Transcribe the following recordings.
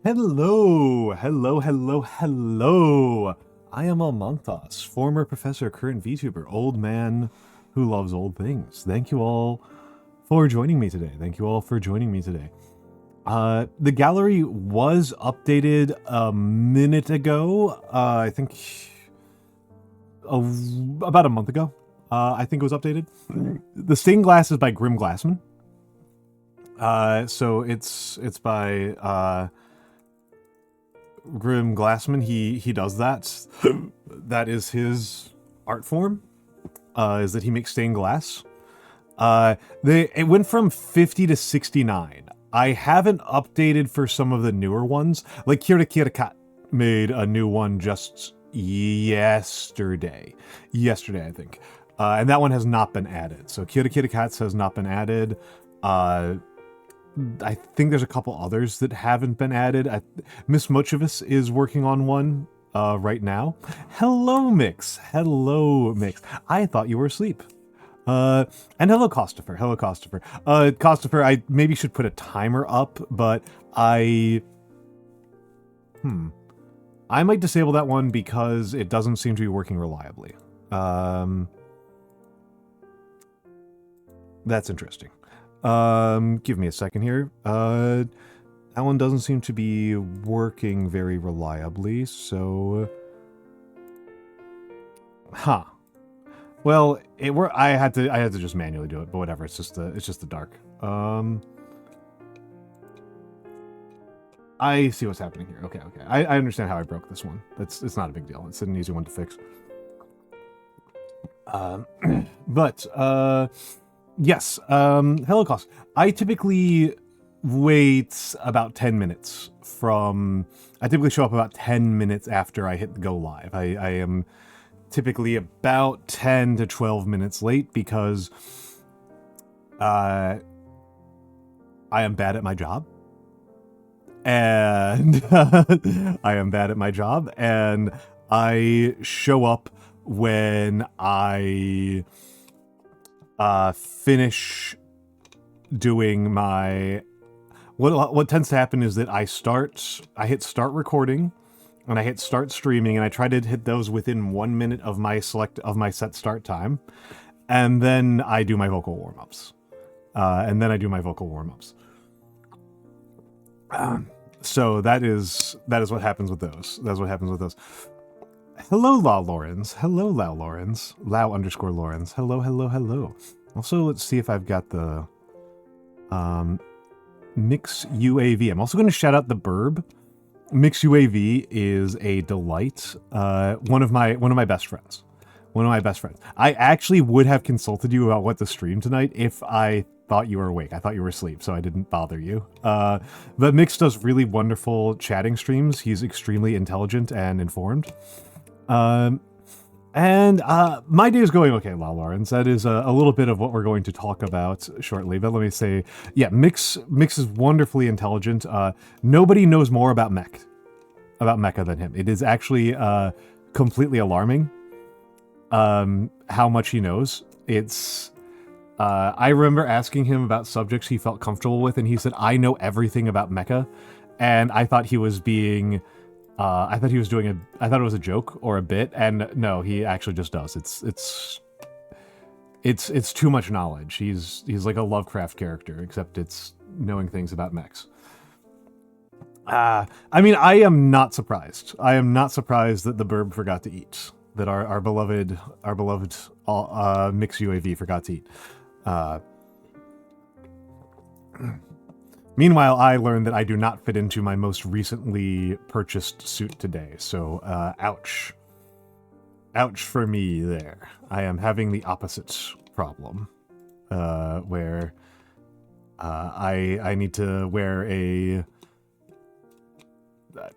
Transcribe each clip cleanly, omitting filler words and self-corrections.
Hello, hello, hello, hello. I am Almantas, former professor, current VTuber, old man who loves old things. Thank you all for joining me today. The gallery was updated a minute ago. I think about a month ago. I think it was updated. The stained glass is by Grim Glassman. So it's by Grim Glassman. He does that. That is his art form. Is that he makes stained glass. It went from 50 to 69. I haven't updated for some of the newer ones. Like Kari Chary made a new one just yesterday. Yesterday, I think. And that one has not been added. So Kari Chary has not been added. I think there's a couple others that haven't been added. Miss Mochivus is working on one right now. Hello, Mix. Hello, Mix. I thought you were asleep. And hello, Costifer. Hello, Costifer. Costifer, I maybe should put a timer up, but I might disable that one because it doesn't seem to be working reliably. That's interesting. Give me a second here. That one doesn't seem to be working very reliably, so... Huh. Well, I had to just manually do it, but whatever. It's just the dark. I see what's happening here. Okay. I understand how I broke this one. It's not a big deal. It's an easy one to fix. Yes. Hello, Cost. I typically wait about 10 minutes I typically show up about 10 minutes after I hit go live. I am typically about 10 to 12 minutes late because I am bad at my job. And I show up when I finish doing my... What tends to happen is that I hit start recording, and I hit start streaming, and I try to hit those within 1 minute of my set start time, and then I do my vocal warm-ups. So that is what happens with those. Hello, Lau Lawrence. Hello, Lau Lawrence. Lau_Lawrence. Hello. Also, let's see if I've got the Mix UAV. I'm also going to shout out the Burb. Mix UAV is a delight. One of my best friends. I actually would have consulted you about what to stream tonight if I thought you were awake. I thought you were asleep, so I didn't bother you. But Mix does really wonderful chatting streams. He's extremely intelligent and informed. My day is going okay, Lau Lawrence. That is a little bit of what we're going to talk about shortly. But let me say, yeah, Mix is wonderfully intelligent. Nobody knows more about Mecha than him. It is actually completely alarming how much he knows. It's I remember asking him about subjects he felt comfortable with, and he said, "I know everything about Mecha," and I thought he was being. I thought it was a joke or a bit, and no, he actually just does. It's too much knowledge. He's like a Lovecraft character, except it's knowing things about mechs. I mean, I am not surprised. I am not surprised that the Burb forgot to eat. That our beloved Mix UAV forgot to eat. Meanwhile, I learned that I do not fit into my most recently purchased suit today, so ouch. Ouch for me there. I am having the opposite problem, where I need to wear a...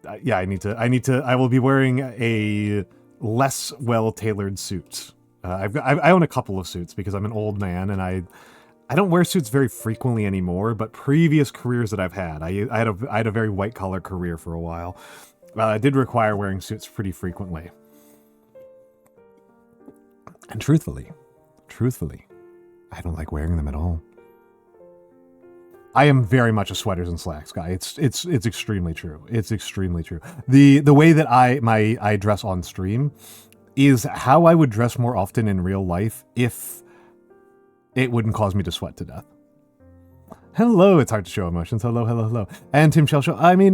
I will be wearing a less well-tailored suit. I own a couple of suits because I'm an old man, and I don't wear suits very frequently anymore, but previous careers that I've had, I had a very white-collar career for a while. I did require wearing suits pretty frequently. And truthfully, I don't like wearing them at all. I am very much a sweaters and slacks guy. It's extremely true. It's extremely true. The way that I dress on stream is how I would dress more often in real life if it wouldn't cause me to sweat to death. Hello, it's hard to show emotions. Hello, hello, hello. And Tim Shell Show. I mean,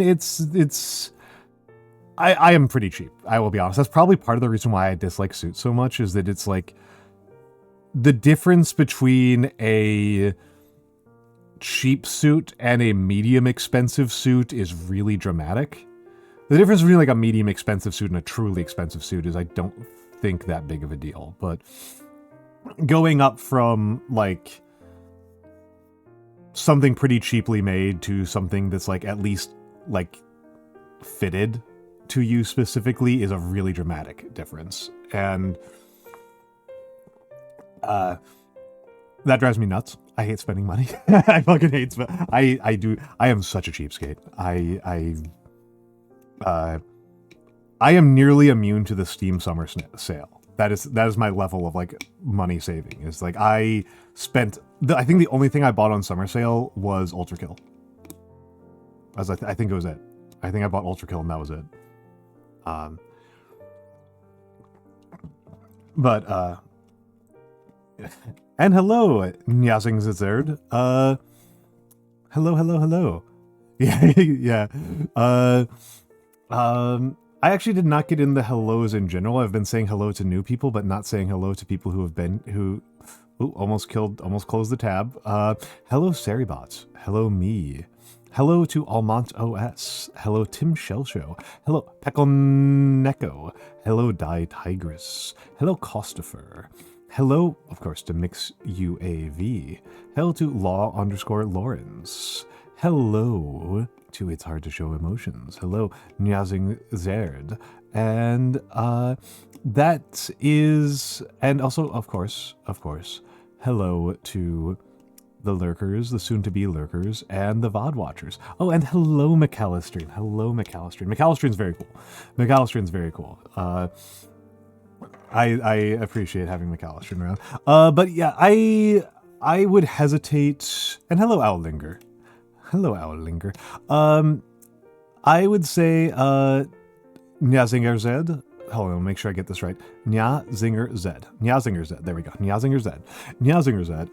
I am pretty cheap. I will be honest. That's probably part of the reason why I dislike suits so much, is that it's like the difference between a cheap suit and a medium expensive suit is really dramatic. The difference between like a medium expensive suit and a truly expensive suit is, I don't think, that big of a deal. But going up from like something pretty cheaply made to something that's like at least like fitted to you specifically is a really dramatic difference. And that drives me nuts. I hate spending money. I fucking hate I am such a cheapskate. I am nearly immune to the Steam summer sale. That is my level of like money saving. Is like I spent I think the only thing I bought on summer sale was Ultra Kill. I think it was it. I think I bought Ultra Kill and that was it. And hello, Nyazing Zizerd. Hello. Yeah. I actually did not get in the hellos in general. I've been saying hello to new people, but not saying hello to people who almost closed the tab. Hello, Seribots. Hello, me. Hello to Almantas. Hello, Tim Shell Show. Hello, Pekoneko. Hello, Die Tigress. Hello, Costifer. Hello, of course, to Mix UAV. Hello to Law_Lawrence. Hello to It's Hard to Show Emotions. Hello, Nyazing Zerd. And that is, and also, of course, hello to the lurkers, the soon-to-be lurkers, and the VOD watchers. Oh, and hello, McAllistrine. Hello, McAllistrine. McAllistrine's very cool. McAllistrine's very cool. I appreciate having McAllistrine around. But yeah, I would hesitate. And hello, Owlinger. Hello, Owlinger. I would say Nyazinger Zed. Hold on, make sure I get this right. Nyazinger Zed. Nyazinger Zed. There we go. Nyazinger Zed. Nyazinger Zed.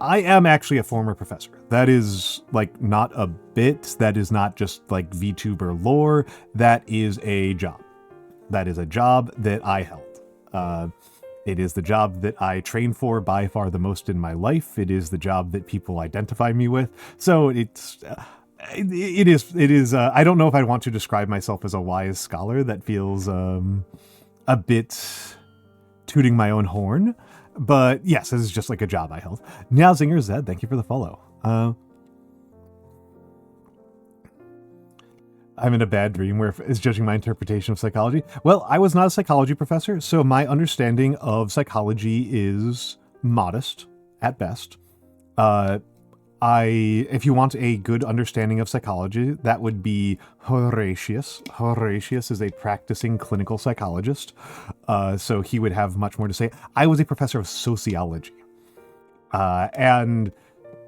I am actually a former professor. That is like not a bit. That is not just like VTuber lore. That is a job. That is a job that I held. It is the job that I train for by far the most in my life. It is the job that people identify me with. So it is. I don't know if I want to describe myself as a wise scholar. That feels a bit tooting my own horn. But yes, this is just like a job I held. Nowzinger Zed, thank you for the follow. I'm in a bad dream where it's judging my interpretation of psychology. Well, I was not a psychology professor, so my understanding of psychology is modest at best. If you want a good understanding of psychology, that would be Horatius. Horatius is a practicing clinical psychologist, so he would have much more to say. I was a professor of sociology, and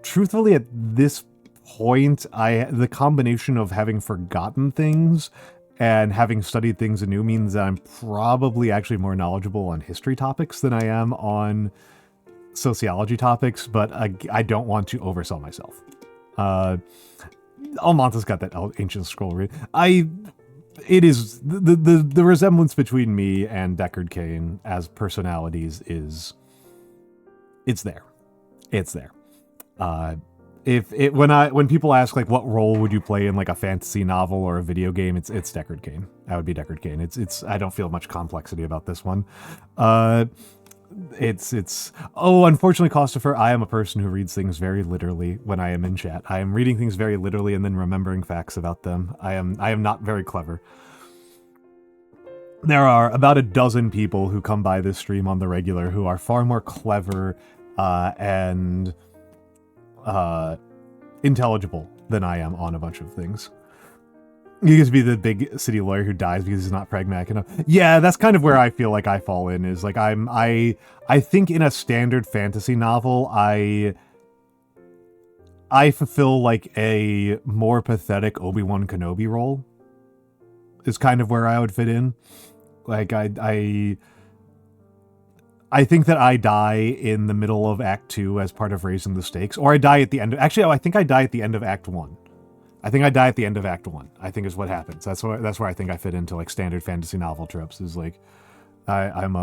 truthfully, at this point, the combination of having forgotten things and having studied things anew means that I'm probably actually more knowledgeable on history topics than I am on sociology topics, but I don't want to oversell myself. Almantas got that ancient scroll read. It is the resemblance between me and Deckard Cain as personalities is it's there. When people ask like what role would you play in like a fantasy novel or a video game, it's Deckard Cain. That would be Deckard Cain. It's I don't feel much complexity about this one. Unfortunately, Costifer, I am a person who reads things very literally when I am in chat. I am reading things very literally and then remembering facts about them. I am not very clever. There are about a dozen people who come by this stream on the regular who are far more clever and intelligible than I am on a bunch of things. You get to be the big city lawyer who dies because he's not pragmatic enough. Yeah, that's kind of where I feel like I fall in, is like I think in a standard fantasy novel, I I fulfill like a more pathetic Obi-Wan Kenobi role is kind of where I would fit in. Like I think that I die in the middle of Act 2 as part of raising the stakes, or I die at the end. Actually, I think I die at the end of Act 1. I think I die at the end of Act 1. I think is what happens. That's where I think I fit into like standard fantasy novel tropes. Is like I'm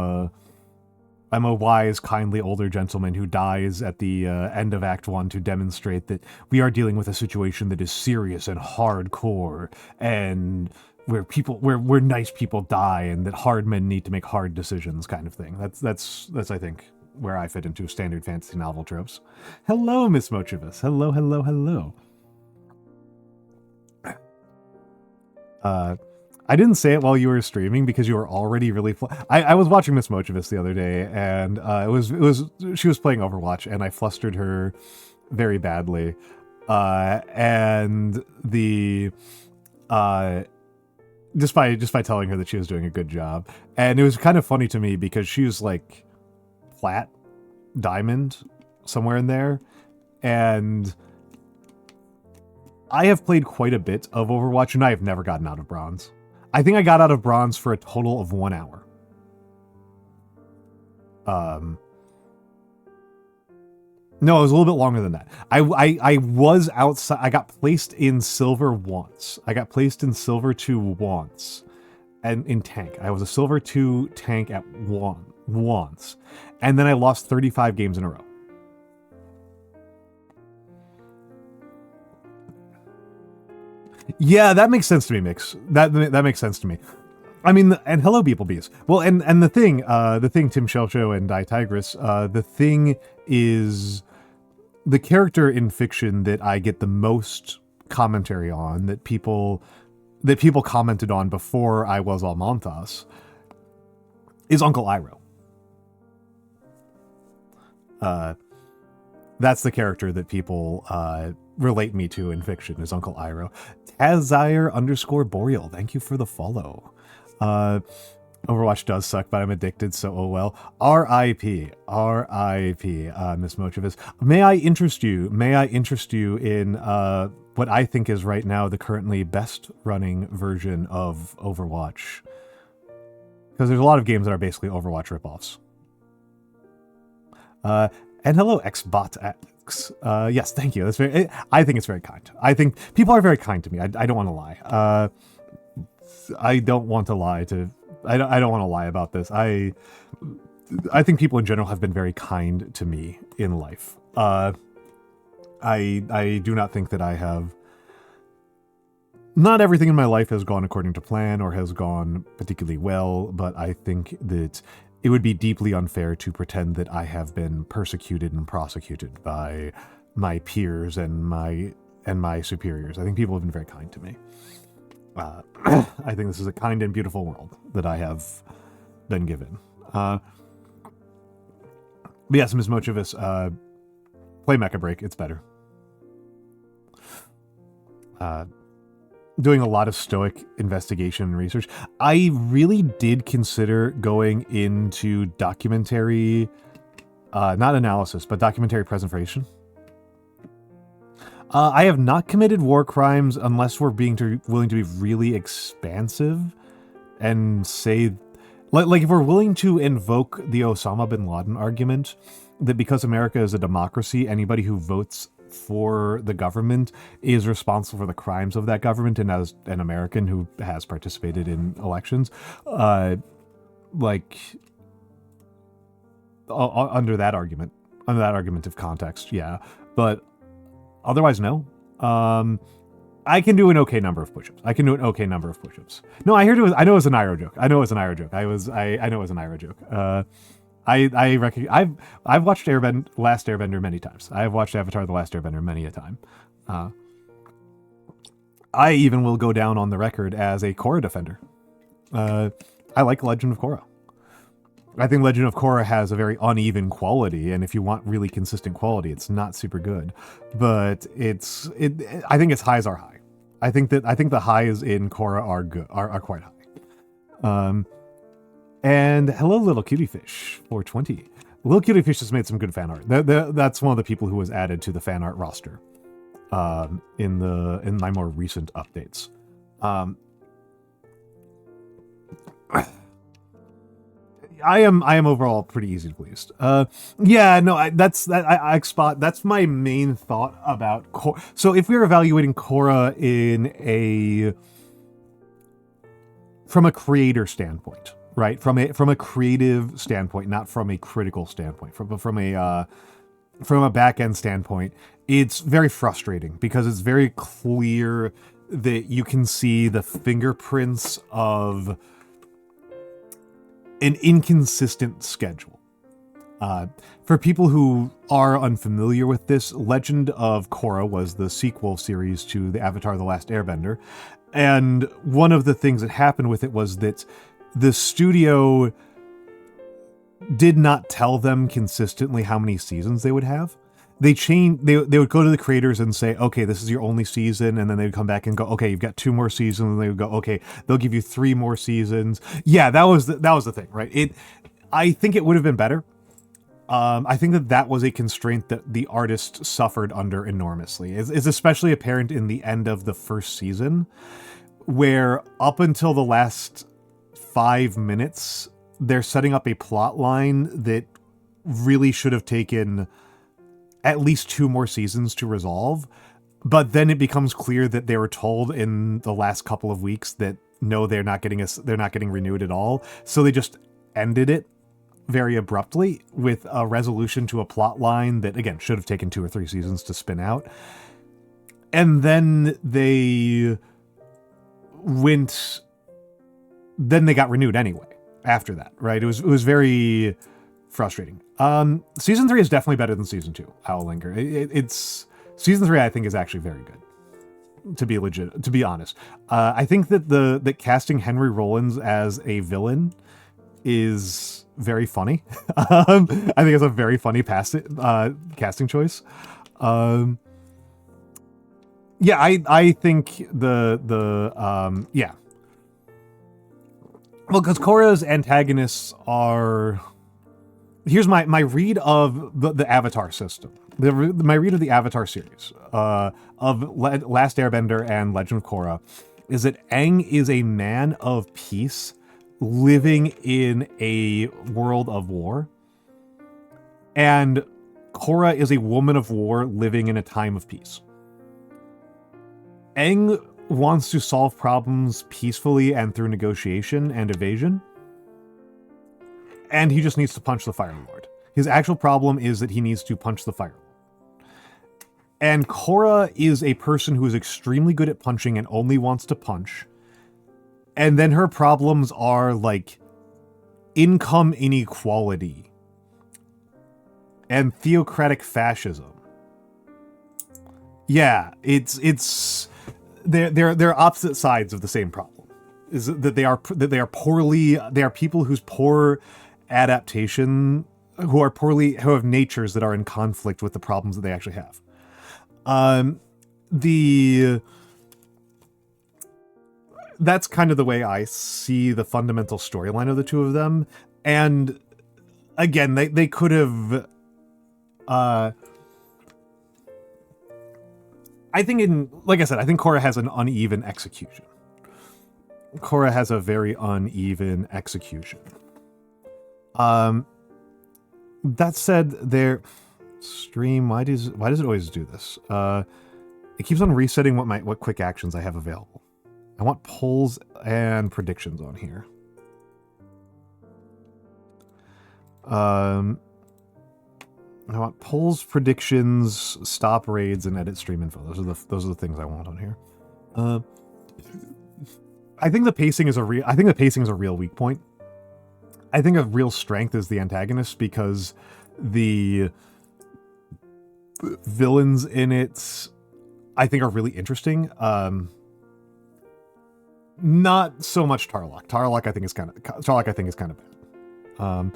a wise, kindly older gentleman who dies at the end of Act 1 to demonstrate that we are dealing with a situation that is serious and hardcore, and where nice people die, and that hard men need to make hard decisions, kind of thing. That's I think where I fit into standard fantasy novel tropes. Hello, Miss Mochivus. Hello, hello, hello. I didn't say it while you were streaming because you were already really. I was watching Miss Mochivus the other day, and she was playing Overwatch, and I flustered her very badly, and the just by telling her that she was doing a good job. And it was kind of funny to me because she was like plat, diamond, somewhere in there. And I have played quite a bit of Overwatch, and I have never gotten out of bronze. I think I got out of bronze for a total of 1 hour. No, it was a little bit longer than that. I was outside. I got placed in silver once. I got placed in silver 2 once. And in tank. I was a silver 2 tank at once. And then I lost 35 games in a row. Yeah, that makes sense to me, Mix. That makes sense to me. I mean, and hello, Beeple Well, and the thing, Tim Shelcho and Die Tigress, the thing is, the character in fiction that I get the most commentary on, that people commented on before I was Almantas, is Uncle Iroh. That's the character that people relate me to in fiction, is Uncle Iroh. Tazire_Boreal, thank you for the follow. Overwatch does suck, but I'm addicted, so oh well. R.I.P. Miss Mochivus. May I interest you in what I think is right now the currently best running version of Overwatch? Because there's a lot of games that are basically Overwatch ripoffs. And hello, XBotX. Yes, thank you. I think it's very kind. I think people are very kind to me. I don't want to lie. I don't want to lie about this. I think people in general have been very kind to me in life. I do not think that I have. Not everything in my life has gone according to plan or has gone particularly well, but I think that it would be deeply unfair to pretend that I have been persecuted and prosecuted by my peers and my superiors. I think people have been very kind to me. I think this is a kind and beautiful world that I have been given. But yes, Ms. Mochivus, play Mecha Break. It's better. Doing a lot of stoic investigation and research. I really did consider going into documentary, not analysis, but documentary presentation. I have not committed war crimes unless we're willing to be really expansive and say, like if we're willing to invoke the Osama bin Laden argument that because America is a democracy, anybody who votes for the government is responsible for the crimes of that government, and as an American who has participated in elections, under that argument of context, yeah. But otherwise, no. I can do an okay number of push-ups. No, I know it's an Iroh joke. I know it's an Iroh joke. I've watched Last Airbender many times. I've watched Avatar: The Last Airbender many a time. I even will go down on the record as a Korra defender. I like Legend of Korra. I think Legend of Korra has a very uneven quality, and if you want really consistent quality, it's not super good. But I think its highs are high. I think the highs in Korra are quite high. And hello, Little Cutie Fish 420. Little Cutie Fish has made some good fan art. That's one of the people who was added to the fan art roster. in my more recent updates. I am overall pretty easy pleased. Yeah, no, that's my main thought about Korra. So if we were evaluating Korra from a creator standpoint, right? From a creative standpoint, not from a critical standpoint, from a back end standpoint, it's very frustrating because it's very clear that you can see the fingerprints of an inconsistent schedule. For people who are unfamiliar with this, Legend of Korra was the sequel series to the Avatar: The Last Airbender. And one of the things that happened with it was that the studio did not tell them consistently how many seasons they would have. They would go to the creators and say, okay, this is your only season, and then they would come back and go, okay, you've got 2 more seasons, and they would go, okay, they'll give you 3 more seasons. Yeah, that was the thing, right? I think it would have been better. I think that was a constraint that the artist suffered under enormously. It's especially apparent in the end of the first season, where up until the last 5 minutes, they're setting up a plot line that really should have taken at least 2 more seasons to resolve. But then it becomes clear that they were told in the last couple of weeks that no, they're not getting renewed at all. So they just ended it very abruptly with a resolution to a plot line that, again, should have taken 2 or 3 seasons to spin out. And then they got renewed anyway after that, right? It was very frustrating. Season 3 is definitely better than season 2. I'll linger. It's season 3, I think, is actually very good. To be honest, I think that casting Henry Rollins as a villain is very funny. I think it's a very funny casting choice. Yeah, I think yeah. Well, because Korra's antagonists are... Here's my read of the Avatar system. My read of the Avatar series of Last Airbender and Legend of Korra is that Aang is a man of peace living in a world of war. And Korra is a woman of war living in a time of peace. Aang wants to solve problems peacefully and through negotiation and evasion. And he just needs to punch the Fire Lord. His actual problem is that he needs to punch the Fire Lord. And Korra is a person who is extremely good at punching and only wants to punch. And then her problems are like income inequality and theocratic fascism. Yeah, they're opposite sides of the same problem. Is that they are people whose poor adaptation, who have natures that are in conflict with the problems that they actually have. That's kind of the way I see the fundamental storyline of the two of them. And again, they could have, I think like I said, I think Korra has an uneven execution. Korra has a very uneven execution. That said, their stream, why does it always do this? It keeps on resetting what quick actions I have available. I want polls and predictions on here. I want polls, predictions, stop raids, and edit stream info. Those are the things I want on here. I think the pacing is a real weak point. I think a real strength is the antagonist, because the villains in it, I think, are really interesting. Not so much Tarlok. Tarlok I think is kind of bad.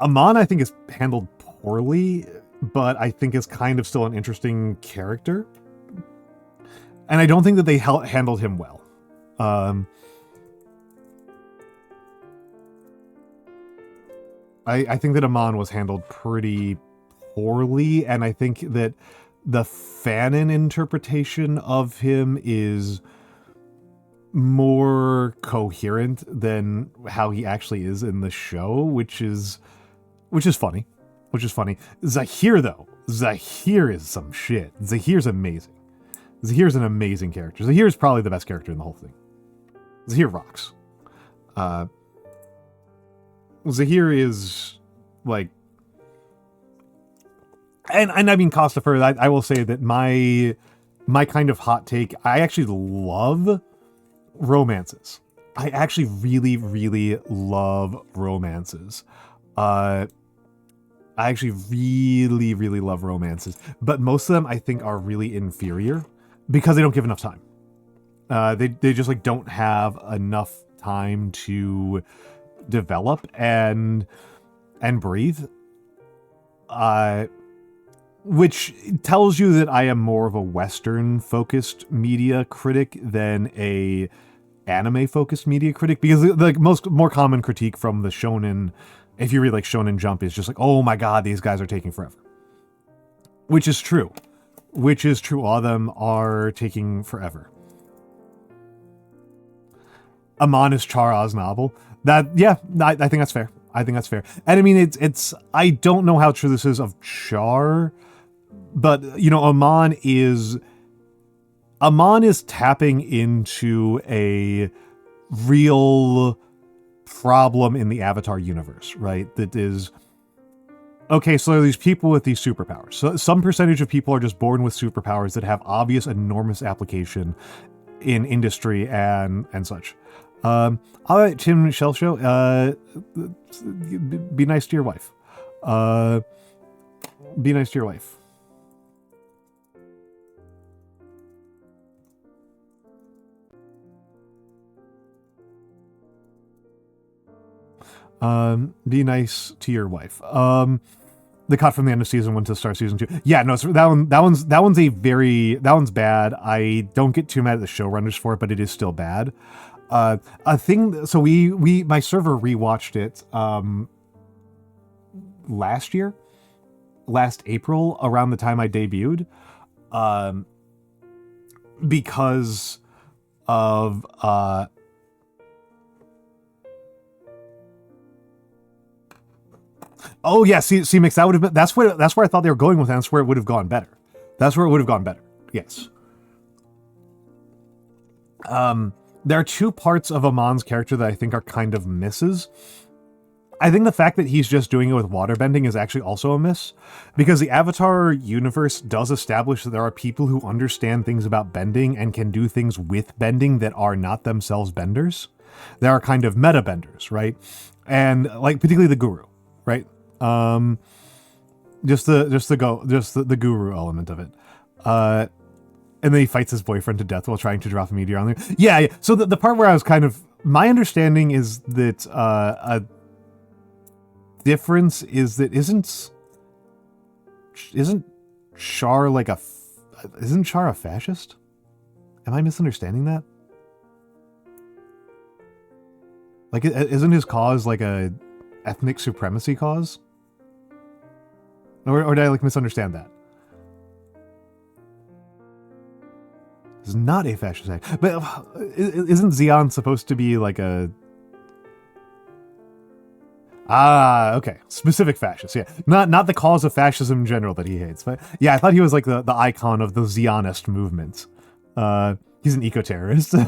Amon I think is handled poorly, but I think is kind of still an interesting character. And I don't think that they handled him well. I think that Amon was handled pretty poorly, and I think that the fanon interpretation of him is more coherent than how he actually is in the show, which is funny. Zahir, though. Zahir is some shit. Zahir's amazing. Zahir's an amazing character. Zahir is probably the best character in the whole thing. Zahir rocks. Zahir is, like... And I mean, Costafer, I will say that my kind of hot take, I actually love romances. I actually really, really love romances. I actually really, really love romances. But most of them, I think, are really inferior because they don't give enough time. They just, like, don't have enough time to develop and breathe. Which tells you that I am more of a Western-focused media critic than a anime-focused media critic, because the more common critique from the shonen, if you read like Shonen Jump, is just like, oh my god, these guys are taking forever. Which is true. All of them are taking forever. Aman is Char Aznable. I think that's fair. And I mean, it's I don't know how true this is of Char, but, you know, Aman is tapping into a real problem in the Avatar universe, right? That is, okay, so there are these people with these superpowers. So some percentage of people are just born with superpowers that have obvious, enormous application in industry and such. All right, Tim Michelle Show, be nice to your wife. Be nice to your wife. Be nice to your wife. The cut from the end of season 1 to start season 2. Yeah, no, that one's bad. I don't get too mad at the showrunners for it, but it is still bad. A thing. So my server rewatched it last April, around the time I debuted, because of oh yeah, see, Mix, that would have been that's where I thought they were going with that. That's where it would have gone better. Yes. There are two parts of Amon's character that I think are kind of misses. I think the fact that he's just doing it with waterbending is actually also a miss, because the Avatar universe does establish that there are people who understand things about bending and can do things with bending that are not themselves benders. There are kind of meta benders, right? And like particularly the guru, right? Just the guru element of it. And then he fights his boyfriend to death while trying to drop a meteor on there. Yeah. So the part where I was kind of, my understanding is that a difference is that isn't Char isn't Char a fascist? Am I misunderstanding that? Like, isn't his cause like a ethnic supremacy cause? Or did I like misunderstand that? It's not a fascist act, but isn't Xion supposed to be like a... okay. Specific fascist, yeah. Not the cause of fascism in general that he hates, but yeah, I thought he was like the icon of the Xionist movement. He's an eco-terrorist. He's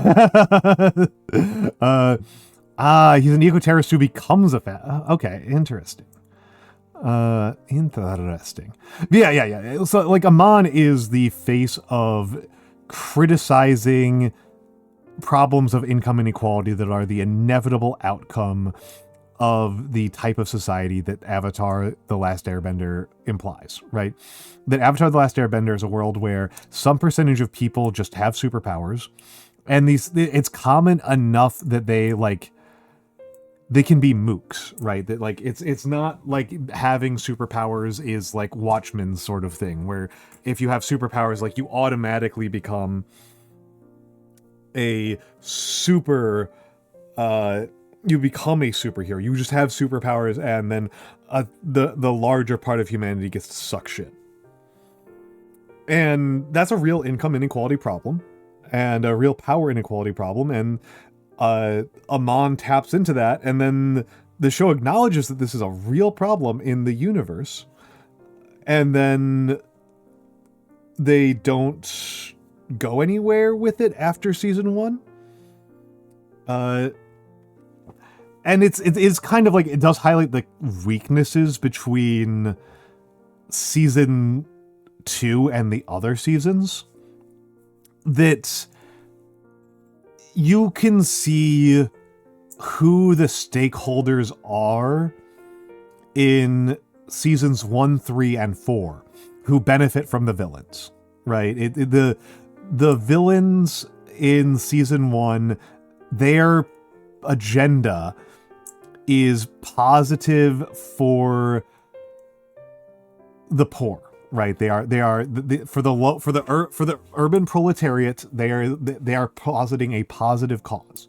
an eco-terrorist who becomes a okay, interesting. Interesting. Yeah. So, like, Amon is the face of criticizing problems of income inequality that are the inevitable outcome of the type of society that Avatar The Last Airbender implies, right? That Avatar The Last Airbender is a world where some percentage of people just have superpowers, and it's common enough that they can be mooks, right? That like it's not like having superpowers is like Watchmen's sort of thing, where if you have superpowers, like you automatically become a super you become a superhero. You just have superpowers, and then the larger part of humanity gets to suck shit. And that's a real income inequality problem and a real power inequality problem. And Amon taps into that. And then the show acknowledges that this is a real problem in the universe. And then they don't go anywhere with it after season 1. And it's kind of like, it does highlight the weaknesses between season 2 and the other seasons, that you can see who the stakeholders are in seasons 1, 3, and 4 who benefit from the villains, right? The villains in season 1, their agenda is positive for the poor, right? They are for the urban proletariat. They are positing a positive cause,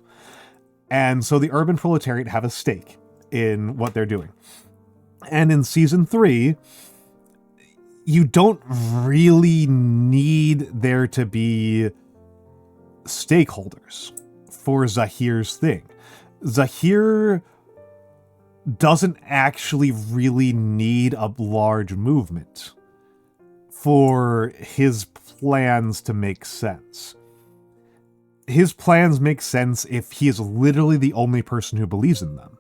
and so the urban proletariat have a stake in what they're doing. And in season 3, you don't really need there to be stakeholders for Zahir's thing. Zahir doesn't actually really need a large movement for his plans to make sense. His plans make sense if he is literally the only person who believes in them.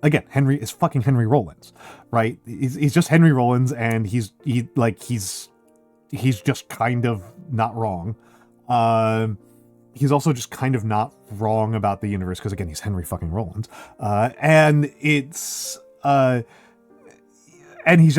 Again, Henry is fucking Henry Rollins, right? He's just Henry Rollins, and he's just kind of not wrong. He's also just kind of not wrong about the universe, because again, he's Henry fucking Rollins. And he just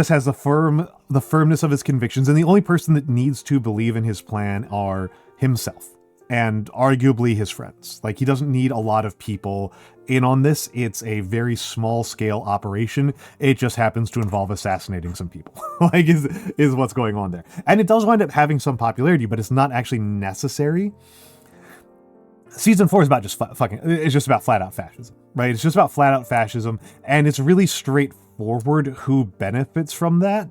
has the firmness of his convictions, and the only person that needs to believe in his plan are himself and arguably his friends. Like, he doesn't need a lot of people in on this. It's a very small scale operation. It just happens to involve assassinating some people. Like, is what's going on there. And it does wind up having some popularity, but it's not actually necessary. Season 4 is about it's just about flat out fascism, right? It's just about flat out fascism, and it's really straightforward who benefits from that.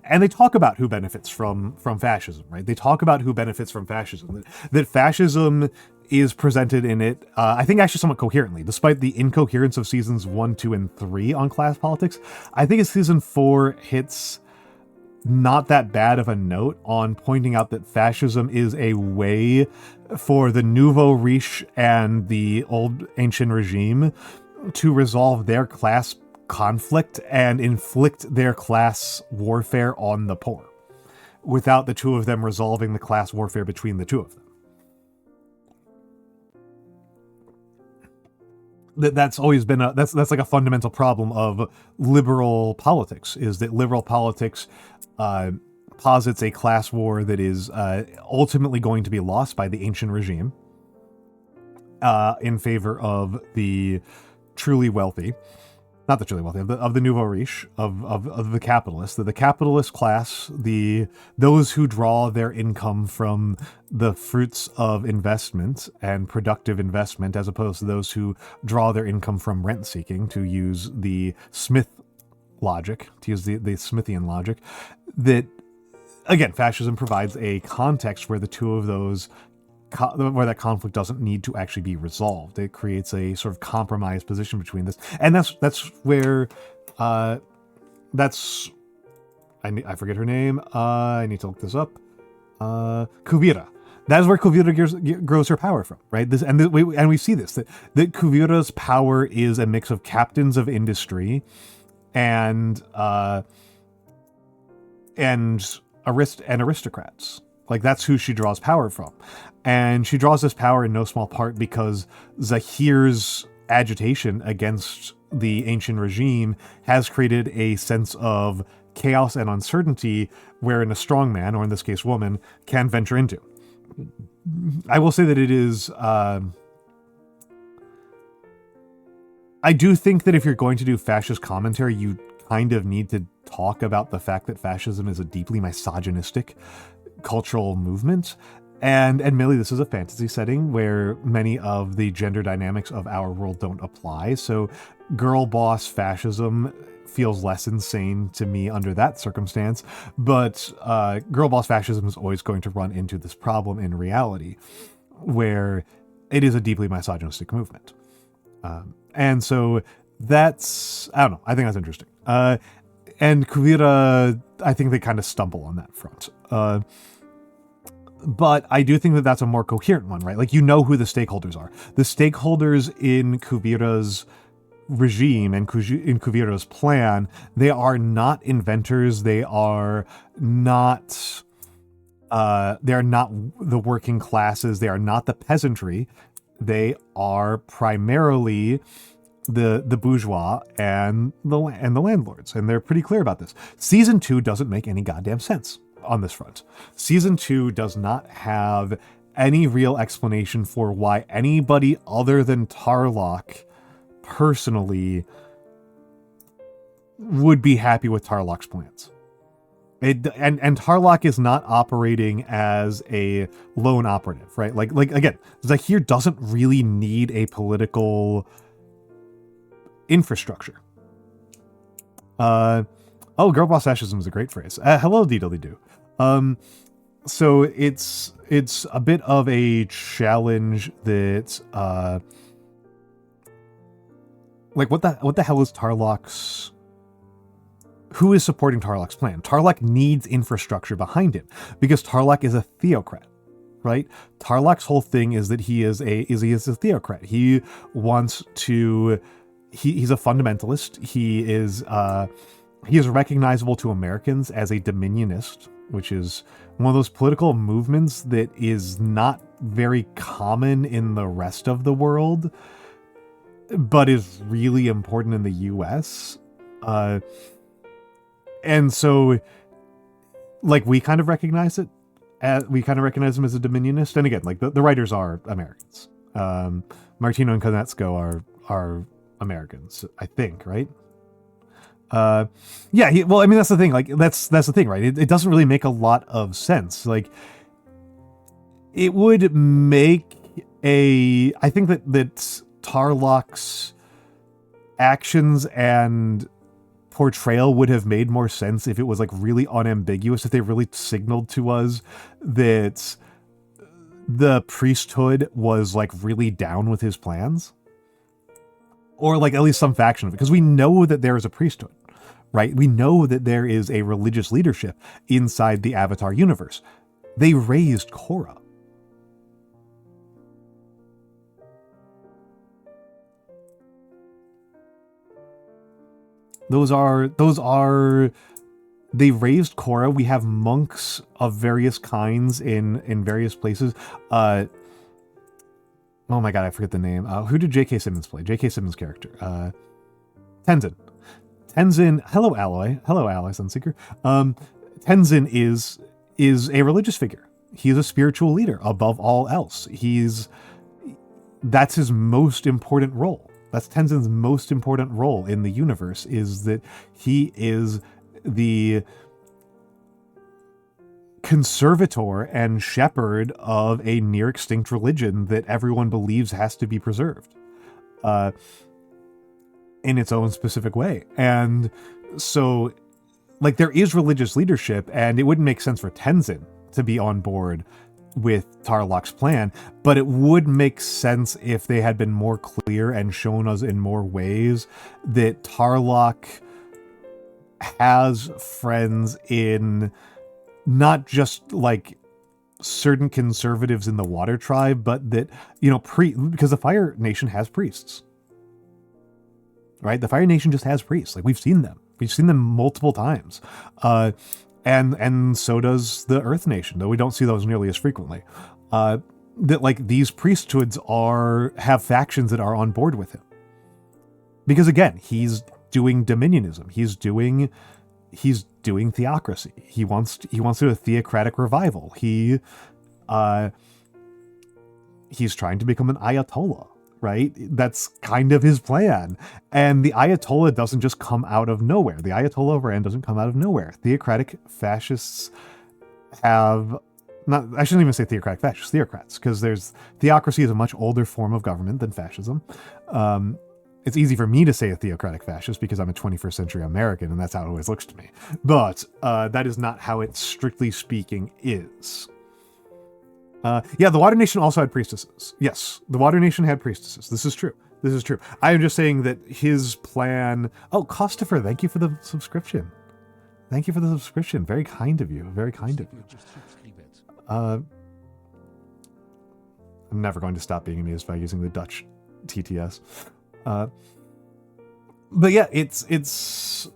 And they talk about who benefits from fascism, right? They talk about who benefits from fascism. That fascism is presented in it, I think actually somewhat coherently, despite the incoherence of seasons 1, 2, and 3 on class politics. I think season 4 hits not that bad of a note on pointing out that fascism is a way for the nouveau riche and the old ancient regime to resolve their class conflict and inflict their class warfare on the poor, without the two of them resolving the class warfare between the two of them. That's always been that's like a fundamental problem of liberal politics, is that liberal politics posits a class war that is ultimately going to be lost by the ancient regime in favor of the truly wealthy. Not the truly wealthy, of the nouveau riche, of the capitalists. The capitalist class, those who draw their income from the fruits of investment and productive investment, as opposed to those who draw their income from rent seeking, to use the Smith logic, to use the Smithian logic. That, again, fascism provides a context where the two of those, where that conflict doesn't need to actually be resolved. It creates a sort of compromise position between this, and that's where I forget her name. I need to look this up. Kuvira. That is where Kuvira grows her power from, right? We see this, that Kuvira's power is a mix of captains of industry and aristocrats. Like, that's who she draws power from. And she draws this power in no small part because Zahir's agitation against the ancient regime has created a sense of chaos and uncertainty wherein a strong man, or in this case woman, can venture into. I will say that it is... I do think that if you're going to do fascist commentary, you kind of need to talk about the fact that fascism is a deeply misogynistic cultural movement. And admittedly, this is a fantasy setting where many of the gender dynamics of our world don't apply. So girl boss fascism feels less insane to me under that circumstance. But girl boss fascism is always going to run into this problem in reality, where it is a deeply misogynistic movement. And so that's, I don't know, I think that's interesting. And Kuvira, I think they kind of stumble on that front. But I do think that that's a more coherent one, right? Like, you know who the stakeholders are. The stakeholders in Kuvira's regime and in Kuvira's plan, they are not inventors. They are not the working classes. They are not the peasantry. They are primarily the bourgeois and the landlords, and they're pretty clear about this. Season 2 doesn't make any goddamn sense on this front. Season 2 does not have any real explanation for why anybody other than Tarlok personally would be happy with Tarlok's plans. And Tarlok is not operating as a lone operative, right? Like again, Zahir doesn't really need a political infrastructure. Girl boss fascism is a great phrase. Hello, DW. So it's a bit of a challenge that like what the hell is Tarlok's? Who is supporting Tarlok's plan? Tarlok needs infrastructure behind him because Tarlok is a theocrat, right? Tarlok's whole thing is that he is a theocrat. He wants to. He's a fundamentalist. He is recognizable to Americans as a dominionist, which is one of those political movements that is not very common in the rest of the world, but is really important in the US. And so, like, we kind of recognize it. We kind of recognize him as a dominionist. And again, like, the writers are Americans. Martino and Konetsko are Americans, I think, right? That's the thing. Like, that's the thing, right? It doesn't really make a lot of sense. Like, it would make I think that Tarlok's actions and portrayal would have made more sense if it was like really unambiguous, if they really signaled to us that the priesthood was like really down with his plans, or like at least some faction of it, because we know that there is a priesthood, right? We know that there is a religious leadership inside the Avatar universe. They raised Korra. They raised Korra. We have monks of various kinds in various places. Oh my god, I forget the name. Who did J.K. Simmons play? J.K. Simmons' character. Tenzin. Hello, Alloy Sunseeker. Tenzin is a religious figure. He is a spiritual leader above all else. That's his most important role. That's Tenzin's most important role in the universe, is that he is the conservator and shepherd of a near extinct religion that everyone believes has to be preserved in its own specific way. And so, like, there is religious leadership, and it wouldn't make sense for Tenzin to be on board with Tarlok's plan, but it would make sense if they had been more clear and shown us in more ways that Tarlok has friends in not just like certain conservatives in the Water Tribe, but that, because the Fire Nation has priests, right? The Fire Nation just has priests. Like, we've seen them multiple times. And so does the Earth Nation, though we don't see those nearly as frequently. That like these priesthoods have factions that are on board with him. Because again, he's doing dominionism. He's doing theocracy. He wants to do a theocratic revival. He's trying to become an Ayatollah, right? That's kind of his plan. And the Ayatollah doesn't just come out of nowhere. The Ayatollah brand doesn't come out of nowhere. Theocratic fascists I shouldn't even say theocratic fascists, theocrats, because theocracy is a much older form of government than fascism. It's easy for me to say a theocratic fascist because I'm a 21st century American and that's how it always looks to me. But that is not how it, strictly speaking, is. Yeah, the Water Nation also had priestesses. Yes, the Water Nation had priestesses. This is true. This is true. I am just saying that his plan... Oh, Costifer, thank you for the subscription. Thank you for the subscription. Very kind of you. Very kind of you. I'm never going to stop being amused by using the Dutch TTS. But yeah, it's...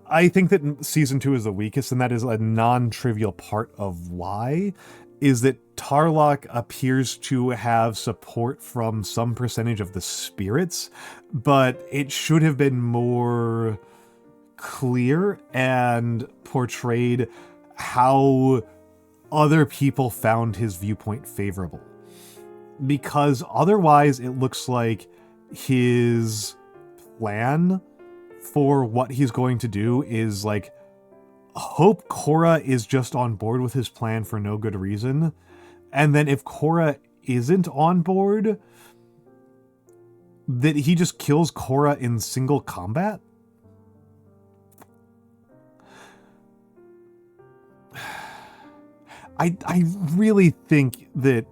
I think that season 2 is the weakest, and that is a non-trivial part of why, is that Tarlok appears to have support from some percentage of the spirits, but it should have been more clear and portrayed how other people found his viewpoint favorable. Because otherwise it looks like his plan for what he's going to do is like, hope Korra is just on board with his plan for no good reason. And then if Korra isn't on board, that he just kills Korra in single combat. I really think that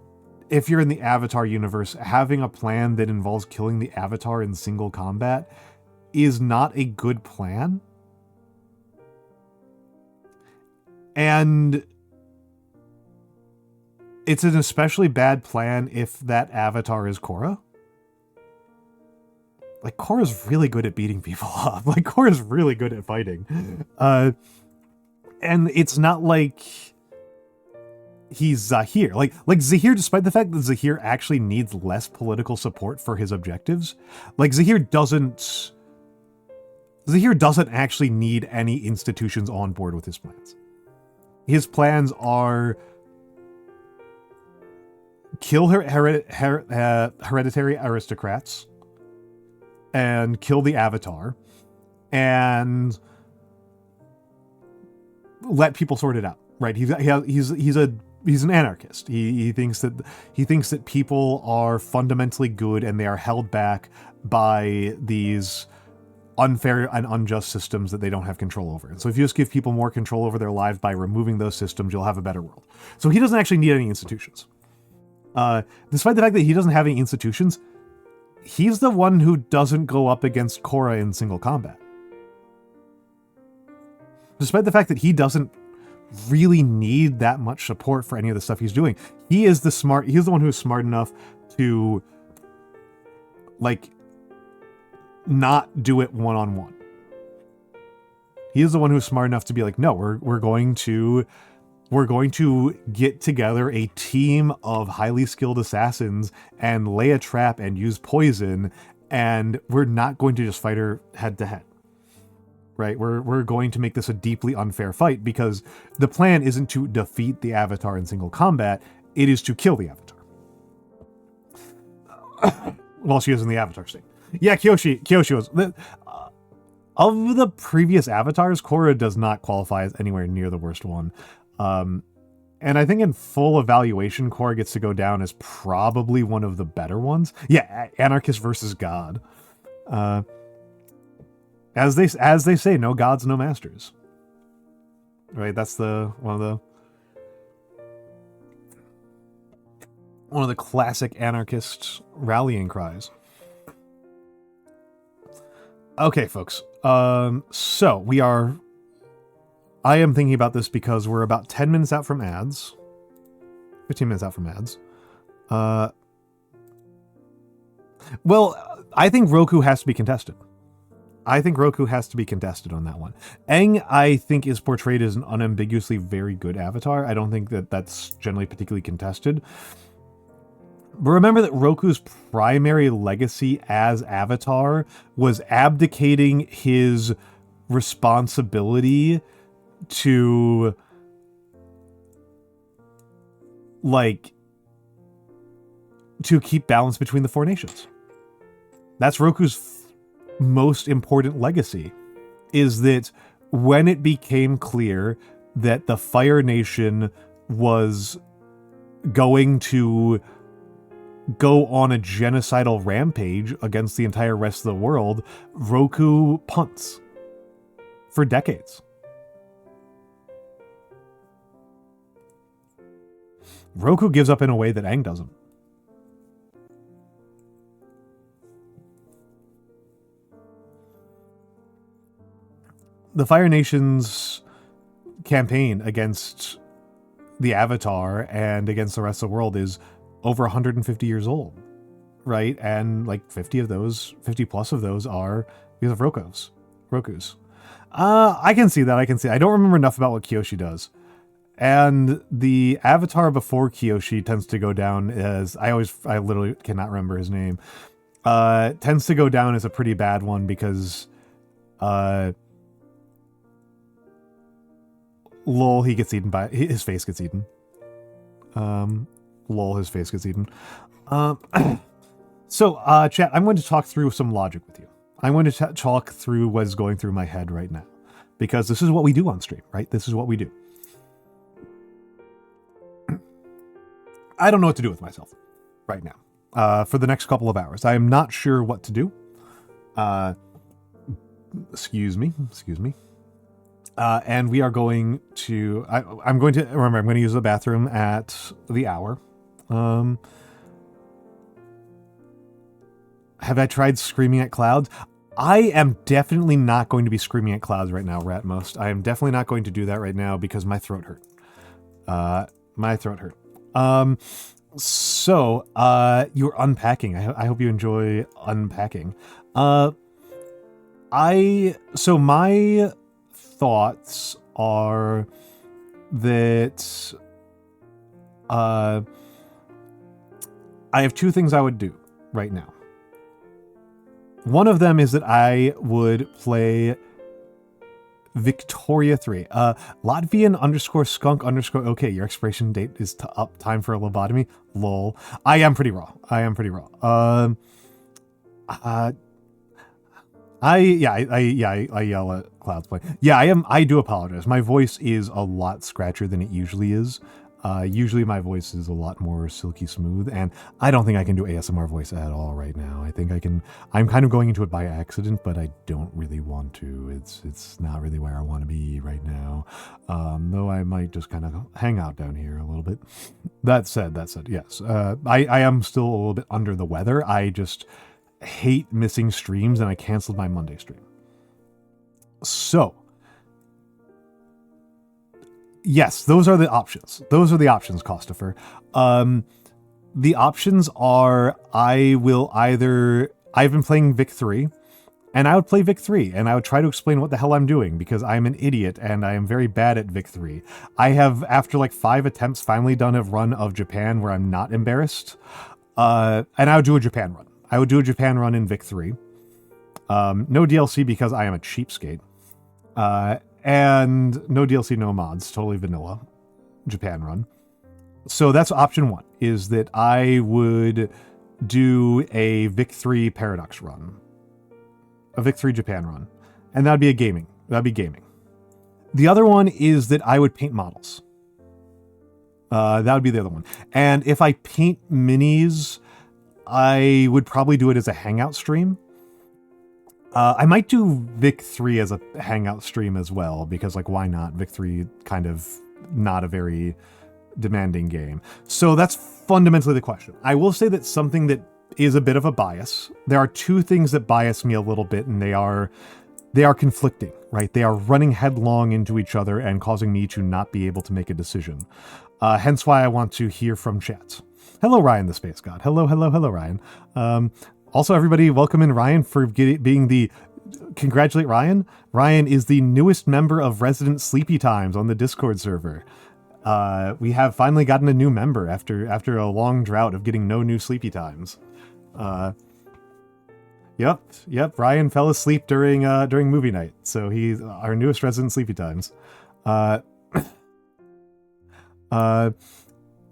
if you're in the Avatar universe, having a plan that involves killing the Avatar in single combat is not a good plan. And it's an especially bad plan if that Avatar is Korra. Like, Korra's really good at beating people up. Like, Korra's really good at fighting. And it's not like he's Zahir. Like Zahir, despite the fact that Zahir actually needs less political support for his objectives, like Zahir doesn't actually need any institutions on board with his plans. His plans are kill hereditary aristocrats and kill the Avatar and let people sort it out. Right? He's an anarchist. He thinks that people are fundamentally good and they are held back by these unfair and unjust systems that they don't have control over. And so if you just give people more control over their lives by removing those systems, you'll have a better world. So he doesn't actually need any institutions. Despite the fact that he doesn't have any institutions, he's the one who doesn't go up against Korra in single combat. Despite the fact that he doesn't really need that much support for any of the stuff he's doing, he's the one who's smart enough to, like, not do it one-on-one. He is the one who's smart enough to be like, no, we're going to get together a team of highly skilled assassins and lay a trap and use poison, and we're not going to just fight her head to head. Right? We're going to make this a deeply unfair fight because the plan isn't to defeat the Avatar in single combat, it is to kill the Avatar. While she is in the Avatar state. Yeah, Kyoshi was... of the previous Avatars, Korra does not qualify as anywhere near the worst one. And I think in full evaluation, Korra gets to go down as probably one of the better ones. Yeah, Anarchist versus God. As they say, no gods, no masters. Right? That's one of the classic anarchist rallying cries. Okay, folks. So I am thinking about this because we're about 10 minutes out from ads. 15 minutes out from ads. Well, I think Roku has to be contested. I think Roku has to be contested on that one. Aang, I think, is portrayed as an unambiguously very good Avatar. I don't think that that's generally particularly contested. But remember that Roku's primary legacy as Avatar was abdicating his responsibility to, to keep balance between the four nations. That's Roku's most important legacy, is that when it became clear that the Fire Nation was going to go on a genocidal rampage against the entire rest of the world, Roku punts for decades. Roku gives up in a way that Aang doesn't. The Fire Nation's campaign against the Avatar and against the rest of the world is over 150 years old, right? And like 50 plus of those are because of Rokus. I can see that. I don't remember enough about what Kyoshi does. And the Avatar before Kyoshi tends to go down as, I literally cannot remember his name, tends to go down as a pretty bad one because, lol, he gets eaten by, his face gets eaten. Lol, his face gets eaten. So, chat, I'm going to talk through some logic with you. I'm going to talk through what is going through my head right now. Because this is what we do on stream, right? This is what we do. I don't know what to do with myself right now for the next couple of hours. I am not sure what to do. Excuse me. And we are going to, I'm going to use the bathroom at the hour. Have I tried screaming at clouds? I am definitely not going to be screaming at clouds right now, Ratmost. I am definitely not going to do that right now because my throat hurt. So, you're unpacking. I hope you enjoy unpacking. So my thoughts are that, I have two things I would do right now. One of them is that I would play Victoria 3. Latvian _ okay, your expiration date is up. Time for a lobotomy. Lol. I am pretty raw. I yell at Cloud's play. Yeah, I do apologize. My voice is a lot scratchier than it usually is. Usually my voice is a lot more silky smooth, and I don't think I can do ASMR voice at all right now. I think I'm kind of going into it by accident, but I don't really want to. It's not really where I want to be right now. Though I might just kind of hang out down here a little bit. That said, yes. I am still a little bit under the weather. I just hate missing streams, and I canceled my Monday stream. So, yes, those are the options. Christopher. The options are I've been playing Vic 3, and I would play Vic 3, and I would try to explain what the hell I'm doing, because I'm an idiot, and I am very bad at Vic 3. I have, after like 5 attempts, finally done a run of Japan where I'm not embarrassed. And I would do a Japan run. I would do a Japan run in Vic 3. No DLC because I am a cheapskate. And no DLC, no mods, totally vanilla Japan run. So that's option one, is that I would do a Vic 3 Paradox run. A Vic 3 Japan run. And that'd be gaming. The other one is that I would paint models. That would be the other one. And if I paint minis, I would probably do it as a hangout stream. I might do Vic 3 as a hangout stream as well, because like, why not? Vic 3 kind of not a very demanding game. So that's fundamentally the question. I will say that something that is a bit of a bias. There are two things that bias me a little bit, and they are conflicting, right? They are running headlong into each other and causing me to not be able to make a decision. Hence why I want to hear from chat. Hello, Ryan the Space God. Hello, Ryan. Also, everybody, welcome in Ryan for being the... Congratulate Ryan. Ryan is the newest member of Resident Sleepy Times on the Discord server. We have finally gotten a new member after a long drought of getting no new Sleepy Times. Yep. Ryan fell asleep during movie night, so he's our newest Resident Sleepy Times.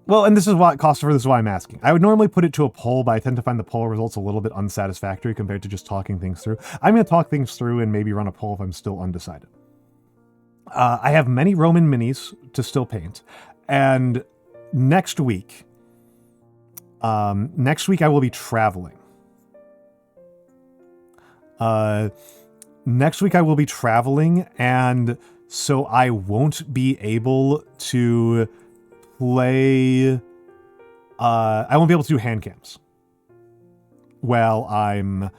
Well, and this is why, Christopher, this is why I'm asking. I would normally put it to a poll, but I tend to find the poll results a little bit unsatisfactory compared to just talking things through. I'm going to talk things through and maybe run a poll if I'm still undecided. I have many Roman minis to still paint, and next week, Next week I will be traveling. Next week I will be traveling, and so I won't be able to play. I won't be able to do hand cams while I'm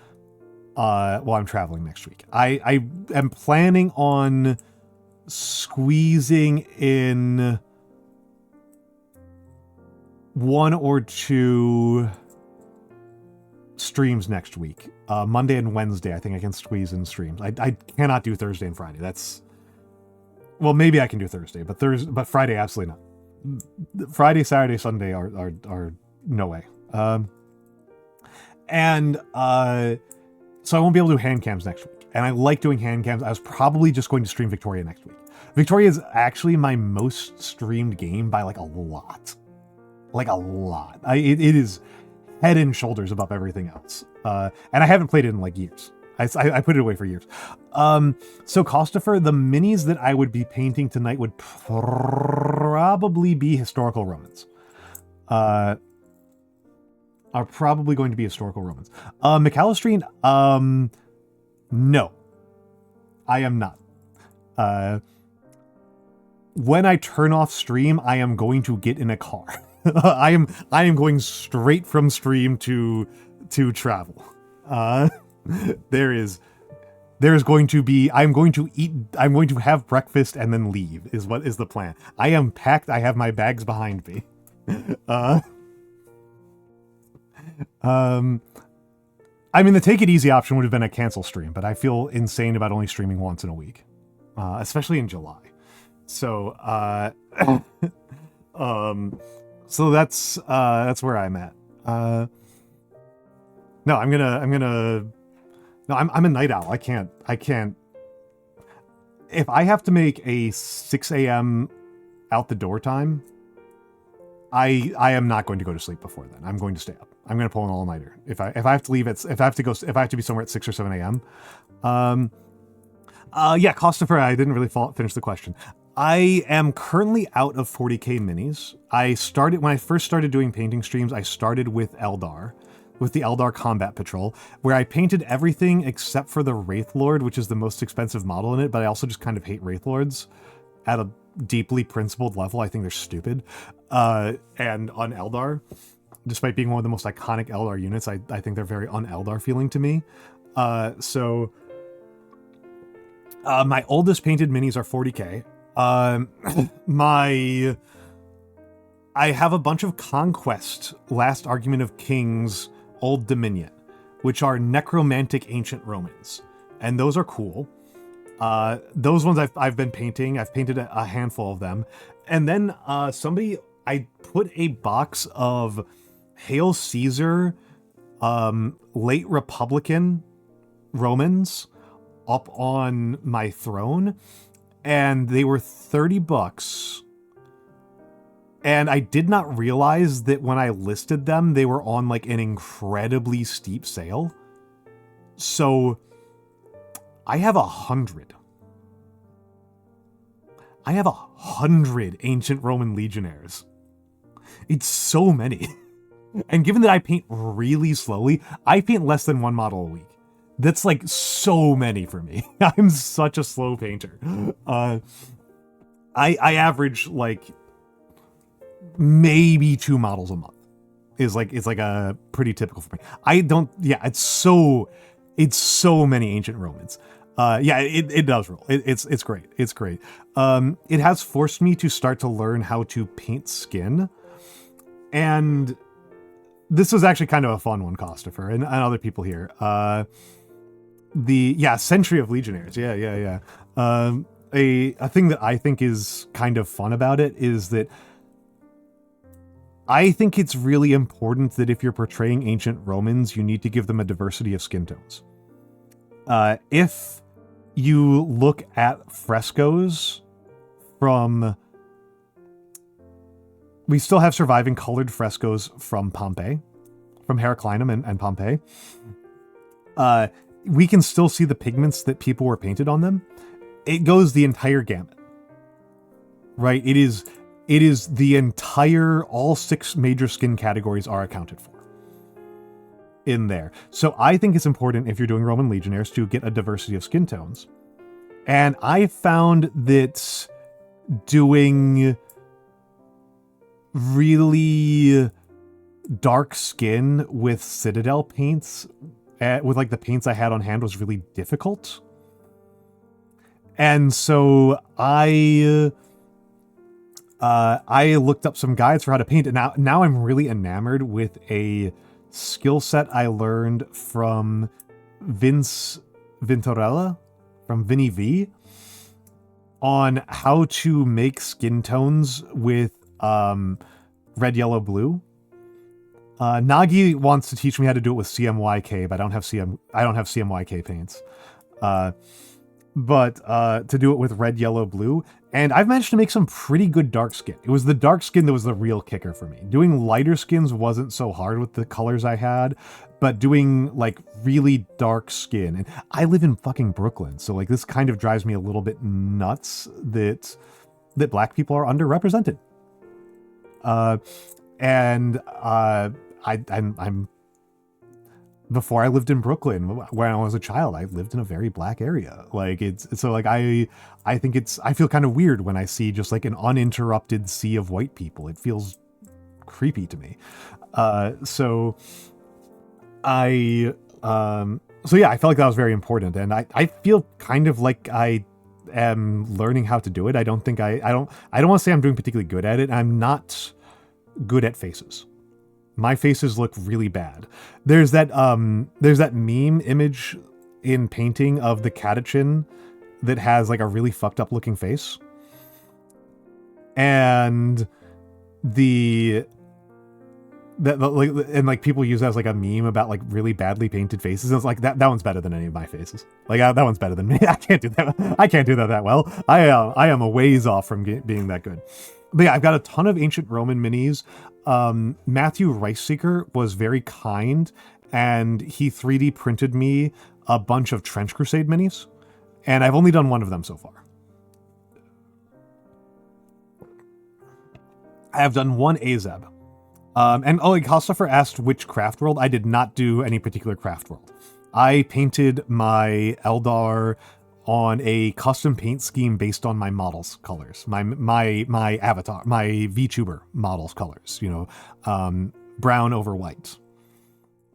traveling next week. I am planning on squeezing in 1 or 2 streams next week. Monday and Wednesday, I think I can squeeze in streams. I cannot do Thursday and Friday. Well, maybe I can do Thursday, but Friday, absolutely not. Friday, Saturday, Sunday are no way. So I won't be able to do hand cams next week. And I like doing hand cams. I was probably just going to stream Victoria next week. Victoria is actually my most streamed game by like a lot. Like a lot. It is head and shoulders above everything else. And I haven't played it in like years. I put it away for years. So Costifer, the minis that I would be painting tonight would probably be historical Romans. Are probably going to be historical Romans. McAllistrine, no. I am not. When I turn off stream, I am going to get in a car. I am going straight from stream to travel. There's going to be, I'm going to have breakfast and then leave is what is the plan. I am packed. I have my bags behind me. I mean, the take it easy option would have been a cancel stream, but I feel insane about only streaming once in a week, especially in July. So, so that's where I'm at. No, I'm a night owl. I can't, if I have to make a 6 a.m. out the door time, I am not going to go to sleep before then. I'm going to stay up. I'm going to pull an all-nighter. If I have to leave if I have to be somewhere at 6 or 7 a.m. Yeah, Costifer, I didn't really finish the question. I am currently out of 40k minis. When I first started doing painting streams, I started with Eldar, with the Eldar Combat Patrol, where I painted everything except for the Wraith Lord, which is the most expensive model in it, but I also just kind of hate Wraith Lords at a deeply principled level. I think they're stupid. And on Eldar, despite being one of the most iconic Eldar units, I think they're very un-Eldar feeling to me. So my oldest painted minis are 40k. I have a bunch of Conquest, Last Argument of Kings, Old Dominion, which are necromantic ancient Romans. And those are cool. Those ones I've been painting. I've painted a handful of them. And then I put a box of Hail Caesar, late Republican Romans up on my throne, and they were $30. And I did not realize that when I listed them, they were on like an incredibly steep sale. So I have 100. I have 100 ancient Roman legionnaires. It's so many. And given that I paint really slowly, I paint less than 1 model a week. That's like so many for me. I'm such a slow painter. I average like maybe 2 models a month. It's like a pretty typical for me. It's so many ancient Romans. It does roll. It's great. It's great. It has forced me to start to learn how to paint skin. And this was actually kind of a fun one, Costifer, and other people here. Century of Legionnaires. Yeah. A thing that I think is kind of fun about it is that I think it's really important that if you're portraying ancient Romans, you need to give them a diversity of skin tones. If you look at frescoes we still have surviving colored frescoes from Pompeii, from Heraclianum and Pompeii. We can still see the pigments that people were painted on them. It goes the entire gamut, right? It is it is the entire, all 6 major skin categories are accounted for in there. So I think it's important if you're doing Roman Legionnaires to get a diversity of skin tones. And I found that doing really dark skin with Citadel paints, with like the paints I had on hand, was really difficult. And so I looked up some guides for how to paint, and now I'm really enamored with a skill set I learned from Vince Vintorella, from Vinny V, on how to make skin tones with red, yellow, blue. Nagi wants to teach me how to do it with CMYK, but I don't have CMYK paints. But to do it with red, yellow, blue. And I've managed to make some pretty good dark skin. It was the dark skin that was the real kicker for me. Doing lighter skins wasn't so hard with the colors I had, but doing like really dark skin. And I live in fucking Brooklyn, so like this kind of drives me a little bit nuts that black people are underrepresented. I'm before I lived in Brooklyn, when I was a child, I lived in a very black area. Like it's so like I feel kind of weird when I see just like an uninterrupted sea of white people. It feels creepy to me. So yeah, I felt like that was very important, and I feel kind of like I am learning how to do it. I don't want to say I'm doing particularly good at it. I'm not good at faces. My faces look really bad. There's that meme image in painting of the Karatsun that has like a really fucked up looking face. And people use that as like a meme about like really badly painted faces. And it's like that one's better than any of my faces. Like that one's better than me. I can't do that well. I am a ways off from being that good. But yeah, I've got a ton of ancient Roman minis. Matthew Riceseeker was very kind, and he 3D printed me a bunch of Trench Crusade minis, and I've only done one of them so far. I have done one Azeb. And Kostoffer asked which craft world. I did not do any particular craft world. I painted my Eldar on a custom paint scheme based on my models' colors, my avatar, my VTuber models' colors. Brown over white.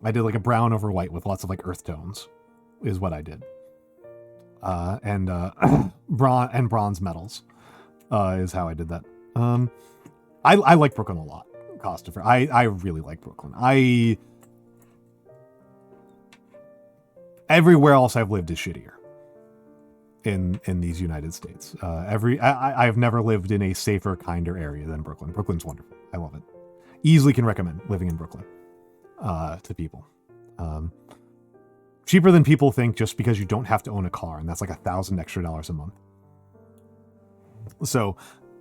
I did like a brown over white with lots of like earth tones, is what I did. And bronze metals, is how I did that. I like Brooklyn a lot, Kostoffer. I really like Brooklyn. Everywhere else I've lived is shittier in these United States. I've never lived in a safer, kinder area than Brooklyn. Brooklyn's wonderful. I love it. Easily can recommend living in Brooklyn to people. Cheaper than people think, just because you don't have to own a car, and that's like $1,000 extra a month. So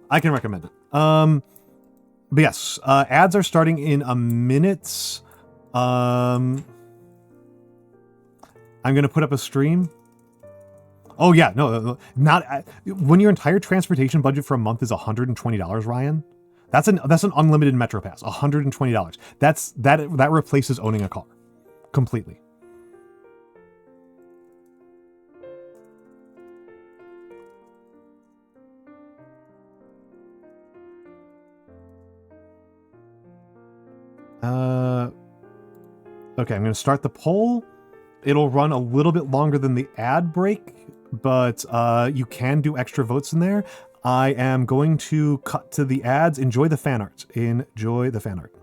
I can recommend it. But yes, ads are starting in a minute. I'm gonna put up a stream. Oh yeah, no, not when your entire transportation budget for a month is $120, Ryan. That's an unlimited Metro Pass, $120. That replaces owning a car completely. Okay, I'm going to start the poll. It'll run a little bit longer than the ad break, but you can do extra votes in there. I am going to cut to the ads. Enjoy the fan art. Enjoy the fan art.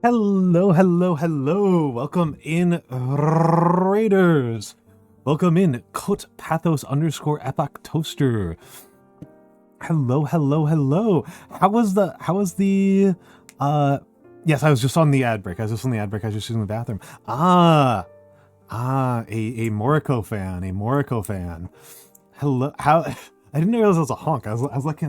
Hello, hello, hello. Welcome in, Raiders. Welcome in, Kot Pathos _ Epoch Toaster. Hello, hello, hello. How was the, yes, I was just on the ad break. I was just in the bathroom. A Morocco fan. Hello, how, I didn't realize it was a honk. I was like,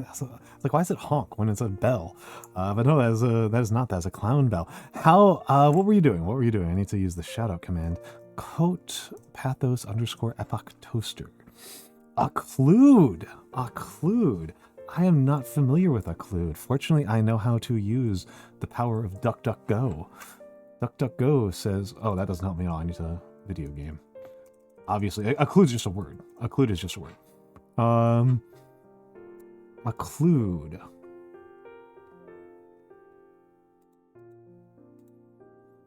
why is it honk when it's a bell? But no, that is not, that's a clown bell. How, what were you doing? I need to use the shout out command. Coat Pathos _ Epoch Toaster. Occlude. I am not familiar with Occlude. Fortunately, I know how to use the power of DuckDuckGo. DuckDuckGo says, oh, that doesn't help me at all. I need a video game. Obviously, Occlude is just a word. Occlude.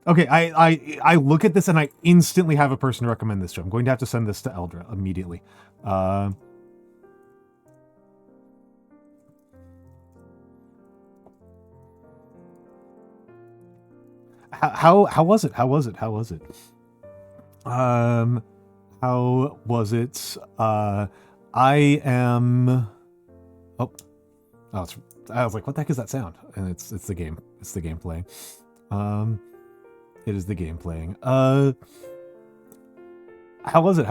Okay, I look at this and I instantly have a person to recommend this to. I'm going to have to send this to Eldra immediately. How was it? How was it? How was it? I am. Oh, I was like, what the heck is that sound? And it's the game. It's the game playing. It is the game playing. How was it?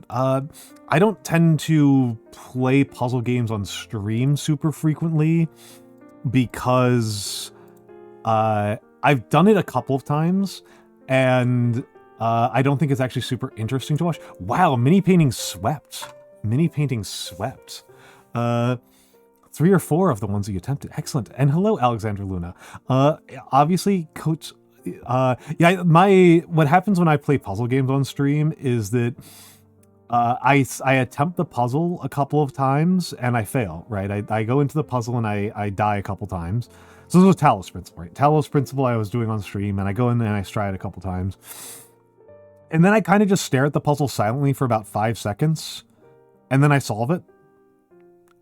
I don't tend to play puzzle games on stream super frequently because I've done it a couple of times and I don't think it's actually super interesting to watch. Wow, mini painting swept. 3 or 4 of the ones that you attempted. Excellent. And hello, Alexandra Luna. Obviously, Coach. What happens when I play puzzle games on stream is that I attempt the puzzle a couple of times and I fail. Right, I go into the puzzle and I die a couple times. So this was Talos Principle, right? Talos Principle I was doing on stream, and I go in there and I try it a couple times, and then I kind of just stare at the puzzle silently for about 5 seconds, and then I solve it.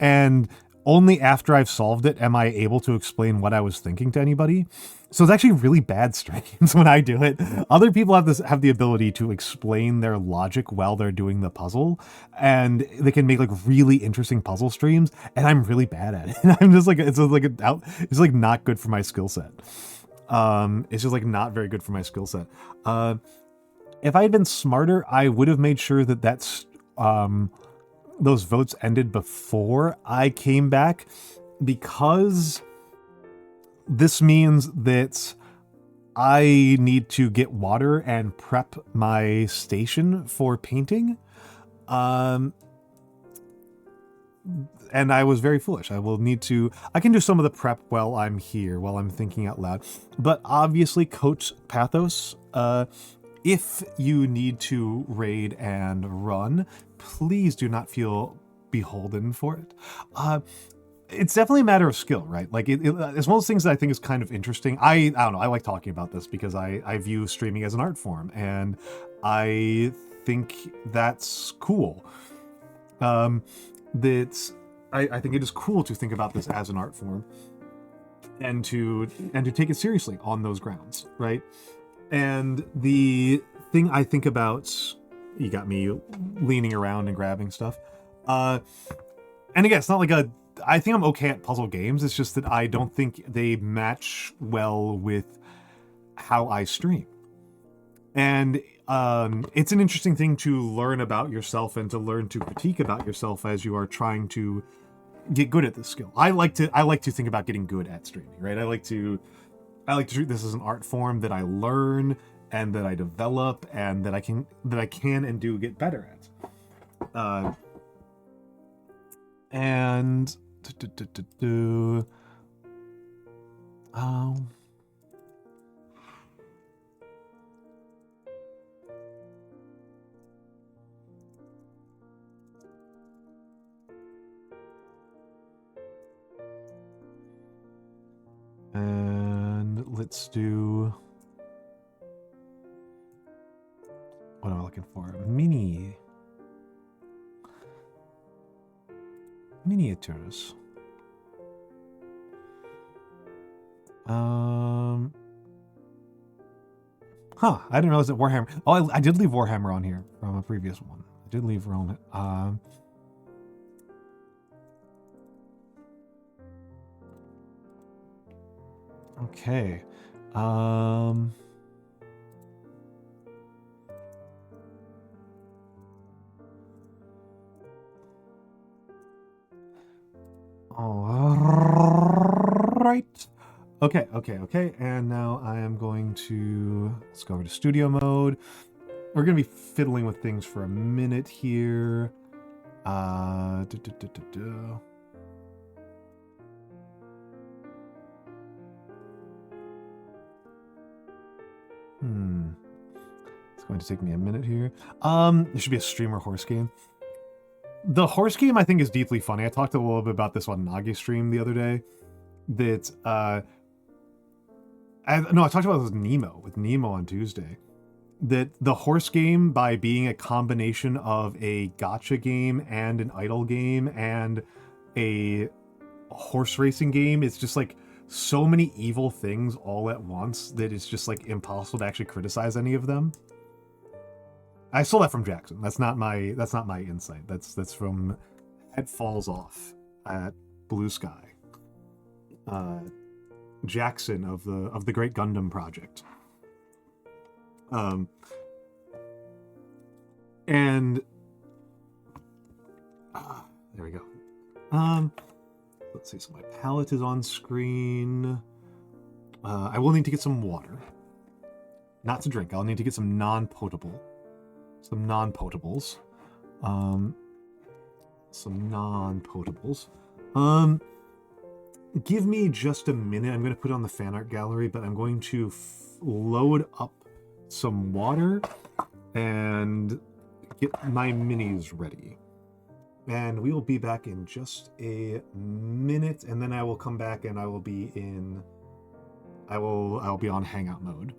And only after I've solved it am I able to explain what I was thinking to anybody. So it's actually really bad streams when I do it. Other people have the ability to explain their logic while they're doing the puzzle, and they can make like really interesting puzzle streams, and I'm really bad at it. I'm just like, it's like not good for my skill set. It's just like not very good for my skill set. If I had been smarter, I would have made sure that those votes ended before I came back, because this means that I need to get water and prep my station for painting. And I was very foolish. I can do some of the prep while I'm here, while I'm thinking out loud. But obviously, Coach Pathos, if you need to raid and run, please do not feel beholden for it. It's definitely a matter of skill, right? Like it's one of those things that I think is kind of interesting. I don't know. I like talking about this because I view streaming as an art form, and I think that's cool. I think it is cool to think about this as an art form, and to take it seriously on those grounds, right? And the thing I think about, you got me leaning around and grabbing stuff. And again, it's not like I think I'm okay at puzzle games. It's just that I don't think they match well with how I stream. And it's an interesting thing to learn about yourself and to learn to critique about yourself as you are trying to get good at this skill. I like to think about getting good at streaming, right? I like to treat this as an art form that I learn and that I develop and that I can and do get better at. And and let's do, what am I looking for? Miniatures. Huh, I didn't realize that Warhammer... Oh, I did leave Warhammer on here from a previous one. I did leave Rome. Okay. All right. Okay. And now I am going to... Let's go over to studio mode. We're going to be fiddling with things for a minute here. It's going to take me a minute here. There should be a streamer horse game. The horse game, I think, is deeply funny. I talked a little bit about this on Nagi's stream the other day. That, I talked about this with Nemo on Tuesday. That the horse game, by being a combination of a gacha game and an idle game and a horse racing game, it's just like so many evil things all at once that it's just like impossible to actually criticize any of them. I stole that from Jackson. That's not my insight. That's from Head Falls Off at Blue Sky. Jackson of the Great Gundam Project. And there we go. Let's see. So my palette is on screen. I will need to get some water. Not to drink. I'll need to get some non-potables. Some non-potables. Give me just a minute. I'm going to put it on the fan art gallery, but I'm going to load up some water and get my minis ready. And we will be back in just a minute, and then I will come back and I will be in... I will be on hangout mode.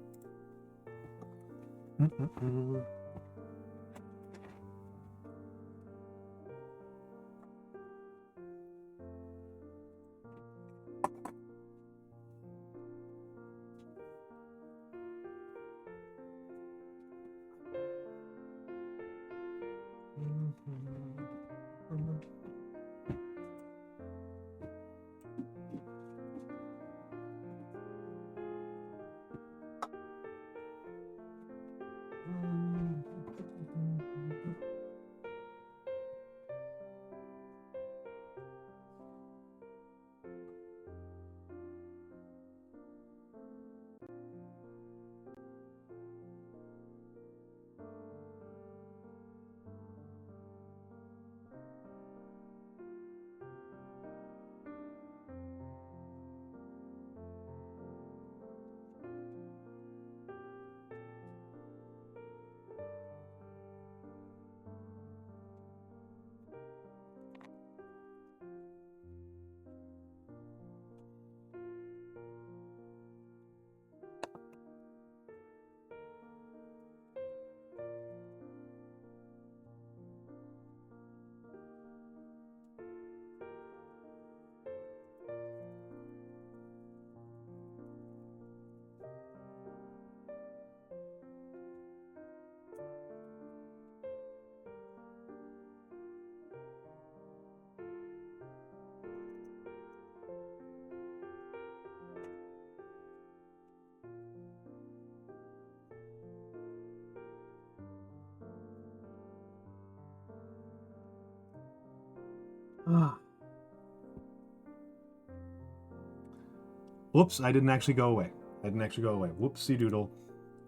Whoops, I didn't actually go away. Whoopsie doodle.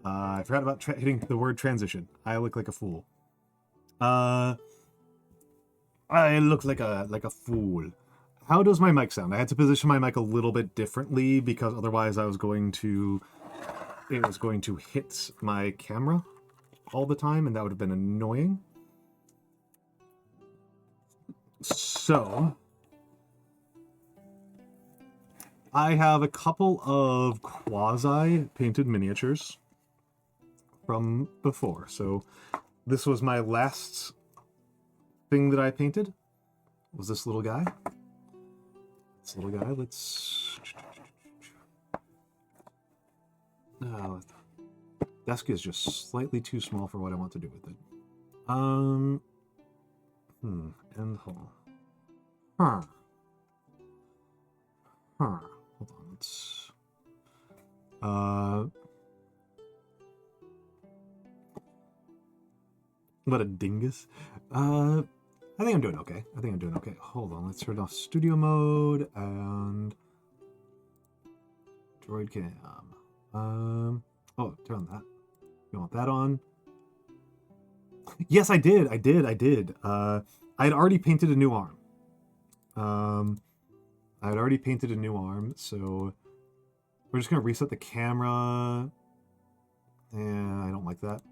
I forgot about hitting the word transition. I look like a fool. I look like a fool. How does my mic sound? I had to position my mic a little bit differently because otherwise it was going to hit my camera all the time, and that would have been annoying. So I have a couple of quasi-painted miniatures from before. So this was my last thing that I painted, was this little guy. Let's... desk is just slightly too small for what I want to do with it. End hall. Huh. Hold on, let's... What a dingus. I think I'm doing okay. Hold on, let's turn off studio mode and droid cam. Oh, turn on that. You want that on? Yes, I did. I had already painted a new arm. So we're just gonna reset the camera. And I don't like that.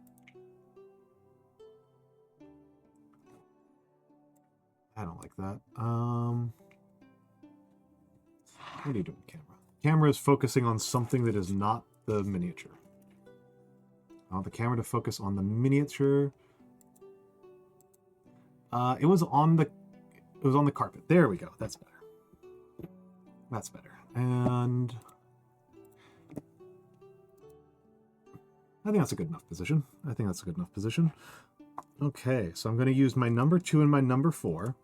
What are you doing, camera? Camera is focusing on something that is not the miniature. I want the camera to focus on the miniature. It was on the carpet. There we go. That's better. And I think that's a good enough position. Okay, so I'm going to use my number 2 and my number 4.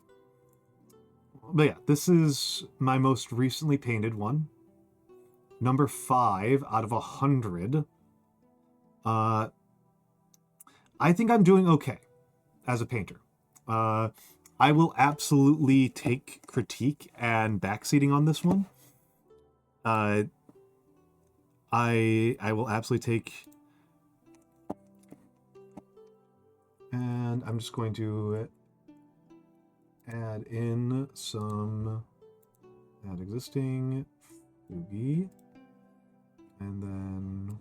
But yeah, this is my most recently painted one. Number 5 out of 100. I think I'm doing okay as a painter. I will absolutely take critique and backseating on this one. I will absolutely take... And I'm just going to add in some... Add existing... Fugi. And then...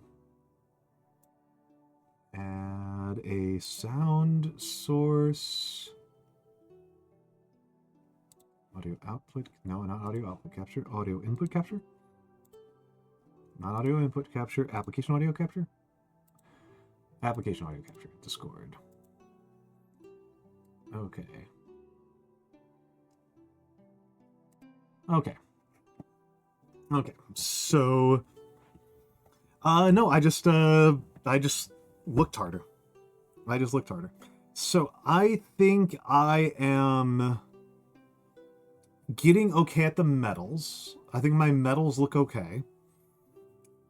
Add a sound source... Audio output, no, not audio output capture, audio input capture? Not audio input capture, application audio capture? Application audio capture, Discord. Okay. So, no, I just looked harder. So I think I am getting okay at the metals. I think my metals look okay.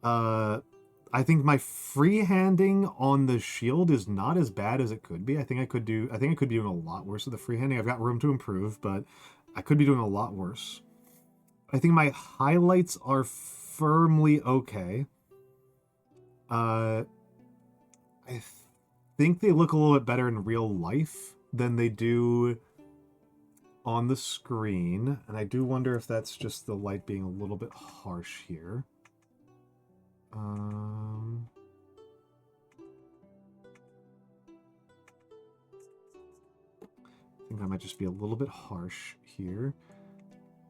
I think my freehanding on the shield is not as bad as it could be. I think I could be doing a lot worse with the freehanding. I've got room to improve, but I could be doing a lot worse. I think my highlights are firmly okay. I think they look a little bit better in real life than they do on the screen, and I do wonder if that's just the light being a little bit harsh here. I think that might just be a little bit harsh here.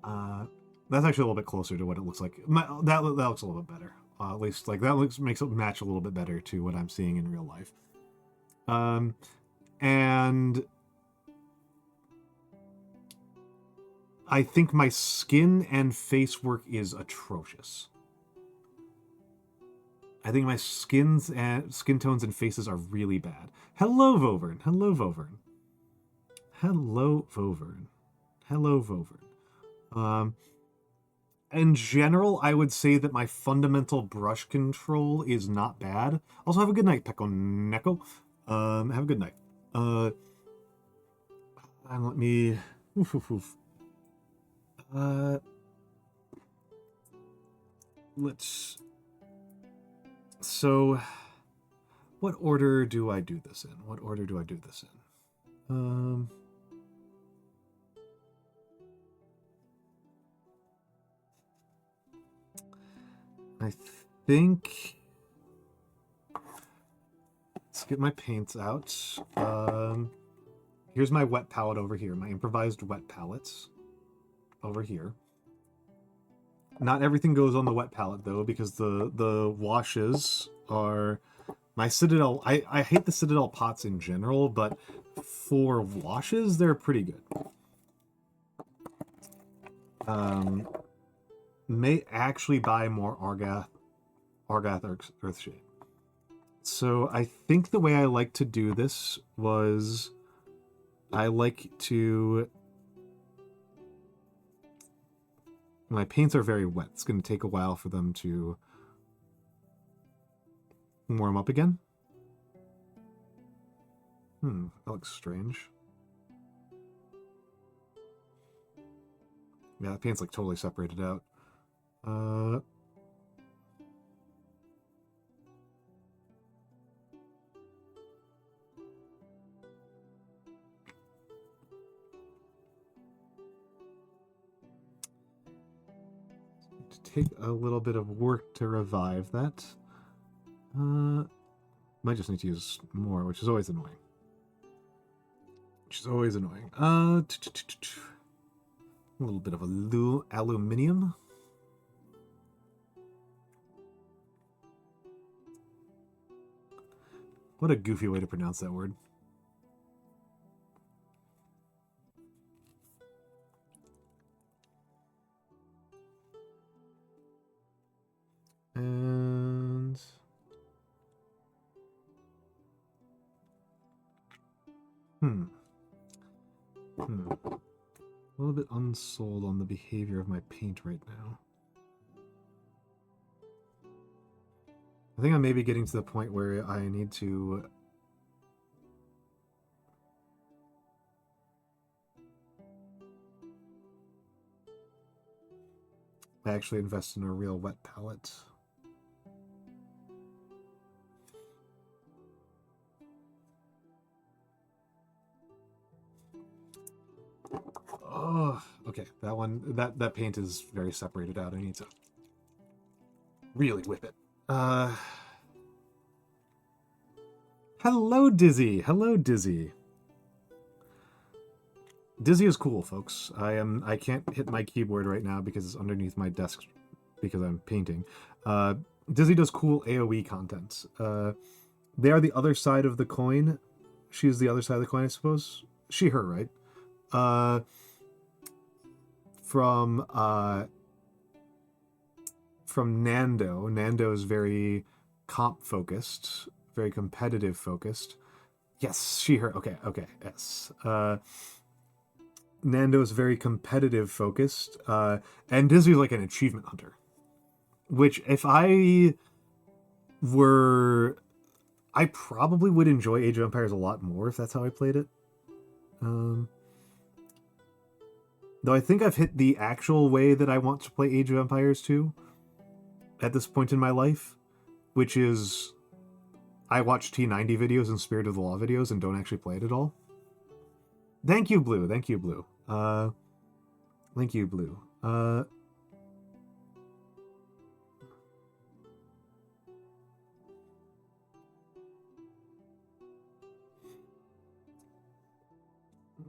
That's actually a little bit closer to what it looks like. That looks a little bit better. At least, like, that makes it match a little bit better to what I'm seeing in real life. And I think my skin and face work is atrocious. I think my skin tones and faces are really bad. Hello, Vovern. In general, I would say that my fundamental brush control is not bad. Also, have a good night, Peko Neko. Have a good night. And let me... let's... So, what order do I do this in? I think... Let's get my paints out. Here's my wet palette over here. My improvised wet palettes over here. Not everything goes on the wet palette, though, because the washes are... My Citadel... I hate the Citadel pots in general, but for washes, they're pretty good. May actually buy more Argath Earthshade. So I think the way I like to do this was I like to... My paints are very wet. It's going to take a while for them to warm up again. That looks strange. Yeah, the paint's like totally separated out. Take a little bit of work to revive that. Might just need to use more, which is always annoying. A little bit of aluminium. What a goofy way to pronounce that word. And... A little bit unsold on the behavior of my paint right now. I think I may be getting to the point where I need to... actually invest in a real wet palette. Oh, okay. That one, that paint is very separated out. I need to really whip it. Hello, Dizzy. Hello, Dizzy. Dizzy is cool, folks. I can't hit my keyboard right now because it's underneath my desk because I'm painting. Dizzy does cool AoE content. They are the other side of the coin. She's the other side of the coin, I suppose. She, her, right? From Nando. Nando is very comp focused, very competitive focused. Yes, she, her. Okay, yes. Nando is very competitive focused, and Dizzy's like an achievement hunter. Which, if I were... I probably would enjoy Age of Empires a lot more if that's how I played it. Though I think I've hit the actual way that I want to play Age of Empires 2 at this point in my life, which is I watch T90 videos and Spirit of the Law videos and don't actually play it at all. Thank you, Blue. Thank you, Blue. Thank you, Blue.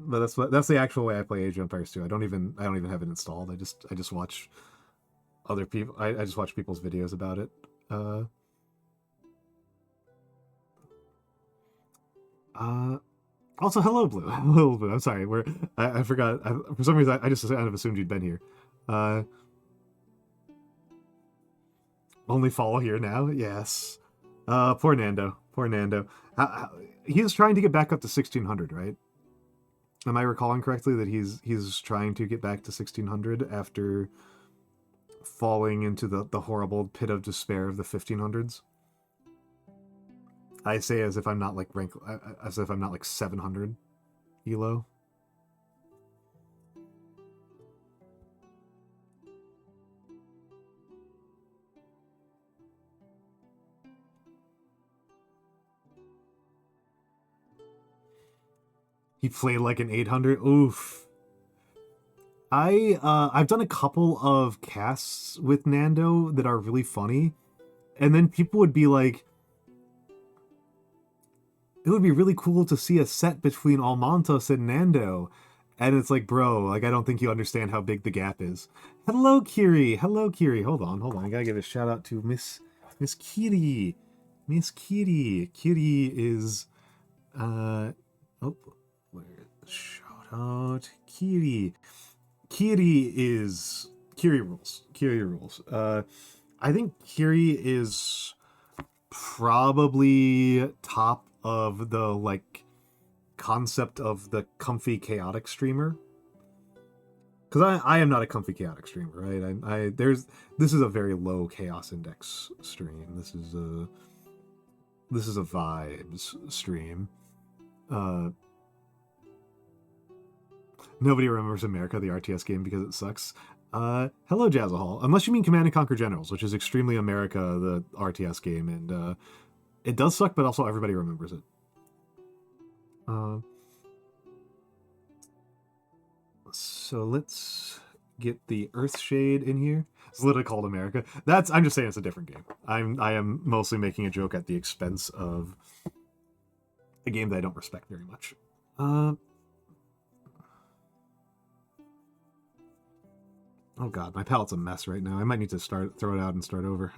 But that's the actual way I play Age of Empires 2. I don't even have it installed. I just watch other people. I just watch people's videos about it. Also, hello, Blue. Hello, Blue. I'm sorry. I forgot. For some reason, I just kind of assumed you'd been here. Only follow here now? Yes. Poor Nando. Poor Nando. He's trying to get back up to 1600, right? Am I recalling correctly that he's trying to get back to 1600 after falling into the horrible pit of despair of the 1500s? I say as if I'm not like as if I'm not like 700 elo. He played like an 800. Oof. I've done a couple of casts with Nando that are really funny, and then people would be like, it would be really cool to see a set between Almantas and Nando. And it's like, bro, like, I don't think you understand how big the gap is. Hello, Kiri. Hello, Kiri. Hold on. I gotta give a shout out to Miss Kiri. Miss Kiri. Kiri is, where, shout out, Kiri. Kiri rules. Kiri rules. I think Kiri is probably top of the like concept of the comfy chaotic streamer. Because I am not a comfy chaotic streamer, right? This is a very low chaos index stream. This is a vibes stream. Nobody remembers America, the RTS game, because it sucks. Hello, Jazzahall. Unless you mean Command and Conquer Generals, which is extremely America, the RTS game, and it does suck, but also everybody remembers it. So let's get the Earthshade in here. It's literally called America. I'm just saying it's a different game. I am mostly making a joke at the expense of a game that I don't respect very much. Oh god, my palette's a mess right now. I might need to throw it out and start over.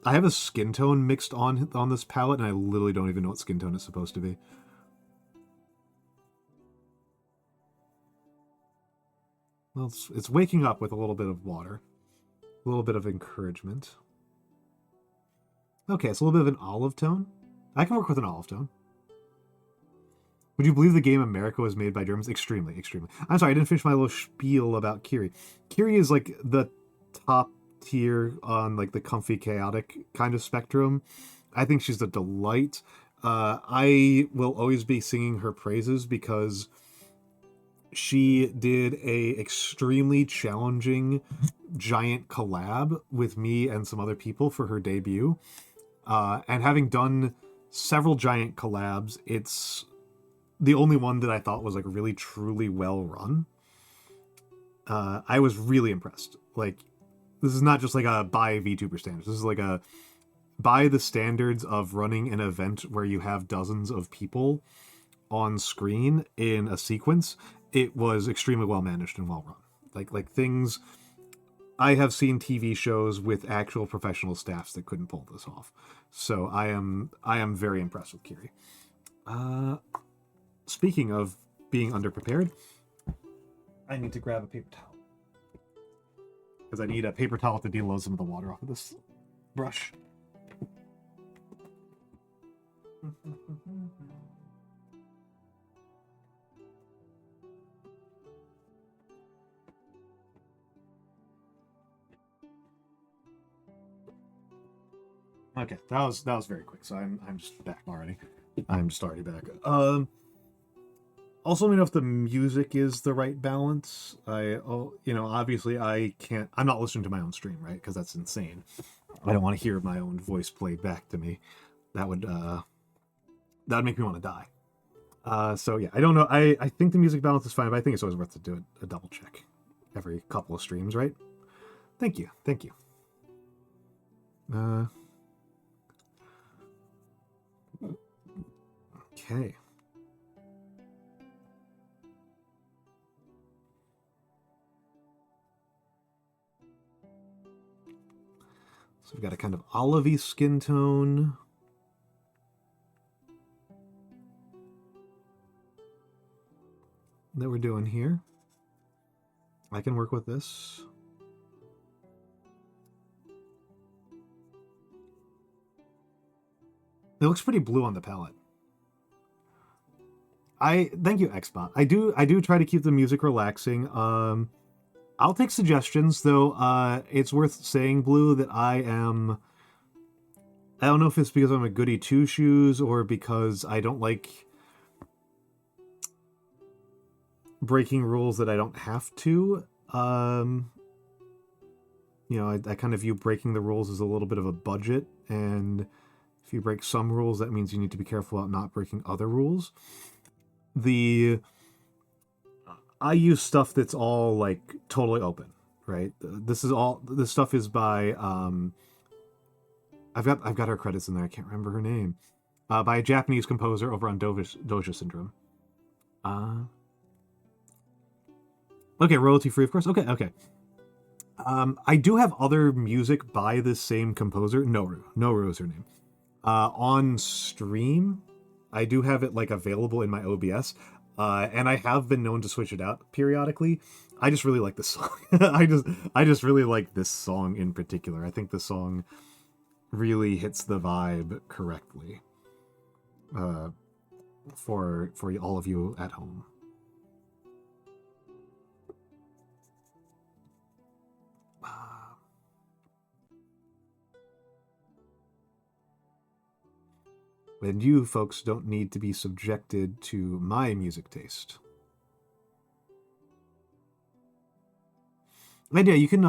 I have a skin tone mixed on this palette, and I literally don't even know what skin tone is supposed to be. Well, it's waking up with a little bit of water. A little bit of encouragement. Okay, it's a little bit of an olive tone. I can work with an olive tone. Would you believe the game America was made by Germans? Extremely, extremely. I'm sorry, I didn't finish my little spiel about Kiri. Kiri is like the top tier on like the comfy chaotic kind of spectrum. I think she's a delight. I will always be singing her praises because she did a extremely challenging giant collab with me and some other people for her debut. And having done several giant collabs, it's the only one that I thought was like really truly well run. I was really impressed. Like, this is not just like a by VTuber standards. This is like a by the standards of running an event where you have dozens of people on screen in a sequence. It was extremely well managed and well run. Like things, I have seen TV shows with actual professional staffs that couldn't pull this off. So I am very impressed with Kiri. Speaking of being underprepared, I need to grab a paper towel. Because I need a paper towel to deload some of the water off of this brush. Okay, that was very quick, so I'm just back already. I'm just already back. Also, let me know if the music is the right balance. Obviously I'm not listening to my own stream, right? Because that's insane. I don't want to hear my own voice played back to me. That would make me want to die. So yeah, I don't know. I think the music balance is fine, but I think it's always worth to do a double check every couple of streams, right? Thank you. Okay. So we've got a kind of olivey skin tone. That we're doing here. I can work with this. It looks pretty blue on the palette. Thank you, Xbot. I do try to keep the music relaxing. I'll take suggestions, though. It's worth saying, Blue, that I don't know if it's because I'm a goody two-shoes or because I don't like breaking rules that I don't have to. I kind of view breaking the rules as a little bit of a budget, and if you break some rules, that means you need to be careful about not breaking other rules. I use stuff that's all like totally open, right? This stuff is by I've got her credits in there. I can't remember her name. By a Japanese composer over on Doja Syndrome. Okay, royalty free, of course. Okay. I do have other music by this same composer. Noru is her name. On stream, I do have it like available in my OBS. And I have been known to switch it out periodically. I just really like this song. I just really like this song in particular. I think the song really hits the vibe correctly for all of you at home. And you folks don't need to be subjected to my music taste. And yeah, you can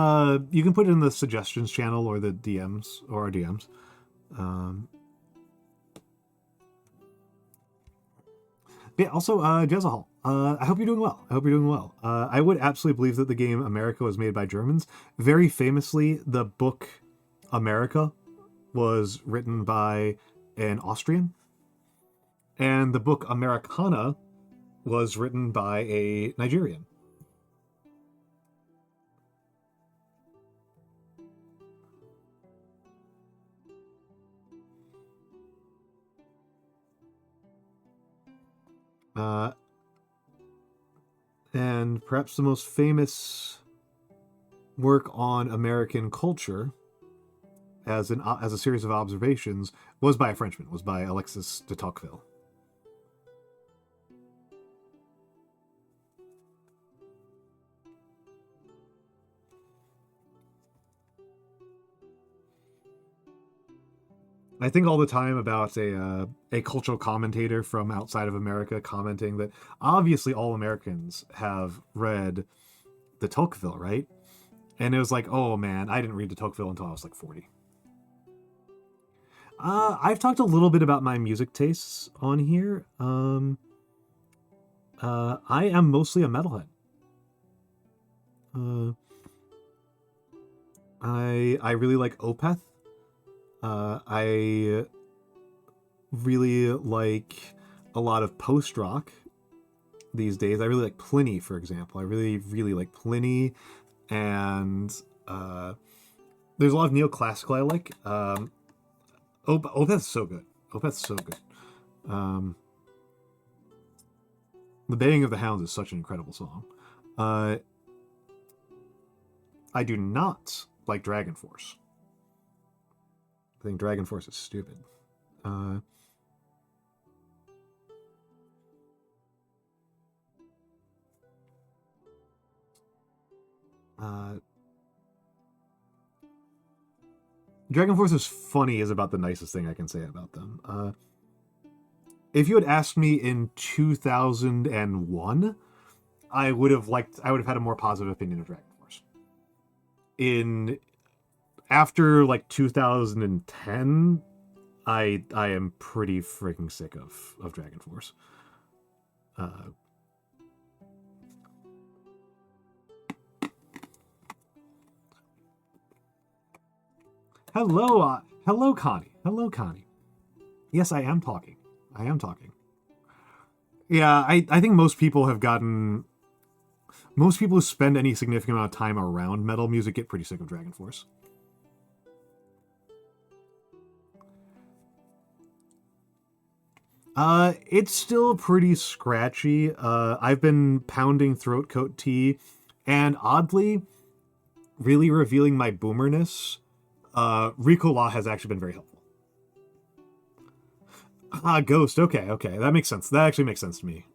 put it in the suggestions channel or the DMs or our DMs. Yeah, also, Jezahal, I hope you're doing well. I hope you're doing well. I would absolutely believe that the game America was made by Germans. Very famously, the book America was written by an Austrian, and the book Americana was written by a Nigerian. And perhaps the most famous work on American culture as a series of observations was by a Frenchman, was by Alexis de Tocqueville. I think all the time about a cultural commentator from outside of America commenting that obviously all Americans have read de Tocqueville, right? And it was like, oh man, I didn't read de Tocqueville until I was like 40. I've talked a little bit about my music tastes on here. I am mostly a metalhead. I really like Opeth. I really like a lot of post-rock these days. I really like Pliny, for example. I really, really like Pliny. And there's a lot of neoclassical I like. Opeth's so good. Opeth's so good. The Baying of the Hounds is such an incredible song. I do not like Dragon Force. I think Dragon Force is stupid. Dragon Force is funny is about the nicest thing I can say about them. If you had asked me in 2001, I would have had a more positive opinion of Dragon Force. After like 2010, I am pretty freaking sick of Dragon Force. Hello, Connie. Hello, Connie. Yes, I am talking. Yeah, I think most people who spend any significant amount of time around metal music get pretty sick of Dragon Force. It's still pretty scratchy. I've been pounding throat coat tea, and oddly, really revealing my boomerness. Rico Law has actually been very helpful. Ghost. Okay. That makes sense. That actually makes sense to me.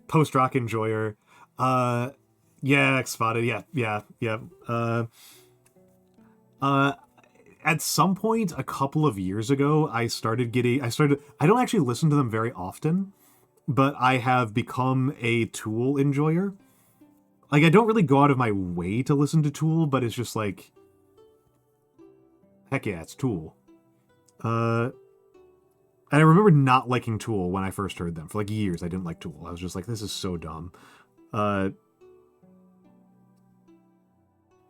Post-rock enjoyer. Yeah, Spotted. Yeah. At some point a couple of years ago, I don't actually listen to them very often, but I have become a Tool enjoyer. Like, I don't really go out of my way to listen to Tool, but it's just like, heck yeah, it's Tool. And I remember not liking Tool when I first heard them. For like years, I didn't like Tool. I was just like, this is so dumb. I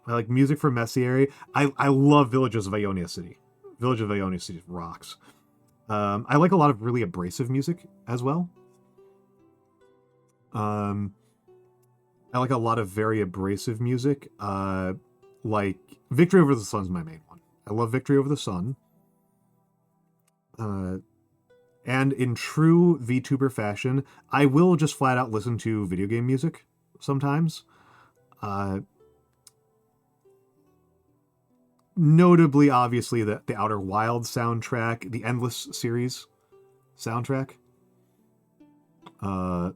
like Music from Messieri. I love Villages of Ionia City. Village of Ionia City rocks. I like a lot of really abrasive music as well. I like a lot of very abrasive music. Like Victory Over the Sun's my main one. I love Victory Over the Sun. And in true VTuber fashion, I will just flat out listen to video game music sometimes. notably, obviously, the Outer Wilds soundtrack, the Endless series soundtrack. Also,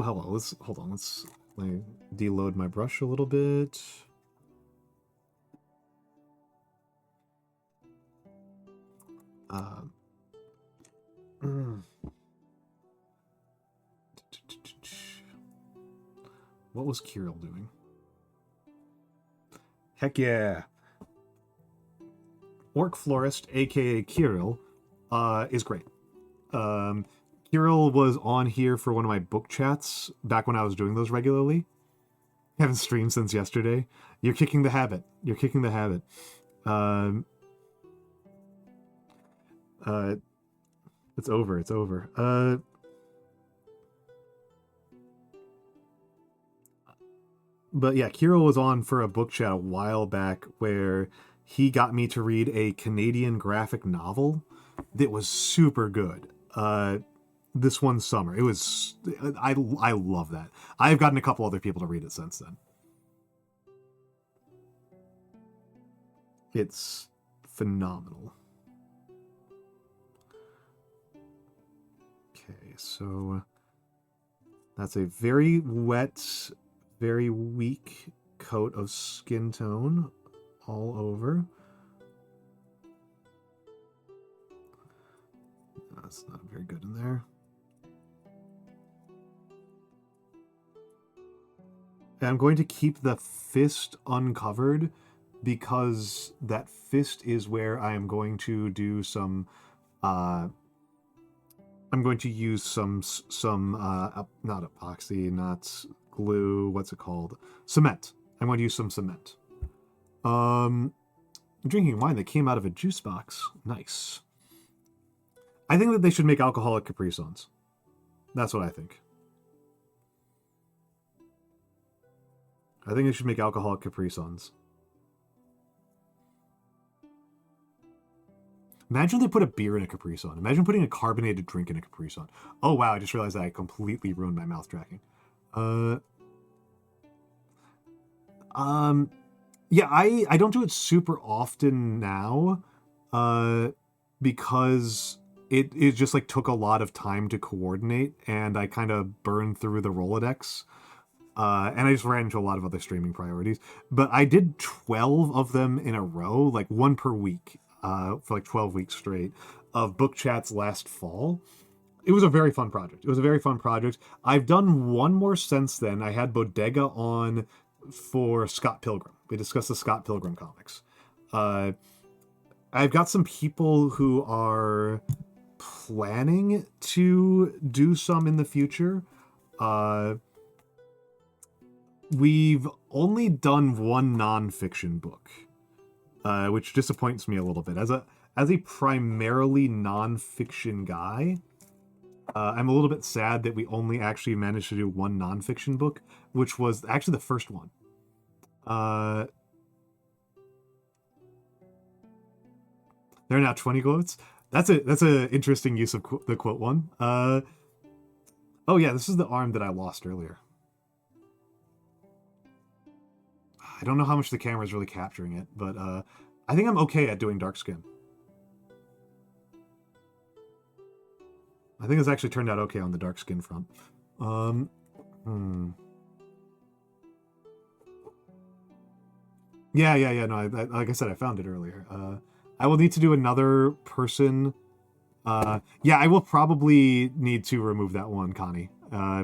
hello. Hold on. Let me deload my brush a little bit. What was Kirill doing? Heck yeah. Orc Florist, aka Kirill, is great. Kirill was on here for one of my book chats back when I was doing those regularly. Haven't streamed since yesterday. You're kicking the habit. You're kicking the habit. It's over. It's over. But yeah, Kirill was on for a book chat a while back where he got me to read a Canadian graphic novel that was super good. This one summer. It was I love that. I've gotten a couple other people to read it since then. It's phenomenal. Okay, so that's a very wet, very weak coat of skin tone all over. That's not very good in there. And I'm going to keep the fist uncovered because that fist is where I am going to do some I'm going to use some not epoxy, not glue, what's it called? Cement. I'm going to use some cement. I'm drinking wine that came out of a juice box. Nice. I think that they should make alcoholic Capri Suns. That's what I think. I think they should make alcoholic Capri Suns. Imagine they put a beer in a Capri Sun. Imagine putting a carbonated drink in a Capri Sun. Oh wow, I just realized that I completely ruined my mouth tracking. Yeah, I don't do it super often now, because it just like took a lot of time to coordinate, and I kind of burned through the Rolodex. And I just ran into a lot of other streaming priorities. But I did 12 of them in a row, like one per week, for like 12 weeks straight, of book chats last fall. It was a very fun project. It was a very fun project. I've done one more since then. I had Bodega on for Scott Pilgrim. We discussed the Scott Pilgrim comics. I've got some people who are planning to do some in the future. We've only done one nonfiction book, which disappoints me a little bit. As a primarily nonfiction guy, I'm a little bit sad that we only actually managed to do one nonfiction book, which was actually the first one. There are now 20 quotes. That's a interesting use of the quote one. Oh yeah, this is the arm that I lost earlier. I don't know how much the camera is really capturing it, but I think I'm okay at doing dark skin. I think it's actually turned out okay on the dark skin front. Yeah. No, like I said, I found it earlier. I will need to do another person. Yeah, I will probably need to remove that one, Connie,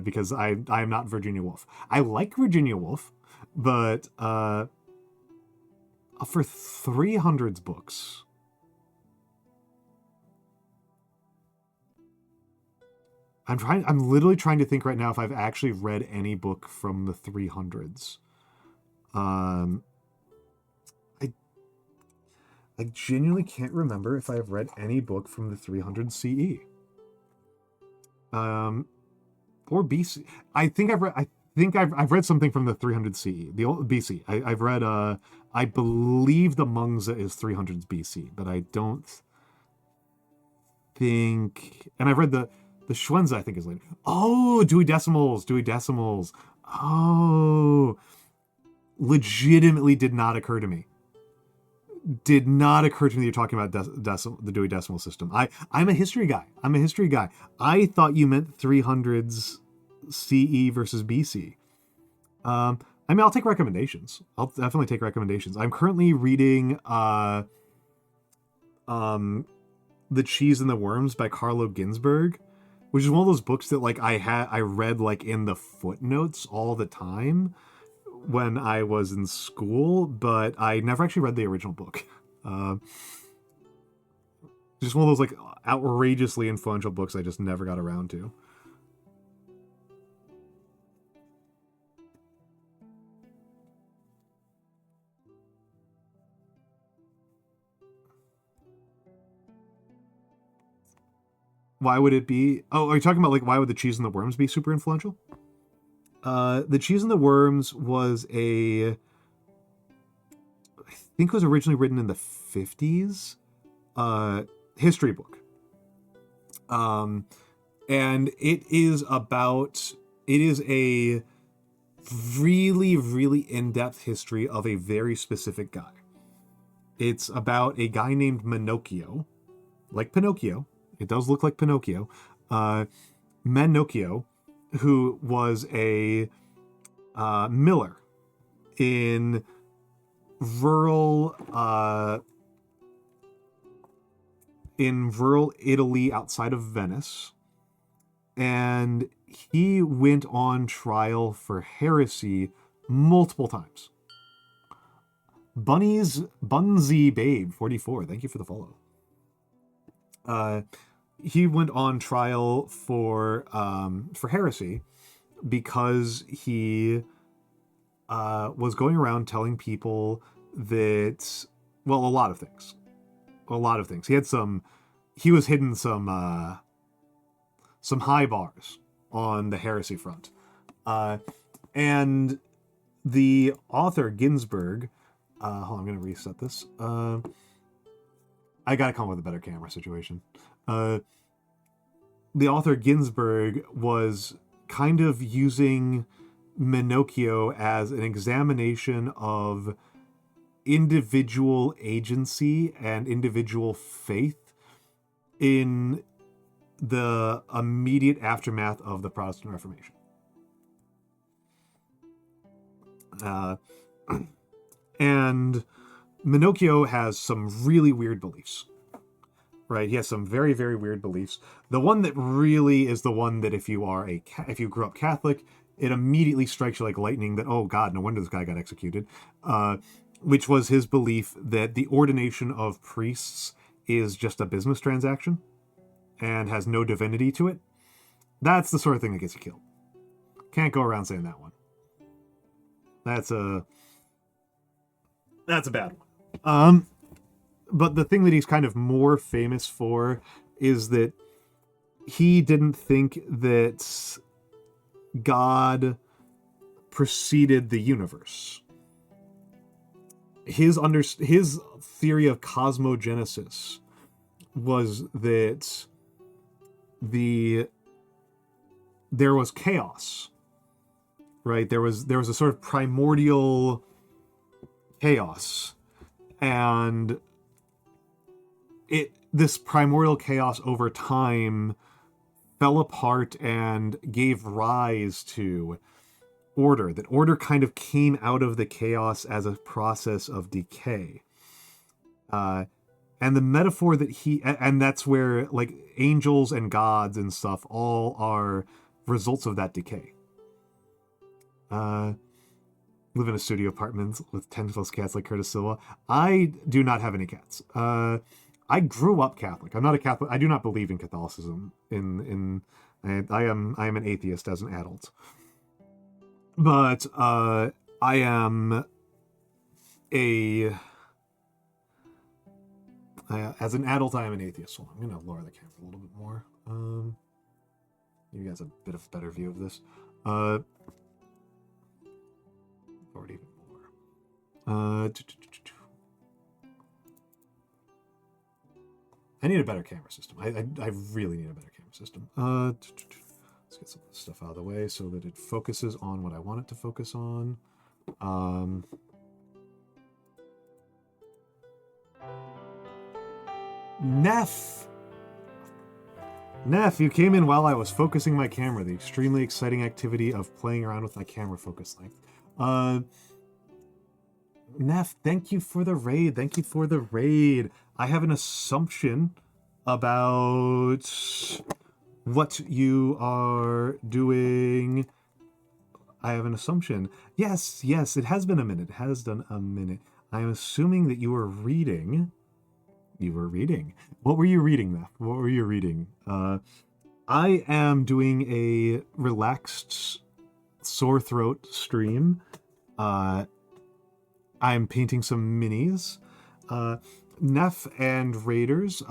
because I am not Virginia Woolf. I like Virginia Woolf, but for 300's books, I'm literally trying to think right now if I've actually read any book from the 300's. I genuinely can't remember if I've read any book from the 300 CE. Or BC. I think I've read something from the 300 CE, the old BC. I've read I believe the Mungza is 300s BC, but I don't think. And I've read the Schwenza, I think, is later. Oh, Dewey Decimals. Oh, legitimately did not occur to me. Did not occur to me that you're talking about the Dewey Decimal System. I'm a history guy. I thought you meant 300s CE versus BC. I mean, I'll take recommendations. I'll definitely take recommendations. I'm currently reading The Cheese and the Worms by Carlo Ginzburg, which is one of those books that like I read like in the footnotes all the time when I was in school, but I never actually read the original book. Just one of those like outrageously influential books I just never got around to. Why would it be? Oh, are you talking about like why would The Cheese and the Worms be super influential? The Cheese and the Worms was I think it was originally written in the 50s, history book. And it is a really, really in-depth history of a very specific guy. It's about a guy named Minocchio, like Pinocchio. It does look like Pinocchio. Minocchio, who was a miller in rural Italy outside of Venice, and he went on trial for heresy multiple times. Bunsy Babe 44, thank you for the follow. He went on trial for heresy because he was going around telling people that, well, a lot of things. He was hitting some high bars on the heresy front. And the author Ginsburg, hold on, I'm going to reset this. I got to come up with a better camera situation. The author Ginsburg was kind of using Minocchio as an examination of individual agency and individual faith in the immediate aftermath of the Protestant Reformation. And Minocchio has some really weird beliefs, right? He has some very, very weird beliefs. The one that really is the one that if you grew up Catholic, it immediately strikes you like lightning that, oh God, no wonder this guy got executed. Which was his belief that the ordination of priests is just a business transaction and has no divinity to it. That's the sort of thing that gets you killed. Can't go around saying that one. That's a bad one. But the thing that he's kind of more famous for is that he didn't think that God preceded the universe. His theory of cosmogenesis was that there was chaos, right? There was a sort of primordial chaos, and this primordial chaos over time fell apart and gave rise to order. That order kind of came out of the chaos as a process of decay. And the metaphor that and that's where like angels and gods and stuff all are results of that decay. Live in a studio apartment with 10 plus cats like Curtis Silva. I do not have any cats. I grew up Catholic. I'm not a Catholic. I do not believe in Catholicism. I am an atheist as an adult. But I am as an adult, I am an atheist. So I'm going to lower the camera a little bit more. You guys have a bit of a better view of this. Lower it even more. I need a better camera system. I really need a better camera system. Let's get some of this stuff out of the way so that it focuses on what I want it to focus on. Neff! Neff, you came in while I was focusing my camera, the extremely exciting activity of playing around with my camera focus length. Neff, thank you for the raid. Thank you for the raid. I have an assumption about what you are doing. I have an assumption. Yes, it has been a minute. It has done a minute. I'm assuming that you were reading. You were reading. What were you reading, Neff? What were you reading? I am doing a relaxed sore throat stream. I'm painting some minis. Neff and Raiders,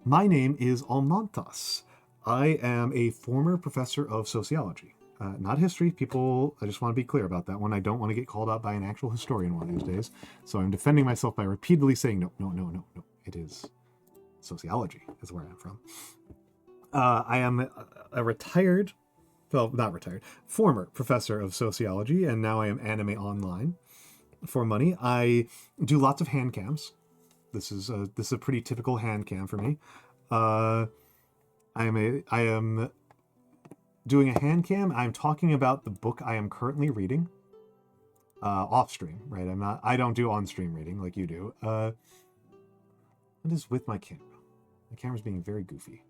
my name is Almantas. I am a former professor of sociology. Not history, people, I just want to be clear about that one. I don't want to get called out by an actual historian one of these days. So I'm defending myself by repeatedly saying, no. It is sociology is where I'm from. I am a retired, well, not retired, former professor of sociology, and now I am anime online for money. I do lots of hand cams. This is a pretty typical hand cam for me. I am doing a hand cam. I'm talking about the book I am currently reading. Off stream, right? I don't do on stream reading like you do. What is with my camera? The camera's being very goofy.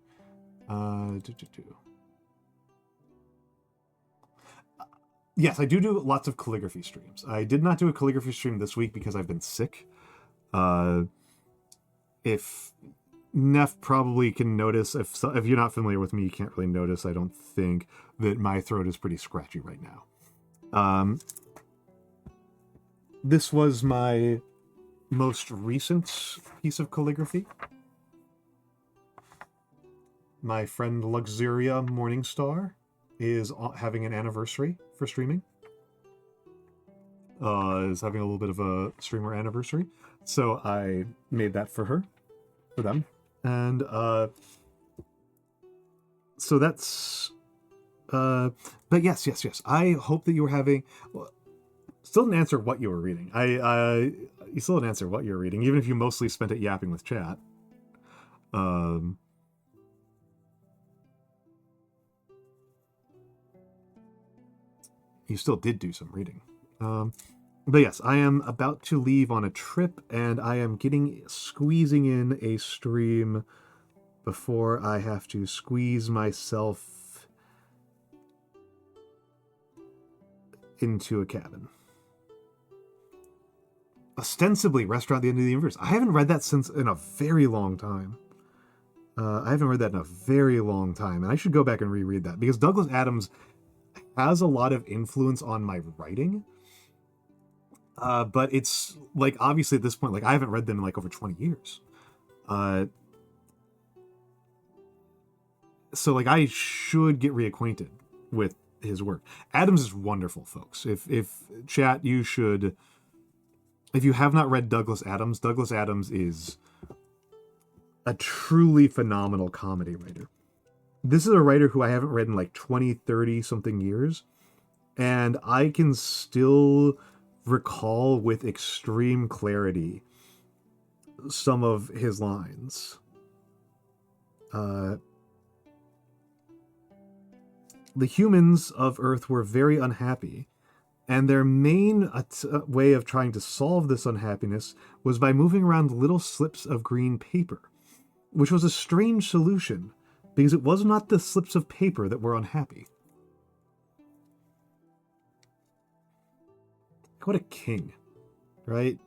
Yes, I do lots of calligraphy streams. I did not do a calligraphy stream this week because I've been sick. If Neff probably can notice, if you're not familiar with me, you can't really notice, I don't think, that my throat is pretty scratchy right now. This was my most recent piece of calligraphy. My friend Luxuria Morningstar is having an anniversary for streaming. Is having a little bit of a streamer anniversary. So I made that for them. And so that's but yes. I hope that you were having still didn't answer what you were reading. You still didn't answer what you were reading, even if you mostly spent it yapping with chat. You still did do some reading. But yes, I am about to leave on a trip, and I am squeezing in a stream before I have to squeeze myself into a cabin. Ostensibly, Restaurant at the End of the Universe. I haven't read that in a very long time. I haven't read that in a very long time, and I should go back and reread that, because Douglas Adams has a lot of influence on my writing. But it's, like, obviously at this point, like, I haven't read them in, like, over 20 years. So, like, I should get reacquainted with his work. Adams is wonderful, folks. If chat, you should... If you have not read Douglas Adams is a truly phenomenal comedy writer. This is a writer who I haven't read in, like, 20, 30-something years. And I can still recall with extreme clarity some of his lines. The humans of Earth were very unhappy, and their main way of trying to solve this unhappiness was by moving around little slips of green paper, which was a strange solution, because it was not the slips of paper that were unhappy. What a king, right?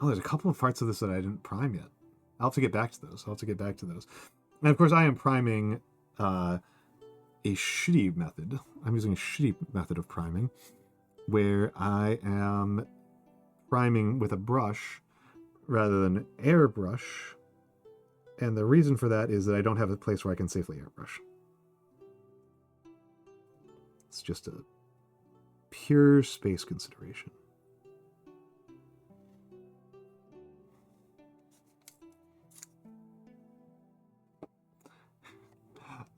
Oh, there's a couple of parts of this that I didn't prime yet. I'll have to get back to those. And of course, I am priming a shitty method. I'm using a shitty method of priming, where I am priming with a brush rather than an airbrush. And the reason for that is that I don't have a place where I can safely airbrush. It's just a pure space consideration.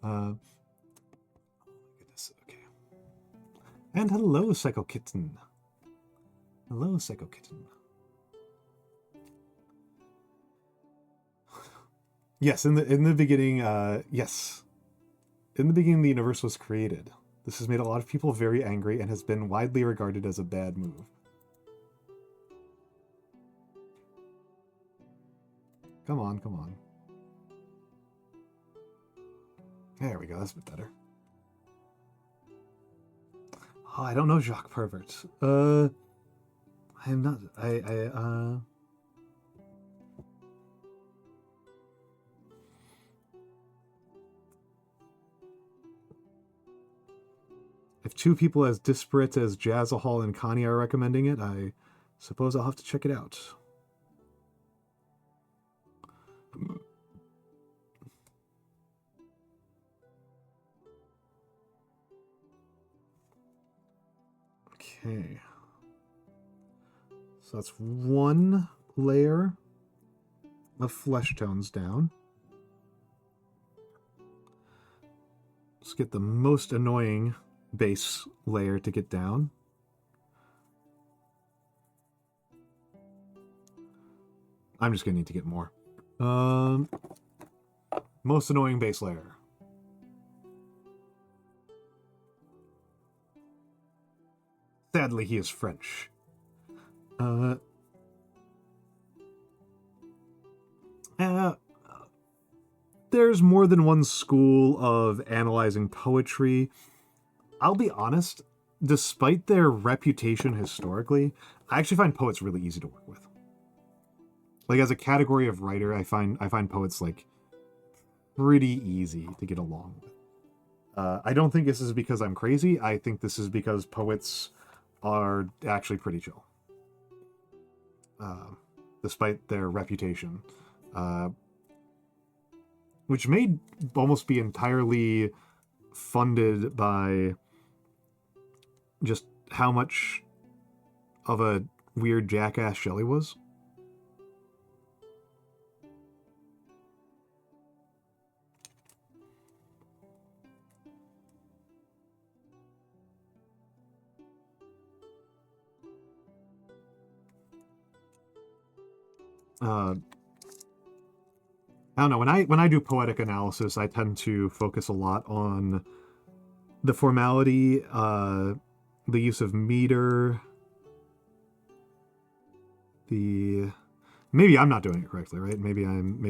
Oh my goodness, okay. And hello, Psycho Kitten. Hello, Psycho Kitten. Yes, in the beginning, yes. In the beginning, the universe was created. This has made a lot of people very angry and has been widely regarded as a bad move. Come on, come on. There we go, that's a bit better. Oh, I don't know Jacques Pervert. I am not, If two people as disparate as Jazzahal and Connie are recommending it, I suppose I'll have to check it out. Okay. So that's one layer of flesh tones down. Let's get the most annoying base layer to get down. I'm just gonna need to get more. Most annoying base layer. Sadly, he is French. There's more than one school of analyzing poetry. I'll be honest, despite their reputation historically, I actually find poets really easy to work with. Like, as a category of writer, I find poets, like, pretty easy to get along with. I don't think this is because I'm crazy. I think this is because poets are actually pretty chill. Despite their reputation. Which may almost be entirely funded by just how much of a weird jackass Shelley was. I don't know, when I do poetic analysis, I tend to focus a lot on the formality, the use of meter, maybe I'm not doing it correctly, right? Maybe I'm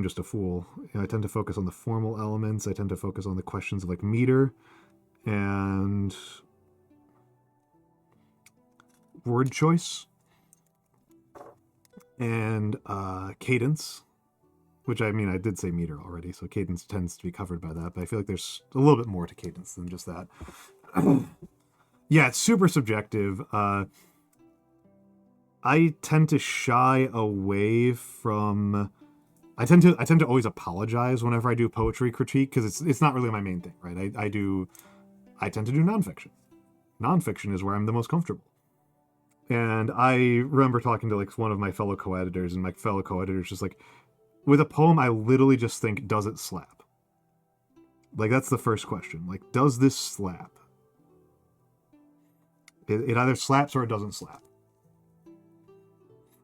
just a fool. You know, I tend to focus on the formal elements. I tend to focus on the questions of like meter and word choice and cadence, which I mean, I did say meter already, so cadence tends to be covered by that, but I feel like there's a little bit more to cadence than just that. Yeah, it's super subjective. I tend to shy away from... I tend to always apologize whenever I do poetry critique, because it's not really my main thing, right? I tend to do nonfiction. Nonfiction is where I'm the most comfortable. And I remember talking to like one of my fellow co-editors, and my fellow co-editor's just like, with a poem, I literally just think, does it slap? Like, that's the first question. Like, does this slap? It either slaps or it doesn't slap.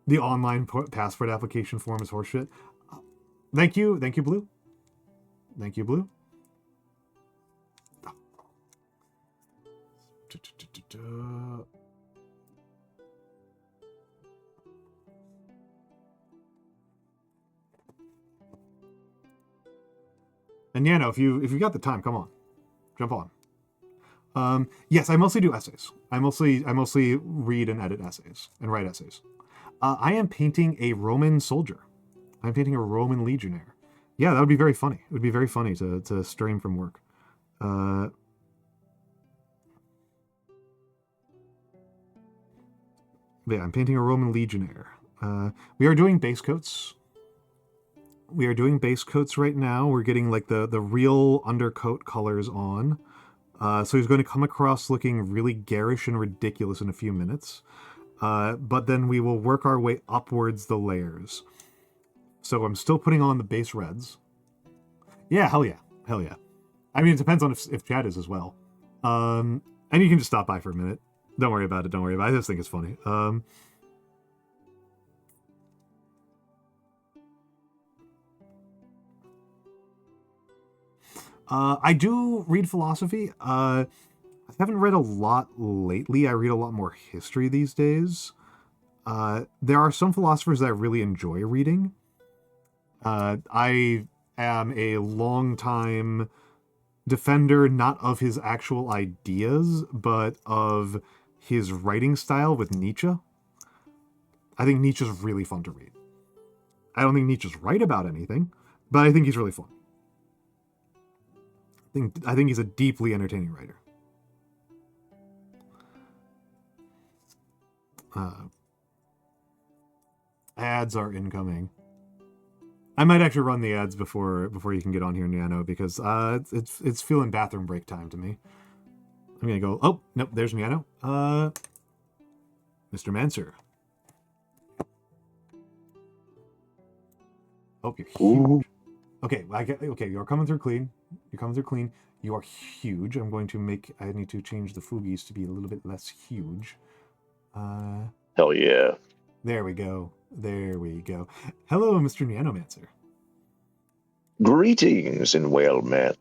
The online passport application form is horseshit. Thank you, Blue. Thank you, Blue. And yeah, no, if you got the time, come on, jump on. Yes, I mostly do essays. I mostly read and edit essays and write essays. I am painting a Roman soldier. I'm painting a Roman legionnaire. Yeah, that would be very funny. It would be very funny to stream from work. But yeah, I'm painting a Roman legionnaire. We are doing base coats. We are doing base coats right now. We're getting like the real undercoat colors on. So he's going to come across looking really garish and ridiculous in a few minutes. But then we will work our way upwards the layers. So I'm still putting on the base reds. Yeah, hell yeah. Hell yeah. I mean, it depends on if Chad is as well. And you can just stop by for a minute. Don't worry about it. Don't worry about it. I just think it's funny. I do read philosophy. I haven't read a lot lately. I read a lot more history these days. There are some philosophers that I really enjoy reading. I am a long-time defender, not of his actual ideas, but of his writing style with Nietzsche. I think Nietzsche's really fun to read. I don't think Nietzsche's right about anything, but I think he's really fun. I think he's a deeply entertaining writer. Ads are incoming. I might actually run the ads before you can get on here, Nyano, because it's feeling bathroom break time to me. I'm gonna go. Oh nope, there's Nyano. Mr. Mancer. Oh, you're huge. Ooh. Okay, okay. You're coming through clean. You're coming through clean. You are huge. I need to change the foogies to be a little bit less huge. Hell yeah. There we go. There we go. Hello, Mr. Nyanomancer. Greetings and well met.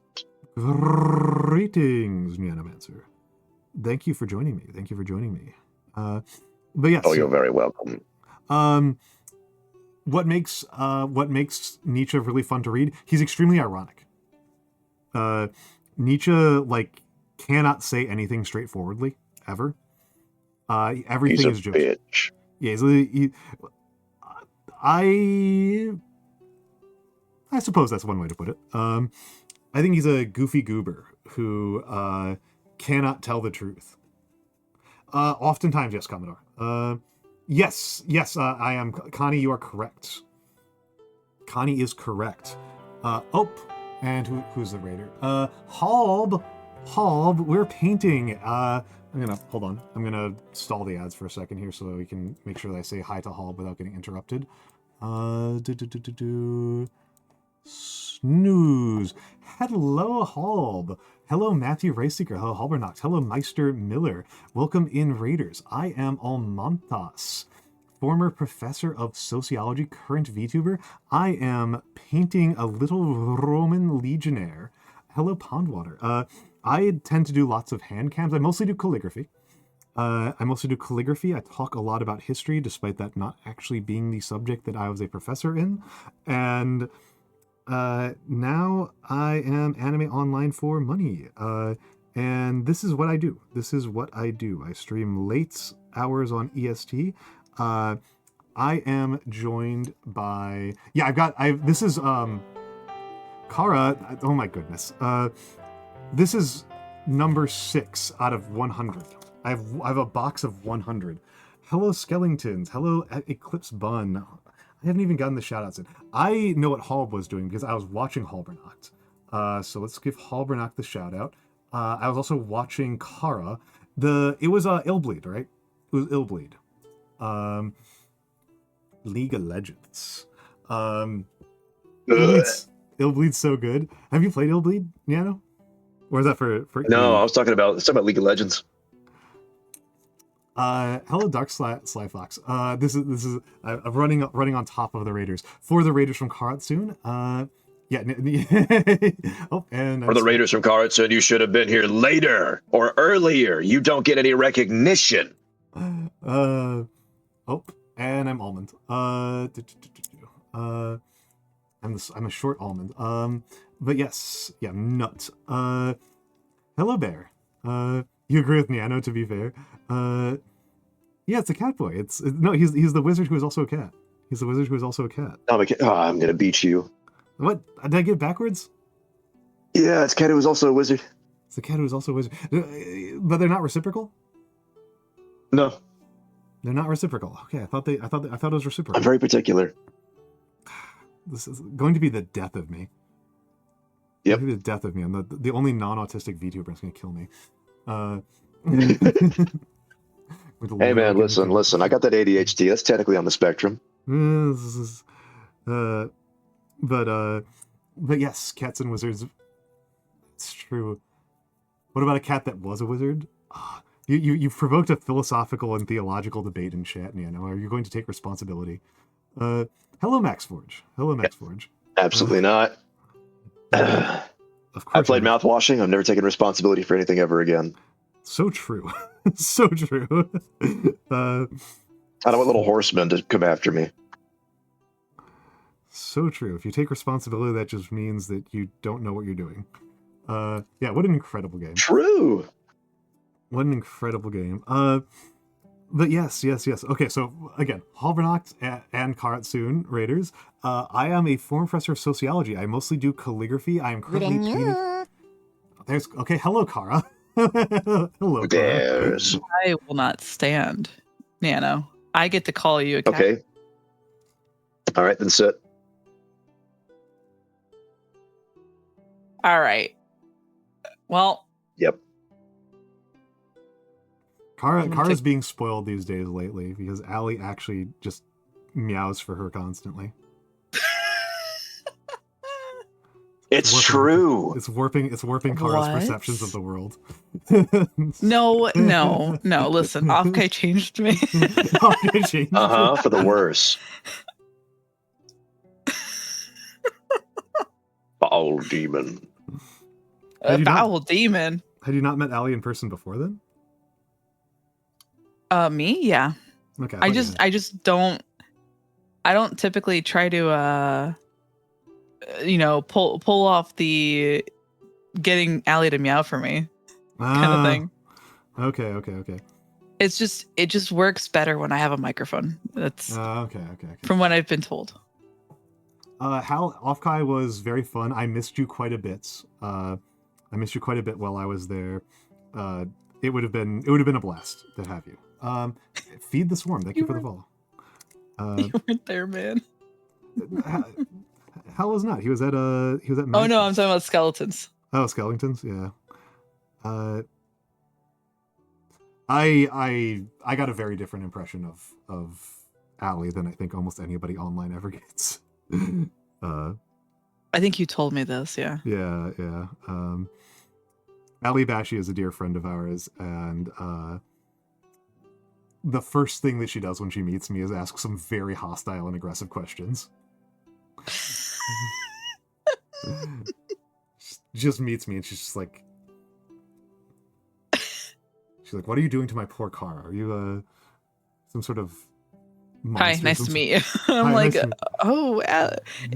Greetings, Nyanomancer. Thank you for joining me. Thank you for joining me. But yes. Oh, you're very welcome. What makes Nietzsche really fun to read? He's extremely ironic. Nietzsche cannot say anything straightforwardly ever. Everything is jokes. Bitch. Yeah, I suppose that's one way to put it. I think he's a goofy goober who cannot tell the truth. Oftentimes, yes, Commodore. Yes, I am. Connie, you are correct. Connie is correct. And who's the raider? Halb, we're painting. Hold on. I'm gonna stall the ads for a second here so that we can make sure that I say hi to Halb without getting interrupted. Snooze. Hello, Halb. Hello, Matthew Raceseeker. Hello, Halbernacht. Hello, Meister Miller. Welcome in, Raiders. I am Almantas, former professor of sociology, current VTuber. I am painting a little Roman Legionnaire. Hello, Pondwater. I tend to do lots of hand cams. I mostly do calligraphy. I talk a lot about history, despite that not actually being the subject that I was a professor in. And now I am anime online for money. And this is what I do. I stream late hours on EST. I am joined by... this is Kara. Oh my goodness. This is number 6 out of 100. I have a box of 100. Hello, Skellingtons. Hello, Eclipse Bun. I haven't even gotten the shoutouts in. I know what Halb was doing because I was watching Halbernacht. So let's give Halbernacht the shoutout. I was also watching Kara. It was Illbleed, right? It was Illbleed. League of Legends. Illbleed's so good. Have you played Illbleed, Nyano? Or is that for No, I was talking about League of Legends. Hello, Dark Sly Fox. This is I'm running on top of the Raiders for the Raiders from Karatsun. For the Raiders from Karatsun, you should have been here later or earlier. You don't get any recognition. And I'm Almond. I'm a short almond. But yes, yeah, nut. Hello, Bear. You agree with Nyano, to be fair. Yeah, it's a cat boy. No, he's the wizard who is also a cat. He's the wizard who is also a cat. I'm gonna beat you. What? Did I get it backwards? Yeah, it's a cat who is also a wizard. It's a cat who is also a wizard. But they're not reciprocal? No. They're not reciprocal. Okay, I thought it was reciprocal. I'm very particular. This is going to be the death of me. Yep. The death of me. I'm the only non-autistic VTuber that's going to kill me. Hey man, listen. I got that ADHD. That's technically on the spectrum. But yes, cats and wizards. It's true. What about a cat that was a wizard? Ah, you've provoked a philosophical and theological debate in chat, Nano. Are you going to take responsibility? Hello, Max Forge. Hello, Max Forge. Absolutely not. Of I course. played mouthwashing. I'm never taking responsibility for anything ever again. So true. So true. I don't want little horsemen to come after me. So true. If you take responsibility, that just means that you don't know what you're doing. Yeah, what an incredible game. True. What an incredible game. But yes. Okay, so again, Halvernacht and Karatsun Raiders. I am a former professor of sociology. I mostly do calligraphy. I am currently painting. There's okay. Hello, Kara. Hello, Kara. There's. I will not stand, Nano. I get to call you a cat. Okay. All right, then sit. All right. Well. Yep. Kara's being spoiled these days lately because Allie actually just meows for her constantly. It's true. It's warping Kara's perceptions of the world. No. Listen, Offkai changed me. Offkai changed. For the worse. Foul demon. Foul demon. Had you not met Allie in person before then? Me? Yeah. Okay. I just don't. I don't typically try to pull off the getting Allie to meow for me kind of thing. Okay. It just works better when I have a microphone. That's okay. From what I've been told. Hal Offkai was very fun. I missed you quite a bit. I missed you quite a bit while I was there. It would have been a blast to have you. Feed the swarm. Thank you for the follow. You weren't there, man. Hal was not. He was at Oh no, I'm talking about skeletons. Oh, skeletons. Yeah. I got a very different impression of Allie than I think almost anybody online ever gets. I think you told me this, yeah. Yeah. Allie Bashi is a dear friend of ours, and the first thing that she does when she meets me is ask some very hostile and aggressive questions. Just meets me and she's just like, what are you doing to my poor car? Are you some sort of monster? Hi, nice to meet you. I'm like, oh,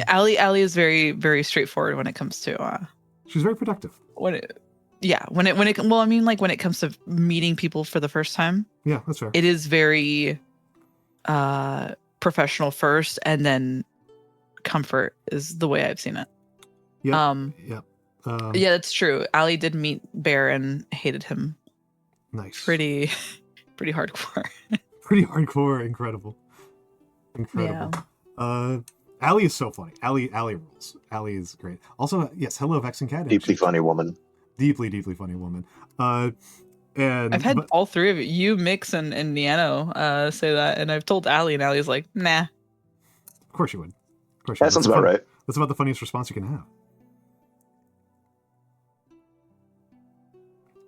Allie is very, very straightforward when it comes to she's very productive. When it comes to meeting people for the first time. Yeah, that's fair. It is very professional first, and then comfort is the way I've seen it. Yeah. Yeah, that's true. Allie did meet Bear and hated him. Nice. Pretty hardcore. Pretty hardcore. Incredible. Yeah. Allie is so funny. Allie rules. Allie is great. Also, yes, hello, VexxingCat. Deeply funny woman. Deeply funny woman. And I've had all three of you, Mix and Nyano, say that, and I've told Allie, and Allie's like, nah. Of course you would. That sounds about right. That's about the funniest response you can have.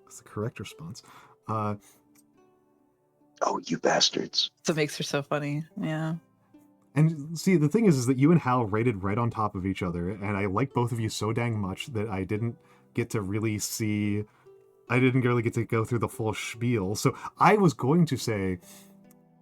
That's the correct response. Oh, you bastards. So it makes her so funny. Yeah. And see, the thing is that you and Hal rated right on top of each other, and I like both of you so dang much that I didn't get to really get to go through the full spiel. So I was going to say,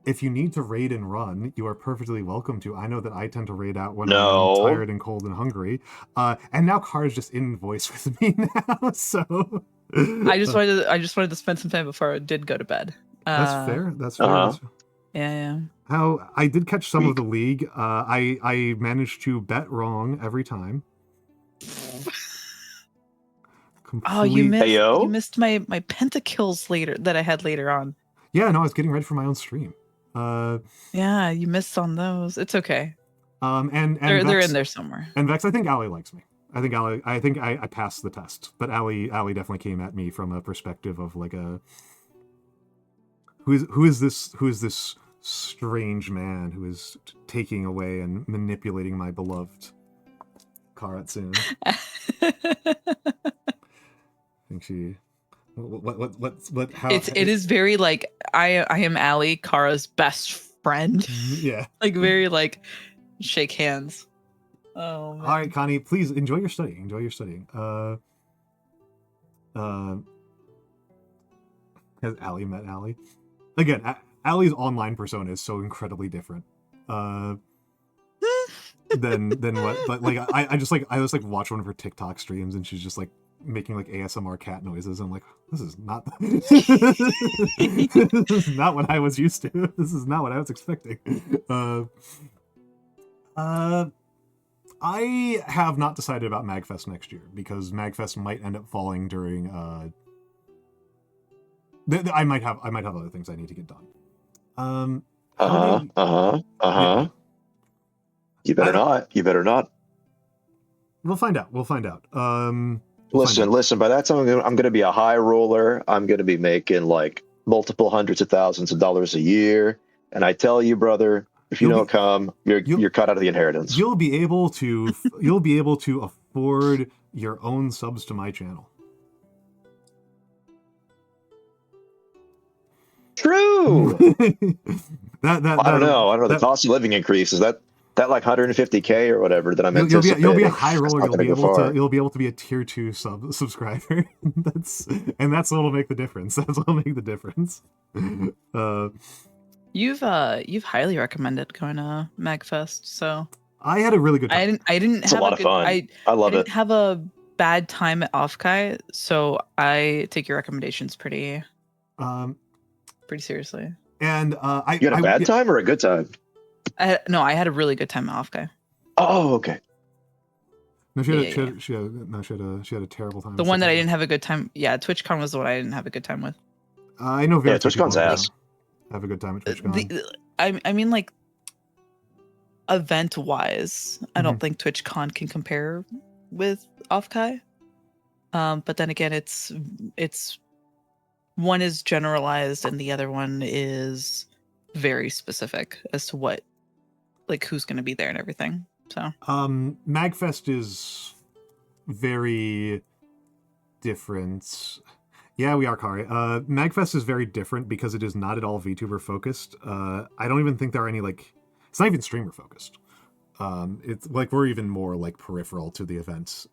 if you need to raid and run, you are perfectly welcome to. I know that I tend to raid out when I'm tired and cold and hungry. And now Car's just in voice with me now, so I just wanted to spend some time before I did go to bed. That's fair. That's fair. Yeah. How I did catch some of the league. I managed to bet wrong every time. Oh, you missed my pentakills later that I had later on. Yeah, no, I was getting ready for my own stream. Yeah, you missed on those. It's okay. And they're Vex, in there somewhere. And Vex, I think Allie likes me. I think I passed the test, but Allie definitely came at me from a perspective of like who is this strange man who is taking away and manipulating my beloved Karatsun. I How? It is very like I am Allie, Kara's best friend. Yeah. Like very like shake hands. Oh man. All right, Connie, please enjoy your studying. Enjoy your studying. Has Allie met Allie? Again, Allie's online persona is so incredibly different. Than what, but like I just watch one of her TikTok streams and she's just like making like ASMR cat noises. I'm like, this is not this is not what I was used to. This is not what I was expecting. I have not decided about MagFest next year because MagFest might end up falling during I might have other things I need to get done. Yeah. You better not. We'll find out. Listen. By that time, I'm going to be a high roller. I'm going to be making like multiple hundreds of thousands of dollars a year. And I tell you, brother, if you don't come, you're cut out of the inheritance. You'll be able to afford your own subs to my channel. True. I don't know. The cost of living increases. That like 150K or whatever that I'm anticipating. You'll be a high roller. You'll be able to be a tier 2 subscriber. That's what'll make the difference. That's what'll make the difference. You've highly recommended going to MagFest, so I had a really good time. I didn't it's have a lot of fun. I love it. I didn't have a bad time at Offkai, so I take your recommendations pretty seriously. And you had a bad time or a good time? I had a really good time at Offkai. Oh, okay. No, she had a terrible time. The one that I didn't have a good time. Yeah, TwitchCon was the one I didn't have a good time with. I know. Yeah, TwitchCon's ass. Have a good time at TwitchCon. I mean, like, event-wise, I don't think TwitchCon can compare with Offkai. But then again, it's one is generalized and the other one is very specific as to what, like, who's going to be there and everything. So, MagFest is very different. Yeah, we are, Kari. MagFest is very different because it is not at all VTuber focused. I don't even think there are any, like, it's not even streamer focused. It's like we're even more like peripheral to the events.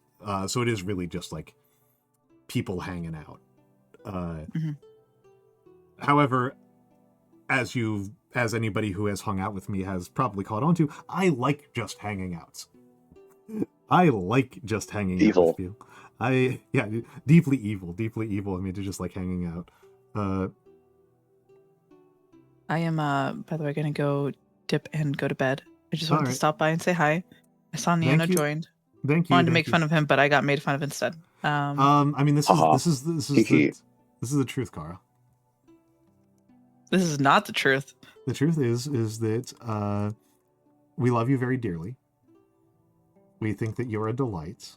So it is really just like people hanging out. However, as anybody who has hung out with me has probably caught on to, I like just hanging out. I like just hanging out with you. Deeply evil. I mean, to just like hanging out. I am, by the way, gonna go dip and go to bed. I just wanted to stop by and say hi. I saw Nyano joined. Thank you. Wanted to make fun of him, but I got made fun of instead. I mean, this is the truth, Kara. This is not the truth. The truth is that we love you very dearly. We think that you're a delight.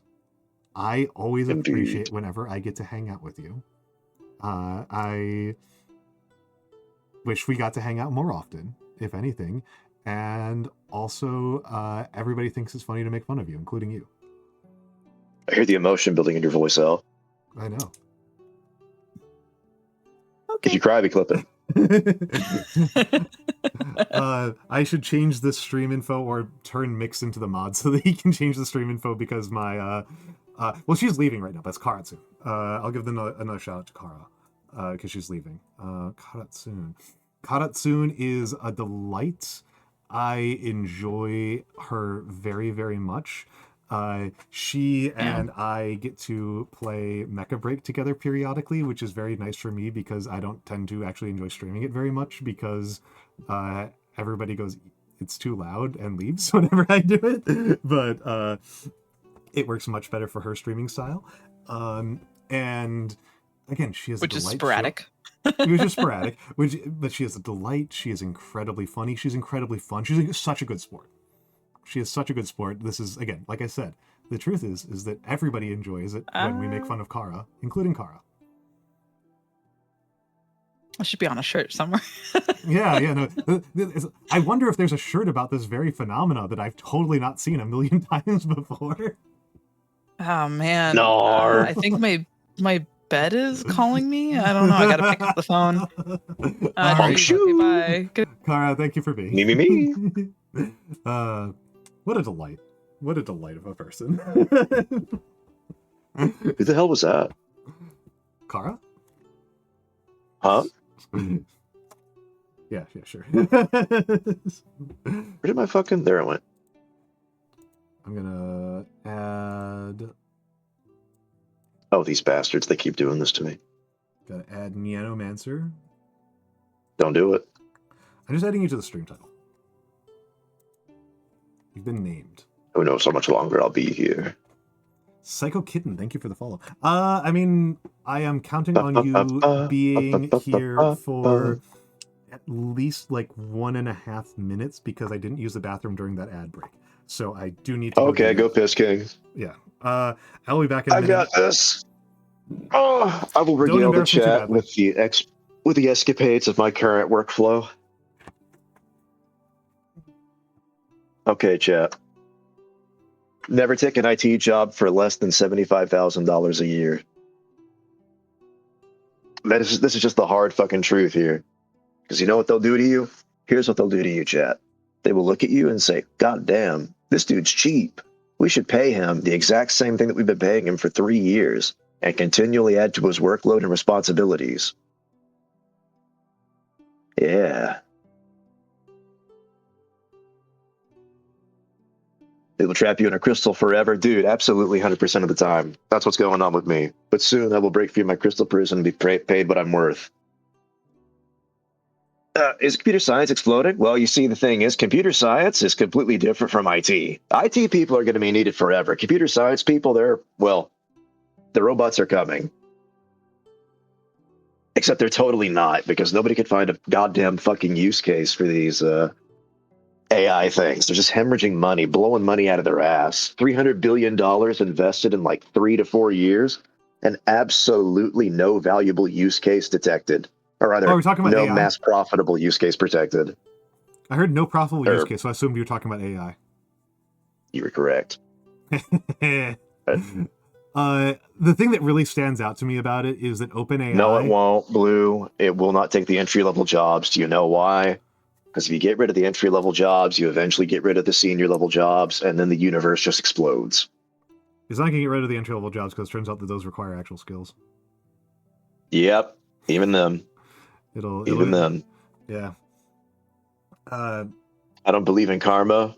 I always appreciate whenever I get to hang out with you. I wish we got to hang out more often, if anything. And also, everybody thinks it's funny to make fun of you, including you. I hear the emotion building in your voice, Al. I know. Okay. If you cry, we clip it. I should change this stream info or turn Mix into the mod so that he can change the stream info because my well, she's leaving right now. That's Karatsun. I'll give another shout out to Kara because she's leaving. Karatsun is a delight. I enjoy her very, very much. She and I get to play Mecha Break together periodically, which is very nice for me because I don't tend to actually enjoy streaming it very much because everybody goes, it's too loud and leaves whenever I do it. But it works much better for her streaming style. And again, she is which is sporadic. Which is sporadic. But she is a delight. She is incredibly funny. She's incredibly fun. She's such a good sport. She is such a good sport. This is, again, like I said, the truth is that everybody enjoys it when we make fun of Kara, including Kara. I should be on a shirt somewhere. No. I wonder if there's a shirt about this very phenomena that I've totally not seen a million times before. Oh man, no. I think my bed is calling me. I don't know. I gotta pick up the phone. All right. Geez, okay, bye. Kara, thank you for being Me. What a delight. What a delight of a person. Who the hell was that? Kara? Huh? Yeah, sure. Where did my fucking... There it went. I'm gonna add... Oh, these bastards. They keep doing this to me. Gotta add Nyanomancer. Don't do it. I'm just adding you to the stream title. You've been named. Who knows how much longer I'll be here. Psycho Kitten, thank you for the follow. I mean, I am counting on you being here for at least like 1.5 minutes because I didn't use the bathroom during that ad break. So I do need to Okay, go piss, King. Yeah. I'll be back in a minute. I got this. Oh, I will regale the embarrass me too chat badly. with the escapades of my current workflow. Okay, chat. Never take an IT job for less than $75,000 a year. This is just the hard fucking truth here. Because you know what they'll do to you? Here's what they'll do to you, chat. They will look at you and say, God damn, this dude's cheap. We should pay him the exact same thing that we've been paying him for 3 years and continually add to his workload and responsibilities. Yeah. They will trap you in a crystal forever. Dude, absolutely 100% of the time. That's what's going on with me. But soon I will break free of my crystal prison and be paid what I'm worth. Is computer science exploding? Well, you see, the thing is, computer science is completely different from IT. IT people are going to be needed forever. Computer science people, the robots are coming. Except they're totally not, because nobody could find a goddamn fucking use case for these AI things. They're just hemorrhaging money, blowing money out of their ass. $300 billion invested in like 3 to 4 years, and absolutely no valuable use case detected. Or rather, we're talking about no AI? mass profitable use case protected. I heard no profitable use case, so I assumed you were talking about AI. You were correct. The thing that really stands out to me about it is that OpenAI... No, it won't, Blue. It will not take the entry-level jobs. Do you know why? Because if you get rid of the entry-level jobs, you eventually get rid of the senior-level jobs, and then the universe just explodes. It's not going to get rid of the entry-level jobs because it turns out that those require actual skills. Yep, even them. Even them. Yeah. I don't believe in karma,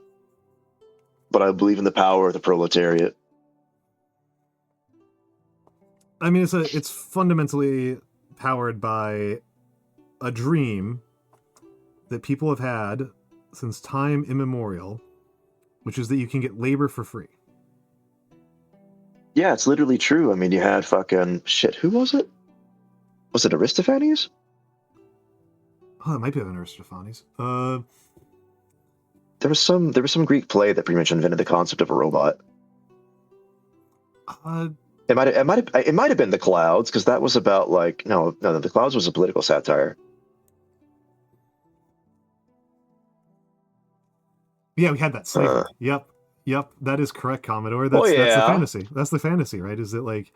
but I believe in the power of the proletariat. I mean, it's fundamentally powered by a dream that people have had since time immemorial, which is that you can get labor for free. Yeah, it's literally true. I mean, you had fucking shit. Who was it? Was it Aristophanes? Oh, it might be Aristophanes. There was some Greek play that pretty much invented the concept of a robot. It might have been The Clouds, because that was about like no, The Clouds was a political satire. Yeah, we had that slavery. Yep, that is correct, Commodore. That's the fantasy. That's the fantasy, right? Is it like?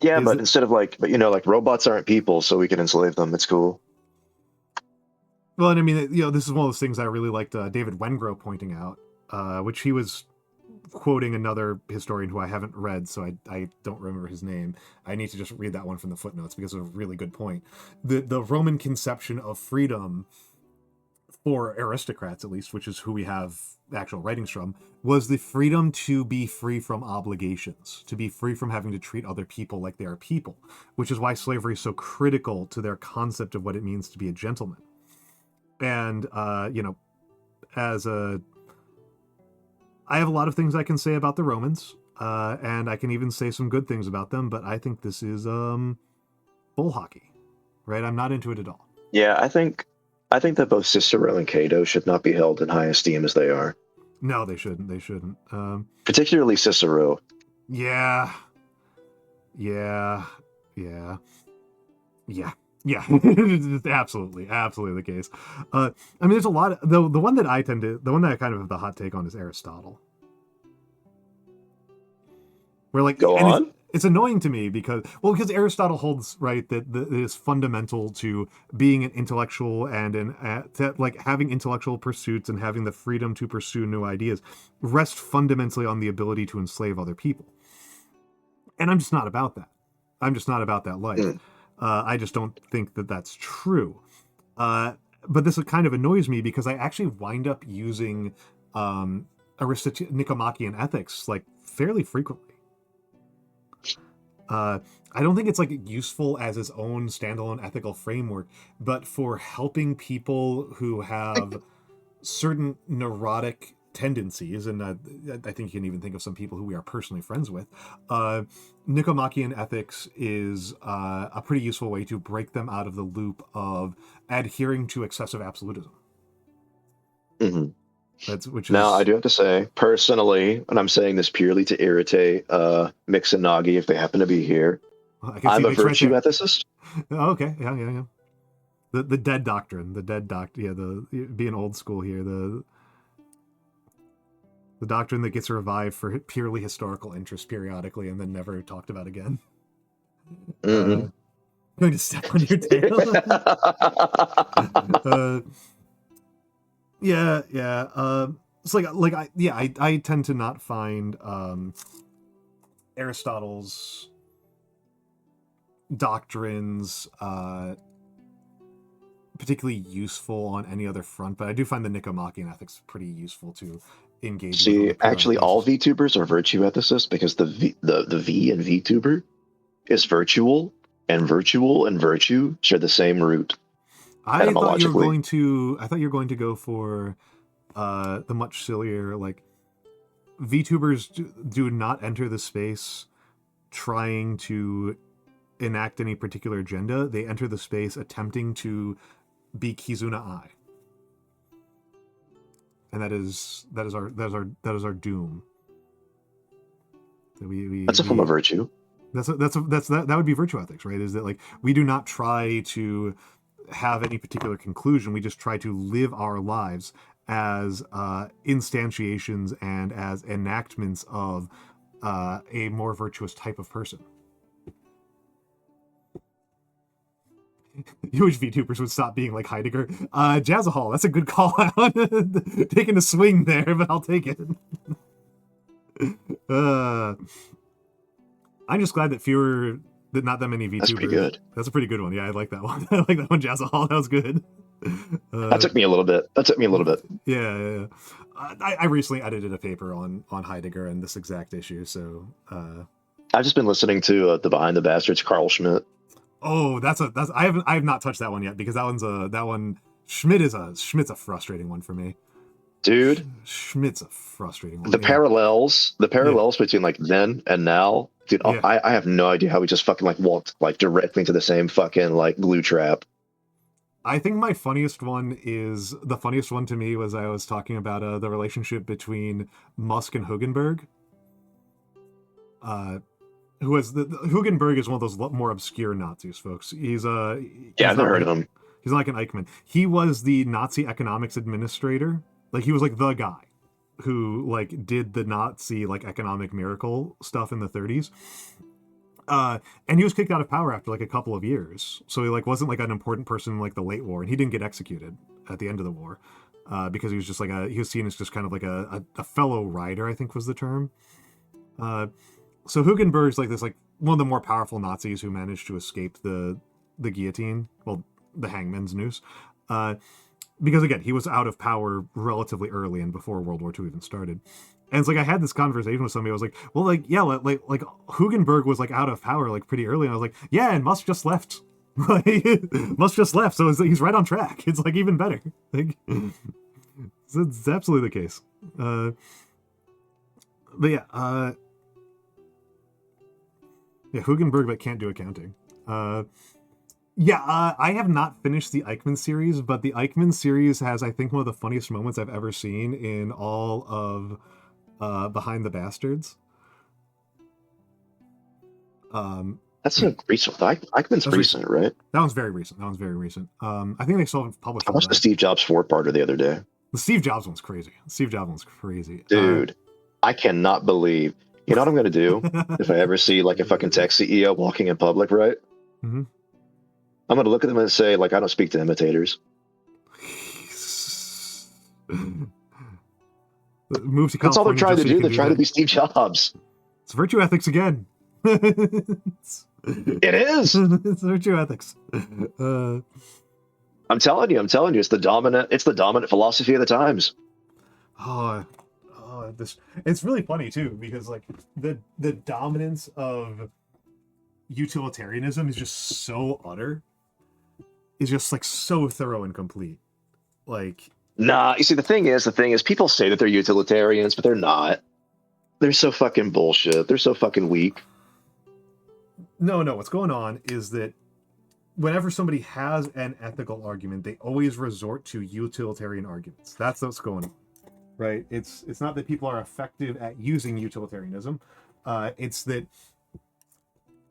Yeah, but instead of like robots aren't people, so we can enslave them. It's cool. Well, and I mean, this is one of those things I really liked David Wengrow pointing out, which he was quoting another historian who I haven't read, so I don't remember his name. I need to just read that one from the footnotes because it's a really good point. The Roman conception of freedom for aristocrats, at least, which is who we have actual writings from, was the freedom to be free from obligations, to be free from having to treat other people like they are people, which is why slavery is so critical to their concept of what it means to be a gentleman. And, I have a lot of things I can say about the Romans, and I can even say some good things about them, but I think this is bull hockey, right? I'm not into it at all. Yeah, I think that both Cicero and Cato should not be held in high esteem as they are. No, they shouldn't. They shouldn't. Particularly Cicero. Yeah. Absolutely the case. I mean, there's a lot of, the one that I kind of have the hot take on is Aristotle. Where like, Go on. it's annoying to me because Aristotle holds right that it is fundamental to being an intellectual and like having intellectual pursuits and having the freedom to pursue new ideas rest fundamentally on the ability to enslave other people. And I'm just not about that. I'm just not about that life. I just don't think that that's true. But this kind of annoys me because I actually wind up using Nicomachean ethics like fairly frequently. I don't think it's like useful as its own standalone ethical framework, but for helping people who have certain neurotic tendencies, and I think you can even think of some people who we are personally friends with, Nicomachean ethics is a pretty useful way to break them out of the loop of adhering to excessive absolutism. Mm-hmm. Now, I do have to say, personally, and I'm saying this purely to irritate Mix and Nagi if they happen to be here, I'm a virtue ethicist. Oh, okay, yeah. The dead doctrine, being old school here, the doctrine that gets revived for purely historical interest periodically and then never talked about again. Mm-hmm. Going to step on your tail. Yeah. It's I tend to not find Aristotle's doctrines particularly useful on any other front, but I do find the Nicomachean ethics pretty useful to engage. See, actually, all VTubers are virtue ethicists because the V in VTuber is virtual, and virtue share the same root. I thought you were going to go for the much sillier, like, VTubers do not enter the space trying to enact any particular agenda. They enter the space attempting to be Kizuna I, and that is our doom. That's a form of virtue. That would be virtue ethics, right? Is that like we do not try to have any particular conclusion. We just try to live our lives as instantiations and as enactments of a more virtuous type of person. You wish VTubers would stop being like Heidegger. Jazzahol, that's a good call out. Taking a swing there, but I'll take it. I'm just glad that not that many VTubers. That's pretty good. That's a pretty good one. Yeah, I like that one. I like that one, Jazzahol. That was good. That took me a little bit. Yeah. I recently edited a paper on Heidegger and this exact issue, so I've just been listening to the Behind the Bastards, Carl Schmitt. Oh, I have not touched that one yet because Schmidt's a frustrating one for me. Dude, Schmidt's a frustrating one. The parallels between like then and now, dude. Yeah. I have no idea how we just fucking like walked like directly into the same fucking like glue trap. I think the funniest one to me was I was talking about the relationship between Musk and Hugenberg. Hugenberg is one of those more obscure Nazis, folks. I've never heard of him. He's like an Eichmann. He was the Nazi economics administrator. Like he was like the guy who like did the Nazi like economic miracle stuff in the 30s. And he was kicked out of power after like a couple of years. So he like wasn't like an important person in like the late war, and he didn't get executed at the end of the war because he was just like he was seen as just kind of like a fellow rider, I think was the term. So Hugenberg's like this like one of the more powerful Nazis who managed to escape the guillotine, well, the hangman's noose, because again he was out of power relatively early and before World War II even started. And it's like I had this conversation with somebody. I was like, well, like yeah, like Hugenberg was like out of power like pretty early, and I was like, yeah, and Musk just left. Musk just left, so he's right on track. It's like even better. Like it's absolutely the case. But yeah. Yeah, Hugenberg that can't do accounting. I have not finished the Eichmann series, but the Eichmann series has, I think, one of the funniest moments I've ever seen in all of Behind the Bastards. That's a recent. Eichmann's recent, right? That one's very recent. I think they still haven't published. I watched the Steve Jobs 4-parter the other day. The Steve Jobs one's crazy. Dude, I cannot believe You know what I'm gonna do if I ever see like a fucking tech CEO walking in public, right? Mm-hmm. I'm gonna look at them and say, like, I don't speak to imitators. Move to That's all they're California trying just to so you do. can They're do trying to that. be Steve Jobs. It's virtue ethics again. It's It is. virtue ethics. I'm telling you, it's the dominant philosophy of the times. Oh, this it's really funny too because like the dominance of utilitarianism is just so utter. Is just like so thorough and complete. Like Nah, you see, the thing is, people say that they're utilitarians, but they're not. They're so fucking bullshit. They're so fucking weak. no, what's going on is that whenever somebody has an ethical argument, they always resort to utilitarian arguments. That's what's going on. Right? It's not that people are effective at using utilitarianism. It's that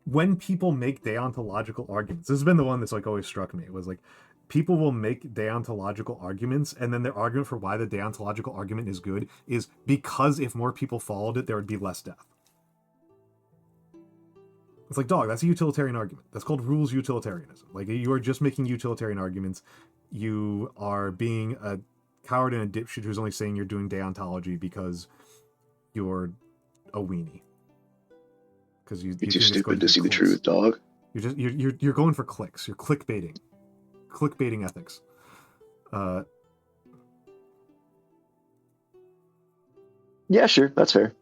when people make deontological arguments, this has been the one that's like always struck me. It was like people will make deontological arguments, and then their argument for why the deontological argument is good is because if more people followed it, there would be less death. It's like, dog, that's a utilitarian argument. That's called rules utilitarianism. Like, you are just making utilitarian arguments. You are being a coward and a dipshit who's only saying you're doing deontology because you're a weenie. Because You're too stupid to see the truth, dog. You're going for clicks. You're clickbaiting ethics. Yeah, sure, that's fair.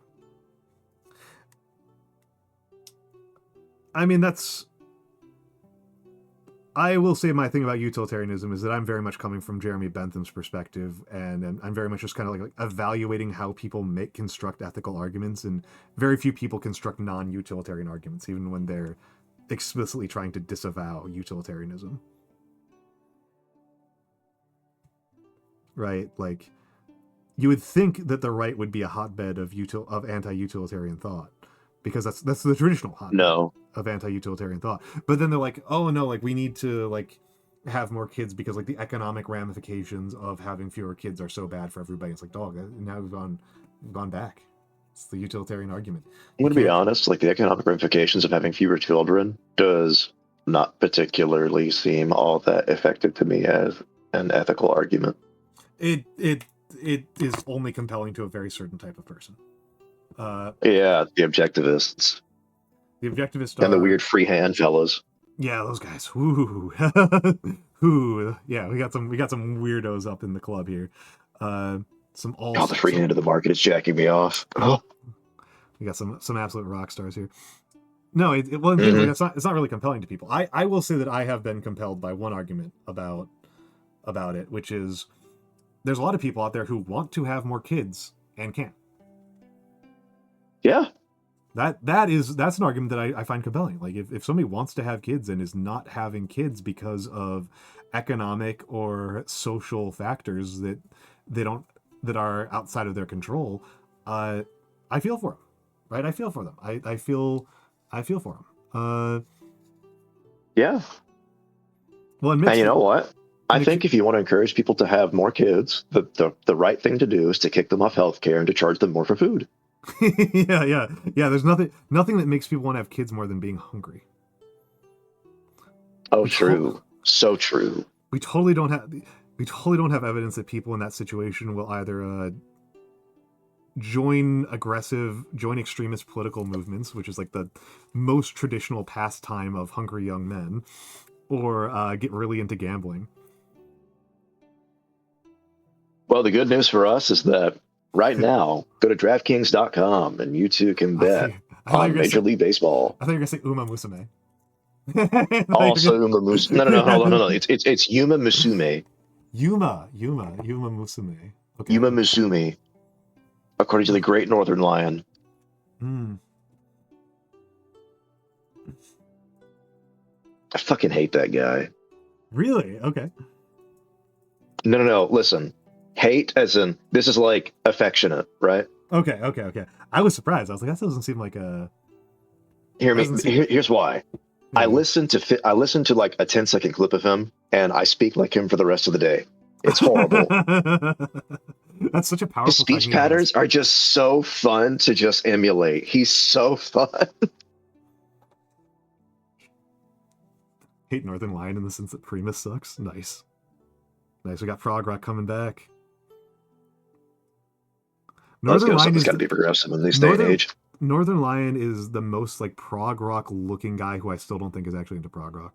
I mean, I will say my thing about utilitarianism is that I'm very much coming from Jeremy Bentham's perspective, and I'm very much just kind of like evaluating how people construct ethical arguments, and very few people construct non-utilitarian arguments, even when they're explicitly trying to disavow utilitarianism. Right? Like, you would think that the right would be a hotbed of anti-utilitarian thought, because that's the traditional hotbed of anti-utilitarian thought. But then they're like, oh no, like we need to like have more kids because like the economic ramifications of having fewer kids are so bad for everybody. It's like, dog, now we've gone back. It's the utilitarian argument. I'm going to be honest, like the economic ramifications of having fewer children does not particularly seem all that effective to me as an ethical argument. It is only compelling to a very certain type of person. Yeah, the objectivists. The objectivists and the weird freehand fellas. Yeah, those guys. Ooh. Ooh. Yeah, we got some weirdos up in the club here. The freehand of the market is jacking me off. Oh. We got some absolute rock stars here. No, it's not really compelling to people. I will say that I have been compelled by one argument about it, which is there's a lot of people out there who want to have more kids and can't. Yeah. That's an argument that I find compelling. Like if somebody wants to have kids and is not having kids because of economic or social factors that are outside of their control, I feel for them, right? I feel for them. I feel for them. Yeah. Well, and you know what? I think if you want to encourage people to have more kids, the right thing to do is to kick them off healthcare and to charge them more for food. yeah. There's nothing that makes people want to have kids more than being hungry. Oh, true. So true. We totally don't have evidence that people in that situation will either join extremist political movements, which is like the most traditional pastime of hungry young men, or get really into gambling. Well, the good news for us is that right now, go to DraftKings.com and you too can bet on Major League Baseball. I thought you were going to say Uma Musume. Also, Uma Musume. No, hold on, no. It's Yuma Musume. Yuma Musume. Okay. Yuma Musume, according to the Great Northern Lion. I fucking hate that guy. Really? Okay. No. Listen. Hate as in this is like affectionate, right? Okay. I was surprised. I was like, that doesn't seem like a. Here's why. Yeah. I listened to like a 10-second clip of him, and I speak like him for the rest of the day. It's horrible. That's such a His powerful thing speech he has. patterns are just so fun to just emulate. He's so fun. Hate Northern Lion in the sense that Primus sucks. Nice. Nice, we got Frog Rock coming back. Let's Northern go. Lion Something's is got to be progressive in this day and age. Northern Lion is the most like prog rock looking guy who I still don't think is actually into prog rock.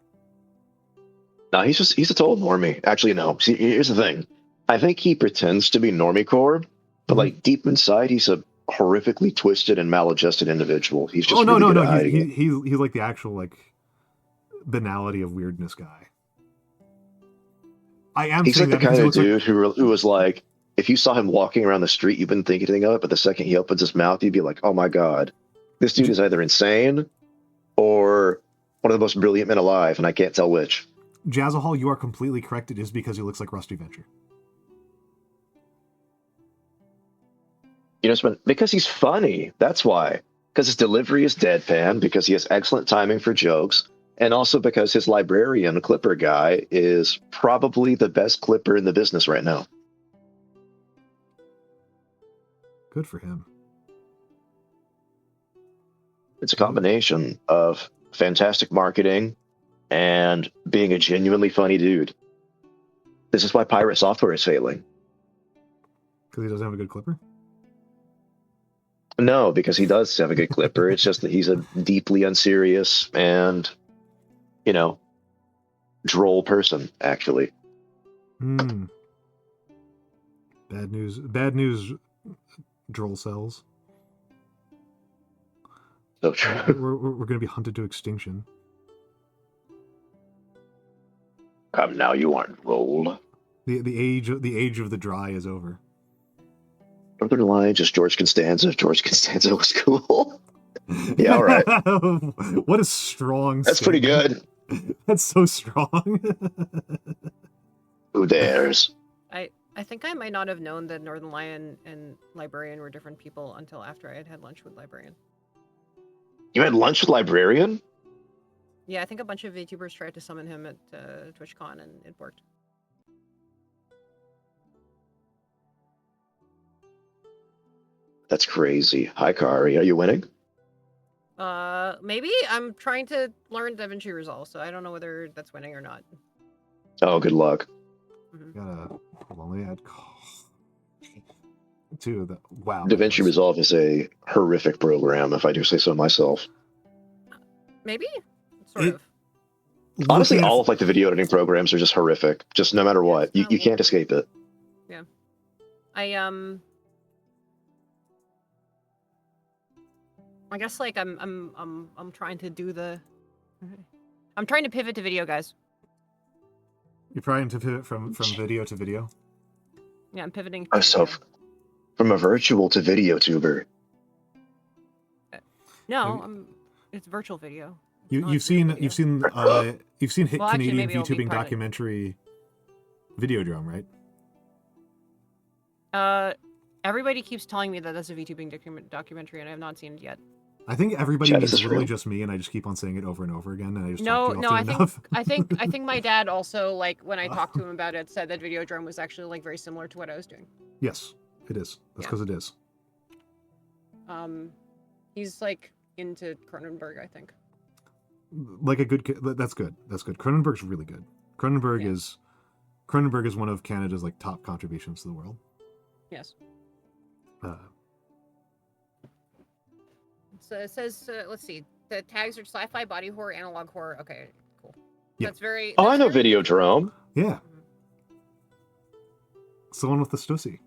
No, he's a total normie. Actually, no. See, here's the thing. I think he pretends to be normie core, but like deep inside, he's a horrifically twisted and maladjusted individual. He's just really good at hiding it. He's like the actual like banality of weirdness guy. He's like the kind of dude who was like, if you saw him walking around the street, you wouldn't think anything of it, but the second he opens his mouth, you'd be like, oh my god, this dude is either insane or one of the most brilliant men alive, and I can't tell which. Jazzahol, you are completely correct. It is because he looks like Rusty Venture. You know, because he's funny. That's why. Because his delivery is deadpan, because he has excellent timing for jokes, and also because his librarian clipper guy is probably the best clipper in the business right now. Good for him. It's a combination of fantastic marketing and being a genuinely funny dude. This is why pirate software is failing. Because he doesn't have a good clipper? No, because he does have a good clipper. It's just that he's a deeply unserious and, you know, droll person, actually. Bad news, droll cells. So true. We're going to be hunted to extinction. Come now, you aren't rolled. The age of the dry is over. Northern Lion, just George Costanza. George Costanza was cool. Yeah, all right. What a strong That's statement. pretty good. That's so strong. Who dares? I think I might not have known that Northern Lion and Librarian were different people until after I had lunch with Librarian. You had lunch with Librarian? Yeah, I think a bunch of VTubers tried to summon him at TwitchCon and it worked. That's crazy. Hi, Kari. Are you winning? Maybe. I'm trying to learn DaVinci Resolve, so I don't know whether that's winning or not. Oh, good luck. Hold on, let me add to the wow. DaVinci Resolve is a horrific program, if I do say so myself. Maybe? Sort of. Honestly, all of like the video editing programs are just horrific. Just no matter what. You can't escape it. Yeah. I guess like I'm trying to do the I'm trying to pivot to video, guys. You're trying to pivot from video to video? Yeah, I'm pivoting. So from a virtual to video tuber. No, it's virtual video. You've seen hit Canadian VTubing private. documentary Videodrome, right? Everybody keeps telling me that that's a VTubing documentary, and I have not seen it yet. I think everybody Chad, means is this literally real? just me, and I just keep on saying it over and over again, and I just No, I enough. think my dad also, like, when I talked to him about it, said that Videodrome was actually like very similar to what I was doing. Yes, it is. That's because it is. He's like into Cronenberg, I think. Like a good kid. That's good. That's good. Cronenberg's really good. Cronenberg is one of Canada's like top contributions to the world. Yes. So it says, let's see, the tags are sci-fi, body horror, analog horror. Okay, cool. Yeah. That's very. Oh, I know Videodrome. Yeah. It's the one with the Stussy.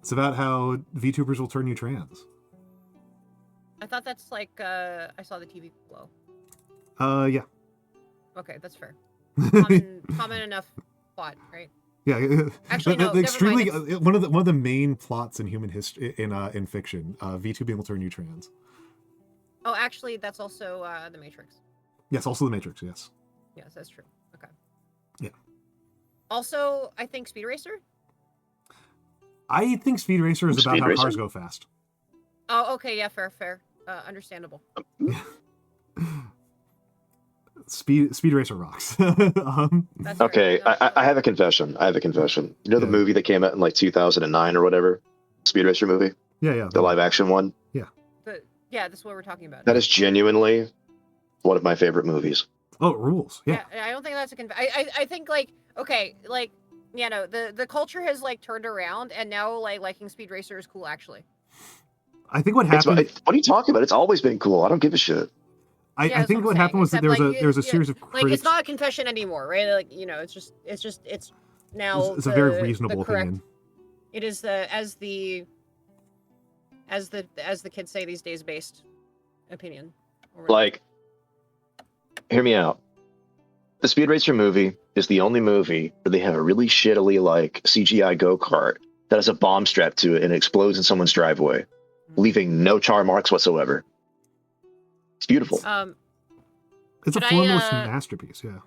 It's about how VTubers will turn you trans. I thought that's like, I saw the TV glow. Yeah. Okay, that's fair. Common enough plot, right? Yeah, actually, no. Extremely one of the main plots in human history in fiction. VTubing will turn you trans. Oh, actually, that's also the Matrix. Yes, also the Matrix. Yes. Yes, that's true. Okay. Yeah. Also, I think Speed Racer. I think Speed Racer is about how cars go fast. Oh, okay. Yeah, fair. Understandable. Speed Racer rocks. That's fair. Okay, No, I have a confession. I have a confession. You know the Yeah. movie that came out in like 2009 or whatever? Speed Racer movie? Yeah. The live action one? yeah, this is what we're talking about. That is genuinely one of my favorite movies. Oh, it rules. Yeah. I don't think that's I think like okay, like the culture has like turned around and now like liking Speed Racer is cool actually. I think what What happened. are you talking about? It's always been cool. I don't give a shit. I that's think I'm what saying, happened was that except, there was a series of critics. like it's not a confession anymore, right? Like it's now It's a very reasonable the correct, opinion. It is as the kids say these days, based opinion. or whatever. Like, hear me out. The Speed Racer movie is the only movie where they have a really shittily like CGI go-kart that has a bomb strapped to it and it explodes in someone's driveway, leaving no char marks whatsoever. It's beautiful. It's a Should I, formless masterpiece. Yeah.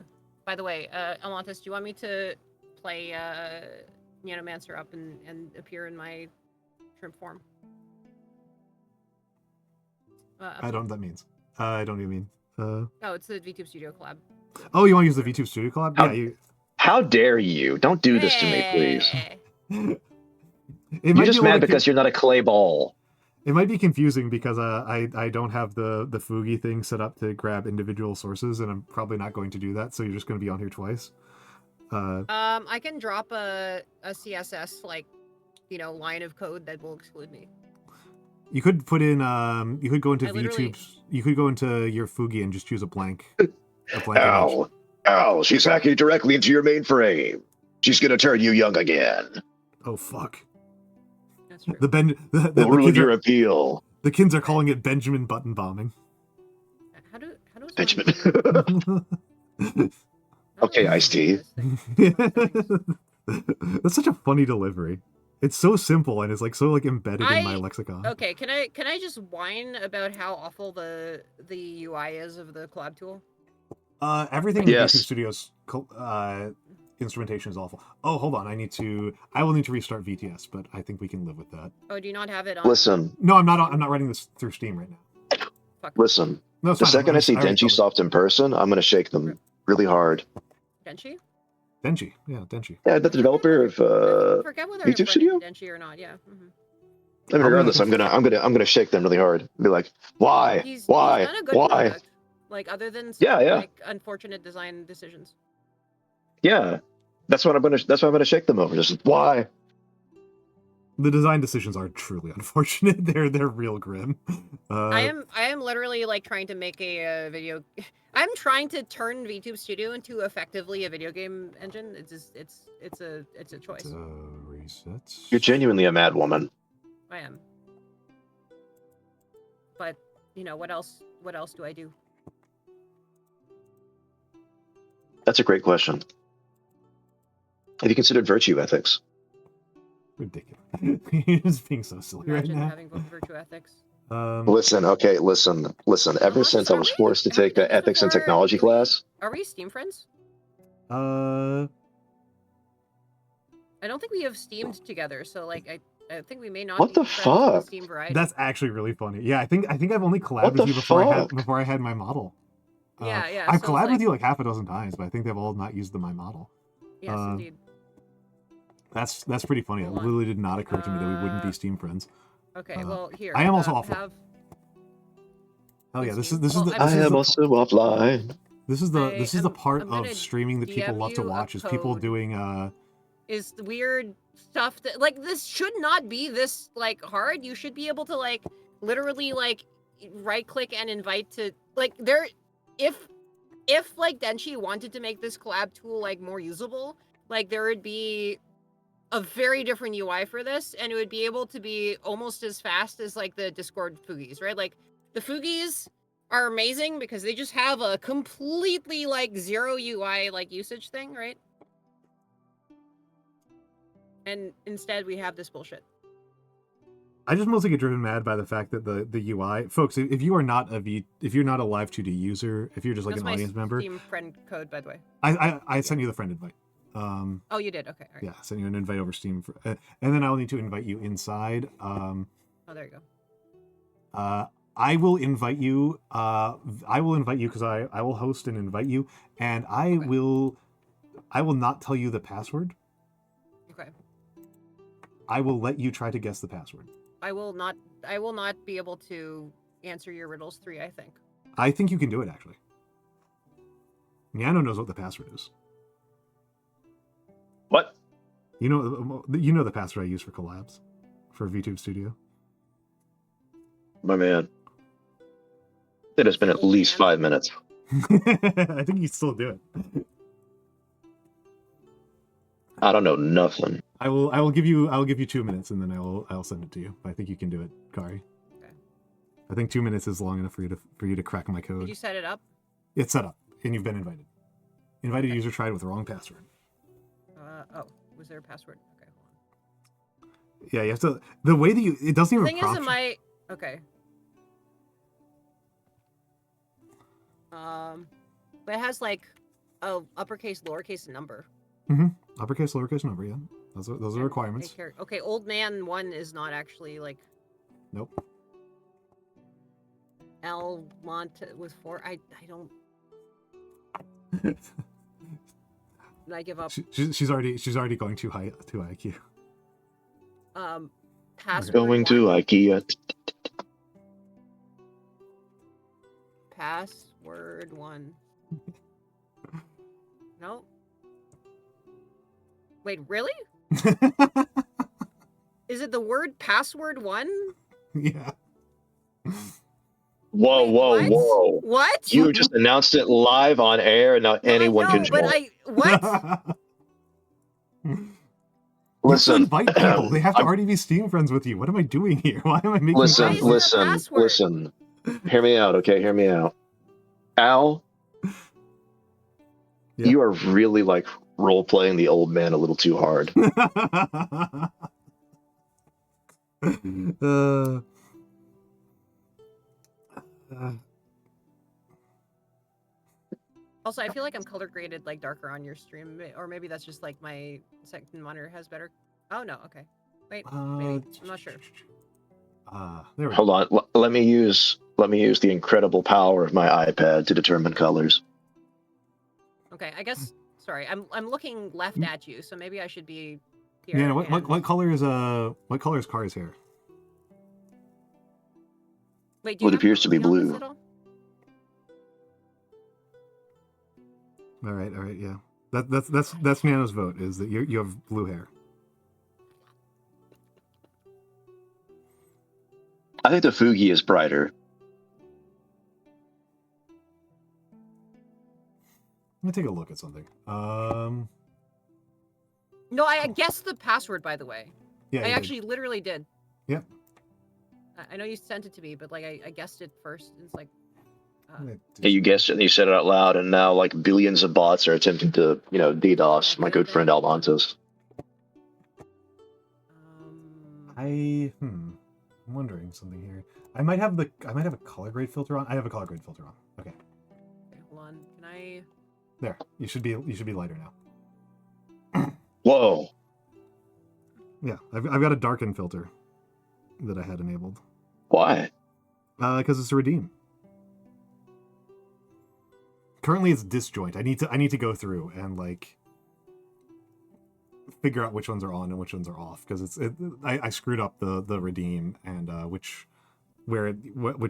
By the way, Almantas, do you want me to play Nyanomancer up and appear in my shrimp form? I don't know what that means. I don't even mean. Oh, it's the VTube Studio collab. Oh, you want to use the VTube Studio collab? How- Yeah. How dare you? Don't do this to me, please. It You're might just be a mad little because you're not a clay ball. It might be confusing because I don't have the Fugi thing set up to grab individual sources, and I'm probably not going to do that. So you're just going to be on here twice. I can drop a CSS line of code that will exclude me. You could put in you could go into I literally- VTube's. You could go into your Fugi and just choose a blank image. Ow, she's hacking directly into your mainframe. She's gonna turn you young again. Oh fuck! That's true. The Overrule kids your are, appeal. the kids are calling it Benjamin button bombing. How do Benjamin. Okay, Ice-T. That's such a funny delivery. It's so simple and it's like so like embedded in my lexicon. Okay, can I just whine about how awful the UI is of the collab tool? Everything in Yes. VTube Studios instrumentation is awful. Oh, hold on. I will need to restart VTS, but I think we can live with that. Oh, do you not have it on? Listen, No, I'm not running this through Steam right now. listen. No, it's The fine. second I see already Denji told Soft in person, I'm gonna shake them really hard. Denshi? it. Denji, yeah, Denji. Yeah, the developer of I forget whether VTube I'm Studio? friendly to Denshi or not. Yeah. I mean, regardless, I'm gonna shake them really hard. Be like, why? He's Why? done a good Why? product. Like other than some, Yeah. like unfortunate design decisions. Yeah. That's why I'm gonna shake them over. Just why? The design decisions are truly unfortunate. They're real grim. I am literally like trying to make a video. I'm trying to turn VTube Studio into effectively a video game engine. It's just it's a choice. Resets. You're genuinely a mad woman. I am. But what else? What else do I do? That's a great question. Have you considered virtue ethics? Ridiculous. He's being so silly right Imagine now. having virtue ethics. Listen. Ever since I was forced to take the ethics and technology class, Are we Steam friends? Uh, I don't think we have steamed together, so like I think we may not. What be the friends with fuck? Steam variety. that's actually really funny. Yeah, I think I've only collabed What with the you fuck? before I had my model. Yeah. I've so collabed it's with you like half a dozen times, but I think they've all not used my model. Yes, indeed. That's pretty funny. It Hold on. literally did not occur to me that we wouldn't be Steam friends. Okay, well here. I am also awful. Oh yeah, this is Well, the I'm- I this is am the, also offline. this is the part I'm of gonna streaming that people DM love to you a watch is people code. doing Is the weird stuff that like this should not be this like hard. You should be able to like literally like right click and invite to like there if like Denshi wanted to make this collab tool like more usable, like there would be a very different UI for this, and it would be able to be almost as fast as like the Discord Fugis, right? Like the Fugis are amazing because they just have a completely like zero UI like usage thing, right? And instead we have this bullshit. I just mostly get driven mad by the fact that the UI, folks. If you are not if you're not a Live 2D user, if you're just like That's an my audience member, Steam friend code, by the way. I sent you the friend invite. Oh, you did. Okay. All right. Yeah, send you an invite over Steam, and then I'll need to invite you inside. Oh, there you go. I will invite you. I will invite you because I will host and invite you, and I will not tell you the password. Okay. I will let you try to guess the password. I will not be able to answer your riddles 3, I think. I think you can do it actually. Nyano knows what the password is. What? You know the password I use for collabs, for VTube Studio. My man. It has been at least 5 minutes. I think you still do it. I don't know nothing. I will give you 2 minutes and then I'll send it to you. I think you can do it, Kari. Okay. I think 2 minutes is long enough for you to crack my code. Did you set it up? It's set up and you've been invited. Invited user tried with the wrong password. Oh, was there a password? Okay, hold on. Yeah, you have to. The way that it doesn't even. The thing is, okay. But it has like a uppercase, lowercase number. Mm-hmm. Uppercase, lowercase number. Yeah, those are requirements. Okay, old man 1 is not actually like. Nope. Almantas was 4. I don't. Did I give up? She's already going too high IQ. Password. Going 1. to IKEA. Password 1. No. Wait, really? Is it the word password 1? Yeah. Whoa, Wait, whoa, what? whoa. What? You just announced it live on air and now No, anyone I know, can but join. what? You have to Listen, invite people. They have to already be Steam friends with you. What am I doing here? Why am I making? Why is it a listen. password? Hear me out, okay? Hear me out. Al, Yeah. you are really like role playing the old man a little too hard. Also, I feel like I'm color graded like darker on your stream, or maybe that's just like my second monitor has better. Oh no, okay. Wait, maybe I'm not sure. There we Hold go. on. Let me use the incredible power of my iPad to determine colors. Okay, I guess. Sorry, I'm looking left at you, so maybe I should be here. Yeah. What color is Kari's hair? Wait, do you It have appears to be chromacy on this blue. at all? All right. Yeah. That's Nano's vote. Is that you have blue hair? I think the Fugi is brighter. Let me take a look at something. No, I guessed the password, by the way. Yeah. I actually literally did. Yep. I know you sent it to me, but like I guessed it first. It's like. Yeah, you guessed it and you said it out loud, and now like billions of bots are attempting to, DDoS my good friend Almantas. I'm wondering something here. I might have a color grade filter on. I have a color grade filter on. Okay. Okay, hold on. Can I? There. You should be lighter now. Whoa. Yeah, I've got a darken filter that I had enabled. Why? Because it's a redeem. Currently, it's disjoint. I need to go through and like figure out which ones are on and which ones are off because I screwed up the redeem and which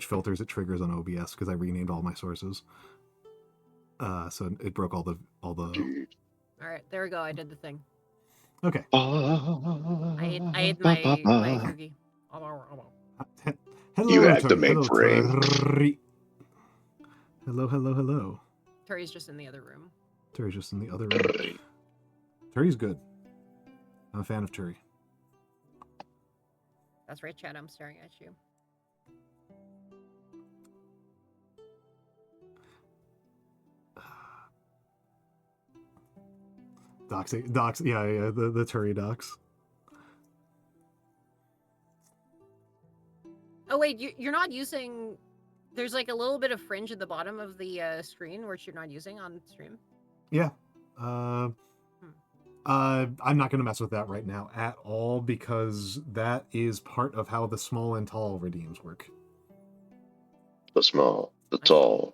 filters it triggers on OBS because I renamed all my sources. So it broke all the. All right, there we go. I did the thing. Okay. I ate my cookie. Hello, You Terry. activate Hello, brain. Terry. Hello. Terry's just in the other room. Terry's just in the other room. Terry's good. I'm a fan of Terry. That's right, Chad. I'm staring at you. Docs, yeah, the Terry docs. Oh wait, you're not using. There's like a little bit of fringe at the bottom of the screen which you're not using on stream. Yeah. I'm not going to mess with that right now at all because that is part of how the small and tall redeems work. the small, the tall,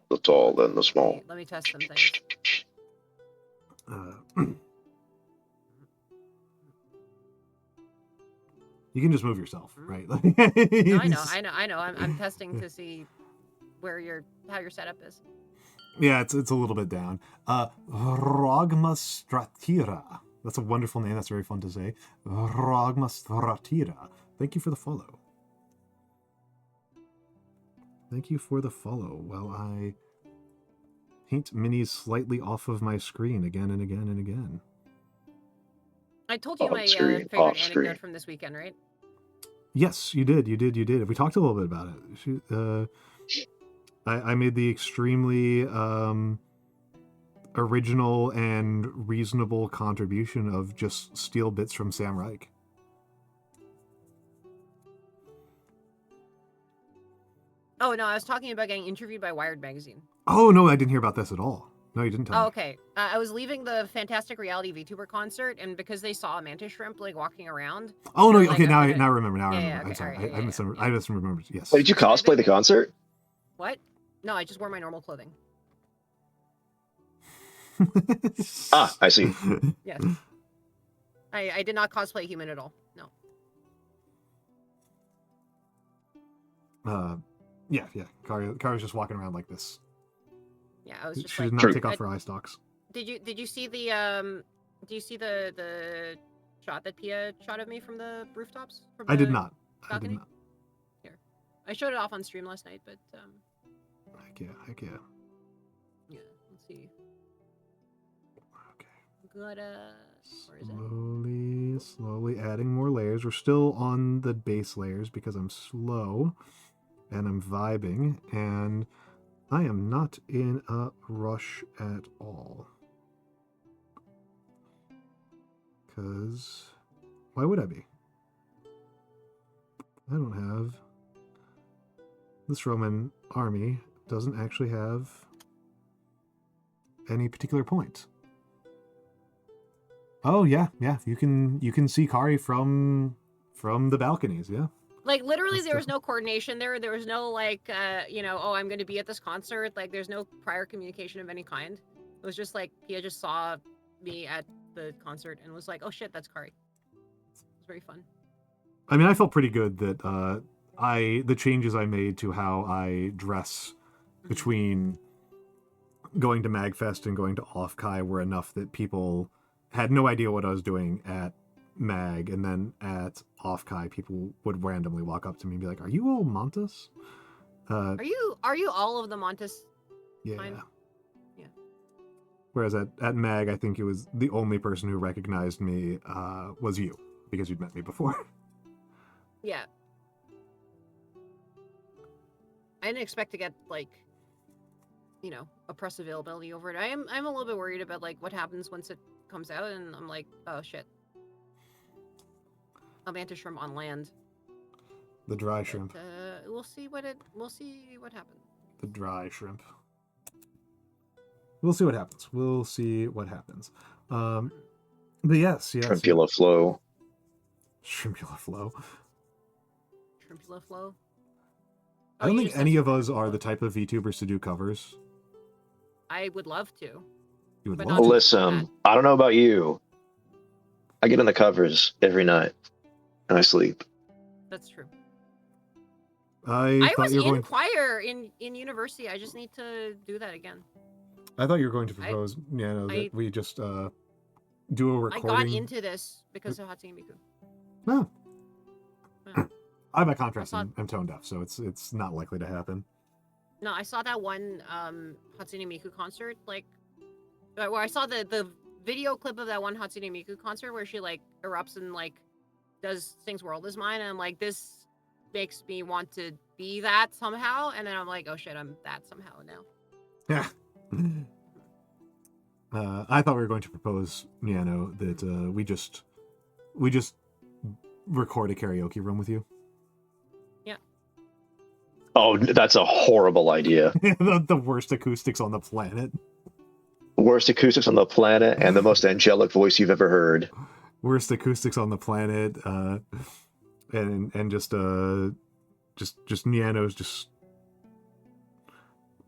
then the small. Let me test some things. You can just move yourself, right? No, I know. I'm testing to see how your setup is. Yeah, it's a little bit down. Rogmastratira. That's a wonderful name. That's very fun to say. Rogmastratira. Thank you for the follow. Thank you for the follow. While I paint minis slightly off of my screen again and again and again. I told you my Off-screen, favorite off-screen. anecdote from this weekend, right? Yes, you did. We talked a little bit about it. I made the extremely original and reasonable contribution of just steal bits from Sam Reich. Oh, no, I was talking about getting interviewed by Wired magazine. Oh, no, I didn't hear about this at all. No, you didn't tell me. Okay. I was leaving the Fantastic Reality VTuber concert, and because they saw a mantis shrimp like walking around. Oh, no, like, okay, now I okay. remember. Yeah, I'm okay, sorry. alright, I misremembered. Yes. Wait, did you cosplay the concert? What? No, I just wore my normal clothing. Ah, I see. Yes. I did not cosplay human at all. No. Yeah. Kari was just walking around like this. Yeah, I was just She like. did not True. take off her eye stalks. Did you see the the shot that Pia shot of me from the rooftops? From I did the not. balcony? Here, I showed it off on stream last night, but Heck yeah. yeah. Let's see. Okay. Where is it? Slowly adding more layers. We're still on the base layers because I'm slow and I'm vibing and I am not in a rush at all. Because why would I be? I don't have... This Roman army doesn't actually have any particular point. Oh yeah. You can see Kari from the balconies, yeah. Like literally, That's there was no coordination there. There was no like, oh, I'm going to be at this concert. Like, there's no prior communication of any kind. It was just like Pia just saw me at the concert and was like, oh shit, that's Kari. It was very fun. I mean, I felt pretty good that the changes I made to how I dress between going to MagFest and going to Off-Kai were enough that people had no idea what I was doing at Mag, and then at Off-Kai people would randomly walk up to me and be like, "Are you Almantas?" Are you all of the Montes? Yeah. Fine. Yeah. Whereas at Mag, I think it was the only person who recognized me was you, because you'd met me before. Yeah. I didn't expect to get like, a press availability over it. I'm a little bit worried about like what happens once it comes out, and I'm like, oh shit. Almantas shrimp on land. The dry shrimp. But, we'll see what happens. The dry shrimp. We'll see what happens. But yes. Shrimpula flow. Shrimpula flow. Shrimpula flow. I don't think any of us are the type of VTubers to do covers. I would love to. You would But love not to. Listen, I don't know about you. I get in the covers every night, and I sleep. That's true. I I thought was you were in going. choir in university. I just need to do that again. I thought you were going to propose, that we just do a recording. I got into this because of Hatsune Miku. No. Yeah. I by contrast I am tone deaf, so it's not likely to happen. No, I saw that one Hatsune Miku concert, like where I saw the video clip of that one Hatsune Miku concert where she like erupts and like sings "World Is Mine," and I'm like, this makes me want to be that somehow, and then I'm like, oh shit, I'm that somehow now. Yeah. I thought we were going to propose, Nyano, that we just record a karaoke room with you. Yeah. Oh, that's a horrible idea. the worst acoustics on the planet. Worst acoustics on the planet and the most angelic voice you've ever heard. Worst acoustics on the planet, and just Nyano's just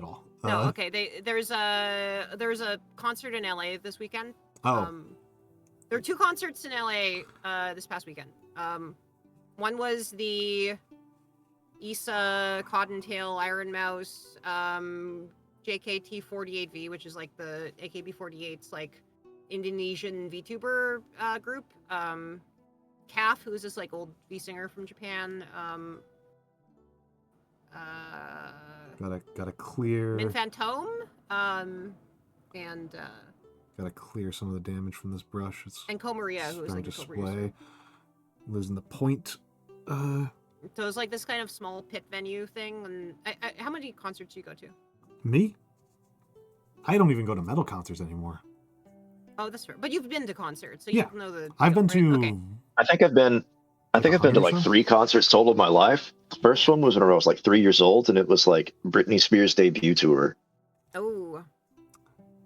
at all. No, okay. There's a concert in LA this weekend. Oh. There are 2 concerts in LA this past weekend. One was the Issa Cottontail Iron Mouse JKT48V, which is like the AKB48's like Indonesian VTuber group. Calf, who's this like old V singer from Japan. Gotta clear. Min Fantome. And gotta clear some of the damage from this brush. It's and Komaria, who is like the co-producer. display. Losing the point. So it's like this kind of small pit venue thing. And how many concerts do you go to? Me? I don't even go to metal concerts anymore. Oh, that's fair. But you've been to concerts, so Yeah. you know the. I've been to. Okay. I think I've been to like 3 concerts total in my life. The first one was when I was like 3 years old, and it was like Britney Spears' debut tour. Oh.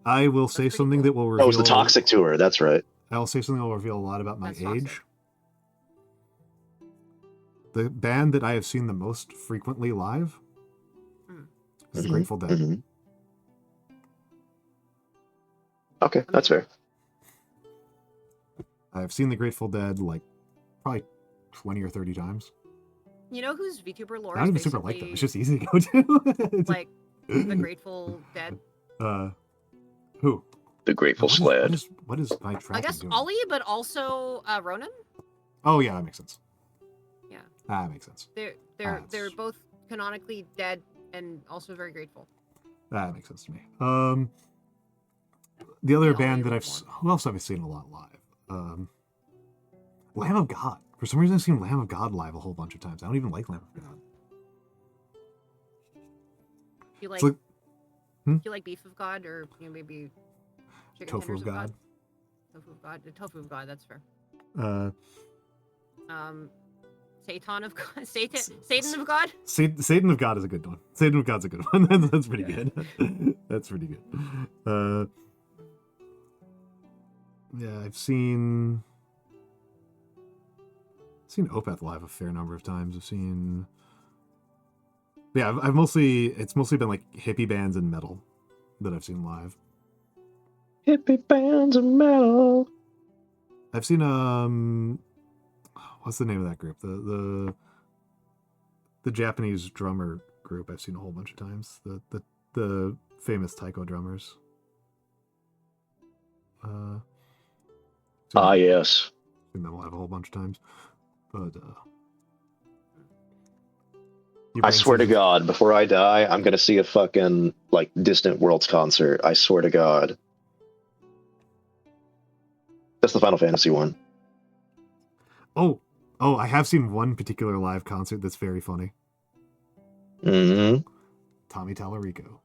I will say something that will reveal. Oh, it was the Toxic tour. That's right. I'll say something that will reveal a lot about my That's age. Toxic. The band that I have seen the most frequently live is the Grateful Dead. Mhm. Okay, that's fair. I've seen the Grateful Dead like probably 20 or 30 times. You know whose VTuber lore I don't is even super like them. basically It's just easy to go to. like the Grateful Dead? Who? The Grateful Sled. What is my tracking I guess doing? Ollie, but also Ronan. Oh yeah, that makes sense. Yeah. That makes sense. They're both canonically dead and also very grateful. That makes sense to me. The other Yeah, band Ollie that was who else have I seen a lot live? Lamb of God. For some reason, I've seen Lamb of God live a whole bunch of times. I don't even like Lamb of God. You like, like- do you like beef of God or maybe chicken Tofu tenders of God. Tofu of God. The tofu of God. That's fair. Uh, Satan of God. Satan of God. Satan of God is a good one. Satan of God's a good one. That's pretty good. That's pretty good. Yeah, I've seen Opeth live a fair number of times. I've mostly been like hippie bands and metal that I've seen live. Hippie bands and metal. I've seen what's the name of that group? The Japanese drummer group I've seen a whole bunch of times. The famous taiko drummers. Yes. Seen them live a whole bunch of times. But I swear to God, before I die, I'm gonna see a fucking like Distant Worlds concert. I swear to God. That's the Final Fantasy one. Oh, I have seen one particular live concert that's very funny. Mm-hmm. Tommy Tallarico.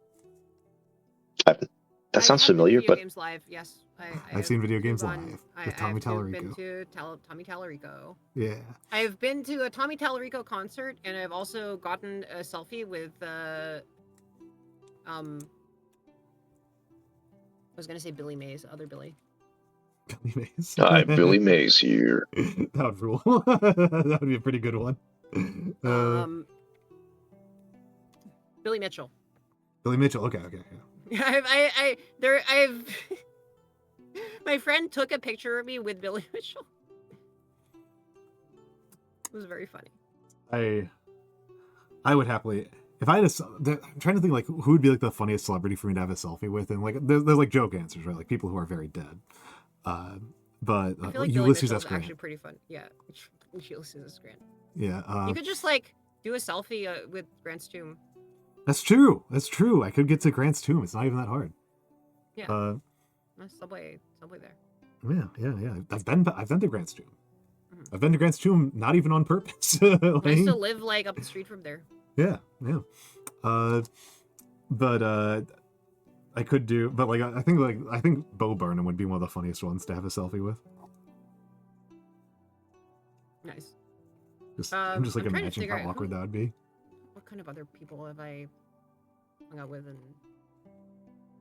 That sounds I have been to familiar, video but games live. Yes, I've seen video games gone- live with Tommy Tallarico. Been to Tommy Tallarico. Yeah. I've been to a Tommy Tallarico concert, and I've also gotten a selfie with I was gonna say Billy Mays, other Billy. Billy Mays. hi, Billy Mays here. That would rule. That would be a pretty good one. Billy Mitchell. Billy Mitchell. Okay. I've my friend took a picture of me with Billy Mitchell. It was very funny. I would happily, if I had I'm trying to think like who would be like the funniest celebrity for me to have a selfie with, and like there's like joke answers, right? Like people who are very dead. But I feel like Ulysses Billy S. Mitchell's Grant. actually pretty fun. Yeah, Ulysses S. Grant. Yeah. You could just like do a selfie with Grant's tomb. That's true. I could get to Grant's tomb. It's not even that hard. Yeah. Subway there. Yeah. I've been to Grant's tomb. Mm-hmm. I've been to Grant's tomb, not even on purpose. I used to live like up the street from there. Yeah. But I could do, but like I think Bo Burnham would be one of the funniest ones to have a selfie with. Nice. I'm just like I'm trying to imagining figure how out awkward that would be. What kind of other people have I hung out with? And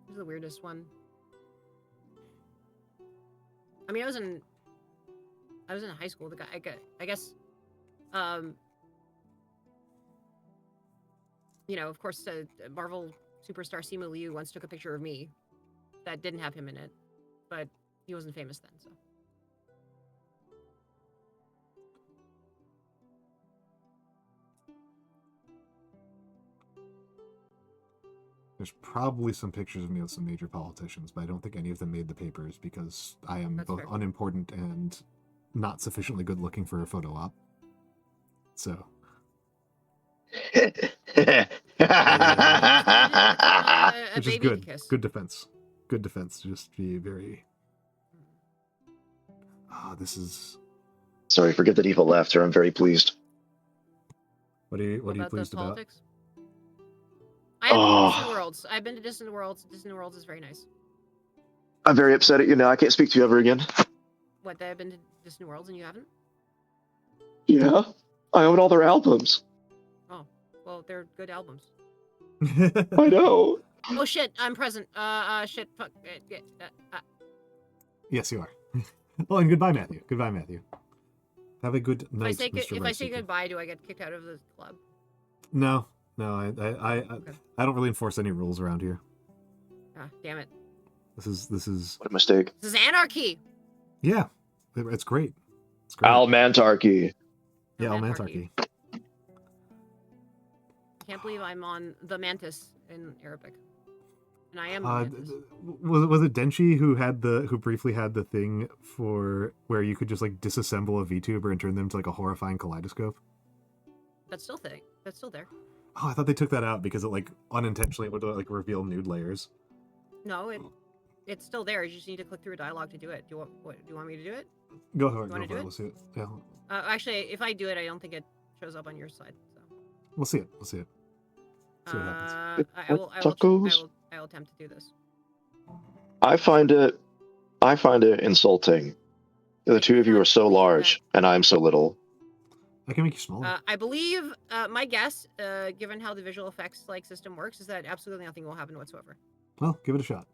who's the weirdest one? I mean, I was in high school. The guy, I guess, you know, of course, Marvel superstar Simu Liu once took a picture of me that didn't have him in it, but he wasn't famous then, so. There's probably some pictures of me with some major politicians, but I don't think any of them made the papers because I am That's both fair. unimportant and not sufficiently good looking for a photo op. So. A Which is baby good. kiss. Good defense. Good defense. Just be very. This is. Sorry, forget that evil laughter. I'm very pleased. What are you About the pleased about? politics? I have been to Oh. Distant Worlds. I've been to Distant Worlds. Distant Worlds is very nice. I'm very upset at you now. I can't speak to you ever again. What, that I've been to Distant Worlds and you haven't? Yeah, I own all their albums. Oh, well, they're good albums. I know. Oh shit, I'm present. Shit, fuck. Yes, you are. Oh, and goodbye, Matthew. Goodbye, Matthew. Have a good night, Mr. If I say Rice-Seeker. goodbye, do I get kicked out of the club? No, I Okay. don't really enforce any rules around here. Ah, damn it. This is What a mistake. This is anarchy. yeah, it's great. It's great. Almantarchy. Yeah, Almantarchy. Almantarchy. Can't believe I'm on the Mantis in Arabic. And I am the Mantis. Was it Denshi who briefly had the thing for where you could just like disassemble a VTuber and turn them to like a horrifying kaleidoscope? That's still there. Oh, I thought they took that out because it like unintentionally would like reveal nude layers. No, it's still there. You just need to click through a dialogue to do it. Do you want me to do it? Go for it. wanna Go for do it. it? We'll see it. Yeah, Actually, if I do it, I don't think it shows up on your side. So. we'll see it. We'll see it. See what happens. I will Tacos? I will attempt to do this. I find it insulting. The two of you are so large, and I'm so little. I can make you smaller. I believe my guess, given how the visual effects like system works, is that absolutely nothing will happen whatsoever. Well, give it a shot.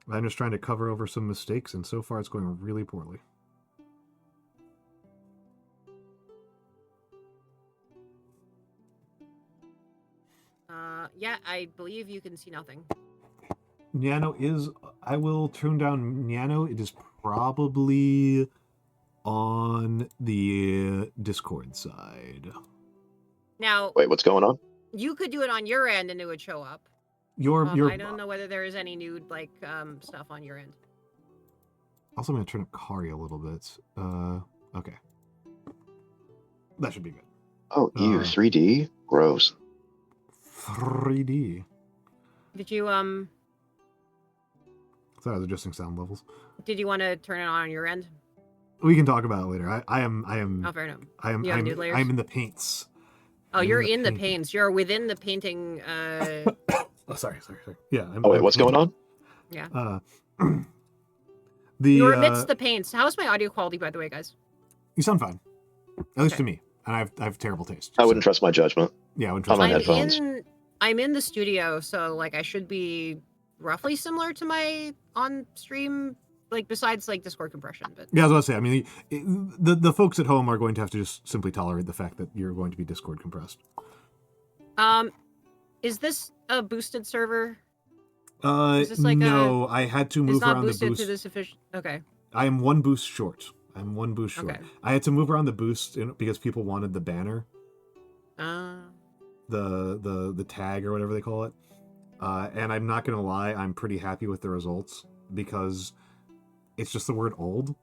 I'm just trying to cover over some mistakes, and so far it's going really poorly. Yeah, I believe you can see nothing. Nyano is... I will turn down Nyano. It is probably on the Discord side. Now, Wait, what's going on? you could do it on your end and it would show up. Your I don't know whether there is any nude like stuff on your end. Also, I'm going to turn up Kari a little bit. Okay. That should be good. Oh, 3D? Gross. 3D. Did you Sorry, I was adjusting sound levels. Did you want to turn it on your end? We can talk about it later. I am. Oh, fair enough. I'm You have nude layers? I'm in the paints. Oh, I'm you're in the painting. paints. You're within the painting. Oh, sorry. Yeah. Oh, wait, what's going on? Yeah. You're You're amidst the paints. How's my audio quality, by the way, guys? You sound fine, at least Okay. to me, and I have terrible taste. I wouldn't trust my judgment. Yeah, I wouldn't I'm trust. on my headphones. I'm in the studio, so like I should be roughly similar to my on stream, like besides like Discord compression. But Yeah, I was about to say. I mean, the folks at home are going to have to just simply tolerate the fact that you're going to be Discord compressed. Is this a boosted server? This like no, I had to It's move not around the boosted boost. to this official. Okay. I am one boost short. I'm one boost short. Okay. I had to move around the boost because people wanted the banner, the tag or whatever they call it. And I'm not gonna lie, I'm pretty happy with the results because it's just the word old.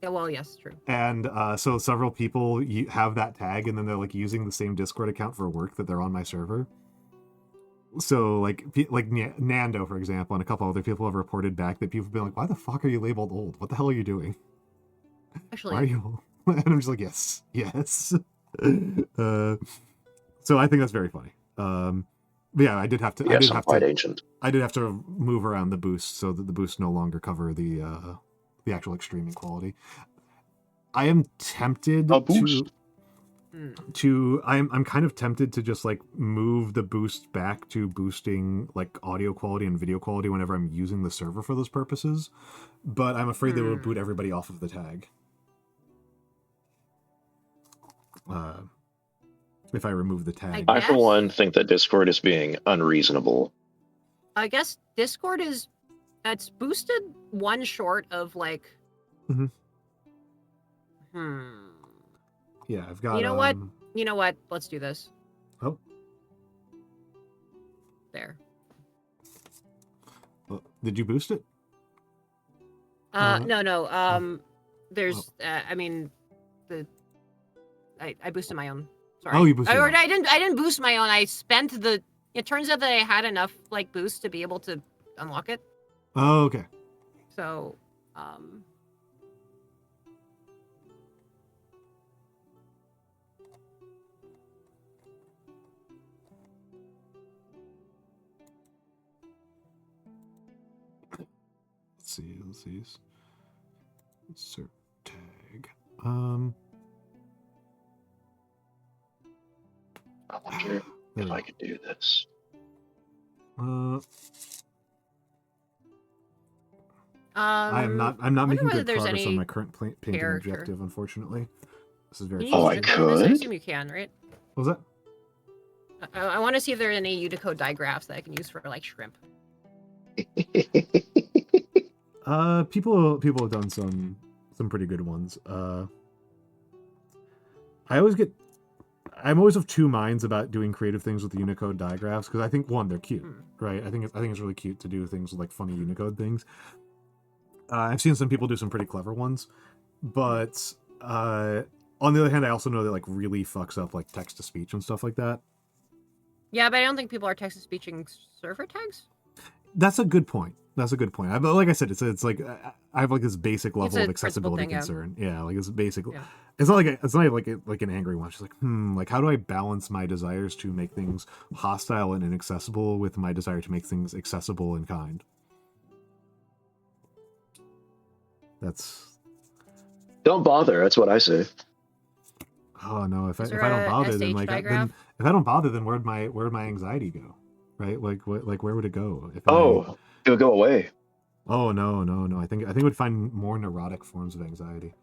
Yeah. Well, yes, true. And so several people have that tag, and then they're like using the same Discord account for work that they're on my server. So like Nando, for example, and a couple other people have reported back that people have been like, "Why the fuck are you labeled old? What the hell are you doing? Actually, Why are you?" And I'm just like, yes. So I think that's very funny. But yeah, I did have to. Yes, I'm quite ancient. I did have to move around the boost so that the boosts no longer cover the actual like streaming quality. I am tempted I'm kind of tempted to just like move the boost back to boosting like audio quality and video quality whenever I'm using the server for those purposes, but I'm afraid they will boot everybody off of the tag. if I remove the tag. I, for Yes. one, think that Discord is being unreasonable. I guess Discord is it's boosted one short of like. Mhm. Hmm. Yeah, I've got. You know what? You know what? Let's do this. Oh, There. well, did you boost it? No. There's. I mean, I boosted my own. Sorry. Oh, you boosted Or your own. I didn't boost my own. I spent the. It turns out that I had enough like boosts to be able to unlock it. Oh, okay. So, Let's see. Insert tag. I wonder there if we I go. could do this. I'm not wonder making whether good there's progress on any my current painting character. objective, unfortunately. This is very Can you Oh, I frustrating. Unicode this? I could? assume you can, right? What was that? I want to see if there are any Unicode digraphs that I can use for like shrimp. People have done some pretty good ones. I'm always of two minds about doing creative things with the Unicode digraphs because I think one, they're cute, right? I think it's really cute to do things with like funny Unicode things. I've seen some people do some pretty clever ones, but on the other hand, I also know that like really fucks up like text to speech and stuff like that. Yeah, but I don't think people are text to speeching server tags. That's a good point. But like I said, it's like I have like this basic level a of principle accessibility thing, yeah. concern. Yeah, like it's basic. Yeah. It's not like an angry one. She's like, like how do I balance my desires to make things hostile and inaccessible with my desire to make things accessible and kind? That's. Don't bother. That's what I say. Oh no! If I Is there don't a bother, then SH like digraph? if I don't bother, then where'd my anxiety go? Right? Like where would it go? If Oh, it'll go away. Oh no! I think we'd find more neurotic forms of anxiety,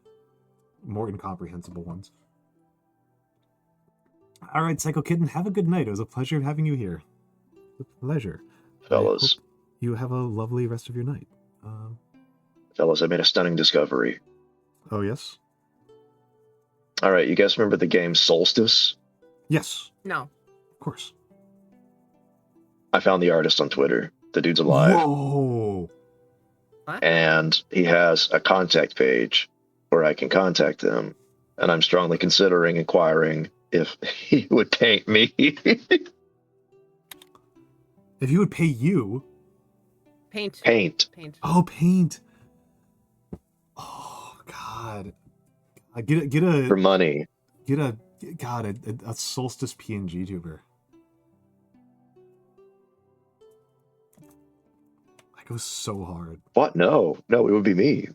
more incomprehensible ones. All right, Psycho Kitten, have a good night. It was a pleasure having you here. A pleasure, Fellas. I hope you have a lovely rest of your night. Fellas, I made a stunning discovery. Oh yes, All right, you guys remember the game Solstice? yes, No. of course. I found the artist on Twitter. The dude's alive. Whoa! And he has a contact page where I can contact him. And I'm strongly considering inquiring if he would paint me. If he would pay you, Paint. Paint. oh paint. Oh God, get For money. a Solstice PNG tuber. Like it was so hard. What? No, it would be me.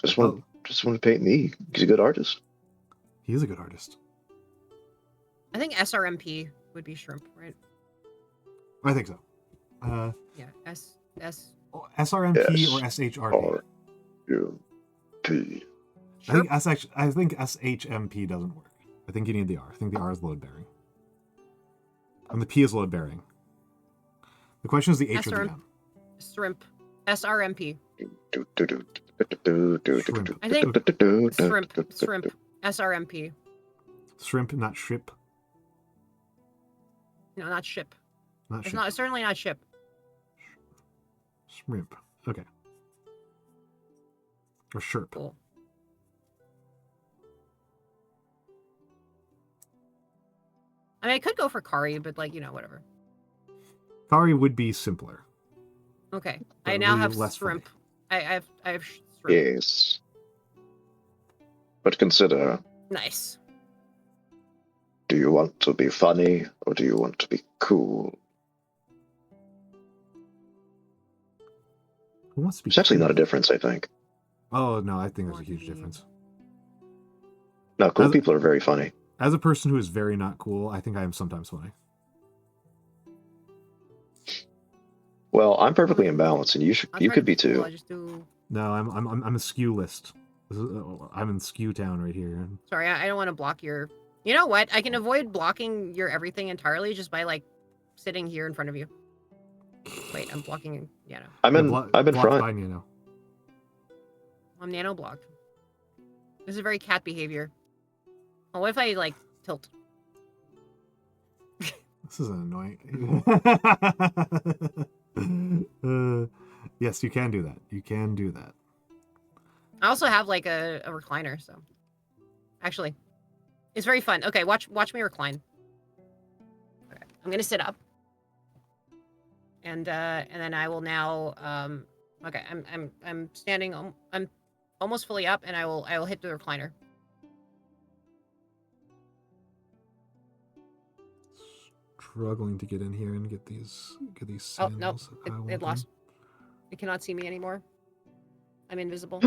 Just want to paint me. He's a good artist. He is a good artist. I think SRMP would be shrimp, right? I think so. Yeah. S. SRMP Yes. or SHRP. R-U-P. I think SHMP doesn't work. I think you need the R. I think the R is load bearing. And the P is load bearing. The question is the H or the M. Shrimp. SRMP. Shrimp. I think shrimp. SRMP. Shrimp, not ship. No, not ship. Not It's ship. not. It's certainly not ship. Shrimp. Okay. Or sherp. Cool. I mean, I could go for Kari, but like whatever. Kari would be simpler. Okay, But I now really have less shrimp. I have shrimp. Yes. But consider, Nice. do you want to be funny or do you want to be cool? Who wants to be? There's actually cool? not a difference, I think. Oh no, I think there's a Want huge to be- difference. No, cool As- people are very funny. As a person who is very not cool, I think I am sometimes funny. Well, I'm perfectly imbalanced, and you I'll you try could to be too. I just do. No, I'm a skew list. I'm in skew town right here. Sorry, I don't want to block your You know what? I can avoid blocking your everything entirely just by like sitting here in front of you. Wait, I'm blocking. Yeah, no. I'm in blocked front. by Nano. I'm nano blocked. This is very cat behavior. Oh, what if I like tilt? This is annoying. Yes, you can do that. You can do that. I also have like a recliner, so actually, it's very fun. Okay, watch me recline. Okay, I'm gonna sit up, and then I will now okay, I'm standing. I'm almost fully up, and I will hit the recliner. Struggling to get in here and get these Oh no, sandals. that I it want lost. in. It cannot see me anymore. I'm invisible.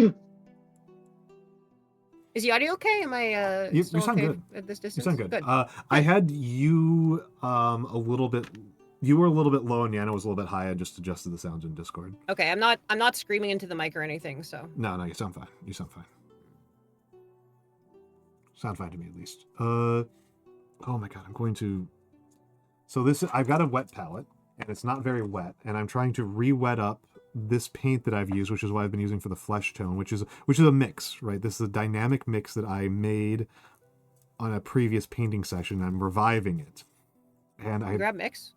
Is the audio okay? Am I You still sound okay good. at this You distance? sound good. I had you a little bit. You were a little bit low, and Yana was a little bit high. I just adjusted the sounds in Discord. Okay, I'm not screaming into the mic or anything, so. No, you sound fine. You sound fine. Sound fine to me, at least. Oh my god, I'm going to. So I've got a wet palette, and it's not very wet, and I'm trying to re-wet up this paint that I've used, which is what I've been using for the flesh tone, which is a mix, right? This is a dynamic mix that I made on a previous painting session. I'm reviving it, and I Grab mix.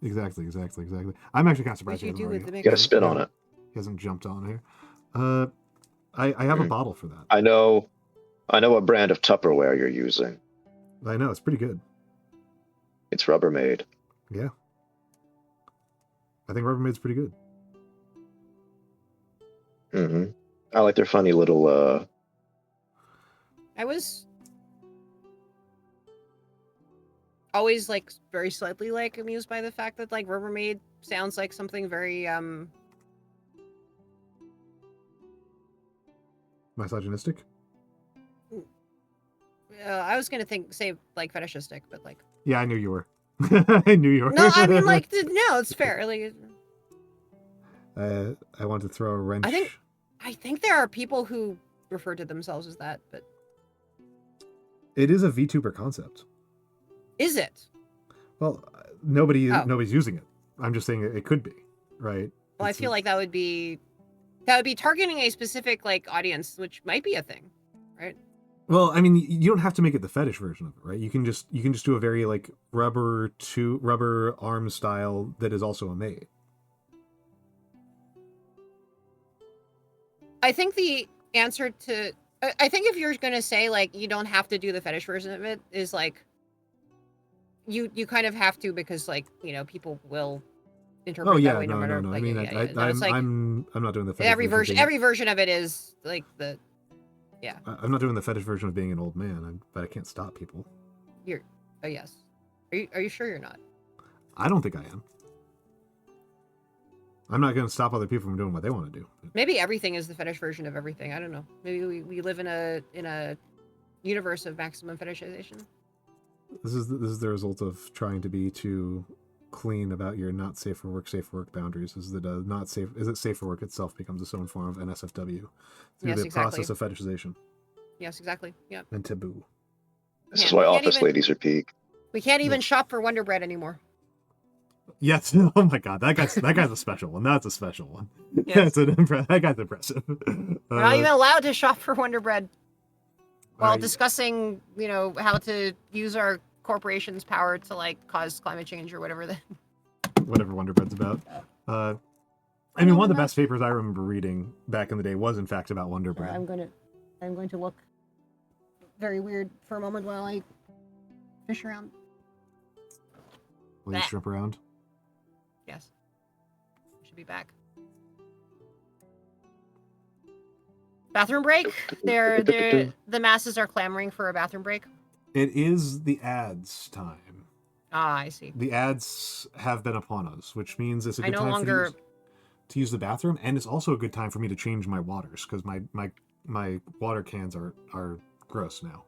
exactly. I'm actually kind of What surprised do you he do hasn't with the already. mix? Get a spin on it. He hasn't jumped on here. I have a bottle for that. I know what brand of Tupperware you're using. I know it's pretty good. It's Rubbermaid. Yeah, I think Rubbermaid's pretty good. Mm-hmm. I like their funny little. I was always like very slightly like amused by the fact that like Rubbermaid sounds like something very Misogynistic. I was gonna say like fetishistic, but like Yeah, I knew you were. I knew you were. no, I mean like no, it's fair. Like I want to throw a wrench. I think there are people who refer to themselves as that, but It is a VTuber concept. is it? Well, nobody's using it. I'm just saying it could be, right? Well, I feel like that would be targeting a specific like audience, which might be a thing, right? Well, I mean, you don't have to make it the fetish version of it, right? You can just do a very like rubber arm style that is also a maid. I think the answer to I think if you're gonna say like you don't have to do the fetish version of it is like you kind of have to because like you know people will interpret that way no matter. No. Like, I mean, it's like, I'm not doing the fetish every version. every version of it is like the I'm not doing the fetish version of being an old man, but I can't stop people. You're yes. Are you sure you're not? I don't think I am. I'm not going to stop other people from doing what they want to do. Maybe everything is the fetish version of everything. I don't know. Maybe we live in a universe of maximum fetishization. This is the result of trying to be too clean about your not safe for work boundaries. Is that safe for work itself becomes its own form of NSFW through Yes, the exactly. process of fetishization. Yes, exactly. Yeah. And taboo. This is why office ladies are peak. We can't even shop for Wonder Bread anymore. Yes. Oh my god, that guy's a special one. That's a special one. Yes. That guy's impressive. We're not even allowed to shop for Wonder Bread while discussing, you know, how to use our corporation's power to like cause climate change or whatever whatever Wonder Bread's about. I mean, one of the best papers I remember reading back in the day was in fact about Wonder Bread. I'm going to look very weird for a moment while I fish around. Will you shrimp around? Yes. Should be back. Bathroom break? The masses are clamoring for a bathroom break. It is the ads time. Ah, I see. The ads have been upon us, which means it's a good no time longer... to use the bathroom, and it's also a good time for me to change my waters because my water cans are gross now.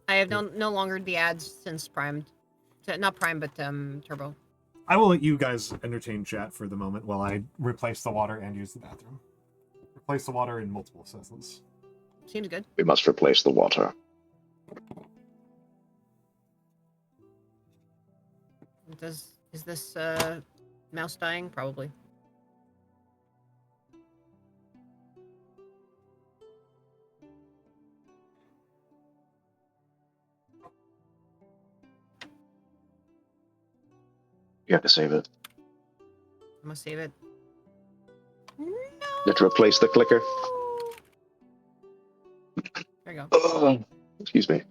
I have no longer the ads since Prime, not Prime, but Turbo. I will let you guys entertain chat for the moment while I replace the water and use the bathroom. Replace the water in multiple senses. Seems good. We must replace the water. Is this mouse dying? Probably. You have to save it. I'm gonna save it. No. You have to replace the clicker. There you go. Oh, excuse me.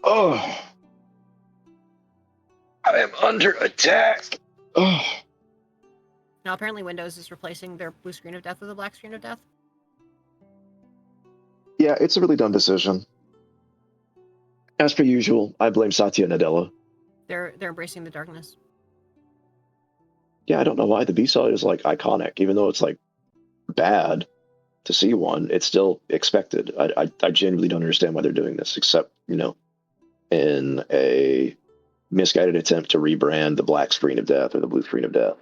Oh, I am under attack. Oh, Now apparently Windows is replacing their blue screen of death with a black screen of death. yeah, it's a really dumb decision. As per usual, I blame Satya Nadella. They're embracing the darkness. Yeah, I don't know why the B-side is like iconic, even though it's like bad to see one. It's still expected. I genuinely don't understand why they're doing this, except in a misguided attempt to rebrand the black screen of death or the blue screen of death.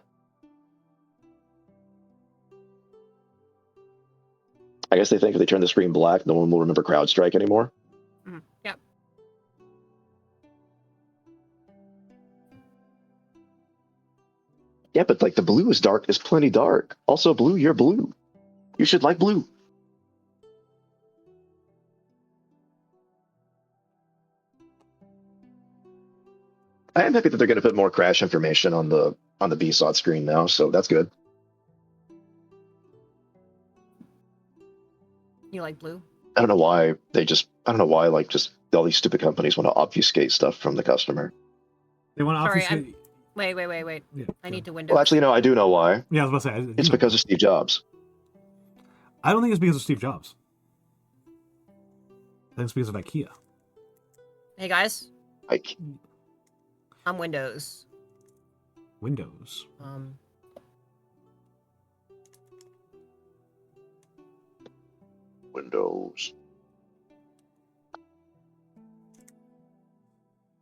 I guess they think if they turn the screen black, no one will remember CrowdStrike anymore. Yep. Yeah, but like the blue is dark, is plenty dark. Also, blue, you're blue. You should like blue. I am happy that they're going to put more crash information on the BSOD screen now, so that's good. You like blue? I don't know why like just all these stupid companies want to obfuscate stuff from the customer. They want to Sorry, obfuscate. Wait. Yeah, I need to Windows. Well, actually, no, I do know why. Yeah, I was about to say. It's because of Steve Jobs. I don't think it's because of Steve Jobs. I think it's because of IKEA. Hey guys, Like, I'm Windows. Windows. Windows.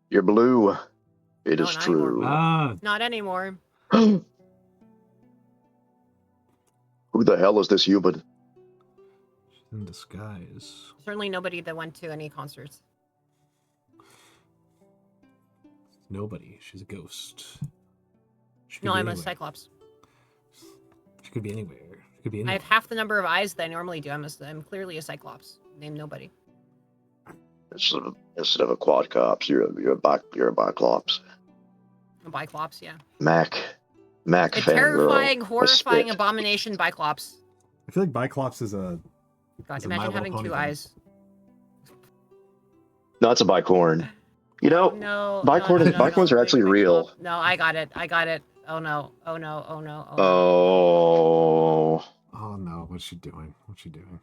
You're blue. It No, is not anymore. true. Not anymore. Who the hell is this human? She's in disguise. Certainly nobody that went to any concerts. Nobody. She's a ghost. She could No, be I'm a anywhere. Cyclops. She could be anywhere. She could be I anywhere. have half the number of eyes that I normally do. I'm clearly a Cyclops. Name nobody. Instead of a quadcops, you're a biclops. A Biclops, yeah. Mac A fangirl. terrifying, I horrifying spit. abomination Biclops. I feel like Biclops is a. God, It's a My imagine Little having Pony two thing. eyes. No, it's a bicorn. You know, No. bicorns are actually real. No, I got it. Oh no. Oh. Oh no! What's she doing? What's she doing?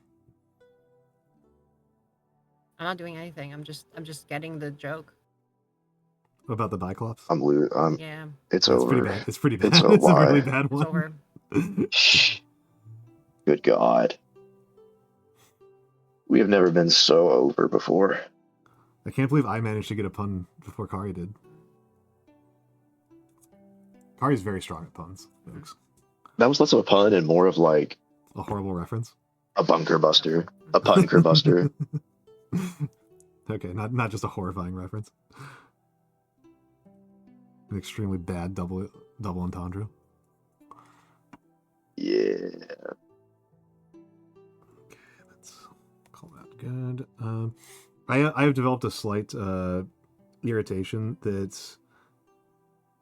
I'm not doing anything. I'm just getting the joke. What about the Biclops? I'm blue. Yeah, It's It's over. pretty bad. It's pretty bad. It's It's a why? really bad it's one. over. Good God. We have never been so over before. I can't believe I managed to get a pun before Kari did. Kari's very strong at puns, folks. That was less of a pun and more of like A horrible reference. a bunker buster, a punker buster. Okay, not just a horrifying reference. An extremely bad double entendre. Yeah. Okay, let's call that good. I have developed a slight irritation that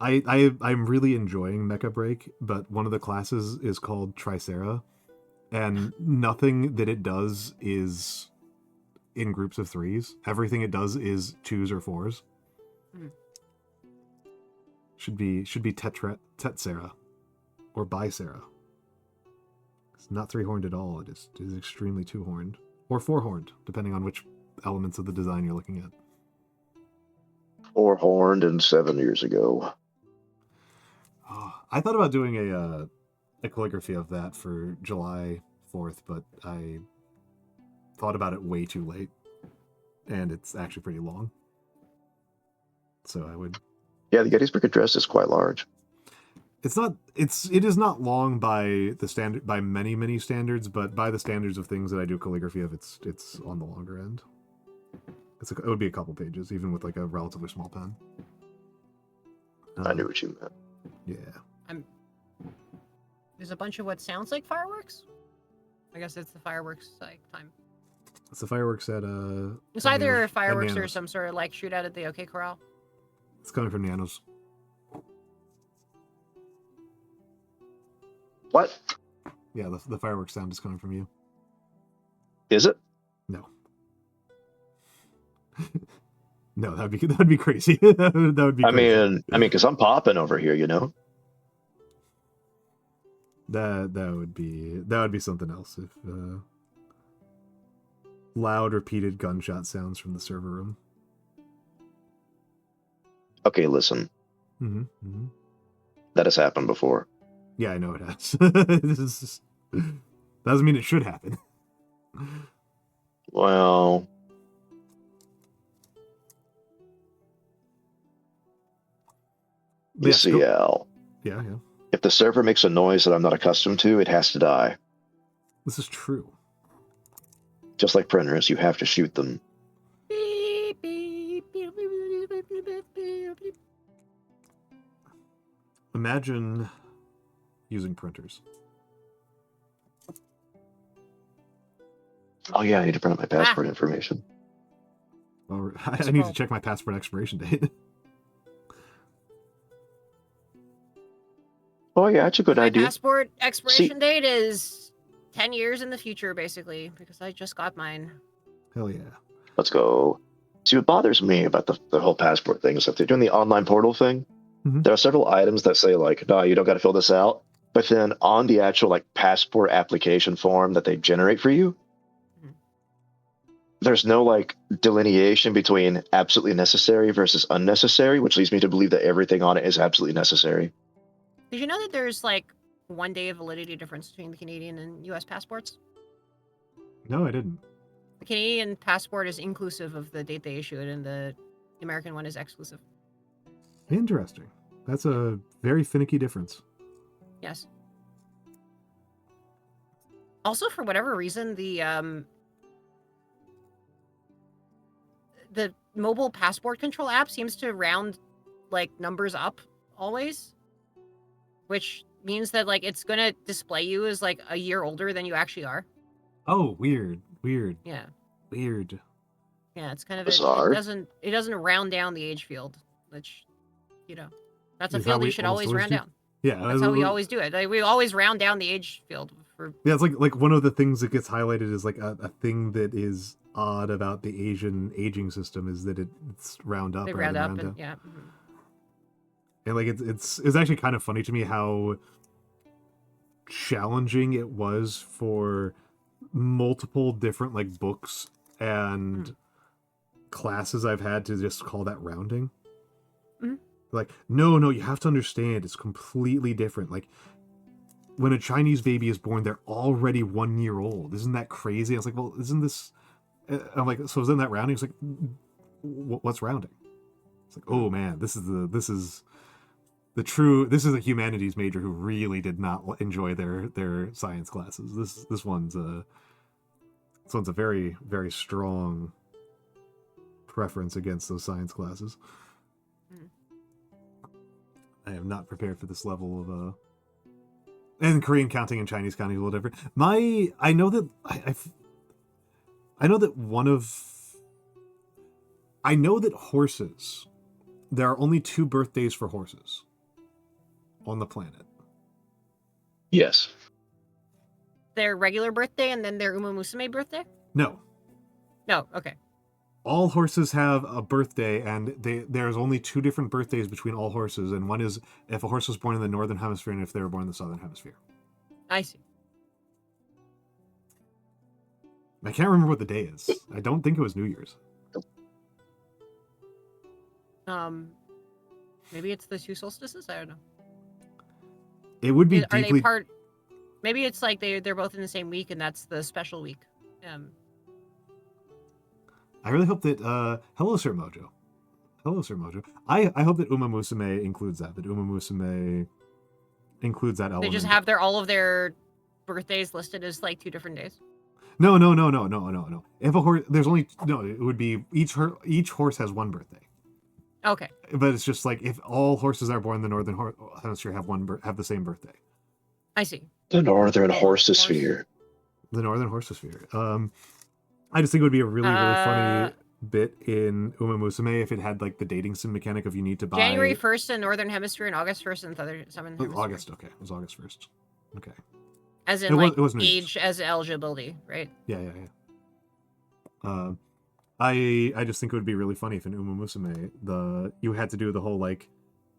I'm really enjoying Mecha Break, but one of the classes is called Tricera, and nothing that it does is in groups of threes. Everything it does is twos or fours. Hmm. Should be Tetsera or Bicera. It's not three-horned at all. It is extremely two-horned or four-horned, depending on which elements of the design you're looking at. 4-horned and 7 years ago. Oh, I thought about doing a calligraphy of that for July 4th, but I thought about it way too late, and it's actually pretty long. So I would. Yeah, the Gettysburg Address is quite large. It is not long by the standard, by many standards, but by the standards of things that I do calligraphy of, it's on the longer end. It would be a couple pages, even with like a relatively small pen. I knew what you meant. Yeah. There's a bunch of what sounds like fireworks. I guess it's the fireworks like time. It's the fireworks at It's at either Nanos- at fireworks or Nanos. some sort of like shootout at the OK Corral. It's coming from Nanos. What? Yeah, the fireworks sound is coming from you. Is it? No. No, that'd be crazy. that would be I crazy. mean, because I'm popping over here, you know. That would be something else if loud repeated gunshot sounds from the server room. Okay, listen. Mm-hmm. That has happened before. Yeah, I know it has. Doesn't mean it should happen. Well, you Yes, see, go- Al, yeah. if the server makes a noise that I'm not accustomed to, it has to die. This is true. Just like printers, you have to shoot them. Beep, beep, beep, beep, beep, beep, beep, beep, beep. Imagine using printers. Oh yeah, I need to print out my passport information. Well, I need to check my passport expiration date. Oh yeah, that's a good My idea. passport expiration date is 10 years in the future, basically, because I just got mine. Hell yeah. Let's go. See, what bothers me about the whole passport thing is if they're doing the online portal thing, Mhm. there are several items that say like, no, you don't got to fill this out. But then on the actual like passport application form that they generate for you, Mhm. there's no like delineation between absolutely necessary versus unnecessary, which leads me to believe that everything on it is absolutely necessary. Did you know that there's like 1 day of validity difference between the Canadian and US passports? No, I didn't. The Canadian passport is inclusive of the date they issue it, and the American one is exclusive. Interesting. That's a very finicky difference. Yes. Also, for whatever reason, the mobile passport control app seems to round like numbers up always, which means that like it's gonna display you as like a year older than you actually are. Oh, weird. Yeah. Weird. Yeah, it's kind of Bizarre. it doesn't round down the age field, which, you know, that's a Is how field we you should almost always always round do? down. Yeah, That's how we always do it. Like, we always round down the age field for. Yeah, it's like one of the things that gets highlighted is like a thing that is odd about the Asian aging system is that it's round up. They rather round than up round and down. yeah. Mhm. And like it's actually kind of funny to me how challenging it was for multiple different like books and classes I've had to just call that rounding. Mhm. Like, no, you have to understand it's completely different. Like, when a Chinese baby is born, they're already 1 year old. Isn't that crazy? I was like, well, isn't this? I'm like, so isn't that rounding? It's like, what's rounding? It's like, oh man, this is a humanities major who really did not enjoy their science classes. This one's a very, very strong preference against those science classes. Mhm. I am not prepared for this level of and Korean counting and Chinese counting is a little different. I know that horses, there are only 2 birthdays for horses on the planet. Yes. Their regular birthday and then their Uma Musume birthday? No. No, okay. All horses have a birthday, and there's only 2 different birthdays between all horses, and one is if a horse was born in the northern hemisphere and if they were born in the southern hemisphere. I see. I can't remember what the day is. I don't think it was New Year's. Maybe it's the 2 solstices? I don't know. It would be Are deeply... they part? Maybe it's like they're both in the same week, and that's the special week. I really hope that hello Sir Mojo. I hope that Uma Musume includes that. That Uma Musume includes that element. They just have all of their birthdays listed as like 2 different days. No. If a horse, there's only it would be each horse has 1 birthday. Okay. But it's just like if all horses that are born in the northern hemisphere have the same birthday. I see. The northern And horsosphere. The northern horsosphere. I just think it would be a really funny bit in Uma Musume if it had like the dating sim mechanic of you need to buy January 1st in Northern Hemisphere and August 1st in Southern Hemisphere. August. Okay, it was August 1st. Okay. As in it was New Year's. age as eligibility, right? Yeah. I just think it would be really funny if in Uma Musume you had to do the whole like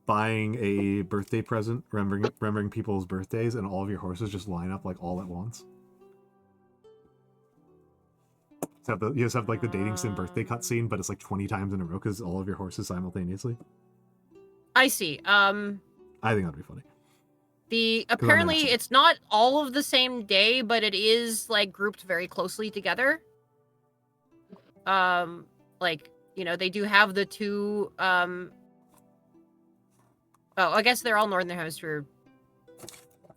buying a birthday present, remembering people's birthdays, and all of your horses just line up like all at once. You just have like the dating sim birthday cutscene, but it's like 20 times in a row because all of your horses simultaneously. I see. I think that'd be funny. Apparently it's not all of the same day, but it is like grouped very closely together. Like, you know, they do have the two I guess they're all Northern Hemisphere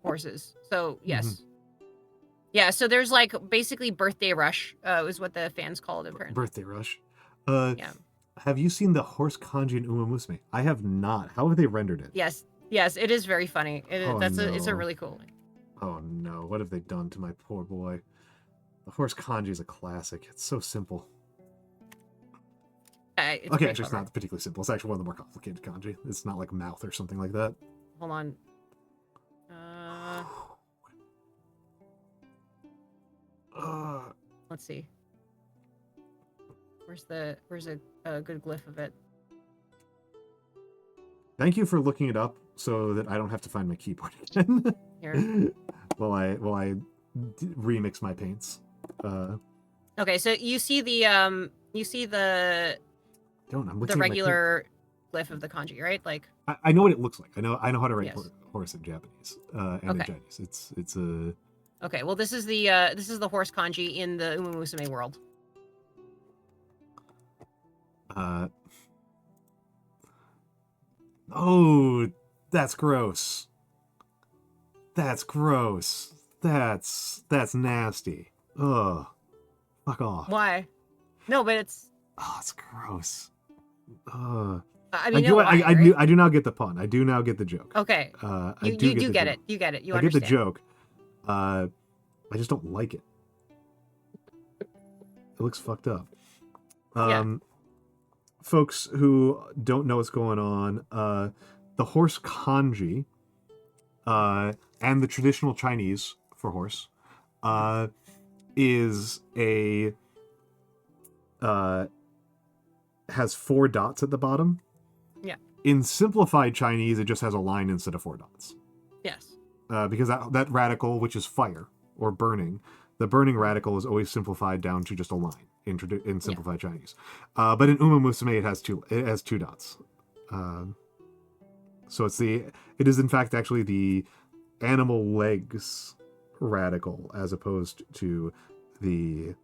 horses. So yes. Mm-hmm. Yeah, so there's like basically birthday rush, is what the fans call it apparently. Birthday rush. Yeah. Have you seen the horse kanji in Uma Musume? I have not. How have they rendered it? Yes, it is very funny. It's a really cool one. Oh no, what have they done to my poor boy? The horse kanji is a classic. It's so simple. It's okay, pretty actually, it's clever. not particularly simple. It's actually one of the more complicated kanji. It's not like mouth or something like that. Hold on. Let's see. Where's a good glyph of it? Thank you for looking it up so that I don't have to find my keyboard again. Here. while I remix my paints. Okay, so you see the I'm looking at my regular glyph of the kanji, right? Like I know what it looks like. I know how to write Yes. horse in Japanese and in Okay. Chinese. It's a okay. Well, this is the horse kanji in the Uma Musume world. Oh, that's gross. That's gross. That's nasty. Ugh. Fuck off. Why? No, but it's. Oh, it's gross. Ugh. I mean, I do now get the pun. I do now get the joke. Okay. You do get it. You get it. You I understand. get the joke. I just don't like it. It looks fucked up. Yeah. Folks who don't know what's going on, the horse kanji, and the traditional Chinese for horse, is has 4 dots at the bottom. Yeah. In simplified Chinese, it just has a line instead of 4 dots. Yes. Because that radical, which is fire or burning, the burning radical is always simplified down to just a line in simplified Chinese. But in Uma Musume, it has 2 dots. So it is in fact actually the animal legs radical as opposed to the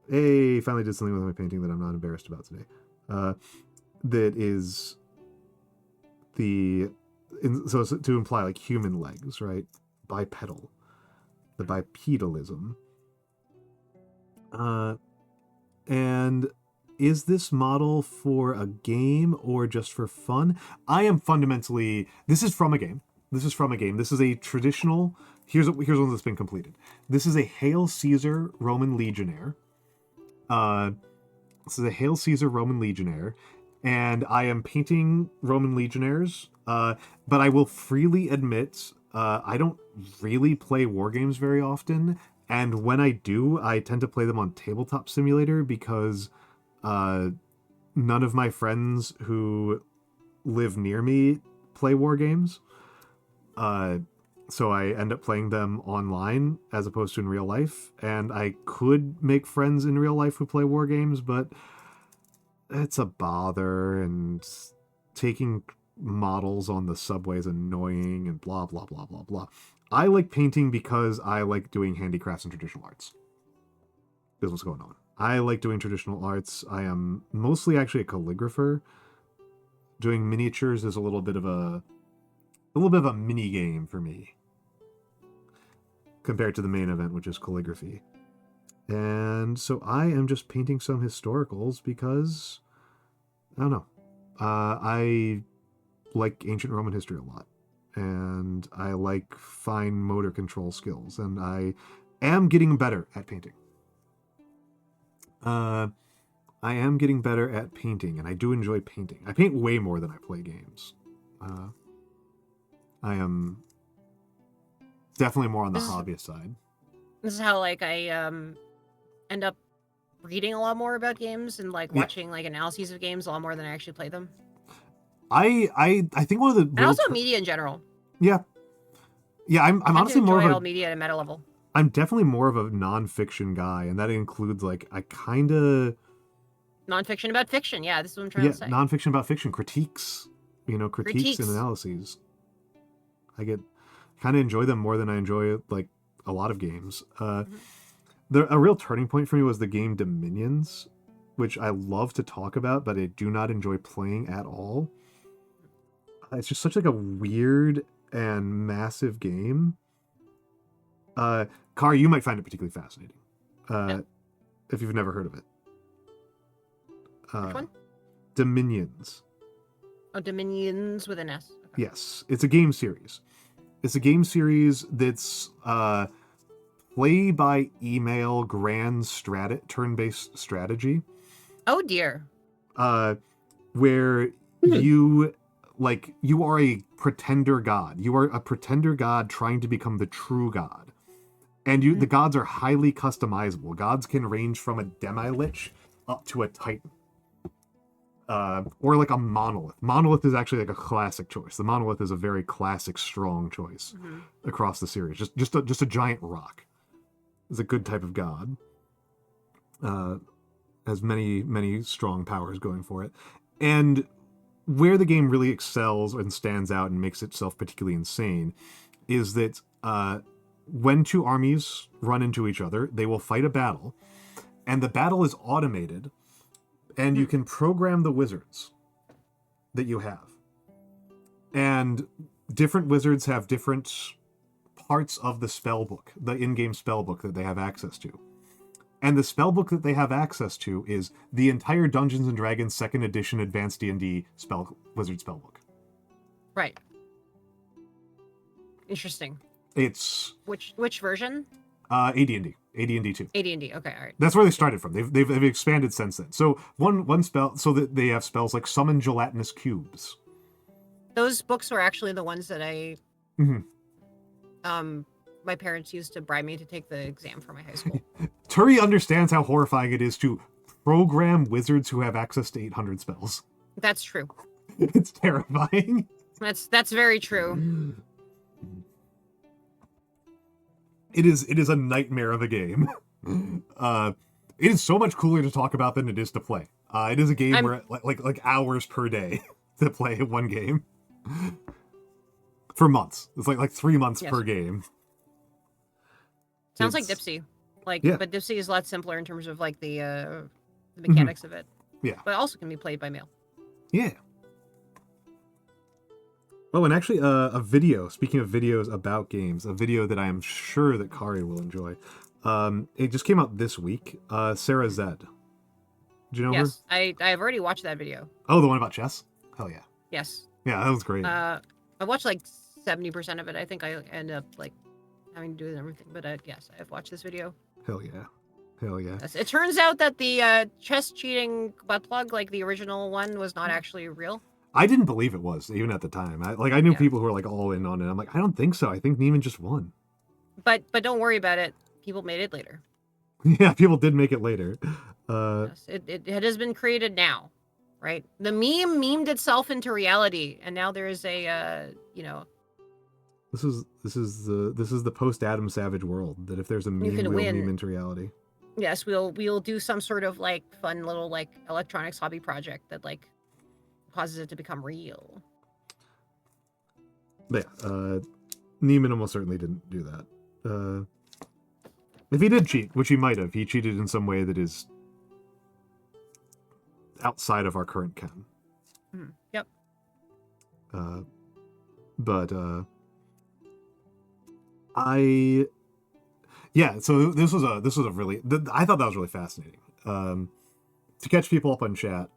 hey, finally did something with my painting that I'm not embarrassed about today. That is so it's to imply like human legs, right? Bipedal, the bipedalism. And is this model for a game or just for fun? I am fundamentally. This is from a game. This is a traditional. Here's one that's been completed. This is a Hail Caesar Roman Legionnaire. This is a Hail Caesar Roman Legionnaire, and I am painting Roman Legionnaires. But I will freely admit, I don't really play Wargames very often, and when I do, I tend to play them on Tabletop Simulator because none of my friends who live near me play Wargames. So I end up playing them online as opposed to in real life. And I could make friends in real life who play war games, but it's a bother, and taking models on the subway is annoying, and blah, blah, blah, blah, blah. I like painting because I like doing handicrafts and traditional arts. This is what's going on. I like doing traditional arts. I am mostly actually a calligrapher. Doing miniatures is a little bit of a mini game for me compared to the main event, which is calligraphy. And so I am just painting some historicals because, I don't know, I like ancient Roman history a lot. And I like fine motor control skills. And I am getting better at painting. I am getting better at painting, and I do enjoy painting. I paint way more than I play games. I am definitely more on the hobbyist side. This is how like I end up reading a lot more about games and like watching like analyses of games a lot more than I actually play them. I think one of the and also media in general. Yeah, I'm honestly more of a media at a meta level. I'm definitely more of a nonfiction guy, and that includes like I kind of nonfiction about fiction. Yeah, this is what I'm trying to say. Nonfiction about fiction, critiques, critiques and analyses. I kind of enjoy them more than I enjoy like a lot of games. A real turning point for me was the game Dominions, which I love to talk about, but I do not enjoy playing at all. It's just such like a weird and massive game. Kari, you might find it particularly fascinating if you've never heard of it. Which one? Dominions. Oh, Dominions with an S. Okay. Yes, it's a game series. It's a game series that's play by email grand turn-based strategy. Oh dear. Where you are a pretender god. You are a pretender god trying to become the true god. And the gods are highly customizable. Gods can range from a demi-lich up to a titan. Or like a monolith. Monolith is actually like a classic choice. The monolith is a very classic, strong choice across the series. Just a giant rock. Is a good type of god. Has many strong powers going for it. And where the game really excels and stands out and makes itself particularly insane is that when two armies run into each other, they will fight a battle, and the battle is automated, and you can program the wizards that you have. And different wizards have different parts of the spell book, the in-game spell book that they have access to. And the spell book that they have access to is the entire Dungeons & Dragons 2nd edition Advanced D&D wizard spell book. Right. Interesting. It's... Which version? AD&D. AD&D 2. AD&D, okay, all right. That's where they started from. They've expanded since then. So one spell, so that they have spells like summon gelatinous cubes. Those books were actually the ones that I... my parents used to bribe me to take the exam for my high school. Turi understands how horrifying it is to program wizards who have access to 800 spells. That's true. It's terrifying. That's very true. It is a nightmare of a game. It is so much cooler to talk about than it is to play. It is a game where like hours per day to play one game. For months. It's like 3 months per game. Sounds like Dipsy. But Dipsy is a lot simpler in terms of like the mechanics of it. Yeah. But it also can be played by mail. Yeah. Oh, and actually a video, speaking of videos about games, a video that I am sure that Kari will enjoy. It just came out this week. Sarah Zed. Do you know her? Yes, I've already watched that video. Oh, the one about chess? Hell yeah. Yes. Yeah, that was great. I watched like 70% of it. I think I end up like having to do everything, but yes, I've watched this video. Hell yeah. Hell yeah. Yes. It turns out that the chess cheating butt plug, like the original one, was not actually real. I didn't believe it was, even at the time. I knew people who were like all in on it. I'm like, I don't think so. I think Neiman just won. But don't worry about it. People made it later. Yeah, people did make it later. Yes, it has been created now, right? The meme memed itself into reality, and now there is a This is the post Adam Savage world. That if there's a meme, we'll meme into reality. Yes, we'll do some sort of like fun little like electronics hobby project that like causes it to become real. But yeah, Neiman almost certainly didn't do that. If he did cheat, which he might have, he cheated in some way that is outside of our current canon. Yep. Yeah, so this was a really I thought that was really fascinating. To catch people up on chat,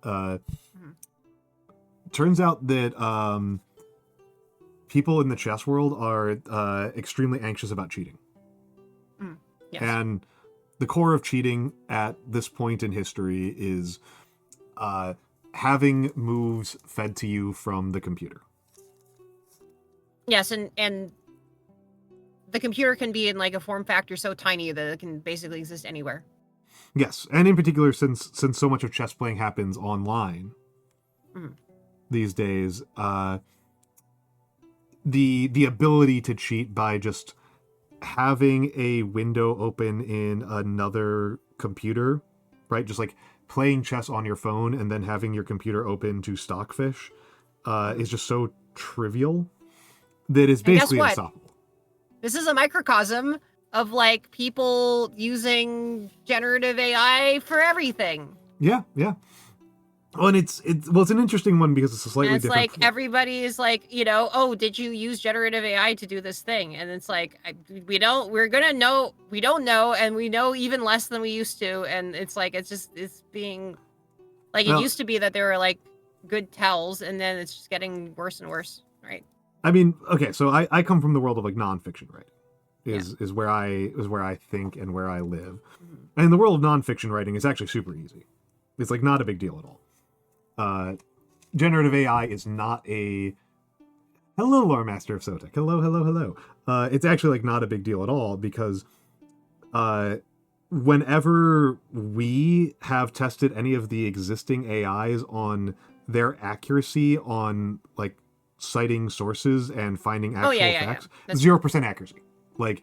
turns out that people in the chess world are extremely anxious about cheating. Yes. And the core of cheating at this point in history is having moves fed to you from the computer. Yes, and the computer can be in like a form factor so tiny that it can basically exist anywhere. Yes, and in particular, since so much of chess playing happens online these days, the ability to cheat by just having a window open in another computer, right? Just like playing chess on your phone and then having your computer open to stockfish is just so trivial that it's basically what? unstoppable. This is a microcosm of like people using generative AI for everything. Yeah. Well, and it's an interesting one because it's a slightly And it's different. like everybody is like, oh, did you use generative AI to do this thing? And it's like we don't know, and we know even less than we used to. And it's like it's being like it used to be that there were like good tells, and then it's just getting worse and worse, right? I mean, okay, so I come from the world of like nonfiction writing, is where I think and where I live, and in the world of nonfiction writing, it's actually super easy. It's like not a big deal at all. Generative AI is not a hello, lore master of Sotek. Hello. It's actually like not a big deal at all because whenever we have tested any of the existing AIs on their accuracy on like citing sources and finding actual facts, 0% accuracy. Like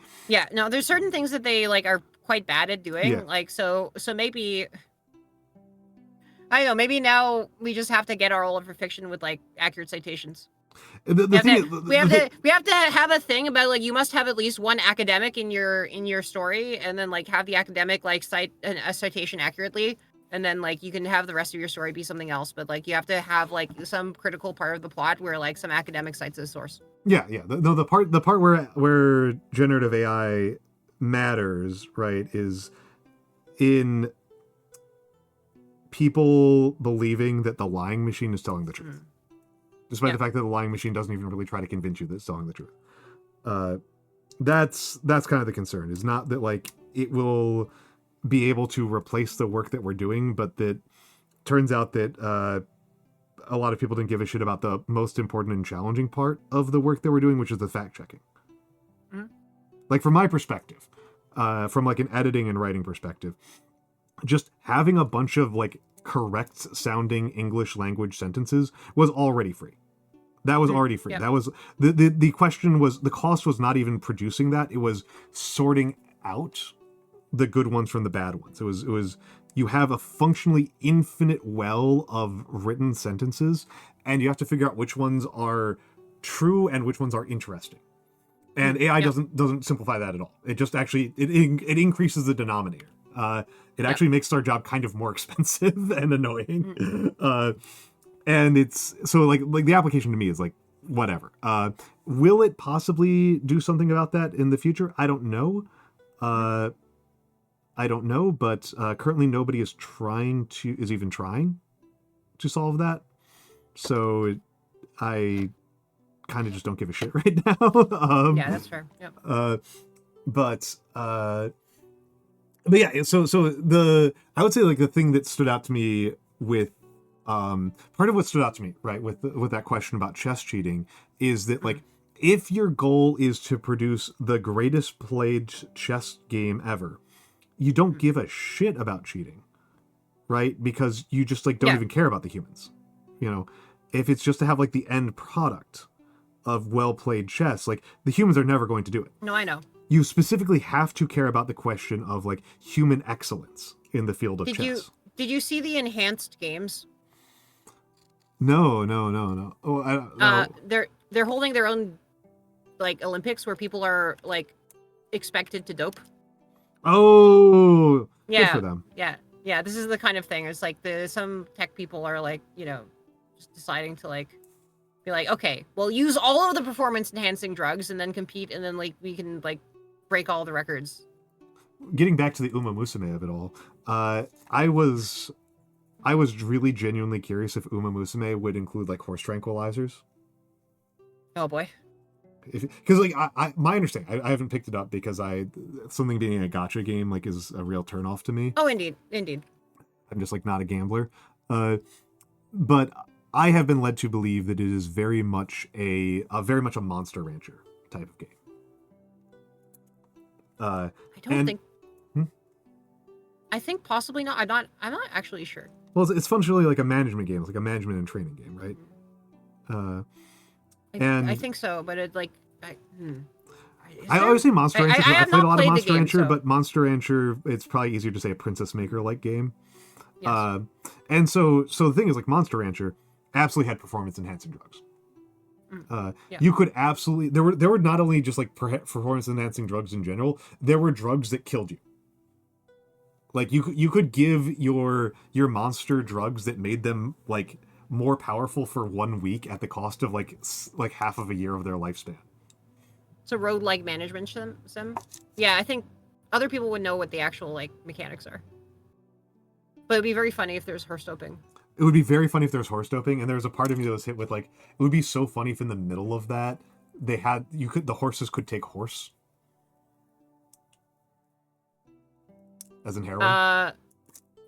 no, there's certain things that they like are quite bad at doing. Yeah. Like so maybe I don't know, maybe now we just have to get all of our fiction with like accurate citations. We have to have a thing about like you must have at least one academic in your story, and then like have the academic like cite a citation accurately, and then like you can have the rest of your story be something else, but like you have to have like some critical part of the plot where like some academic cites a source. Yeah. The part where generative AI matters, right, is in people believing that the lying machine is telling the truth. Despite the fact that the lying machine doesn't even really try to convince you that it's telling the truth. That's kind of the concern. Is not that like it will be able to replace the work that we're doing, but that turns out that a lot of people didn't give a shit about the most important and challenging part of the work that we're doing, which is the fact checking. Like from my perspective, from like an editing and writing perspective, just having a bunch of like correct sounding English language sentences was already free. That was already free. That was the question was the cost was not even producing that. It was sorting out the good ones from the bad ones. It was you have a functionally infinite well of written sentences, and you have to figure out which ones are true and which ones are interesting. And AI doesn't simplify that at all. It just actually it increases the denominator. It actually makes our job kind of more expensive and annoying. And it's so like the application to me is like whatever. Will it possibly do something about that in the future? I don't know. But currently nobody is even trying to solve that. So I kind of just don't give a shit right now. Yeah, that's fair. Yep. But yeah, so I would say like the thing that stood out to me with part of what stood out to me, right, with that question about chess cheating is that like if your goal is to produce the greatest played chess game ever, you don't give a shit about cheating, right? Because you just like don't even care about the humans. You know, if it's just to have like the end product of well played chess, like the humans are never going to do it. No, I know. You specifically have to care about the question of like human excellence in the field of chess. Did you see the enhanced games? No. Oh, no. They're holding their own like Olympics where people are like expected to dope. Oh, yeah, good for them. Yeah. This is the kind of thing. It's like some tech people are like, just deciding to like be like, okay, we'll use all of the performance enhancing drugs and then compete, and then like we can like break all the records. getting back to the Uma Musume of it all, I was really genuinely curious if Uma Musume would include like horse tranquilizers. Oh boy. Because like my understanding, I haven't picked it up because something being a gacha game like is a real turnoff to me. Oh, indeed. I'm just like not a gambler, but I have been led to believe that it is very much a Monster Rancher type of game. I don't think. I think possibly not. I'm not actually sure. Well, it's functionally like a management game. It's like a management and training game, right? I think so, but it's like I always say Monster Rancher. I played a lot of Monster Rancher, so. but Monster Rancher, it's probably easier to say a Princess Maker like game. Yes. And so the thing is, like Monster Rancher absolutely had performance enhancing drugs. Yeah. You could absolutely there were not only just like performance enhancing drugs in general, there were drugs that killed you. Like you could give your monster drugs that made them like more powerful for 1 week at the cost of like half of a year of their lifespan. So road-like management sim. Yeah, I think other people would know what the actual like mechanics are. But it'd be very funny if there's horse doping. It would be very funny if there was horse doping, and there was a part of me that was hit with like, it would be so funny if in the middle of that the horses could take horse. As in heroin.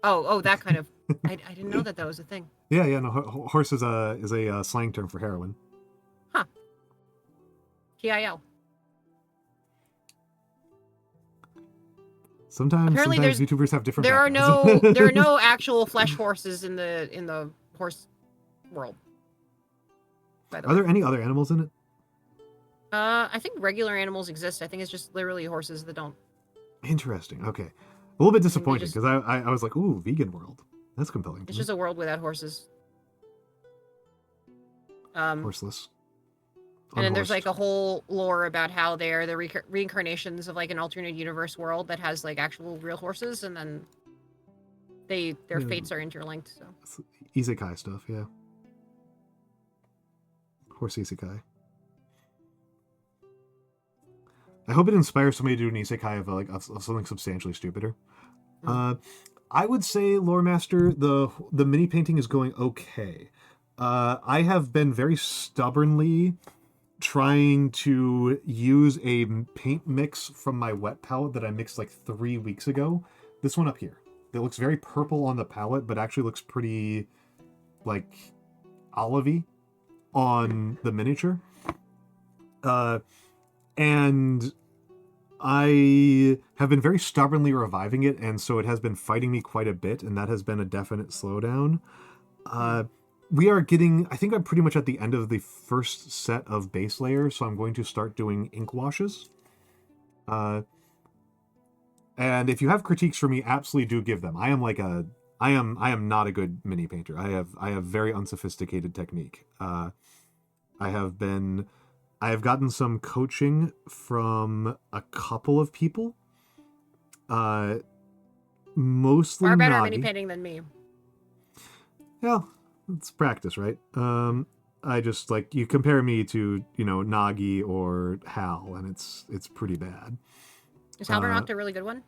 Oh, that kind of. I didn't know that was a thing. Yeah, no. Horse is a slang term for heroin. Huh. TIL. Sometimes VTubers have different. There are no actual flesh horses in the horse world. By the way. Are there any other animals in it? I think regular animals exist. I think it's just literally horses that don't. Interesting. Okay, a little bit disappointing because I was like, ooh, vegan world. That's compelling. It's just a world without horses. Horseless. And then there's like a whole lore about how they're the reincarnations of like an alternate universe world that has like actual real horses, and then their fates are interlinked. So isekai stuff, yeah. Horse isekai. I hope it inspires somebody to do an isekai of something substantially stupider. I would say, Lore Master, the mini painting is going okay. I have been very stubbornly trying to use a paint mix from my wet palette that I mixed like 3 weeks ago. This one up here. It looks very purple on the palette, but actually looks pretty like olivey on the miniature. And I have been very stubbornly reviving it, and so it has been fighting me quite a bit, and that has been a definite slowdown. We are getting, I think I'm pretty much at the end of the first set of base layers, so I'm going to start doing ink washes. And if you have critiques for me, absolutely do give them. I am not a good mini painter. I have very unsophisticated technique. I have gotten some coaching from a couple of people. Mostly far better Nagi. mini painting than me. Yeah. It's practice, right? I just like you compare me to Nagi or Hal, and it's pretty bad. Is Halbernacht a really good one?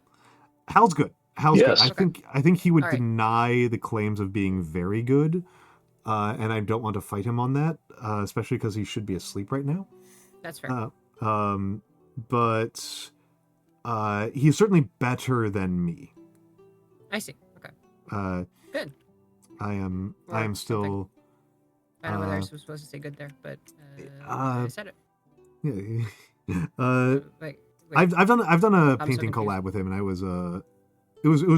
Hal's good. Hal's Yes. good. I think he would All right. deny the claims of being very good, and I don't want to fight him on that, especially because he should be asleep right now. That's fair. But he's certainly better than me. I see. Okay. Good. I am Or still. I don't know whether I was supposed to say good there, but I said it. Yeah. Wait. I've done a so painting confused. collab with him, and it was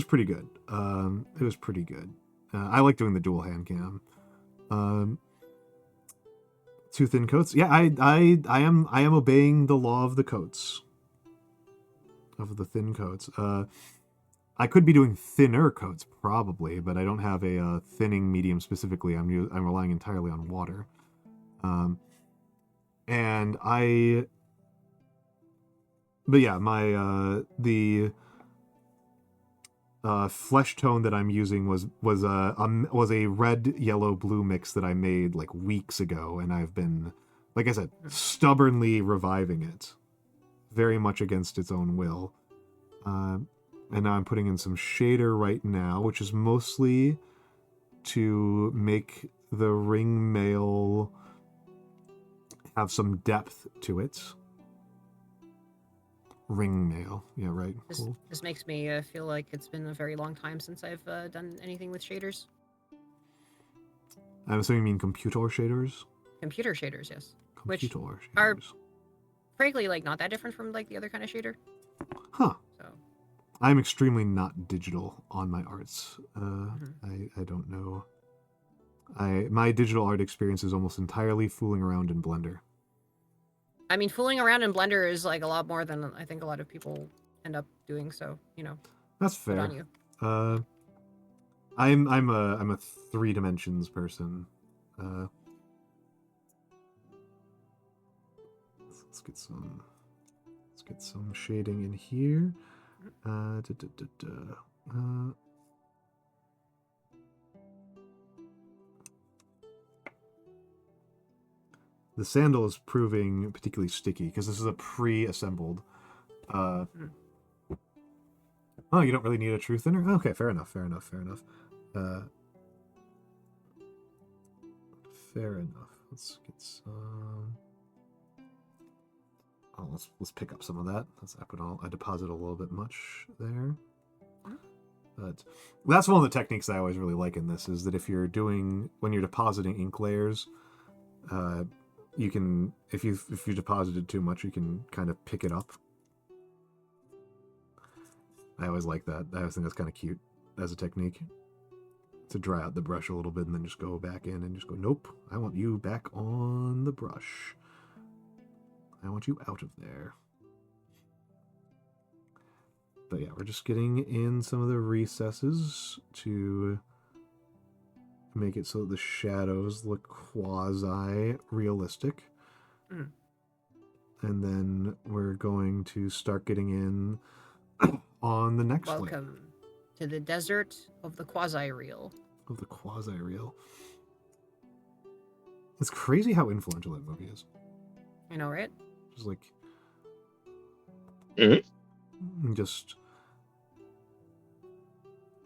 pretty good. It was pretty good. I like doing the dual hand cam. Two thin coats. Yeah, I am obeying the law of the coats. Of the thin coats. I could be doing thinner coats probably, but I don't have a thinning medium specifically. I'm relying entirely on water. But yeah, my the flesh tone that I'm using was a red, yellow, blue mix that I made like weeks ago, and I've been, like I said, stubbornly reviving it, very much against its own will. And now I'm putting in some shader right now, which is mostly to make the ring mail have some depth to it. Ring mail. Yeah, right. Cool. This makes me feel like it's been a very long time since I've done anything with shaders. I'm assuming you mean computer shaders? Computer shaders, yes. Which Computer are- shaders. Frankly, like, not that different from, like, the other kind of shader. Huh. So, I'm extremely not digital on my arts. I don't know. My digital art experience is almost entirely fooling around in Blender. I mean, fooling around in Blender is, like, a lot more than I think a lot of people end up doing, so, you know. That's Good on fair. you. I'm a 3 dimensions person. Let's get some shading in here. The sandal is proving particularly sticky because this is a pre-assembled. Oh, you don't really need a true thinner? Okay, fair enough. Fair enough. Let's get some. Oh, let's pick up some of that. I deposit a little bit much there. But that's one of the techniques I always really like in this, is that when you're depositing ink layers, you can, if you deposited too much, you can kind of pick it up. I always like that. I always think that's kind of cute as a technique, to dry out the brush a little bit and then just go back in and just go, nope, I want you back on the brush. I want you out of there. But yeah, we're just getting in some of the recesses to make it so that the shadows look quasi-realistic. Mm. And then we're going to start getting in on the next layer. Welcome to the desert of the quasi-real. Of the quasi-real. It's crazy how influential that movie is. I know, right? Just like... Just...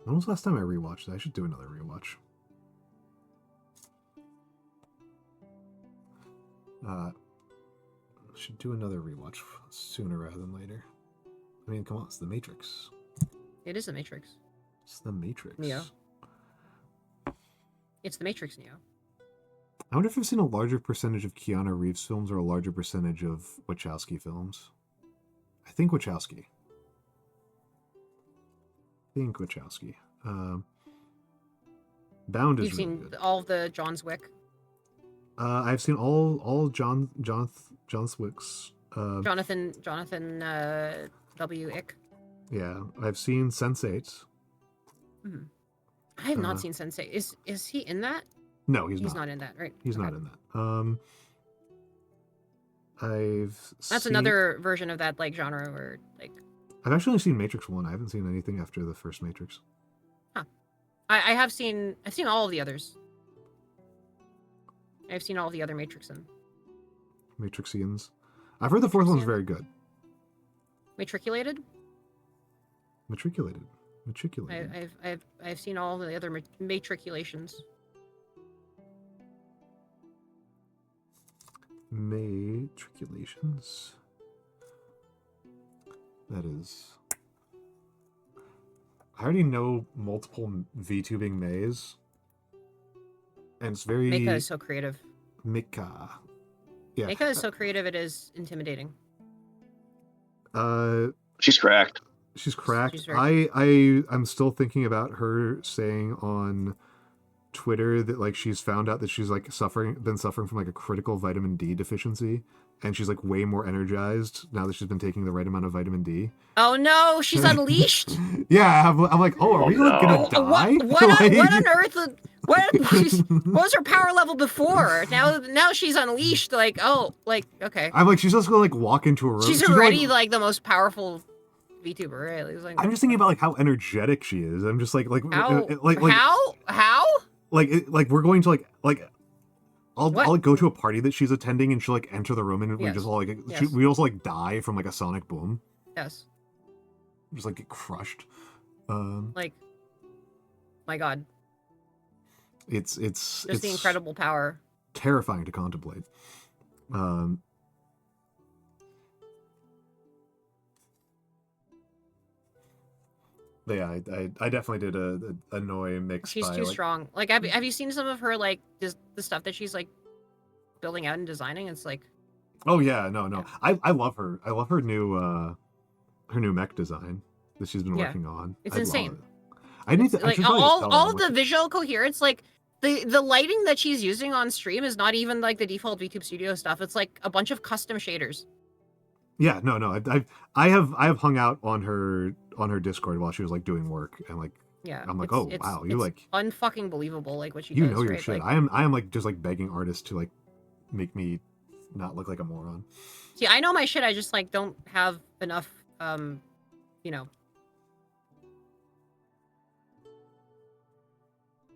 When was the last time I rewatched that? I should do another rewatch. Should do another rewatch sooner rather than later. I mean, come on, it's The Matrix. It is The Matrix. It's The Matrix. Neo. It's The Matrix, Neo. I wonder if I've seen a larger percentage of Keanu Reeves films or a larger percentage of Wachowski films. I think Wachowski. Bound is You've really seen good. all the John Wick. I've seen all John Swick's. Jonathan W. Ick. Yeah, I've seen Sense8. Mm-hmm. I have not seen Sense8. Is he in that? No, he's not. He's not. not in that, right? He's not in that. That's another version of that, like, genre where, like... I've actually only seen Matrix 1. I haven't seen anything after the first Matrix. Huh. I've seen all of the others. I've seen all of the other Matrixen. Matrixians. I've heard the fourth one's very good. Matriculated? Matriculated. I've seen all the other matriculations. Matriculations. That is. I already know multiple VTubing Mays. And it's very... Meika is so creative. Meika. Yeah. Meika is so creative, it is intimidating. She's cracked. She's cracked. She's very... I'm still thinking about her saying on Twitter that, like, she's found out that she's, like, been suffering from, like, a critical vitamin D deficiency, and she's, like, way more energized now that she's been taking the right amount of vitamin D. Oh no, she's unleashed. Yeah, I'm like, oh, are we like gonna die? What on earth? What was her power level before? Now she's unleashed. Like, oh, like, okay. I'm like, she's just gonna, like, walk into a room. She's already like the most powerful VTuber, right? Like, I'm just thinking about, like, how energetic she is. I'm just like how? Like we're going to like I'll like go to a party that she's attending, and she'll, like, enter the room, and we just all, like, we also, like, die from, like, a sonic boom. Yes. just like get crushed. Like, my God, It's just it's the incredible power. terrifying to contemplate. But yeah, I definitely did a annoy mix. She's by, too like, strong. Like, have you seen some of her, like, just the stuff that she's, like, building out and designing? It's like... Oh yeah, no. Yeah. I love her. I love her new mech design that she's been Yeah. working on. It's I love insane. it. I need to, I Like, should probably just tell her all how of the much- visual coherence, like, the lighting that she's using on stream is not even, like, the default VTube Studio stuff. It's, like, a bunch of custom shaders. Yeah, no. I have hung out on her Discord while she was like doing work, and like Yeah. I'm like, it's- wow, you it's like unfucking believable, like, what she you does, know your right? shit. Like, I am like just like begging artists to like make me not look like a moron. see, I know my shit, I just, like, don't have enough, you know...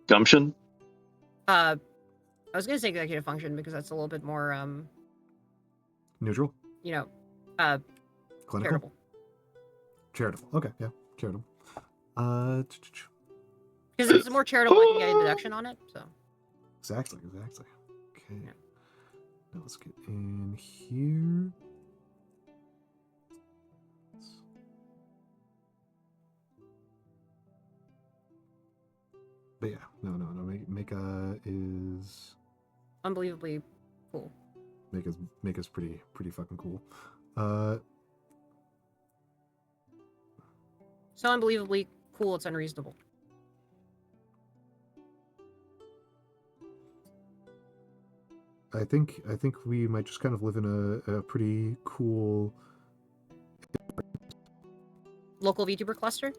Gumption? I was gonna say executive function because that's a little bit more, Neutral, you know, clinical, charitable. Okay, yeah, charitable. Because if it's more charitable, I can get a deduction on it, so... Exactly. Okay. Yeah. Now let's get in here. But yeah, no. Meka is Unbelievably cool. Meka's pretty fucking cool. So unbelievably cool, it's unreasonable. I think we might just kind of live in a pretty cool. Local VTuber cluster?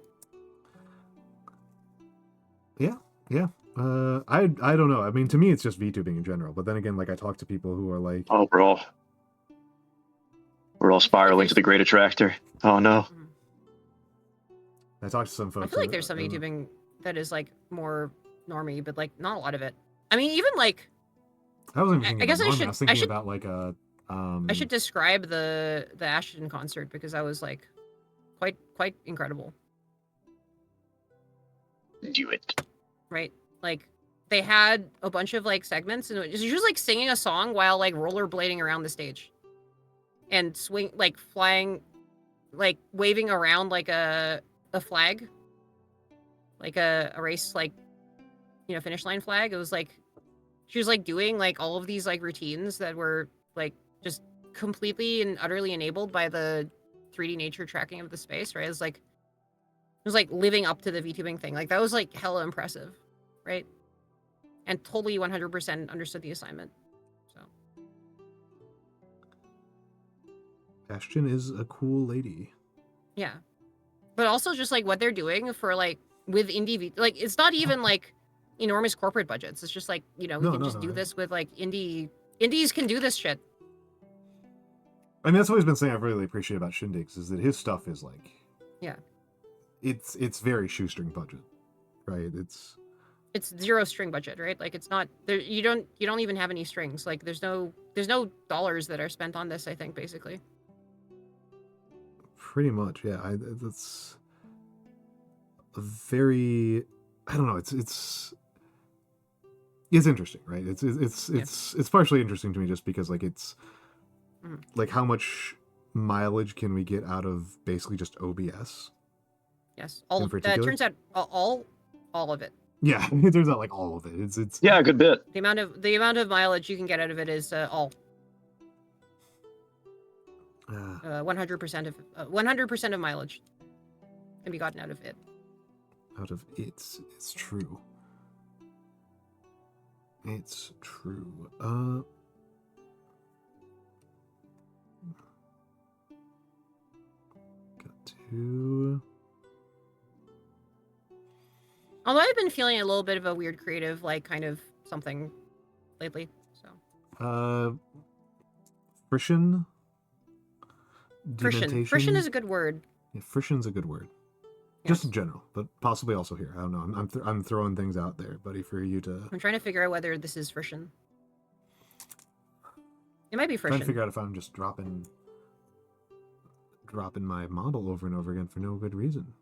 Yeah. I don't know. I mean, to me, it's just VTubing in general. But then again, like I talk to people who are like, Oh, we're all spiraling to the great attractor. Oh no. I talked to some folks. I feel like there's some VTubing that is like more normie, but like not a lot of it. I mean, even like I wasn't even thinking I guess about I normie. should- I was I thinking should- about like a. I should describe the Ashton concert because that was like quite incredible, Do it. right? Like they had a bunch of like segments and she was like singing a song while like rollerblading around the stage and flying, like waving around like a flag, like a race, like, you know, finish line flag. It was like she was like doing like all of these like routines that were like just completely and utterly enabled by the 3D nature tracking of the space, right? It was like living up to the VTubing thing. Like that was like hella impressive, right? And totally 100% understood the assignment. So Ashton is a cool lady. yeah, but also just like what they're doing for like with indie like it's not even like enormous corporate budgets. It's just like, you know, we can just do this with like indies can do this shit. I mean, that's always been something I've really appreciated about Shindig's is that his stuff is like, yeah, it's very shoestring budget, right? It's zero string budget, right? Like it's not there. You don't even have any strings. Like there's no dollars that are spent on this. I think basically. pretty much, yeah. That's a very, I don't know. It's interesting, right? It's partially interesting to me just because like it's like how much mileage can we get out of basically just OBS? Yes, all in of that particular? turns out all of it. Yeah, it turns out like all of it. It's Yeah, a good bit. The amount of mileage you can get out of it is all 100% of 100% of mileage can be gotten out of it. out of it's true. It's true. Got to. Although I've been feeling a little bit of a weird creative like kind of something lately. So Friction. friction Dementation? is a good word. Yeah, friction's a good word. Just in general, but possibly also here. I don't know. I'm throwing things out there, buddy, for you to. I'm trying to figure out whether this is friction. It might be Trying friction. to figure out if I'm just dropping dropping my model over and over again for no good reason?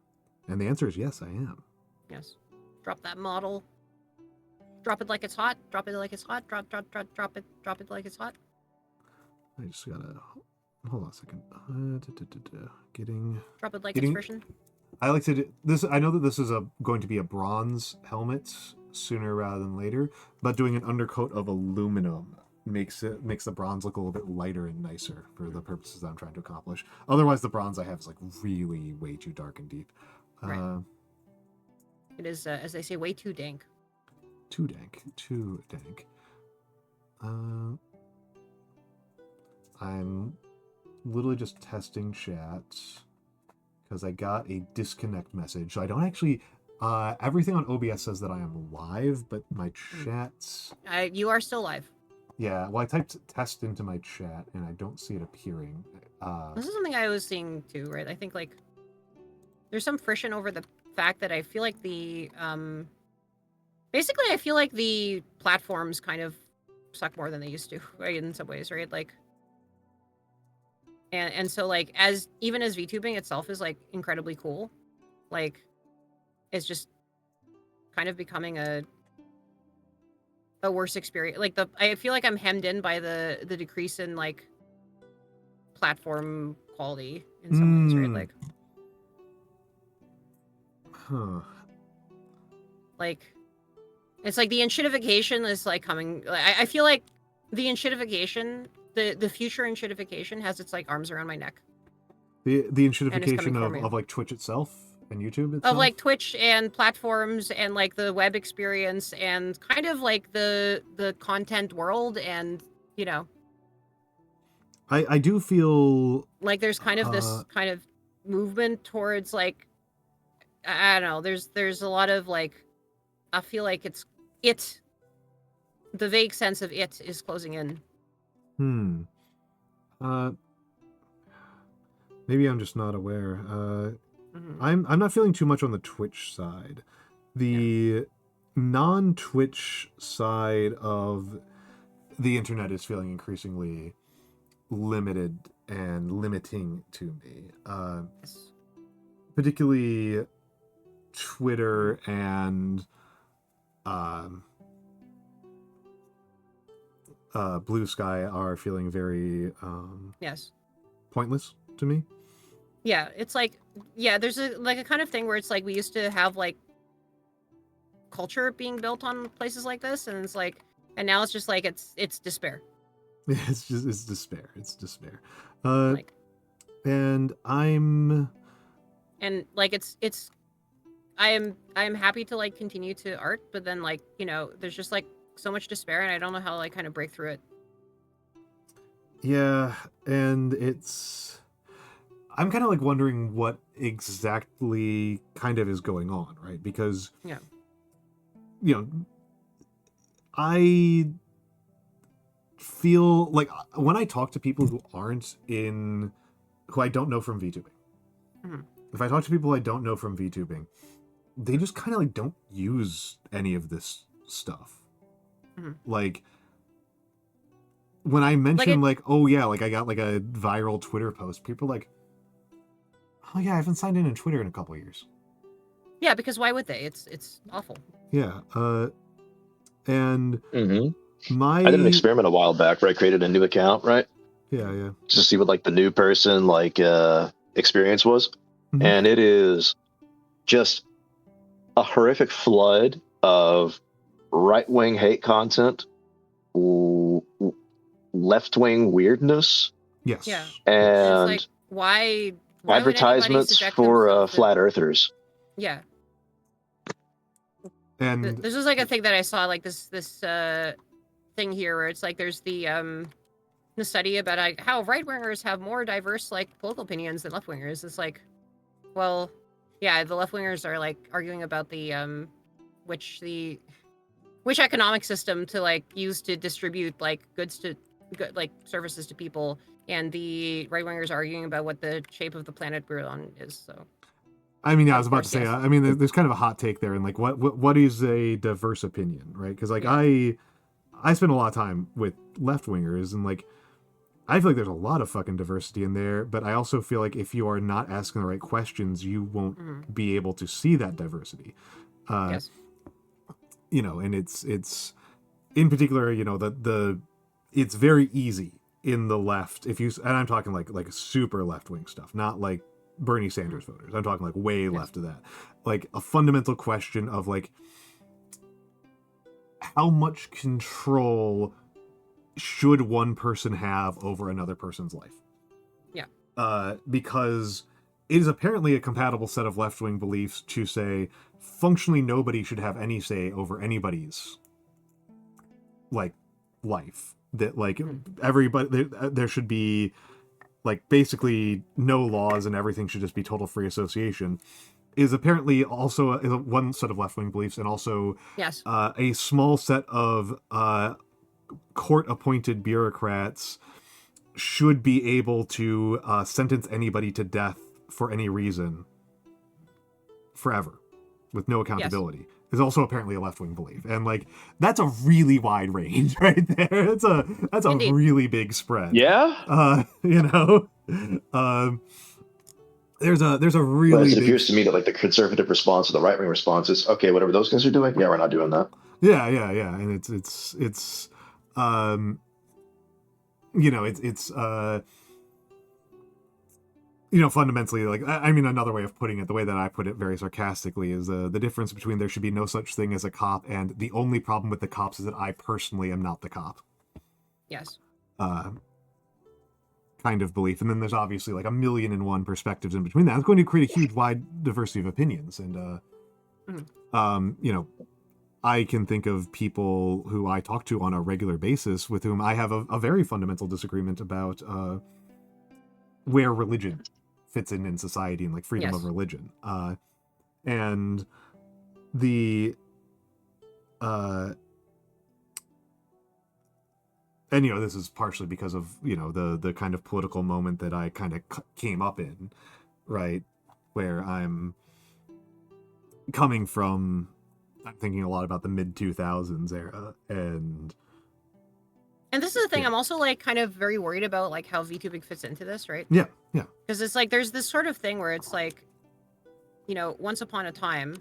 And the answer is yes, I am. Yes. Drop that model. Drop it like it's hot. Drop it like it's hot. Drop it like it's hot. I just gotta hold on a second. Drop it like it's frischen. I like to do this. I know that this is going to be a bronze helmet sooner rather than later, but doing an undercoat of aluminum makes the bronze look a little bit lighter and nicer for the purposes that I'm trying to accomplish. Otherwise, the bronze I have is like really way too dark and deep. Right. It is, as they say, way too dank. Too dank. Too dank. I'm literally just testing chat because I got a disconnect message. So I don't actually. Everything on OBS says that I am live, but my chat. You are still live. Yeah, well, I typed test into my chat and I don't see it appearing. This is something I was seeing too, right? I think like there's some friction over the fact that I feel like the basically I feel like the platforms kind of suck more than they used to, right? In some ways, right? Like, and so like even as VTubing itself is like incredibly cool, like it's just kind of becoming a worse experience. Like I feel like I'm hemmed in by the decrease in like platform quality in some ways, right? Like, like it's like the enshittification is like coming. I feel like the enshittification, the future enshittification has its like arms around my neck. The enshittification of like Twitch itself and YouTube itself? Of like Twitch and platforms and like the web experience and kind of like the content world, and you know, I do feel like there's kind of this kind of movement towards like, I don't know, there's a lot of like, I feel like the vague sense of it is closing in. Maybe I'm just not aware. I'm not feeling too much on the Twitch side. The non-Twitch side of the internet is feeling increasingly limited and limiting to me. Particularly Twitter and Blue Sky are feeling very pointless to me. Yeah, it's like, yeah, there's a kind of thing where it's like we used to have like culture being built on places like this, and it's like, and now it's just like it's despair. It's despair. It's despair. Like, and like it's I am happy to like continue to art, but then like, you know, there's just like so much despair, and I don't know how to like kind of break through it. Yeah, and I'm kind of like wondering what exactly kind of is going on, right? Because, yeah, you know, I feel like when I talk to people who I don't know from VTubing, if I talk to people I don't know from VTubing, they just kind of like don't use any of this stuff. Like, when I mention like, oh yeah, like I got like a viral Twitter post, people are like, oh yeah, I haven't signed in Twitter in a couple of years. Yeah, because why would they? It's awful. Yeah, and I did an experiment a while back where I created a new account, right? Yeah. Just to see what like the new person like experience was, and it is just a horrific flood of right-wing hate content, left-wing weirdness. Yes. Yeah. And it's like, why advertisements for flat earthers. Yeah. And this is like a thing that I saw, like this thing here where it's like there's the study about how right-wingers have more diverse like political opinions than left-wingers. It's like, well, yeah, the left-wingers are like arguing about the which economic system to like use to distribute like like services to people, and the right-wingers are arguing about what the shape of the planet we're on is. So I mean, yeah, I was about to say, I mean, there's kind of a hot take there, and like, what is a diverse opinion, right? Because like, I spend a lot of time with left-wingers, and like, I feel like there's a lot of fucking diversity in there, but I also feel like if you are not asking the right questions, you won't be able to see that diversity. Yes. You know, and it's in particular, you know, it's very easy in the left and I'm talking like super left-wing stuff, not like Bernie Sanders voters. I'm talking like way left of that. Like a fundamental question of like how much control should one person have over another person's life? Yeah. Because it is apparently a compatible set of left-wing beliefs to say functionally nobody should have any say over anybody's like life. That like everybody there should be like basically no laws and everything should just be total free association. Is apparently also one set of left-wing beliefs, and also Yes. A small set of court-appointed bureaucrats should be able to sentence anybody to death for any reason forever with no accountability. Is also apparently a left-wing belief, and like that's a really wide range right there. That's a Indeed. really big spread. Yeah. You know, there's a really Whereas it big... appears to me that like the conservative response or the right wing response is, okay, whatever those guys are doing, yeah, we're not doing that. Yeah, and it's you know, it's you know, fundamentally, like, I mean, another way of putting it, the way that I put it very sarcastically, is the difference between there should be no such thing as a cop and the only problem with the cops is that I personally am not the cop. Yes. Kind of belief. And then there's obviously like 1,000,001 perspectives in between that. It's going to create a huge wide diversity of opinions. And, you know, I can think of people who I talk to on a regular basis with whom I have a very fundamental disagreement about where religion fits in society and like freedom of religion. And the and you know, this is partially because of, you know, the kind of political moment that I kind of came up in, right, where I'm coming from. I'm thinking a lot about the mid 2000s era, and this is the thing. I'm also like kind of very worried about like how VTubing fits into this, right? Yeah. Because it's like there's this sort of thing where it's like, you know, once upon a time,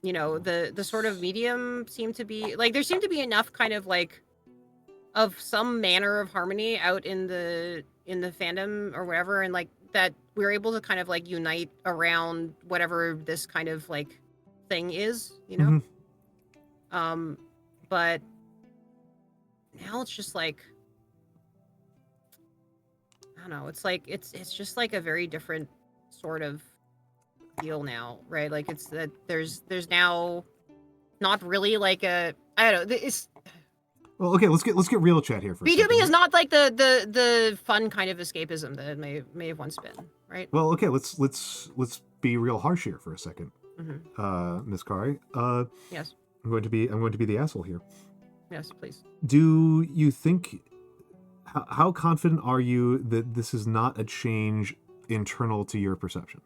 you know, the sort of medium seemed to be like there seemed to be enough kind of like of some manner of harmony out in the fandom or whatever, and like that we're able to kind of like unite around whatever this kind of like thing is, you know. But now it's just like, I don't know, it's like it's just like a very different sort of deal now, right? Like it's that there's now not really like a, I don't know, it's well, okay, let's get real chat here for a second. VTubing is not like the fun kind of escapism that it may have once been, right? Well, okay, let's be real harsh here for a second. Miss Kari. Yes. I'm going to be the asshole here. Yes, please. Do you think, how confident are you that this is not a change internal to your perception?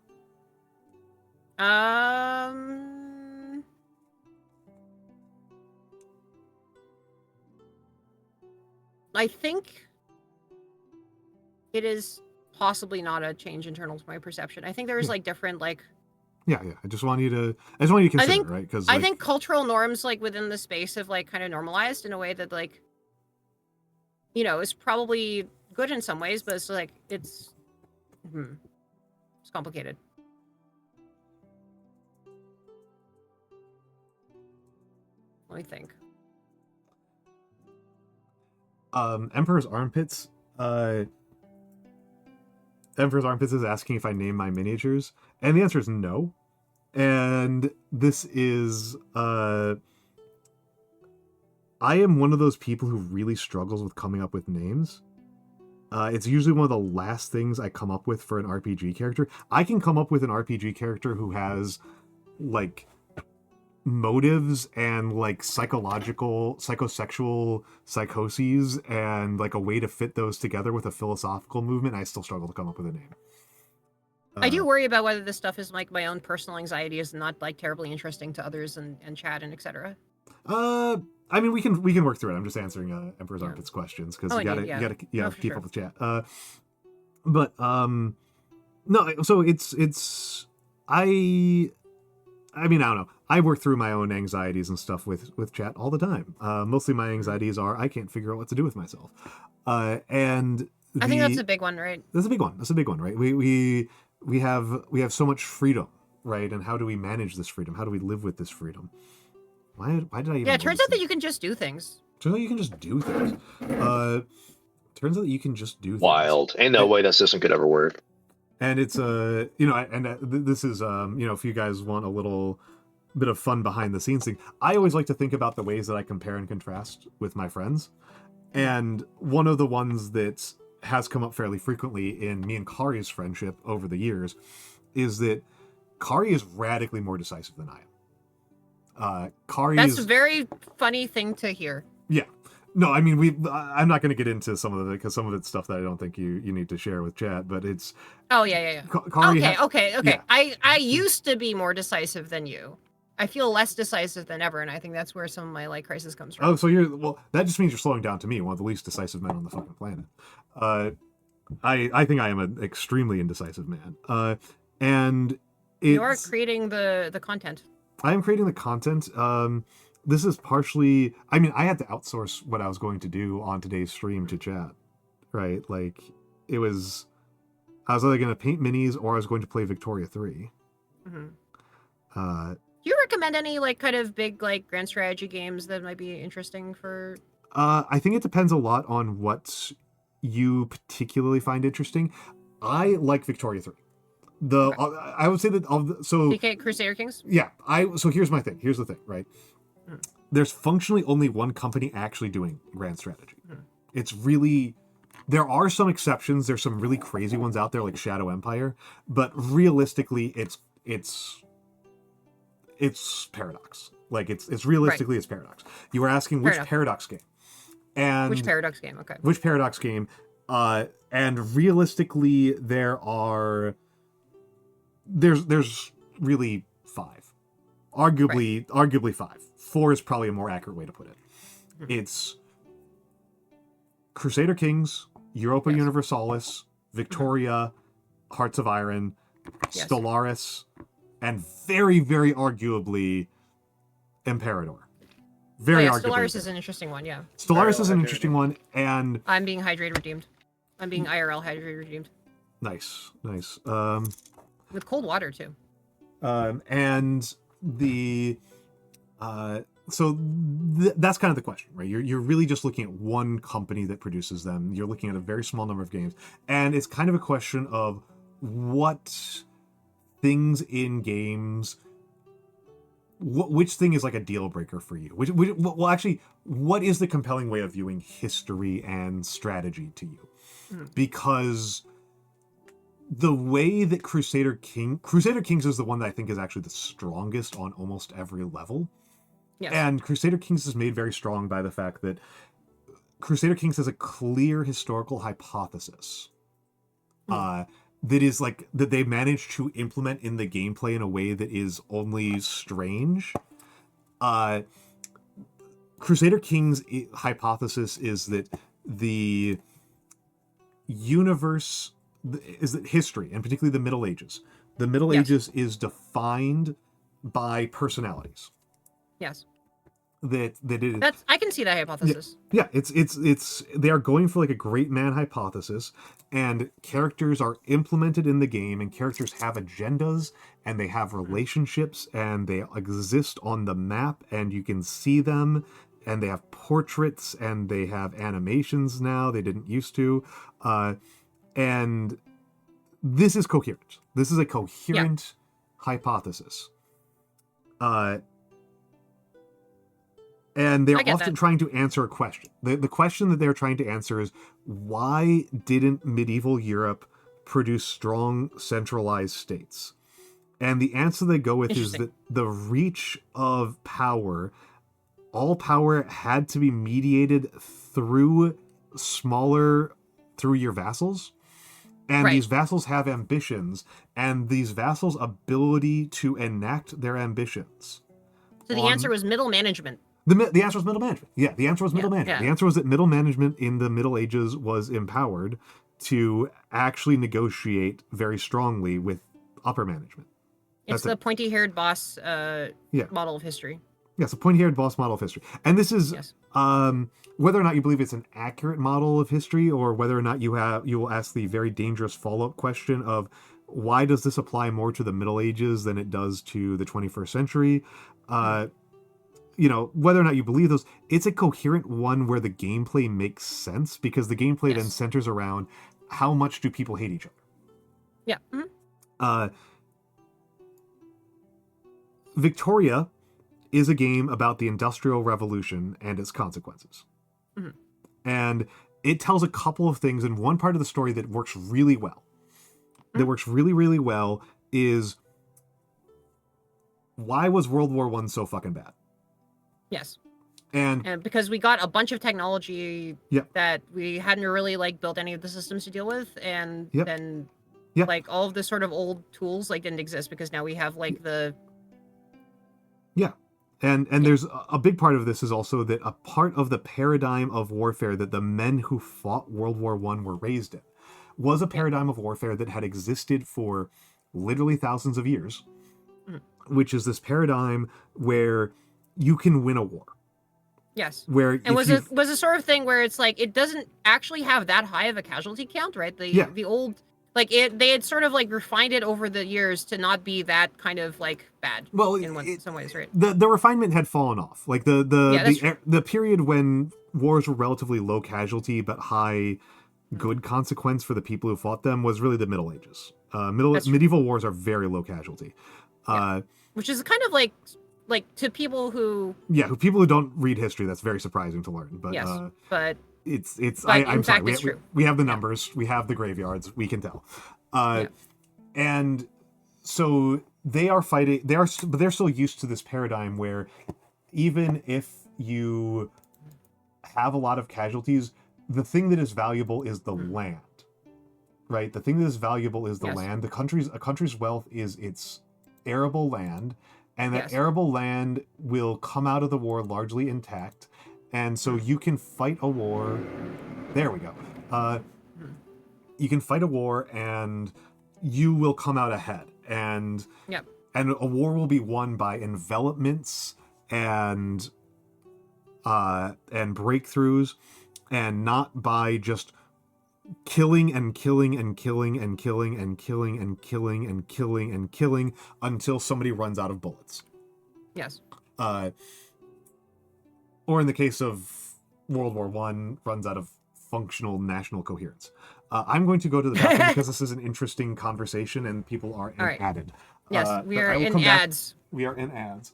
I think it is possibly not a change internal to my perception. I think there's like different like. Yeah. I just want you to consider it, right? Because I think cultural norms like within the space have like kind of normalized in a way that like, you know, is probably good in some ways, but it's like it's complicated. Let me think. Emperor's Armpits. Emperor's Armpits is asking if I name my miniatures, and the answer is no. And this is I am one of those people who really struggles with coming up with names. It's usually one of the last things I come up with for an RPG character. I can come up with an RPG character who has like motives and like psychosexual psychoses and like a way to fit those together with a philosophical movement. I still struggle to come up with a name. I do worry about whether this stuff is like my own personal anxiety is not like terribly interesting to others and chat and etc. I mean, we can work through it. I'm just answering Emperor's Armpit's questions because you gotta for keep sure. up with chat. But no, so it's I mean, I don't know. I work through my own anxieties and stuff with chat all the time. Mostly my anxieties are I can't figure out what to do with myself. And I think that's a big one, right? That's a big one. That's a big one, right? We have so much freedom, right? And how do we manage this freedom? How do we live with this freedom? Why did I even? Yeah, it turns out that you can just do things. Turns out you can just do things. Turns out that you can just do things. Wild. Ain't no way that system could ever work. And it's this is if you guys want a little bit of fun behind the scenes thing, I always like to think about the ways that I compare and contrast with my friends. And one of the ones that has come up fairly frequently in me and Kari's friendship over the years is that Kari is radically more decisive than I am. That's a very funny thing to hear. Yeah. No, I mean, I'm not going to get into some of it because some of it's stuff that I don't think you need to share with chat, but it's... Oh, yeah. Kari Okay. Yeah. I used to be more decisive than you. I feel less decisive than ever, and I think that's where some of my crisis comes from. Oh, so that just means you're slowing down to me, one of the least decisive men on the fucking planet. I think I am an extremely indecisive man. And you are creating the content. I am creating the content. This is partially, I mean, I had to outsource what I was going to do on today's stream to chat, right? Like, I was either going to paint minis or I was going to play Victoria 3. Do you recommend any kind of big grand strategy games that might be interesting for? I think it depends a lot on what you particularly find interesting. I like Victoria 3. I would say that DK Crusader Kings? Yeah, so here's my thing. Here's the thing, right? There's functionally only one company actually doing grand strategy. It's really, there are some exceptions. There's some really crazy ones out there like Shadow Empire, but realistically it's Paradox. Like it's realistically it's Paradox. You were asking which Paradox game. And which Paradox game? Okay. Which Paradox game? And realistically there's really 5. Arguably 5. 4 is probably a more accurate way to put it. It's Crusader Kings, Europa Universalis, Victoria, Hearts of Iron, Stellaris, and very, very arguably Imperador. Very arguably. Stellaris is an interesting one, yeah. Stellaris is an interesting one, and I'm being hydrated redeemed. I'm being IRL hydrated redeemed. Nice. With cold water too. And the that's kind of the question, right? You're really just looking at one company that produces them. You're looking at a very small number of games, and it's kind of a question of what things in games, which thing is like a deal breaker for you? What is the compelling way of viewing history and strategy to you? Because the way that Crusader Kings is the one that I think is actually the strongest on almost every level. Yes. And Crusader Kings is made very strong by the fact that Crusader Kings has a clear historical hypothesis that is that they managed to implement in the gameplay in a way that is only strange. Crusader Kings' hypothesis is that the universe is that history, and particularly the Middle Ages. The Middle Ages is defined by personalities. Yes. That it is. I can see that hypothesis. Yeah, it's they are going for like a great man hypothesis, and characters are implemented in the game, and characters have agendas, and they have relationships, and they exist on the map, and you can see them, and they have portraits, and they have animations now. They didn't used to. And this is coherent. This is a coherent hypothesis. And they're often trying to answer a question. The question that they're trying to answer is, why didn't medieval Europe produce strong centralized states? And the answer they go with is that the reach of power, all power had to be mediated through your vassals. And these vassals have ambitions, and these vassals' ability to enact their ambitions. So the answer was middle management. The answer was middle management. Yeah, the answer was middle management. yeah. The answer was that middle management in the Middle Ages was empowered to actually negotiate very strongly with upper management. It's the pointy-haired boss model of history. Yes, a pointy-haired boss model of history. And this is Yes. whether or not you believe it's an accurate model of history, or whether or not you will ask the very dangerous follow-up question of why does this apply more to the Middle Ages than it does to the 21st century? You know, whether or not you believe those, it's a coherent one where the gameplay makes sense, because the gameplay then centers around how much do people hate each other. Yeah. Mm-hmm. Victoria is a game about the Industrial Revolution and its consequences. Mm-hmm. And it tells a couple of things, and one part of the story that works really well. That works really, really well is, why was World War I so fucking bad? Yes. And because we got a bunch of technology that we hadn't really like built any of the systems to deal with, and then like all of the sort of old tools like didn't exist because now we have like the And there's a big part of this is also that a part of the paradigm of warfare that the men who fought World War I were raised in was a paradigm of warfare that had existed for literally thousands of years, which is this paradigm where you can win a war. Yes. Where and was a sort of thing where it's like it doesn't actually have that high of a casualty count, right? The old they had sort of like refined it over the years to not be that kind of like bad. Well, in some ways, right? The refinement had fallen off. Like the period when wars were relatively low casualty but high good consequence for the people who fought them was really the Middle Ages. Medieval wars are very low casualty, which is kind of like to people who people who don't read history, that's very surprising to learn. But but I'm sorry. It's true. We have the numbers. We have the graveyards. We can tell. And so they are fighting. But they're still used to this paradigm where even if you have a lot of casualties, the thing that is valuable is the land, right? The thing that is valuable is the land. A country's wealth is its arable land, and that arable land will come out of the war largely intact. And so you can fight a war. There we go. You can fight a war, and you will come out ahead. And a war will be won by envelopments and breakthroughs, and not by just killing and killing and killing and killing and killing and killing and killing and killing until somebody runs out of bullets. Yes. Or in the case of World War I, runs out of functional national coherence. I'm going to go to the bathroom because this is an interesting conversation and people are added. Yes, we are in ads. We are in ads.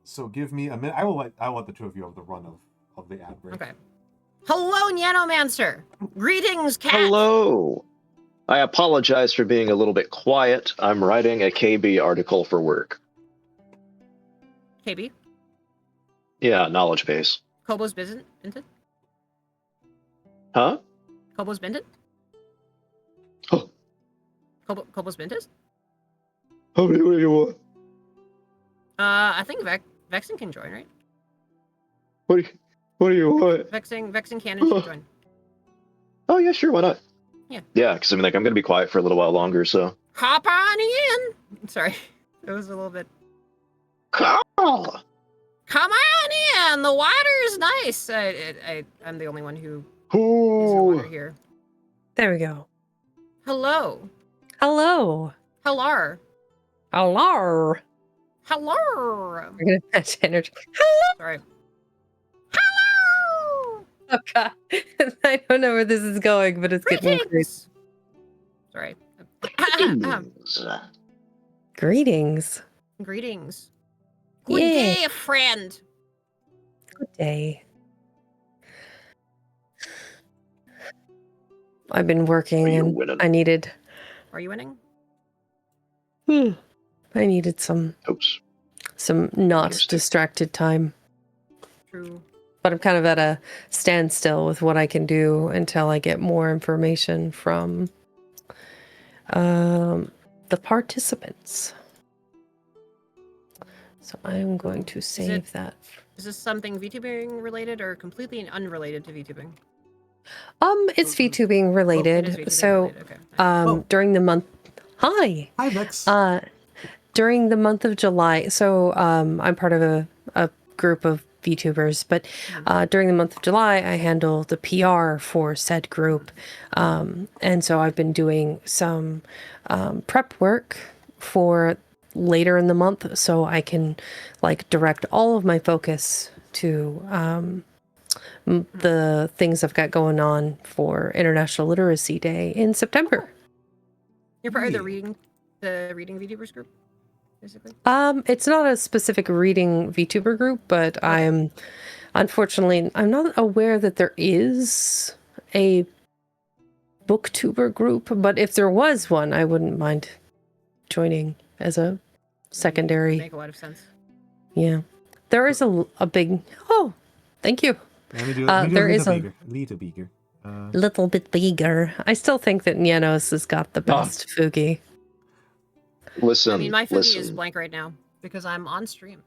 So give me a minute. I will let the two of you have the run of the ad break. Okay. Hello, Nyanomancer. Greetings, cat. Hello. I apologize for being a little bit quiet. I'm writing a KB article for work. KB? Yeah, knowledge base. Kobo's Binted? Huh? Kobo's Binted? Oh. Kobo's Binted? What do you want? I think Vexing can join, right? What do you want? Vexing can and should join. Oh yeah, sure, why not? Yeah. Yeah, because I mean, like, I'm gonna be quiet for a little while longer, so. Hop on in. Sorry, it was a little bit. Carl! Come on in. The water's nice. I'm the only one who is water here. There we go. Hello. Hello. Hello. Hello. Hello. We're gonna match energy. Hello. Sorry. Hello. Oh god. I don't know where this is going, but it's getting great. Sorry. Greetings. Greetings. Good day, friend. Good day. I've been working and winning? I needed. Are you winning? I needed some not distracted time. True. But I'm kind of at a standstill with what I can do until I get more information from the participants. So I'm going to save that. Is this something VTubing related or completely unrelated to VTubing? It's VTubing related. It is VTubing So, related. Okay. Nice. Oh. during the month. Hi. Hi, Vex. During the month of July. So, I'm part of a group of VTubers, but during the month of July, I handle the PR for said group, and so I've been doing some prep work for later in the month, so I can like direct all of my focus to the things I've got going on for International Literacy Day in September. You're part of Yeah. the reading VTubers group, basically. It's not a specific reading VTuber group, but I'm not aware that there is a booktuber group, but if there was one, I wouldn't mind joining as a secondary. Make a lot of sense. Yeah. There is a big, oh, thank you. Let me do there is a little bigger. little bit bigger. I still think that Nyanos has got the best Fugi. Listen, I mean, my Fugi is listen, blank right now because I'm on stream.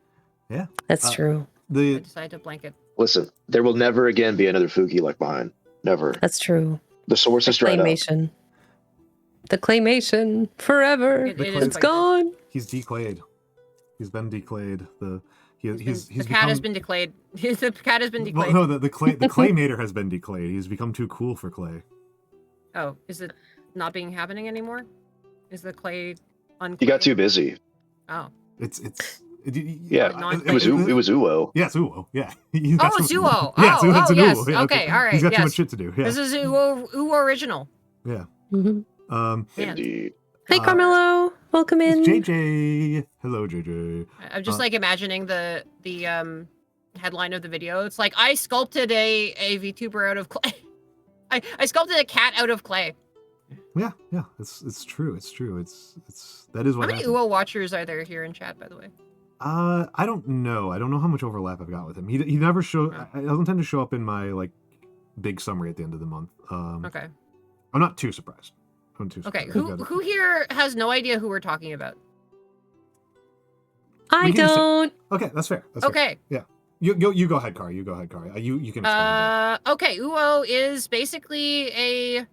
Yeah. That's true. I The decided to blank it. listen. There will never again be another Fuki like mine. Never. That's true. The source is dried up. Claymation. The claymation forever. It The is It's quite good. gone. he's declayed. He's been declayed. He's The cat has been declayed. The cat has been declayed. Well, no, the claymator has been declayed. He's become too cool for clay. Oh, is it not being happening anymore? Is the clay unclay? He got too busy. Oh. Yeah, it was Uwo. Yeah, it's Uwo. Yeah. He's got Oh, it's some- Uwo. Yeah, Oh, it's oh, an yes. Uwo. Yeah, Okay, all right, He's got too yes. much shit to do. Yeah. This is Uwo original. Yeah. Mhm. Man. Indeed. Hey, Carmelo. Welcome in. It's JJ. Hello, JJ. I'm just like imagining the headline of the video. It's like, I sculpted a VTuber out of clay. I sculpted a cat out of clay. Yeah, it's true. It's true. That is How what many happened. Uwo watchers are there here in chat, by the way? I don't know. I don't know how much overlap I've got with him. He never show. Oh. I doesn't tend to show up in my like big summary at the end of the month. Okay. I'm not too surprised. Okay. Who here has no idea who we're talking about? I We can just- don't. Okay, that's fair. That's fair. Okay. You go ahead, Kari. You go ahead, Kari. You can explain that. Okay. Uwo is basically a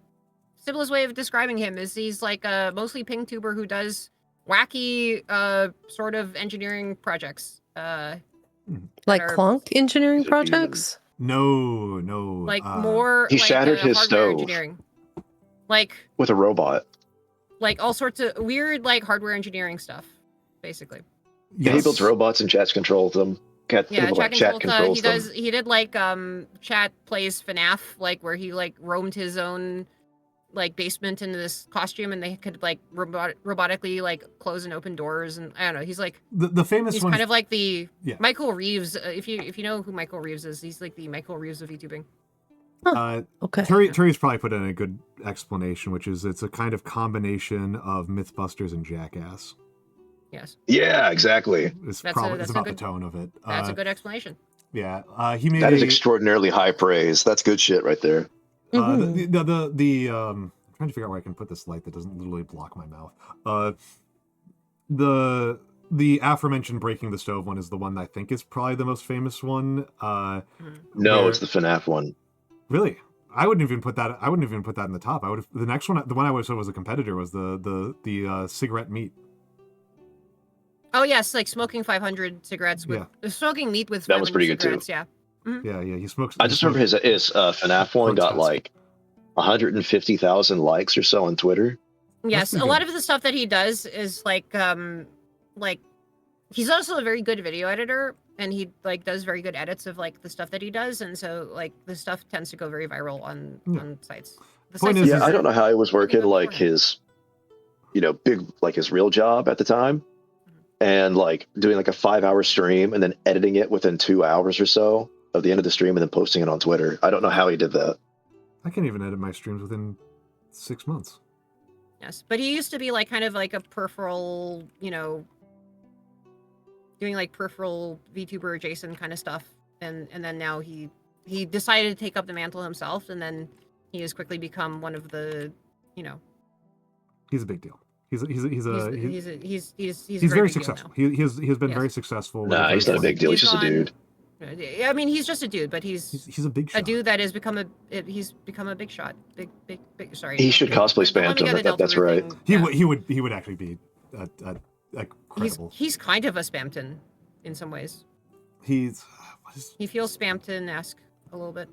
simplest way of describing him is he's like a mostly ping tuber who does wacky sort of engineering projects. Like are- Clonk engineering He's a demon. projects? No. Like more He like, shattered his hardware stove. engineering. Like With a robot. all sorts of weird like hardware engineering stuff, basically. Yeah, he builds robots and chats controls them. Yeah, Chat controls them. he did like chat plays FNAF, like where he like roamed his own like basement into this costume and they could like robotically like close and open doors, and I don't know, he's like The famous he's one. kind of like the Yeah. Michael Reeves, if you know who Michael Reeves is, he's like the Michael Reeves of VTubing. Okay. Terry's probably put in a good explanation, which is it's a kind of combination of Mythbusters and Jackass. Yes, Yeah, exactly. It's That's probably a it's about good- the tone of it. that's a good explanation. Yeah, he made That is a- extraordinarily high praise. That's good shit right there. Mhm. I'm trying to figure out where I can put this light that doesn't literally block my mouth. The aforementioned breaking the stove one is the one that I think is probably the most famous one. No, Where- it's the FNAF one. Really, I wouldn't even put that. I wouldn't even put that in the top. I would have the next one. The one I would have said was a competitor was the cigarette meat. Oh yes, like smoking 500 cigarettes with smoking meat with That was 500 pretty good, too. cigarettes, Yeah. Yeah. He smokes. I just remember his FNAF one got Protest. like 150,000 likes or so on Twitter. Yes, pretty a lot good. of the stuff that he does is like he's also a very good video editor, and he like does very good edits of like the stuff that he does, and so like the stuff tends to go very viral on sites. The Point sites is- that Yeah, I he's- don't know how he was working Looking like up his, his real job at the time, and like doing like a 5-hour stream and then editing it within 2 hours or so of the end of the stream and then posting it on Twitter. I don't know how he did that. I can't even edit my streams within 6 months. Yes, but he used to be like kind of like a peripheral, doing like peripheral VTuber adjacent kind of stuff, and then now he decided to take up the mantle himself, and then he has quickly become one of the, He's a big deal. He's very very successful. He has been Yes. very successful. Nah, he's not a big deal. He's just a dude. I mean, he's just a dude, but he's a big shot. a dude that has become a big shot. Big. Sorry. He should cosplay Let me Spamton. get a That's Delta right. thing. He would actually be credible. He's kind of a Spamton in some ways. He feels Spamton-esque a little bit.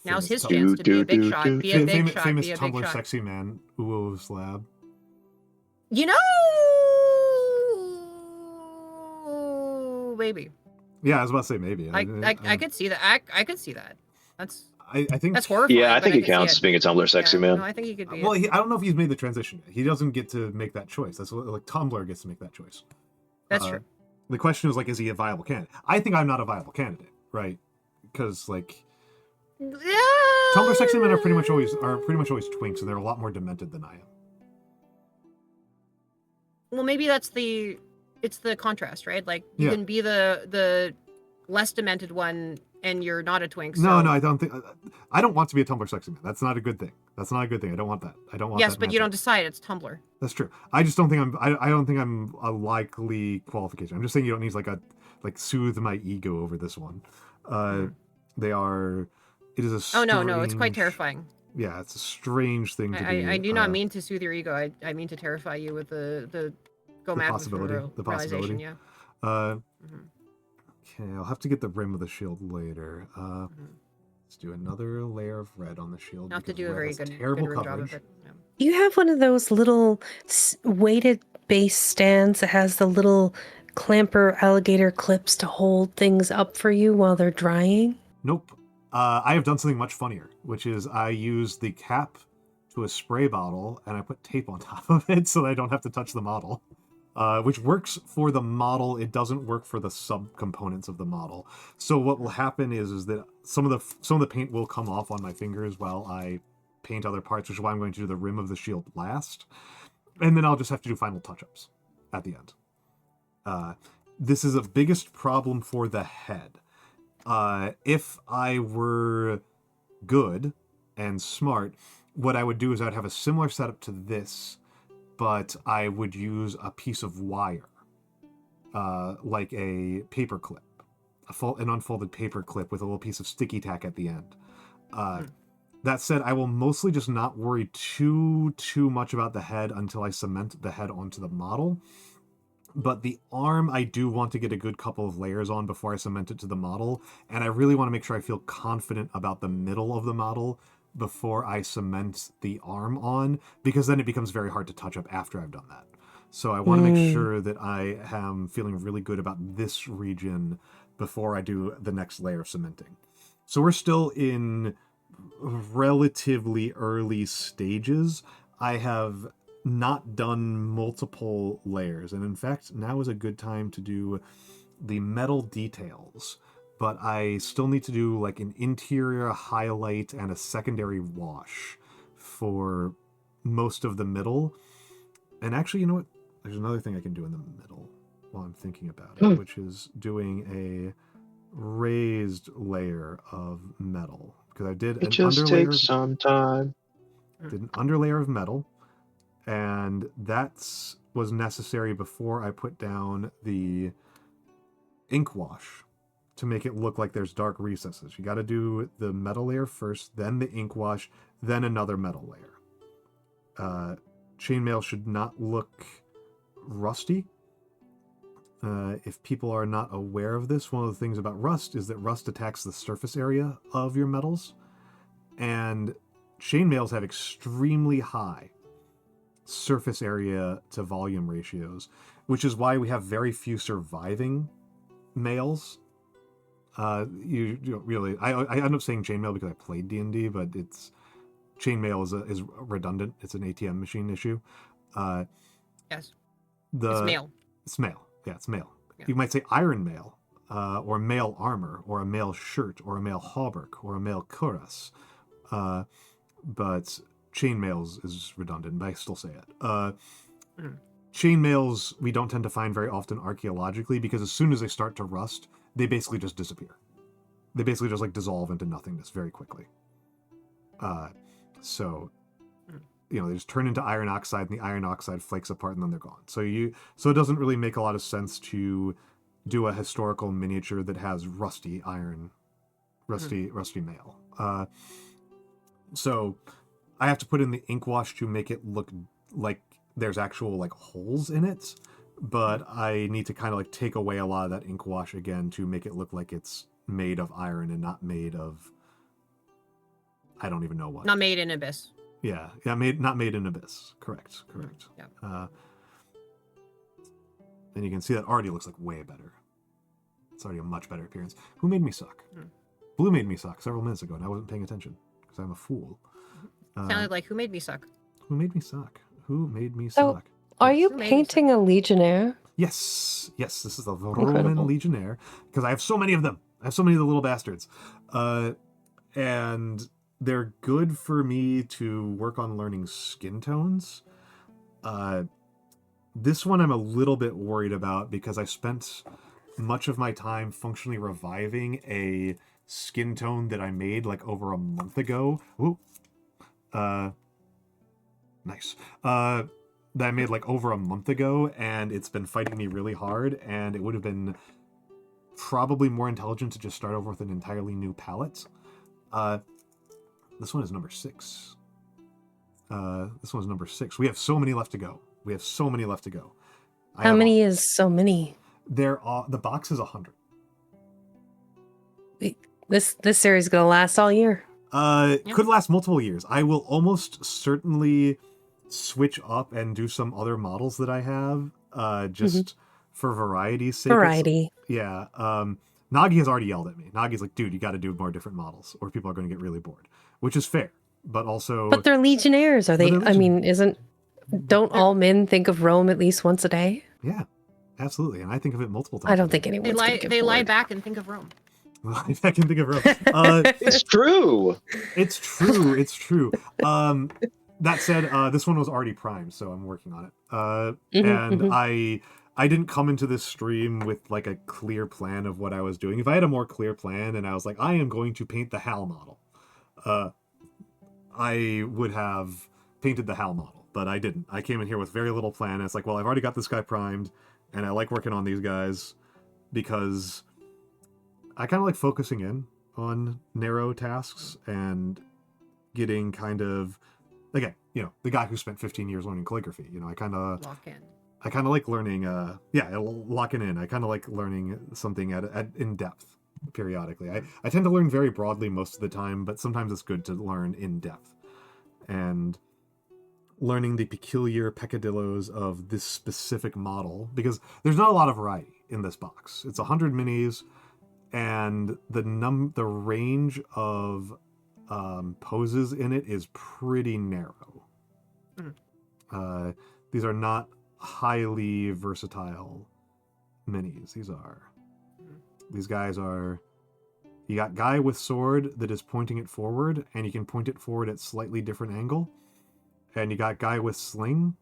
Now's his chance to be a big shot. Be a big shot. Famous Be a big Tumblr shot. sexy man, Uwo Slab. You know, maybe. Yeah, I was about to say maybe. I could see that. I could see that. I think that's horrifying. Yeah, I think but he counts as being a Tumblr sexy man. No, I think he could be. Well, I don't know if he's made the transition yet. He doesn't get to make that choice. That's like Tumblr gets to make that choice. That's true. The question is like, is he a viable candidate? I think I'm not a viable candidate, right? Because like, Tumblr sexy men are pretty much always twinks, and they're a lot more demented than I am. Well, maybe it's the contrast, right? Like you can be the less demented one, and you're not a twink. So... No, I don't think. I don't want to be a Tumblr sexy man. That's not a good thing. I don't want that. I don't want. Yes, that but you don't decide. It's Tumblr. That's true. I just don't think I don't think I'm a likely qualification. I'm just saying you don't need like soothe my ego over this one. They are. It is a. Strange, no! It's quite terrifying. Yeah, it's a strange thing to be. I do not mean to soothe your ego. I mean to terrify you with the go mad possibility. The possibility. Yeah. Okay, I'll have to get the rim of the shield later. Let's do another layer of red on the shield. You have to do a very good coverage. job of it. Yeah. You have one of those little weighted base stands that has the little clamper alligator clips to hold things up for you while they're drying? Nope. I have done something much funnier, which is I use the cap to a spray bottle and I put tape on top of it so that I don't have to touch the model. Which works for the model. It doesn't work for the subcomponents of the model. So what will happen is that some of the paint will come off on my fingers while I paint other parts, which is why I'm going to do the rim of the shield last. And then I'll just have to do final touch-ups at the end. This is the biggest problem for the head. If I were good and smart, what I would do is I'd have a similar setup to this, but I would use a piece of wire, like a paper clip, an unfolded paper clip with a little piece of sticky tack at the end. That said, I will mostly just not worry too much about the head until I cement the head onto the model. But the arm, I do want to get a good couple of layers on before I cement it to the model, and I really want to make sure I feel confident about the middle of the model before I cement the arm on, because then it becomes very hard to touch up after I've done that. So I want to make sure that I am feeling really good about this region before I do the next layer of cementing. So we're still in relatively early stages. I have not done multiple layers, and in fact, now is a good time to do the metal details. But I still need to do like an interior highlight and a secondary wash for most of the middle. And actually, you know what? There's another thing I can do in the middle while I'm thinking about it, which is doing a raised layer of metal. Because I did an underlayer. Takes some time. Did an underlayer of metal, and that was necessary before I put down the ink wash to make it look like there's dark recesses. You got to do the metal layer first, then the ink wash, then another metal layer. Chainmail should not look rusty. If people are not aware of this, one of the things about rust is that rust attacks the surface area of your metals, and chainmails have extremely high surface area to volume ratios, which is why we have very few surviving mails. You really, I end up saying chainmail because I played D&D, but chainmail is redundant. It's an ATM machine issue. Yes. It's mail. It's mail. Yeah, it's mail. Yeah. You might say iron mail, or mail armor, or a mail shirt, or a mail hauberk, or a mail cuirass. But chainmails is redundant, but I still say it. Chainmails we don't tend to find very often archaeologically, because as soon as they start to rust, they basically just disappear. They basically just like dissolve into nothingness very quickly. So they just turn into iron oxide, and the iron oxide flakes apart, and then they're gone. So it doesn't really make a lot of sense to do a historical miniature that has rusty iron, rusty mail. So I have to put in the ink wash to make it look like there's actual like holes in it, but I need to kind of like take away a lot of that ink wash again to make it look like it's made of iron and not made of, I don't even know what. Not made in Abyss. Yeah, not made in Abyss. Correct. Yeah. And you can see that already looks like way better. It's already a much better appearance. Who made me suck? Blue made me suck several minutes ago, and I wasn't paying attention because I'm a fool. Sounded like who made me suck. Who made me suck? Who made me So, suck? Are you Who made me painting a Legionnaire? Yes, this is the Incredible. Roman Legionnaire because I have so many of them. I have so many of the little bastards, and they're good for me to work on learning skin tones. This one I'm a little bit worried about because I spent much of my time functionally reviving a skin tone that I made like over a month ago. Ooh. Nice. That I made like over a month ago, and it's been fighting me really hard, and it would have been probably more intelligent to just start over with an entirely new palette. This one is number 6. This one's number 6. We have so many left to go. How many is so many? The box is 100. This series is gonna last all year. Could last multiple years. I will almost certainly switch up and do some other models that I have, just for variety's sake. Variety. Yeah. Nagi has already yelled at me. Nagi's like, dude, you got to do more different models, or people are going to get really bored, which is fair. But also, But they're Legionnaires, are they? But they're I mean, don't all men think of Rome at least once a day? yeah, absolutely. And I think of it multiple times. I don't think anyone's gonna get They lie bored. back and think of Rome. I can think of Rome. It's true. It's true. That said, this one was already primed, so I'm working on it. And I didn't come into this stream with like a clear plan of what I was doing. If I had a more clear plan and I was like, I am going to paint the HAL model, I would have painted the HAL model, but I didn't. I came in here with very little plan. And it's like, well, I've already got this guy primed, and I like working on these guys because I kind of like focusing in on narrow tasks and getting kind of, again, the guy who spent 15 years learning calligraphy, I kind of like learning, locking in. I kind of like learning something in depth periodically. I tend to learn very broadly most of the time, but sometimes it's good to learn in depth. And learning the peculiar peccadillos of this specific model, because there's not a lot of variety in this box. It's 100 minis, and the range of poses in it is pretty narrow. These are not highly versatile minis. These guys are, you got guy with sword that is pointing it forward, and you can point it forward at slightly different angle. And you got guy with sling,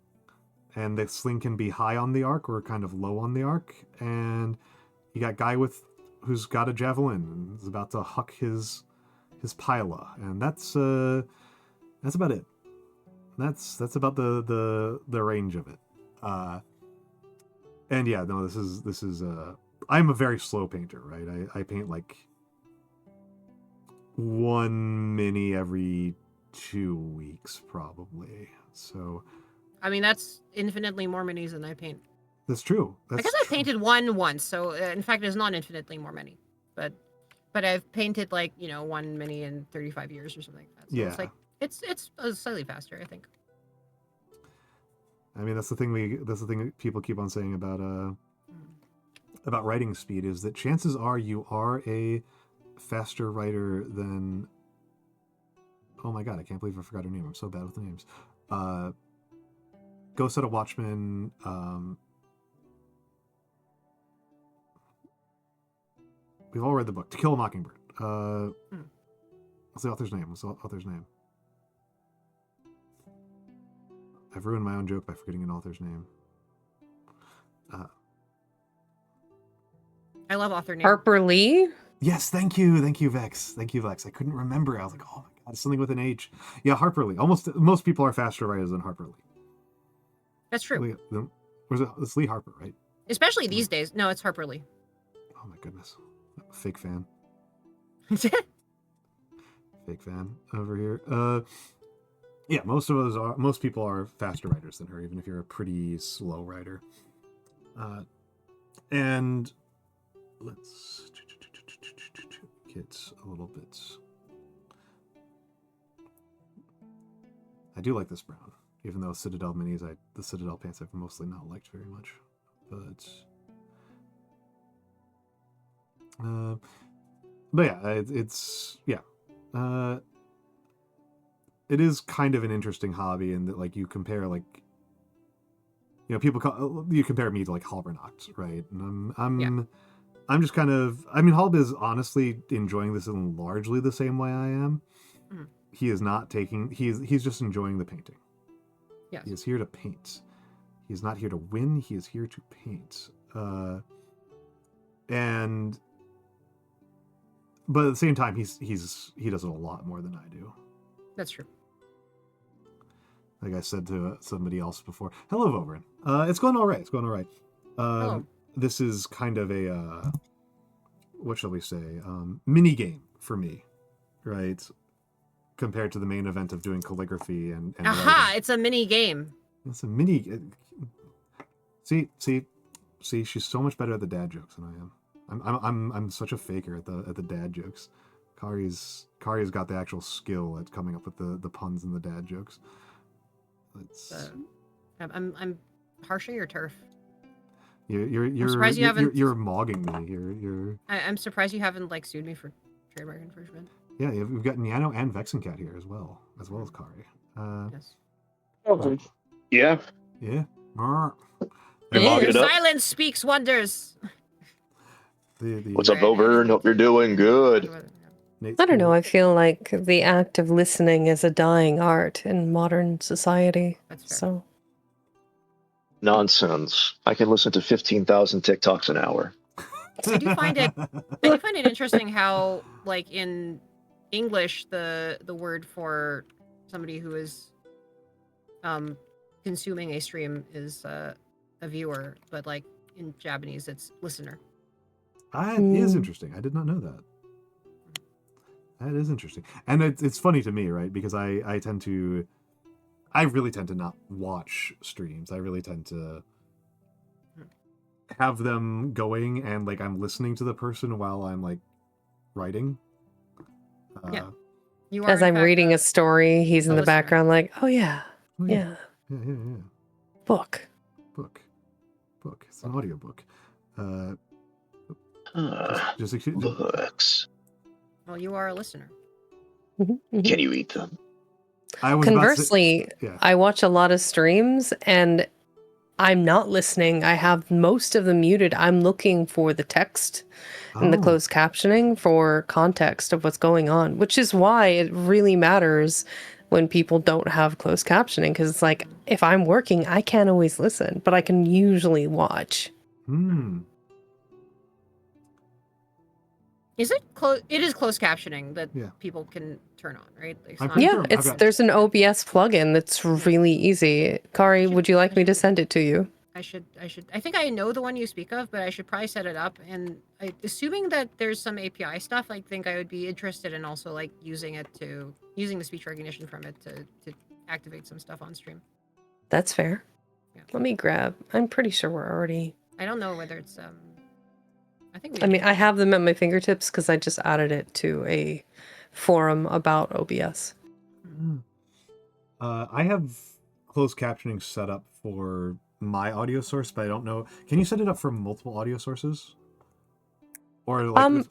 and the sling can be high on the arc or kind of low on the arc. And you got guy who's got a javelin and is about to huck his pila, and that's about it. That's about the range of it. And yeah, no, this is I'm a very slow painter, right? I paint like one mini every 2 weeks probably. So I mean, that's infinitely more minis than I paint. that's true. I guess I painted one once, so in fact, it's not infinitely more many, but I've painted like one mini in 35 years or something like that. So Yeah. it's like it's slightly faster, I think. I mean, that's the thing that people keep on saying about writing speed, is that chances are you are a faster writer than, oh my god, I can't believe I forgot her name. I'm so bad with the names. Go Set a Watchman. We've all read the book, To Kill a Mockingbird. What's the author's name? I've ruined my own joke by forgetting an author's name. I love author names. Harper Lee? Yes, thank you, Vex. I couldn't remember. I was like, oh my god. That's something with an H. Yeah, Harper Lee. Almost most people are faster writers than Harper Lee. That's true. It's Lee Harper, right? Especially these days. No, it's Harper Lee. Oh my goodness. Fake fan. Fake fan over here. Yeah, most people are faster writers than her, even if you're a pretty slow writer. And let's get a little bit. I do like this brown, even though Citadel minis, the Citadel pants I've mostly not liked very much. But yeah, it is kind of an interesting hobby in that, like, you compare, like, you know, you compare me to, like, Halbernacht, right? And I'm just kind of, I mean, Halb is honestly enjoying this in largely the same way I am. Mm-hmm. He is not taking, he's just enjoying the painting. Yes. He is here to paint. He is not here to win. He is here to paint. But at the same time, he does it a lot more than I do. That's true. Like I said to somebody else before. Hello, Vobrin. It's going all right. It's going all right. Hello. This is kind of a what shall we say? Mini game for me, right? Compared to the main event of doing calligraphy and Aha! writing. It's a mini game. It's a mini. See. She's so much better at the dad jokes than I am. I'm such a faker at the dad jokes. Kari's got the actual skill at coming up with the puns and the dad jokes. I'm harshing your turf. You're surprised you haven't. You're mogging me. I'm surprised you haven't like sued me for trademark infringement. Yeah, we've got Nyano and VexxingCat here as well as Kari. Yes. Okay. Yeah. Yeah. Your silence speaks wonders. What's up, Vobrin? Hope you're doing good. I don't know. I feel like the act of listening is a dying art in modern society. That's fair. So Nonsense. I can listen to 15,000 TikToks an hour. I do find it interesting how, like, in English, the word for somebody who is consuming a stream is a viewer, but like in Japanese it's listener. That is interesting. I did not know that. That is interesting. And it's funny to me, right? Because I really tend to not watch streams. I really tend to have them going and like I'm listening to the person while I'm like writing. Yeah. You are, as I'm reading a story, he's in the listener. background like, oh yeah. Yeah. Book. It's an audiobook. Just excuse me. Books. Well, you are a listener. Mm-hmm. Can you eat them? Conversely, yeah. I watch a lot of streams and I'm not listening. I have most of them muted. I'm looking for the text and the closed captioning for context of what's going on, which is why it really matters when people don't have closed captioning, because it's like, if I'm working, I can't always listen, but I can usually watch. Is it it is closed captioning that people can turn on, right? It's not... Yeah, there's an OBS plugin that's really easy. Kari, would you like me to send it to you? I think I know the one you speak of, but I should probably set it up. And assuming that there's some API stuff, I think I would be interested in also like using the speech recognition from it to activate some stuff on stream. That's fair. Yeah. Let me grab. I'm pretty sure we're already. I don't know whether it's I have them at my fingertips because I just added it to a forum about OBS. I have closed captioning set up for my audio source, but I don't know. Can you set it up for multiple audio sources? Or like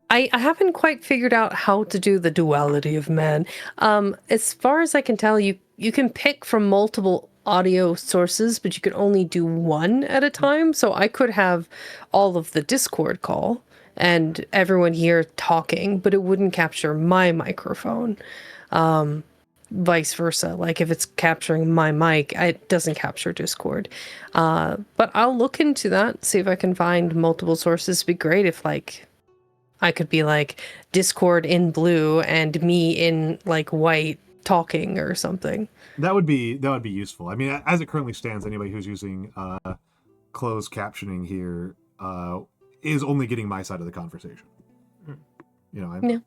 I haven't quite figured out how to do the duality of man. As far as I can tell, you can pick from multiple audio sources, but you could only do one at a time. So I could have all of the Discord call and everyone here talking, but it wouldn't capture my microphone. Vice versa. Like if it's capturing my mic, it doesn't capture Discord. But I'll look into that, see if I can find multiple sources. It'd be great if like I could be like Discord in blue and me in like white talking or something. That would be useful. I mean, as it currently stands, anybody who's using closed captioning here is only getting my side of the conversation. You know, Yeah.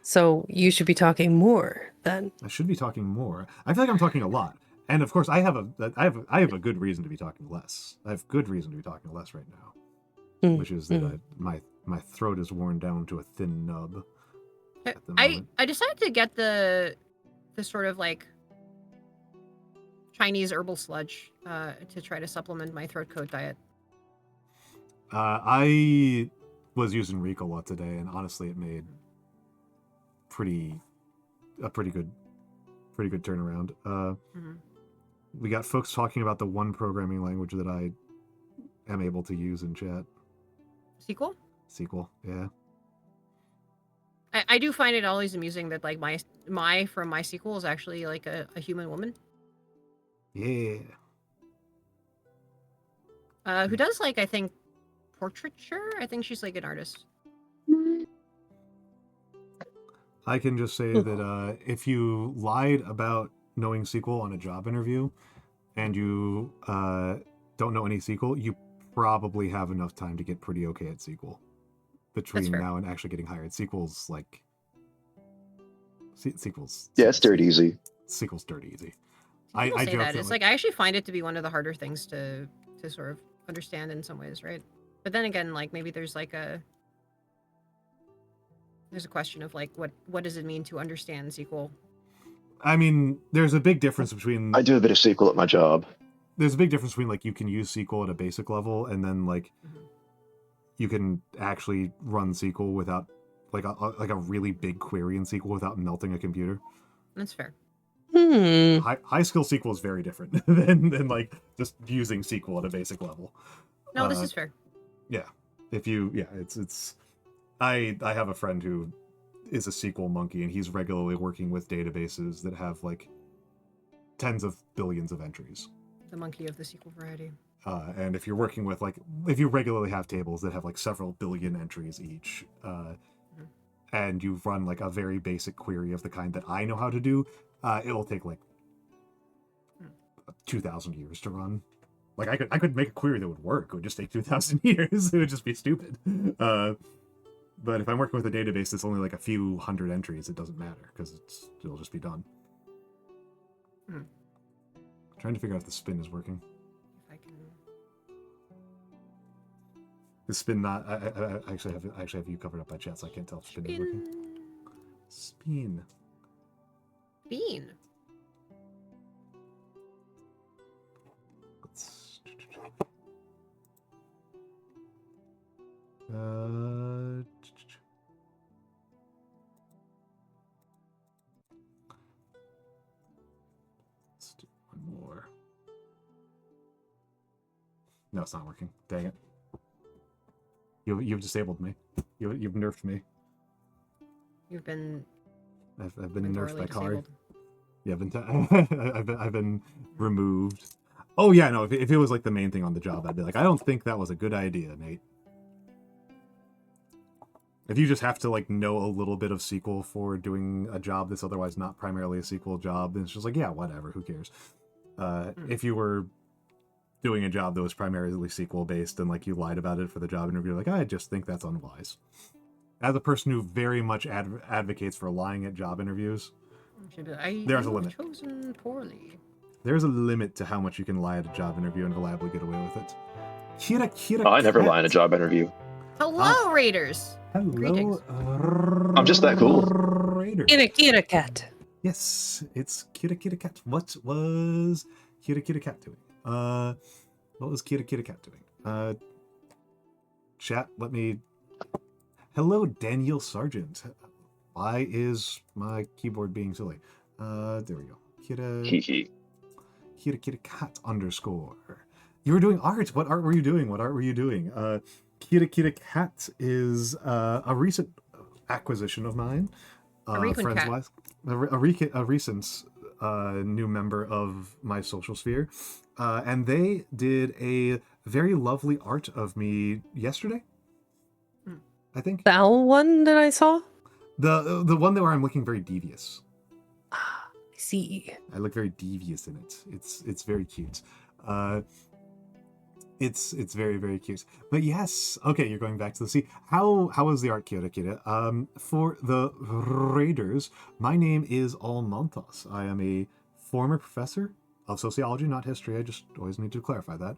So you should be talking more then. I should be talking more. I feel like I'm talking a lot, and of course, I have a good reason to be talking less. I have good reason to be talking less right now, which is that my throat is worn down to a thin nub. At the moment. I decided to get the sort of like Chinese herbal sludge to try to supplement my throat coat diet. I was using Ricola today, and honestly, it made a pretty good turnaround. We got folks talking about the one programming language that I am able to use in chat. SQL, yeah. I do find it always amusing that like my from MySQL is actually like a human woman. Yeah. Who does like I think portraiture? I think she's like an artist. I can just say that if you lied about knowing SQL on a job interview and you don't know any SQL, you probably have enough time to get pretty okay at SQL. Between now and actually getting hired. SQL's like... SQL's... Yeah, it's dirt easy. SQL's dirt easy. I say that. It's like I actually find it to be one of the harder things to sort of understand in some ways, right? But then again, like maybe there's like a question of like what does it mean to understand SQL? I mean, there's a big difference between... I do a bit of SQL at my job. There's a big difference between like you can use SQL at a basic level and then like you can actually run SQL without like a really big query in SQL without melting a computer. That's fair. High skill SQL is very different than like just using SQL at a basic level. No, this is fair. Yeah, it's. I have a friend who is a SQL monkey, and he's regularly working with databases that have like tens of billions of entries. The monkey of the SQL variety. And if you're working with if you regularly have tables that have like several billion entries each, and you run like a very basic query of the kind that I know how to do, it'll take like 2,000 years to run. Like I could make a query that would work. It would just take 2,000 years. It would just be stupid. But if I'm working with a database that's only like a few hundred entries, it doesn't matter because it'll just be done. Trying to figure out if the spin is working. The spin not. I actually have you covered up by chat, so I can't tell if spin is working. Spin. Bean. Let's. Let's do one more. No, it's not working. Dang it. You've disabled me. You've nerfed me. You've been. I've been nerfed by Kari. Disabled. Yeah, I've been removed. Oh yeah, no. If it was like the main thing on the job, I'd be like, I don't think that was a good idea, Nate. If you just have to like know a little bit of SQL for doing a job that's otherwise not primarily a SQL job, then it's just like, yeah, whatever, who cares? If you were doing a job that was primarily SQL based and like you lied about it for the job interview, like I just think that's unwise. As a person who very much advocates for lying at job interviews, there's a limit. Chosen poorly. There's a limit to how much you can lie at a job interview and reliably get away with it. Oh, I never lie in a job interview. Hello, Raiders. Hello. Greetings. I'm just that cool. Raider. Kira cat. Yes, it's Kira Cat. What was Kira Cat doing? What was Kira Cat doing? Chat, let me... Hello, Daniel Sargent. Why is my keyboard being silly? There we go. Kira Cat _. You were doing art. What art were you doing? Kira Cat is a recent acquisition of mine. A recent new member of my social sphere. And they did a very lovely art of me yesterday. I think. The owl one that I saw? The one where I'm looking very devious. Ah, I see. I look very devious in it. It's very cute. It's very, very cute. But yes, okay, you're going back to the sea. How was the art, Kira? For the raiders, my name is Almantas. I am a former professor of sociology, not history. I just always need to clarify that.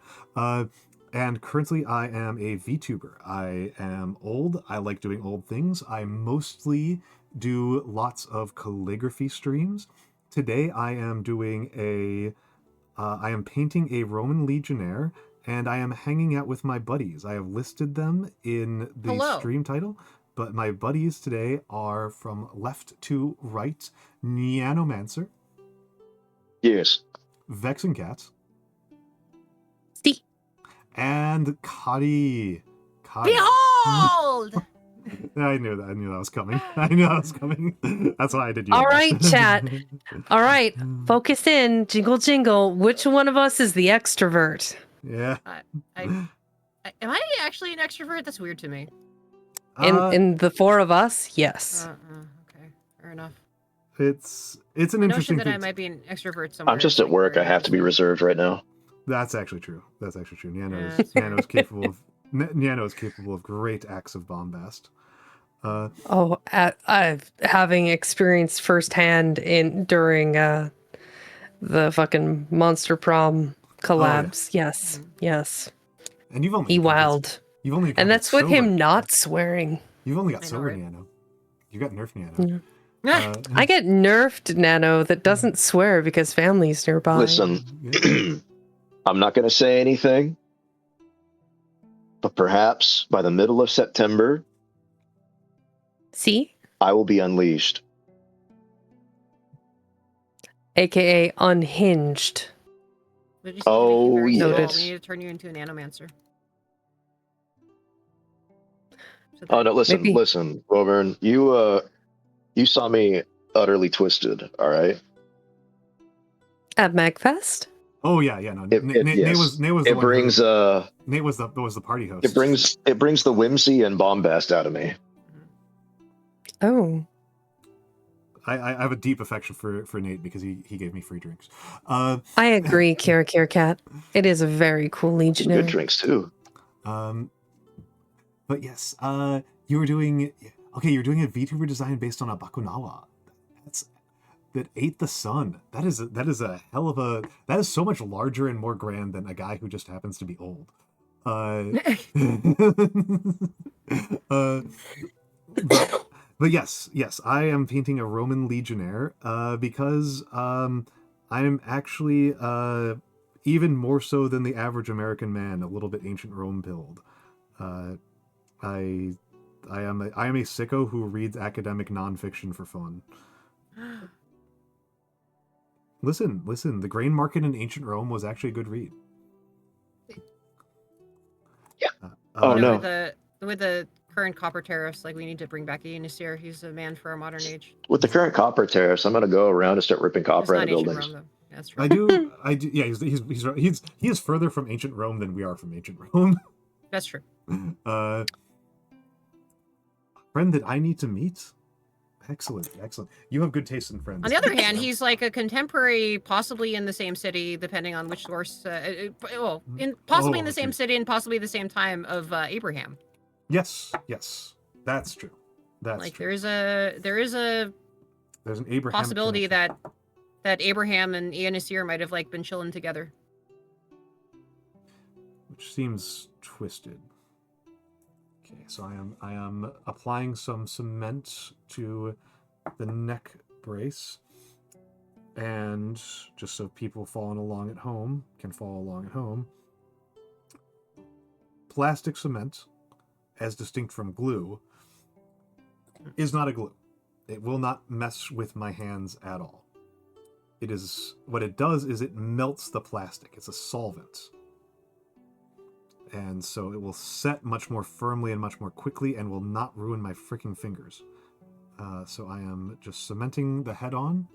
And currently I am a VTuber. I am old. I like doing old things. I mostly do lots of calligraphy streams. Today I am doing I am painting a Roman Legionnaire, and I am hanging out with my buddies. I have listed them in the Hello. stream title, but my buddies today are from left to right: Nyanomancer, Yes. VexxingCat, See. and Kari. Behold! I knew that was coming. I knew that was coming. That's why I did you. All right, chat. All right, focus in. Jingle, jingle. Which one of us is the extrovert? Yeah. Am I actually an extrovert? That's weird to me. In the four of us, yes. Okay, fair enough. It's an The notion interesting that I thing. might be an extrovert somewhere. I'm just is, at like, work. I very have to be interesting. reserved right now. That's actually true. Yeah, that's fair. Nano is capable of Nano is capable of great acts of bombast. I've having experienced firsthand during the fucking Monster Prom collabs. Yes, yes. And you've only He wild. You've only And that's with sober. him not swearing. You've only got I know, sober, right? Nano. You got nerfed, Nano. Yeah. I get nerfed Nano that doesn't swear because family's nearby. Listen, I'm not going to say anything, but perhaps by the middle of September, See? I will be unleashed. AKA unhinged. We just need to make you Oh, very small. yes. We need to turn you into a Nyanomancer. So Oh no! Listen, Maybe. listen, Wilburn. You saw me utterly twisted. All right. At MagFest? Oh yeah. No. Yes. Nate was the It one brings who, Nate was the party host. it brings the whimsy and bombast out of me. Oh. I have a deep affection for Nate because he gave me free drinks. I agree, Kira Cat. It is a very cool Some Legionnaire. good drinks too. But yes, you're doing a VTuber design based on a Bakunawa. That ate the sun. That is a hell of a. That is so much larger and more grand than a guy who just happens to be old. But yes, I am painting a Roman Legionnaire because I'm actually even more so than the average American man, a little bit ancient Rome pilled. I am a sicko who reads academic nonfiction for fun. Listen, the grain market in ancient Rome was actually a good read. Yeah. Oh, no. With the current copper tariffs, like, we need to bring back a Unitier. He's a man for our modern age. With the current copper tariffs, I'm gonna go around and start ripping It's copper out not of ancient buildings. Rome, though. That's true. I do. Yeah, he is further from ancient Rome than we are from ancient Rome. That's true. Friend that I need to meet. Excellent. You have good taste in friends. On the other hand, he's like a contemporary, possibly in the same city, depending on which source. Possibly in the same city and possibly the same time of Abraham. Yes, that's true. That's true. There's an Abraham possibility connection. that Abraham and Eonisir might have like been chilling together. Which seems twisted. Okay, so I am applying some cement to the neck brace, and just so people following along at home can follow along at home. Plastic cement, as distinct from glue, is not a glue. It will not mess with my hands at all. What it does is it melts the plastic. It's a solvent. And so it will set much more firmly and much more quickly and will not ruin my freaking fingers. So I am just cementing the head on.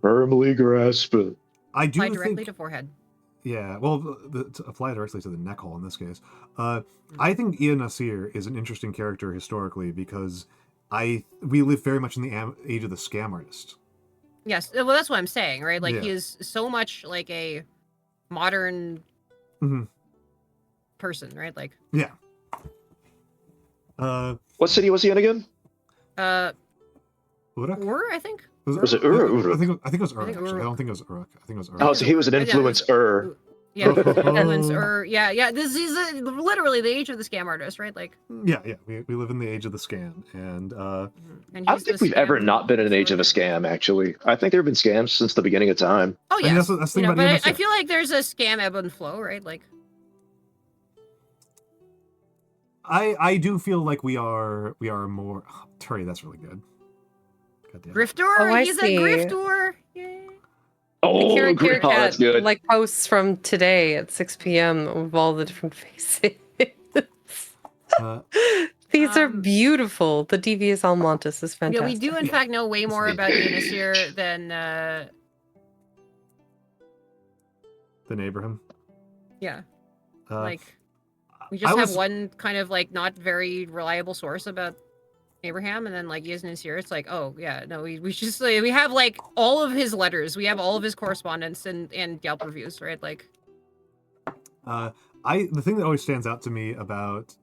Firmly grasp it. I do Apply directly think to forehead. Yeah, well, to apply directly to the neck hole in this case, I think Ian Nasir is an interesting character historically because we live very much in the age of the scam artist. Yes, well, that's what I'm saying, right? Like, Yeah. he is so much like a modern person, right? Like, Yeah. What city was he in again? Uruk? I think. Was it Ur or Uruk? I think it was Uruk. I think Actually. I Uruk. don't think it was Uruk. I think it was Uruk. Oh, so he was an influencer. Yeah, Oh. influencer. Yeah. This is literally the age of the scam artist, right? Like, Yeah. We live in the age of the scam, and and I he's don't think the we've ever scam not been in an age of a extraordinaire. scam, actually. I think there have been scams since the beginning of time. Oh, I mean, yes. that's the thing You know, about but Ian I Nasir. feel like there's a scam ebb and flow, right? Like, I do feel like we are more. Oh, Terry, that's really good. Goddamn. grifter. Oh, I He's see. a grifter. Yay. Oh, Kari great. Oh, that's Chary good. like posts from today at 6 p.m. of all the different faces. These are beautiful. The devious Almantas is fantastic. Yeah, we do in fact know way more about Yanasir than Than Abraham. yeah. Uh, Like, we I just have was- one kind of like not very reliable source about Abraham, and then like Yanasir, it's like, oh yeah, no, we just like, we have like all of his letters, we have all of his correspondence and Yelp reviews, right? Like, the thing that always stands out to me about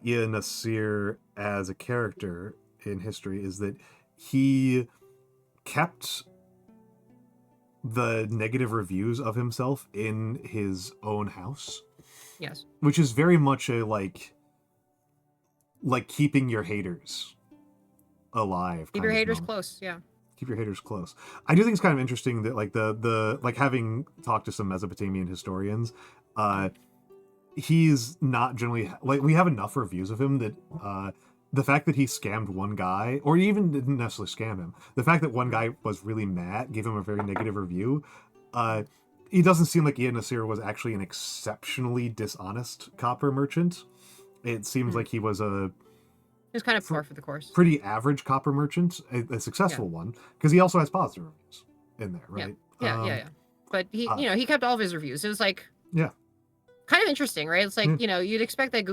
Ian Nasir as a character in history is that he kept the negative reviews of himself in his own house, yes. which is very much a like keeping your haters alive. Keep kind your of haters moment. close, yeah. Keep your haters close. I do think it's kind of interesting that like the like having talked to some Mesopotamian historians, he's not generally like we have enough reviews of him that the fact that he scammed one guy, or even didn't necessarily scam him, the fact that one guy was really mad, gave him a very negative review, he doesn't seem like Ian Nasir was actually an exceptionally dishonest copper merchant. It seems like he was a It's kind of par for the course. pretty average copper merchant, a successful one, because he also has positive reviews in there, right? Yeah. But he, you know, he kept all of his reviews. It was like, Yeah. kind of interesting, right? It's like, Yeah. you know, you'd expect that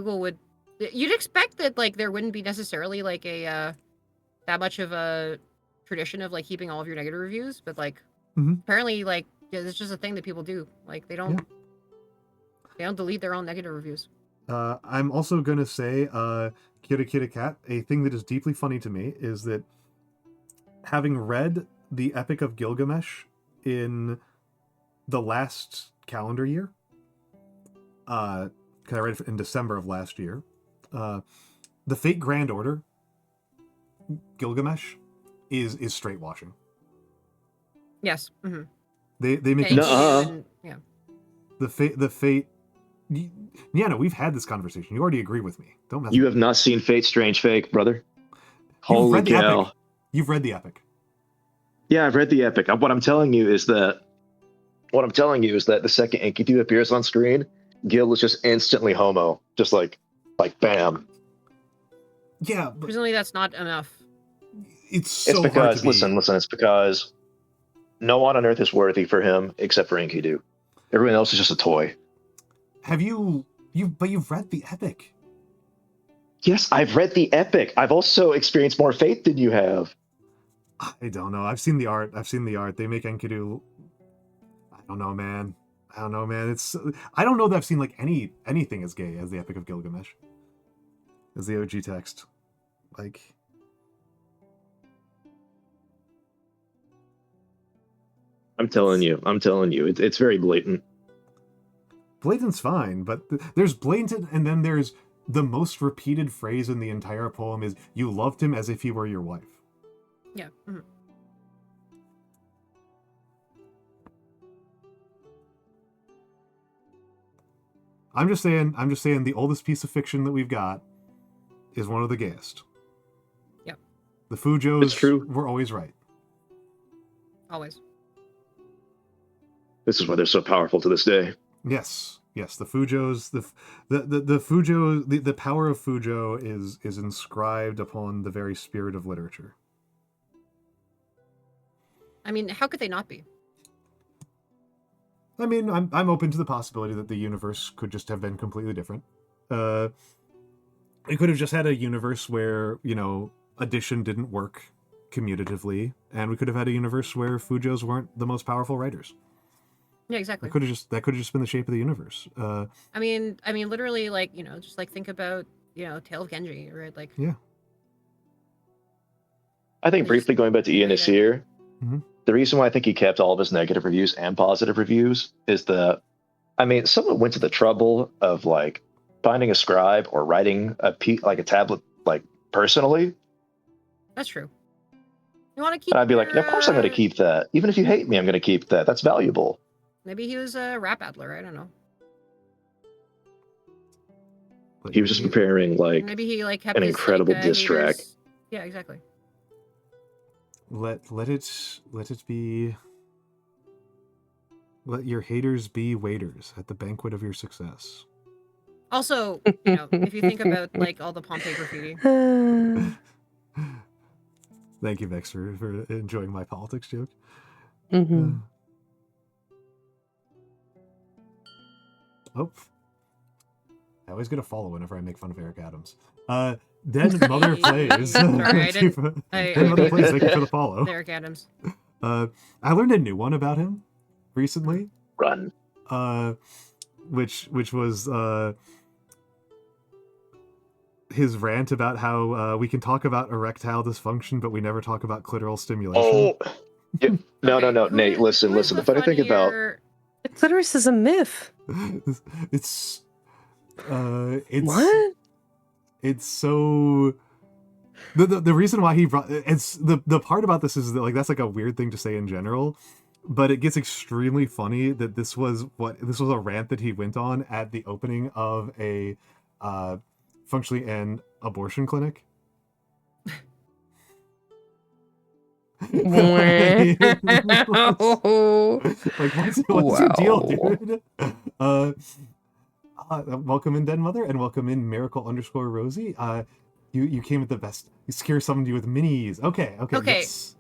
you'd expect that like there wouldn't be necessarily like a that much of a tradition of like keeping all of your negative reviews, but like apparently like it's just a thing that people do. Like they don't delete their own negative reviews. I'm also gonna say, Kiri Cat, a thing that is deeply funny to me is that having read the Epic of Gilgamesh in the last calendar year, because I read it in December of last year, the Fate Grand Order Gilgamesh is straight washing. Yes. They make Yeah, it, Nuh-uh. yeah. the fate. Nyano, we've had this conversation. You already agree with me. Don't mess. You have not seen Fate Strange Fake, brother. You've Holy read the cow. epic. You've read the epic. Yeah, I've read the epic. What I'm telling you is that the second Enkidu appears on screen, Gil is just instantly homo. Just like bam. Yeah, but Presumably that's not enough. it's so It's hard because to be. listen, it's because no one on earth is worthy for him except for Enkidu. Everyone else is just a toy. Have but you've read the epic. Yes, I've read the epic. I've also experienced more faith than you have. I don't know. I've seen the art. They make Enkidu. I don't know, man. It's. I don't know that I've seen like anything as gay as the Epic of Gilgamesh, as the OG text. Like, I'm telling you, it's very blatant. blatant's fine, but there's blatant, and then there's the most repeated phrase in the entire poem is "You loved him as if he were your wife." Yeah. I'm just saying the oldest piece of fiction that we've got is one of the gayest. Yep. The Fujos It's true. were always right. Always. This is why they're so powerful to this day. Yes, the Fujos, the Fujo, the power of Fujo is inscribed upon the very spirit of literature. I mean, how could they not be? I mean, I'm open to the possibility that the universe could just have been completely different. It could have just had a universe where, addition didn't work commutatively, and we could have had a universe where Fujos weren't the most powerful writers. Yeah, exactly. That could have just been the shape of the universe. I mean, literally, like, just like think about, Tale of Genji, right? Like, yeah. I think briefly going back to Ian Nasir, mm-hmm. The reason why I think he kept all of his negative reviews and positive reviews is someone went to the trouble of like finding a scribe or writing a tablet like personally. That's true. You want to keep? And I'd be like, of course I'm going to keep that. Even if you hate me, I'm going to keep that. That's valuable. Maybe he was a rap battler. I don't know. He was just preparing like maybe he like kept an incredible diss track. Yeah, exactly. Let it be. Let your haters be waiters at the banquet of your success. Also, if you think about like all the Pompeii graffiti. Thank you, Vex, for enjoying my politics joke. Mm-hmm. I always get a follow whenever I make fun of Eric Adams. Dead Mother Plays. Sorry, Dead Mother Plays, thank you for the follow. Eric Adams. I learned a new one about him recently. Run. Which was his rant about how we can talk about erectile dysfunction, but we never talk about clitoral stimulation. Oh, yeah. No, Nate, listen. The funny thing about the clitoris is a myth. It's what? It's so the reason why he brought it's the part about this is that like that's like a weird thing to say in general, but it gets extremely funny that this was a rant that he went on at the opening of a functionally an abortion clinic. Like what's your deal, dude? Welcome in, Dead Mother, and welcome in, Miracle_Rosie. You came at the best. You scare summoned you with minis. Okay.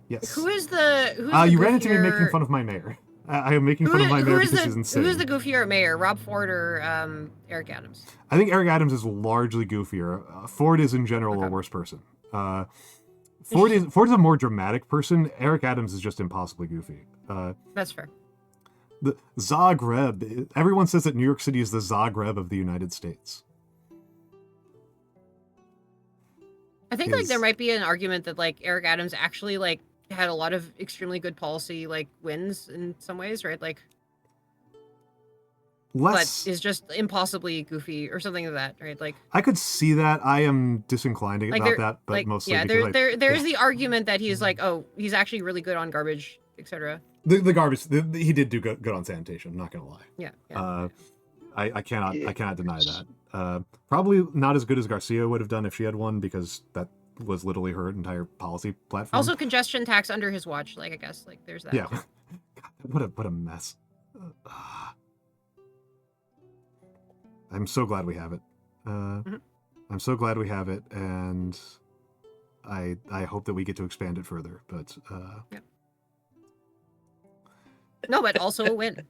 Yes. Who's the you ran into me making fun of my mayor. I am making fun of my mayor because she's insane. Who's the goofier mayor, Rob Ford or Eric Adams? I think Eric Adams is largely goofier. Ford is in general a worse person. Ford is a more dramatic person. Eric Adams is just impossibly goofy. That's fair. The Zagreb. Everyone says that New York City is the Zagreb of the United States. I think like there might be an argument that like Eric Adams actually like had a lot of extremely good policy like wins in some ways, right? Like, but is just impossibly goofy or something like that, right? Like, I could see that. I am disinclined about that, but like, mostly there's the argument that he's like, oh, he's actually really good on garbage, etc. The garbage, he did do good on sanitation. I'm not gonna lie. Yeah. I cannot deny that. Probably not as good as Garcia would have done if she had won, because that was literally her entire policy platform. Also, congestion tax under his watch. Like, I guess like there's that. Yeah. God, what a mess. I'm so glad we have it. I'm so glad we have it, and I hope that we get to expand it further. But yeah. No, but also a win,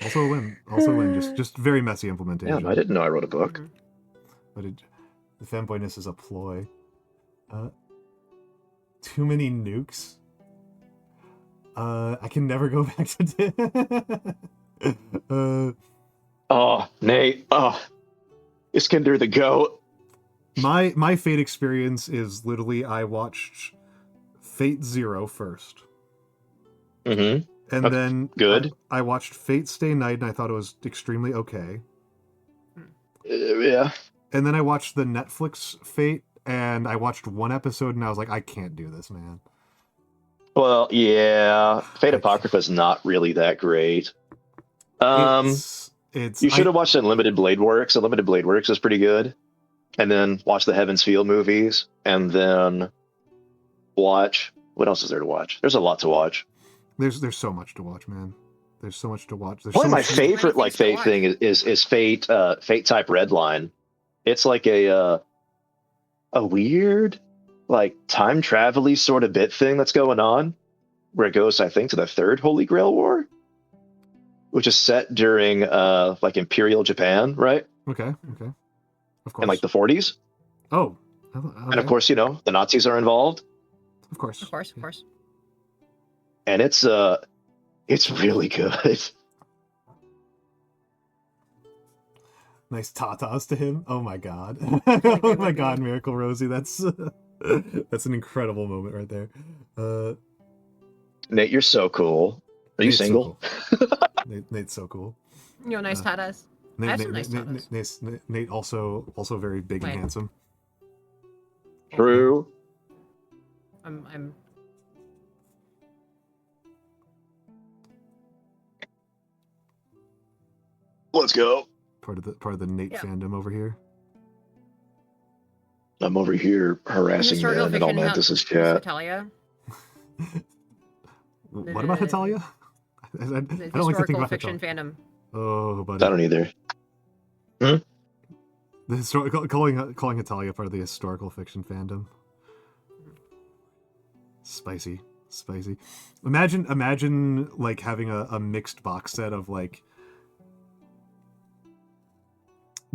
Also a win. Just very messy implementation. Yeah, I didn't know I wrote a book. But the fanboyness is a ploy. Too many nukes. I can never go back to. Oh, Nate. Oh, Iskander the goat. My Fate experience is literally I watched Fate Zero first. Mm-hmm. And That's then good. I watched Fate Stay Night, and I thought it was extremely okay. Yeah. And then I watched the Netflix Fate, and I watched one episode, and I was like, I can't do this, man. Well, yeah. Fate Apocrypha is not really that great. You should have watched Unlimited Blade Works. Unlimited Blade Works is pretty good. And then watch the Heaven's Field movies, and then watch... What else is there to watch? There's a lot to watch. There's so much to watch, man. There's so much to watch. One of my favorite like Fate thing is Fate type Redline. It's like a weird like time travel-y sort of bit thing that's going on, where it goes, I think, to the third Holy Grail War which is set during like Imperial Japan, right? Okay. Of course. In like the 40s. Oh. And of course, you know, the Nazis are involved. Of course. Of course. And it's really good. Nice tatas to him. Oh my god. Oh my god, Miracle Rosie. That's that's an incredible moment right there. Nate, you're so cool. Are you Nate's single? So cool. Nate's so cool. You know, nice tatas. I have some nice tatas. Nate also very big and handsome. True. I'm Let's go. Part of the Nate fandom over here. I'm over here harassing men in Almantas' chat. Natalia. What about Natalia? I don't like to think about fiction fandom. Oh, buddy. I don't either. The calling Natalia part of the historical fiction fandom. Spicy. Imagine like having a mixed box set of like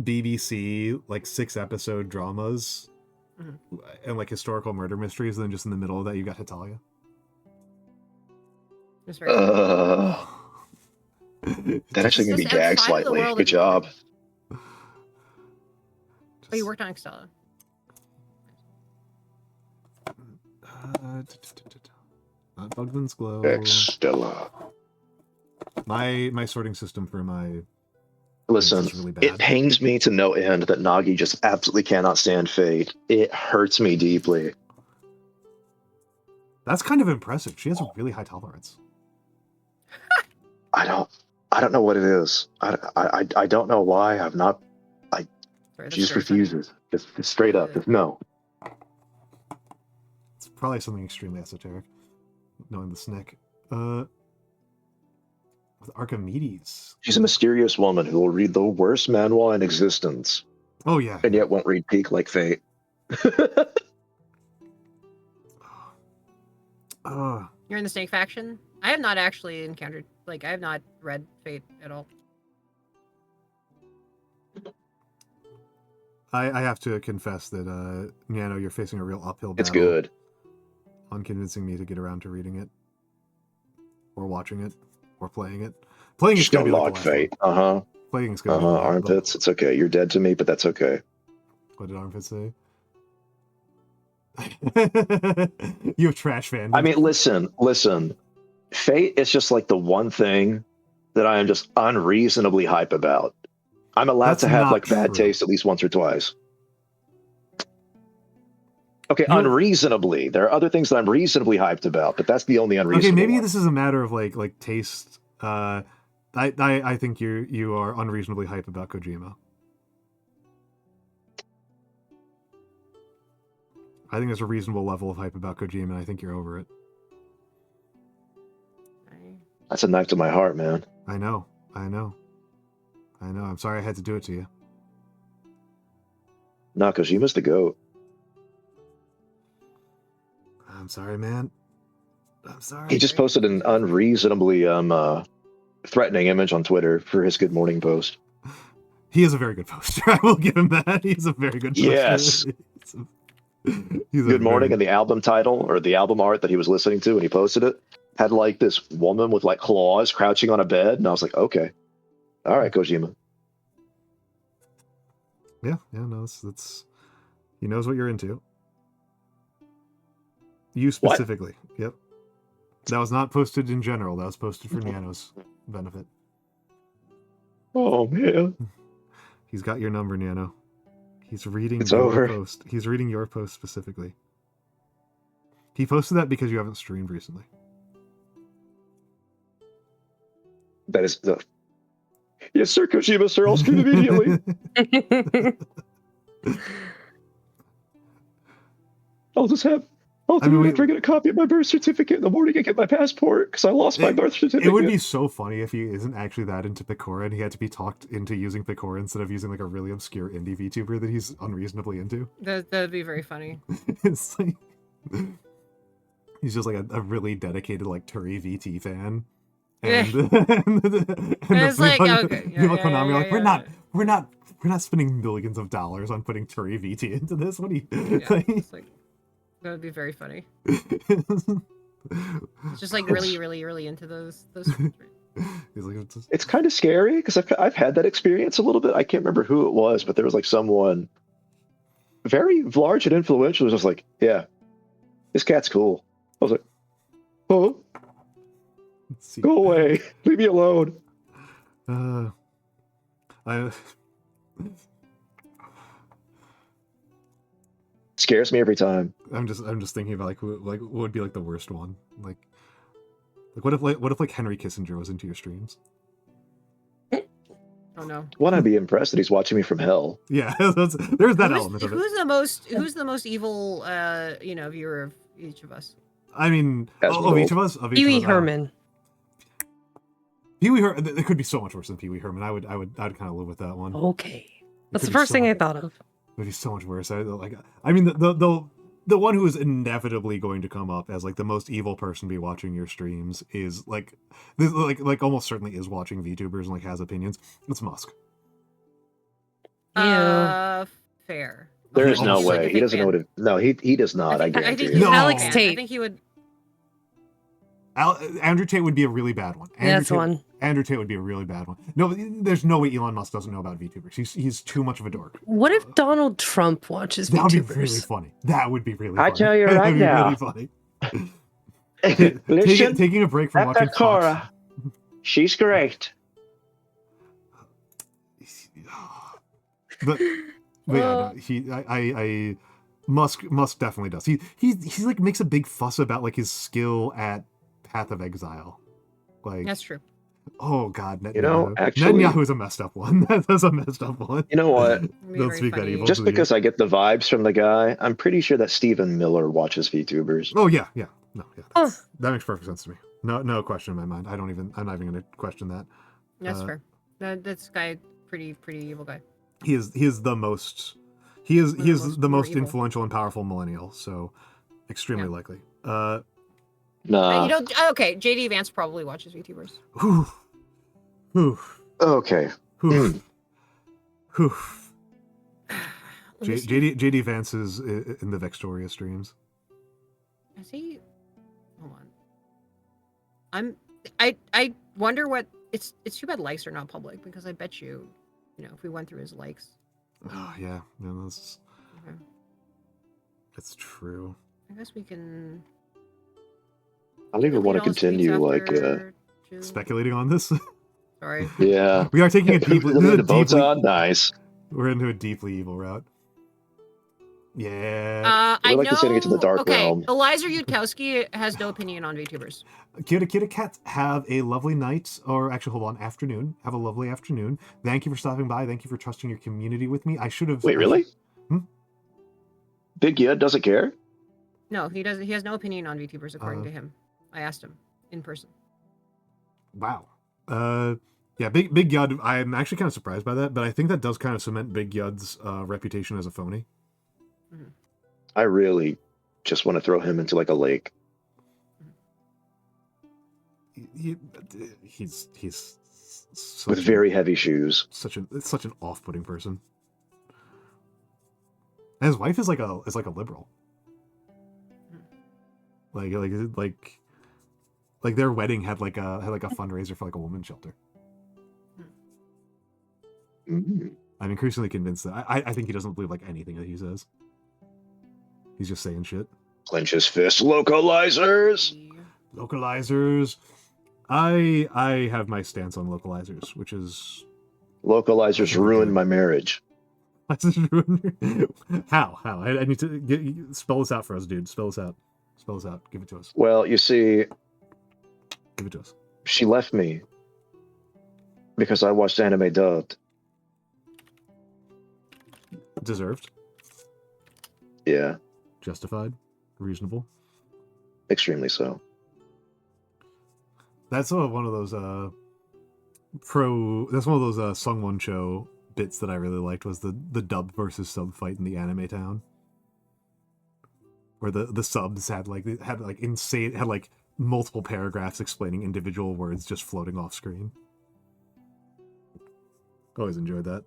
BBC like 6-episode dramas and like historical murder mysteries, and then just in the middle of that you got Natalia. That actually made me gag slightly. Good job. Oh, you worked on Extella. Not Bugman's Glow. Extella. My sorting system for my listen. Really bad. It pains me to no end that Nagi just absolutely cannot stand Fate. It hurts me deeply. That's kind of impressive. She has a really high tolerance. I don't know what it is. I don't know why. She just refuses. Just straight up. Just no. It's probably something extremely esoteric. Knowing the Snick. With Archimedes. She's a mysterious woman who will read the worst manhwa in existence. Oh yeah. And yet won't read Peak like Fate. You're in the Snake faction? I have not actually encountered, like, I have not read Fate at all. I have to confess that, Nyano, you're facing a real uphill battle. It's good. On convincing me to get around to reading it. Or watching it. Or playing it. Playing is going to be like Fate. Playing is going to be Armpits, it's okay. You're dead to me, but that's okay. What did Armpits say? You have trash fan. I mean, listen. Fate is just like the one thing that I am just unreasonably hype about. I'm allowed to have like bad taste at least once or twice. Okay, unreasonably. There are other things that I'm reasonably hyped about, but that's the only unreasonable. Okay, maybe one. This is a matter of like taste. I think you are unreasonably hype about Kojima. I think there's a reasonable level of hype about Kojima, and I think you're over it. That's a knife to my heart, man. I know. I'm sorry I had to do it to you. No, Kojima's the GOAT. I'm sorry, man. I'm sorry. He just posted an unreasonably threatening image on Twitter for his Good Morning post. He is a very good poster. I will give him that. He's a very good poster. Yes. Good Morning, and the album title or the album art that he was listening to when he posted it had like this woman with like claws crouching on a bed, and I was like, okay, all right, Kojima. Yeah, no, that's he knows what you're into. You specifically. What? Yep. That was not posted in general. That was posted for Nyano's benefit. Oh man. He's got your number, Nyano. He's reading post. He's reading your post specifically. He posted that because you haven't streamed recently. That is the... Yes, sir, Kojima, sir. I'll stream immediately. I'll get a copy of my birth certificate in the morning and get my passport because I lost my birth certificate. It would be so funny if he isn't actually that into Picora and he had to be talked into using Picora instead of using like a really obscure indie VTuber that he's unreasonably into. That'd be very funny. It's like he's just like a really dedicated like Turi VT fan, and, Yeah. and It's like, okay, yeah, people yeah, Konami yeah, are like, yeah, we're not spending millions of dollars on putting Turi VT into this. What do you? yeah. It's like that would be very funny. It's just like really, really, really into those. He's like, it's just, It's kind of scary because I've had that experience a little bit. I can't remember who it was, but there was like someone very large and influential who was just like, yeah, this cat's cool. I was like, oh, let's see. go away. Leave me alone. I Scares me every time. I'm just thinking about what would be like the worst one, like what if Henry Kissinger was into your streams? Oh no. One, I'd be impressed that he's watching me from hell. Yeah, there's that element of it. Who's the most evil viewer of each of us? I mean, As of each of well. us, Pee Wee Herman. Pee Wee Herman. It could be so much worse than Pee Wee Herman. I'd kind of live with that one. Okay. That's could the be first so thing I much- thought of. It would be so much worse. I mean, the one who is inevitably going to come up as like the most evil person to be watching your streams is like almost certainly is watching VTubers and like has opinions. It's Musk. Fair. There is He no almost way. He doesn't know what it. No, he does not. I I think guarantee he's you. No. Alex fan. Tate. I think he would. Andrew Tate would be a really bad one. That's one. Andrew Tate would be a really bad one. No, there's no way Elon Musk doesn't know about VTubers. He's too much of a dork. What if Donald Trump watches That would be VTubers? really funny. That would be really I funny. tell you right That'd be now. really funny. Listen, Taking a break from that's watching a Cora. She's great. But yeah, no, Musk definitely does. He like makes a big fuss about like his skill at Path of Exile. Like That's true. oh god, Netanyahu. You know, actually- Netanyahu is a messed up one. That's a messed up one. You know what? It'd be Don't very speak that funny. evil. Just because I get the vibes from the guy, I'm pretty sure that Stephen Miller watches VTubers. Oh yeah. No, yeah. That makes perfect sense to me. No question in my mind. I'm not even gonna question that. That's fair. That's guy pretty evil guy. He is the most the most evil. influential and powerful millennial, so extremely Yeah. likely. Nah. Okay, JD Vance probably watches VTubers. Whew. Whew. Okay. Whew. Whew. Let me see. JD Vance is in the Vextoria streams. Is he? Hold on. I wonder what it's too bad likes are not public because I bet you if we went through his likes. Oh yeah, that's Okay. that's true. I guess we can. I don't even want to delete all his continue tweets like after June. Speculating on this, Sorry. yeah. we are taking a deeply. This is a The boat's deeply on. Nice. we're into a deeply evil route. Yeah. I like know. to send it to the dark okay, realm. Eliza Yudkowsky has no opinion on VTubers. Kita Cat, have a lovely night, or actually, hold on, afternoon. Have a lovely afternoon. Thank you for stopping by. Thank you for trusting your community with me. I should have. Wait, really? Hmm? Big Yud doesn't care? No, he doesn't. He has no opinion on VTubers according to him. I asked him in person. Wow. Yeah, Big Yud. I'm actually kind of surprised by that, but I think that does kind of cement Big Yud's reputation as a phony. I really just want to throw him into like a lake. He's such With very heavy shoes. such an off-putting person. And his wife is like a liberal. Like their wedding had like a fundraiser for like a women's shelter. Mm. I'm increasingly convinced that I think he doesn't believe like anything that he says. He's just saying shit. Clench his fist. Localizers! Localizers. I have my stance on localizers, which is Localizers ruined my marriage. How? I need to spell this out for us, dude. Spell this out. Give it to us. Well, you see, Give it to us. she left me because I watched anime dubbed. Deserved. Yeah, Justified. Reasonable. extremely so. That's one of those that's one of those Sungwon Cho bits that I really liked, was the dub versus sub fight in the anime town. Where the subs had like insane, had like multiple paragraphs explaining individual words just floating off screen. Always enjoyed that.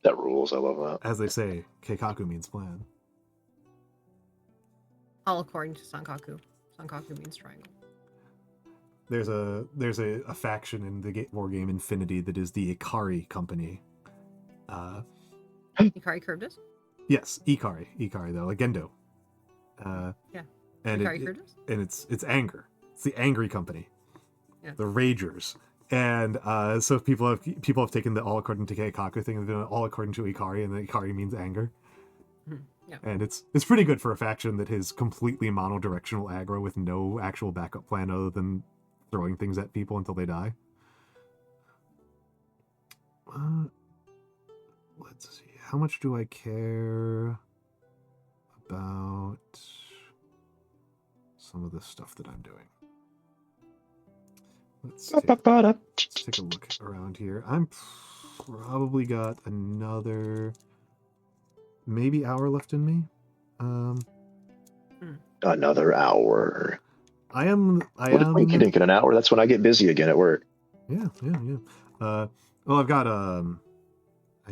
That rules. I love that. As they say, keikaku means plan. All according to Sankaku. Sankaku means triangle. There's a faction in the war game Infinity that is the Ikari company. Ikari curved us? Yes, Ikari though, like Gendo. Yeah. And Ikari curved us? and it's anger. It's the angry company. Yeah. The Ragers. And so people have taken the all according to Keikaku thing and done it all according to Ikari, and then Ikari means anger. Yeah. And it's pretty good for a faction that is completely monodirectional aggro with no actual backup plan other than throwing things at people until they die. Let's see. How much do I care about some of the stuff that I'm doing? Let's take a look around here. I'm probably got another maybe hour left in me. Another hour. I am. In an hour. That's when I get busy again at work. Yeah. Well, I've got I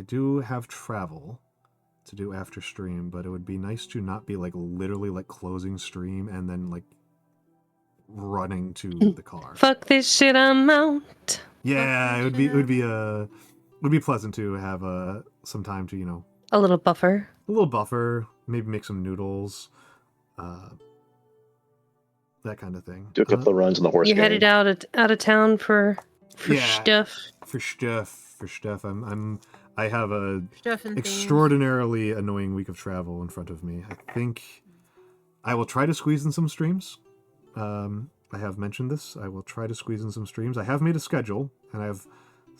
do have travel to do after stream, but it would be nice to not be like literally like closing stream and then like running to the car. Fuck this shit, I'm out. Yeah, it would be pleasant to have some time to A little buffer. maybe make some noodles, that kind of thing. Do a couple of runs in the horse You game. headed out of town for stuff. For stuff. I have a Stuff and extraordinarily annoying week of travel in front of me. I think I will try to squeeze in some streams. I have mentioned this. I will try to squeeze in some streams. I have made a schedule, and I have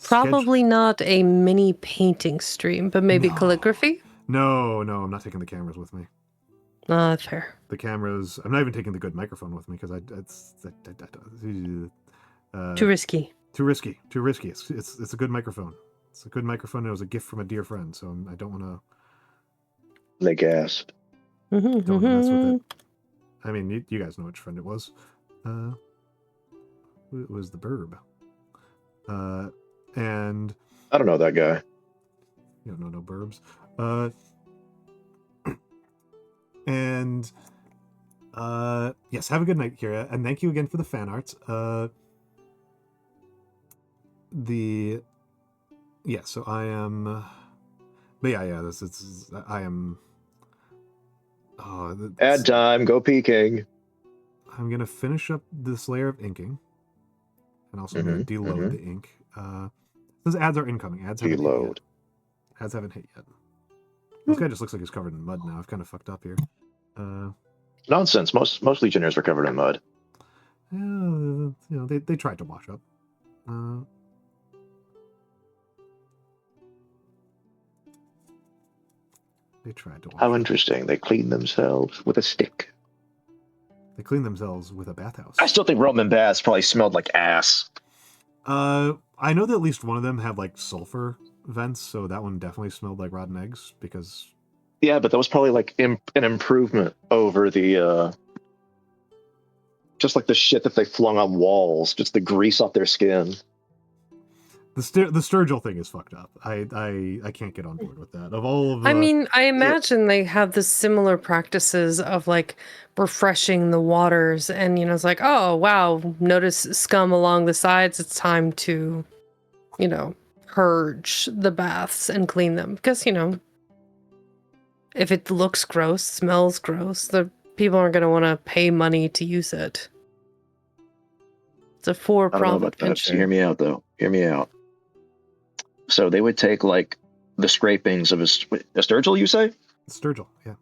Probably not a mini painting stream, but maybe No. calligraphy? No, I'm not taking the cameras with me. That's fair. The cameras. I'm not even taking the good microphone with me because Too risky. Too risky. It's a good microphone. It's a good microphone. It was a gift from a dear friend, so I don't want to. They gasped. Don't want to mess with it. I mean, you guys know which friend it was. It was the Burb. And I don't know that guy. you don't know no Burbs. And yes, have a good night, Kira, and thank you again for the fan art. So I am, but yeah, I am. Ad time, go peeking. I'm gonna finish up this layer of inking, and also I'm gonna deload the ink. Those ads are incoming. Ads haven't hit Deload. yet. Ads haven't hit yet. This guy just looks like he's covered in mud now. I've kind of fucked up here. Nonsense. Most Legionnaires were covered in mud. They tried to wash up. They tried to wash How up. interesting. They clean themselves with a stick. They clean themselves with a bathhouse. I still think Roman baths probably smelled like ass. I know that at least one of them had like sulfur vents, so that one definitely smelled like rotten eggs because. Yeah, but that was probably like an improvement over the just like the shit that they flung on walls, just the grease off their skin. The Sturgill thing is fucked up. I can't get on board with that. Of all of I mean, I imagine they have the similar practices of like refreshing the waters, and it's like, oh wow, notice scum along the sides. It's time to, purge the baths and clean them because if it looks gross, smells gross, the people aren't going to want to pay money to use it. It's a I don't know for-profit about that. venture. So hear me out, though. Hear me out. So they would take like the scrapings of a Sturgill, you say? Sturgill, yeah,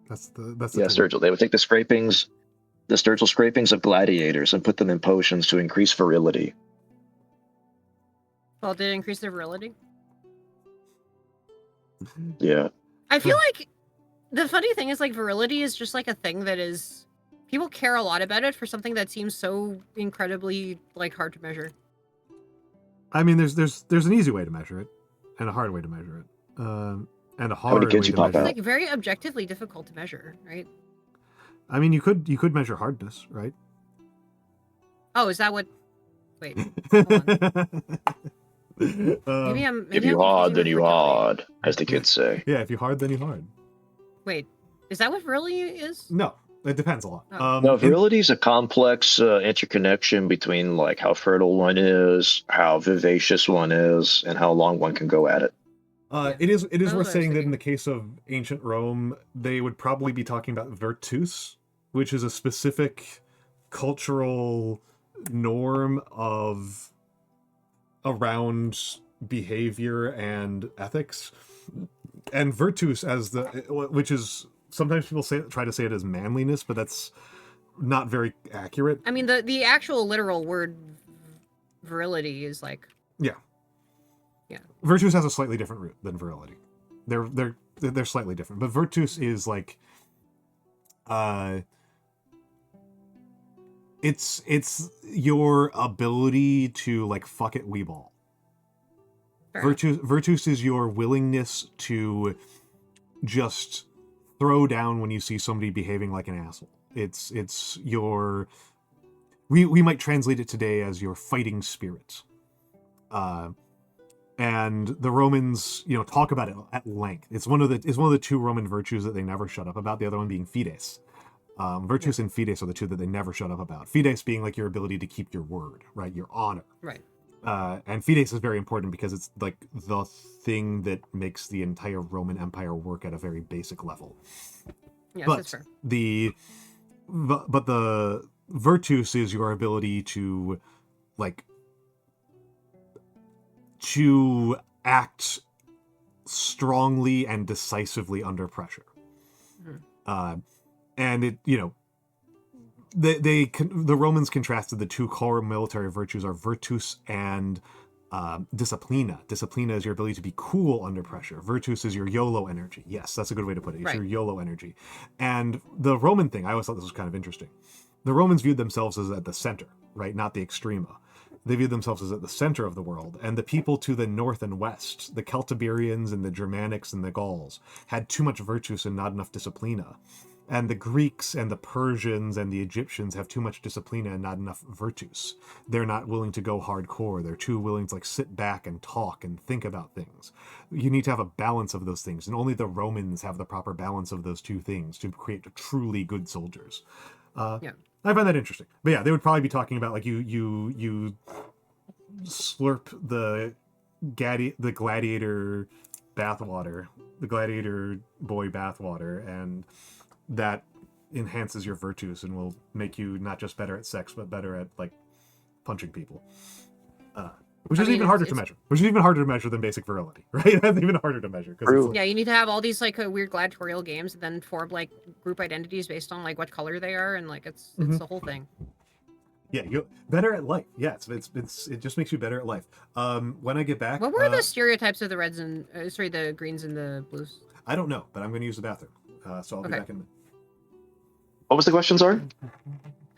that's the Yeah, tool. Sturgill. They would take the Sturgill scrapings of gladiators and put them in potions to increase virility. Well, did it increase their virility? Yeah. I feel like the funny thing is like virility is just like a thing that is people care a lot about it for something that seems so incredibly like hard to measure. I mean, there's an easy way to measure it, and a hard way to measure it, and a hard way kids to you pop measure out? it. Like very objectively difficult to measure, right? I mean, you could measure hardness, right? Oh, is that what? Wait, hold on. Maybe If I'm you hard, confusing then with you virility. hard, as the kids say. Yeah, if you hard, then you hard. Wait, is that what virility is? No, it depends a lot. Oh. No, virility is a complex interconnection between like how fertile one is, how vivacious one is, and how long one can go at it. It is That's what I worth was saying that in thinking. the case of ancient Rome, they would probably be talking about virtus, which is a specific cultural norm of around behavior and ethics. And virtus as which is sometimes people try to say it as manliness, but that's not very accurate. I mean, the actual literal word virility is like Virtus has a slightly different root than virility. They're slightly different, but virtus is like it's your ability to like fuck it weeball. Virtus is your willingness to just throw down when you see somebody behaving like an asshole. It's your we might translate it today as your fighting spirit. And the Romans, talk about it at length. It's one of the two Roman virtues that they never shut up about. The other one being fides. Virtus and fides are the two that they never shut up about. Fides being like your ability to keep your word, right? Your honor. right. And fides is very important because it's like the thing that makes the entire Roman Empire work at a very basic level. Yes, But that's fair. the virtus is your ability to like to act strongly and decisively under pressure. And it, the Romans contrasted the two core military virtues are virtus and disciplina. Disciplina is your ability to be cool under pressure. Virtus is your YOLO energy. Yes, that's a good way to put it. It's your YOLO energy. And the Roman thing, I always thought this was kind of interesting. The Romans viewed themselves as at the center, right? Not the extrema. They viewed themselves as at the center of the world, and the people to the north and west, the Celtiberians and the Germanics and the Gauls, had too much virtus and not enough disciplina. And the Greeks and the Persians and the Egyptians have too much disciplina and not enough virtus. They're not willing to go hardcore. They're too willing to like sit back and talk and think about things. You need to have a balance of those things, and only the Romans have the proper balance of those two things to create truly good soldiers. I find that interesting. But yeah, they would probably be talking about like you slurp the gladiator bathwater, the gladiator boy bathwater, and that enhances your virtues and will make you not just better at sex, but better at like punching people. Which is even harder to measure. Which is even harder to measure than basic virility, right? That's even harder to measure. True. Yeah, you need to have all these like weird gladiatorial games and then form like group identities based on like what color they are, and like it's the whole thing. Yeah, you better at life. Yeah, it just makes you better at life. When I get back, What were the stereotypes of the reds and the greens and the blues? I don't know, but I'm going to use the bathroom, so I'll be back in a minute. What was the question, sorry?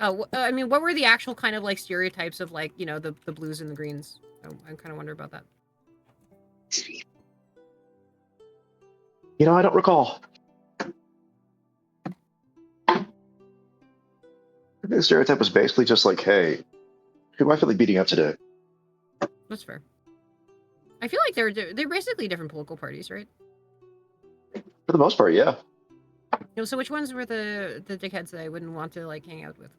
Oh, I mean, what were the actual kind of like stereotypes of like the blues and the greens? I kind of wonder about that. I don't recall. I think the stereotype was basically just like, hey, who do I feel like beating up today? That's fair. I feel like they're basically different political parties, right? For the most part, yeah. So which ones were the dickheads that I wouldn't want to like hang out with?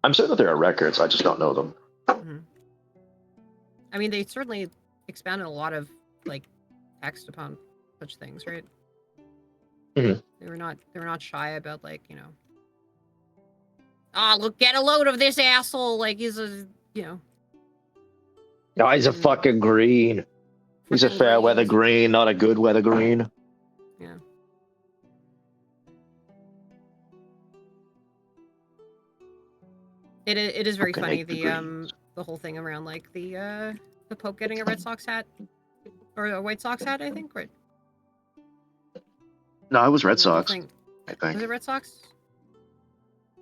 I'm certain that there are records, I just don't know them. Mm-hmm. I mean, they certainly expounded a lot of like text upon such things, right? Mm-hmm. They were not shy about like look, get a load of this asshole, like he's a No, he's a fucking green. He's a fair weather green, not a good weather green. Yeah. It is very funny the whole thing around like the Pope getting a Red Sox hat or a White Sox hat, I think, right? No, it was Red The whole Sox, thing- I think. Was it Red Sox?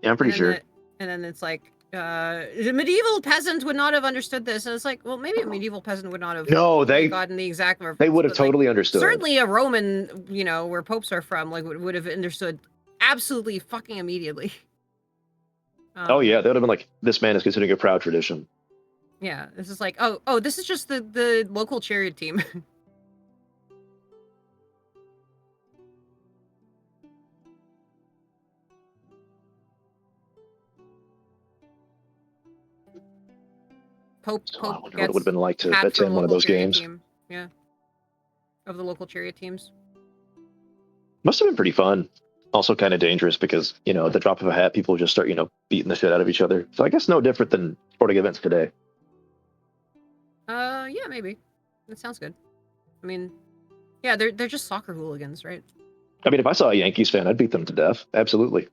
Yeah, I'm pretty sure. And then it's like the medieval peasant would not have understood this. And it's like, well, maybe a medieval peasant would not have No, they gotten the exact reference. they would have but, like, totally understood. certainly a Roman, where popes are from, like would have understood absolutely fucking immediately. Oh yeah, they would have been like, this man is considering a proud tradition. Yeah, this is like, oh, this is just the local chariot team. Pope So I wonder what it gets would have been like to hat from attend one of local those chariot games. team. Yeah, of the local chariot teams. Must have been pretty fun. Also kind of dangerous because, at the drop of a hat, people just start, beating the shit out of each other. So I guess no different than sporting events today. Yeah, maybe. That sounds good. I mean, yeah, they're just soccer hooligans, right? I mean, if I saw a Yankees fan, I'd beat them to death. Absolutely.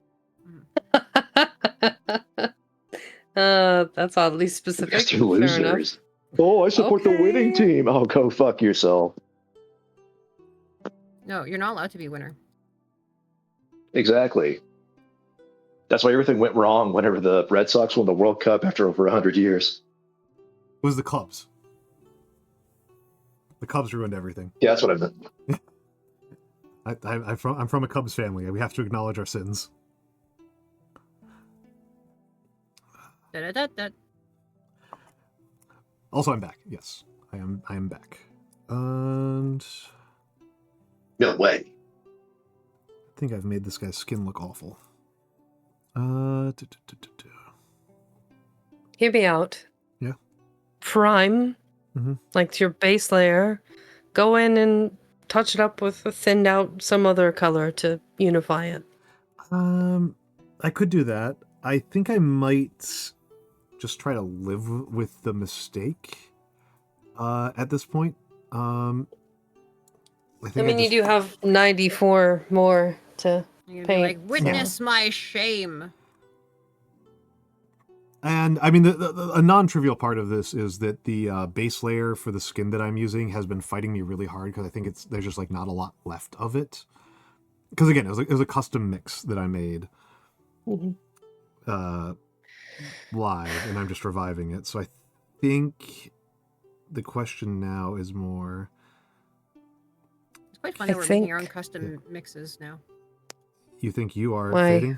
That's oddly specific. Because they're Fair enough. losers. Oh, I support the winning Okay. team. Oh, go fuck yourself. No, you're not allowed to be a winner. Exactly. That's why everything went wrong whenever the Red Sox won the World Cup after over 100 years. It was the Cubs. The Cubs ruined everything. Yeah, that's what I meant. I'm from a Cubs family. We have to acknowledge our sins. Da-da-da-da. Also, I'm back. Yes, I am back. And No way. I think I've made this guy's skin look awful. Hear me out. Yeah. Prime, like your base layer, go in and touch it up with a thinned out some other color to unify it. I could do that. I think I might just try to live with the mistake at this point. I mean, you do have 94 more to You're gonna be paint. like, witness my shame. And I mean, a non-trivial part of this is that the base layer for the skin that I'm using has been fighting me really hard because I think there's just like not a lot left of it. Because again, it was a custom mix that I made live, and I'm just reviving it. So I think the question now is more. It's quite fun that we're making our own custom mixes now. You think you are Why? fading?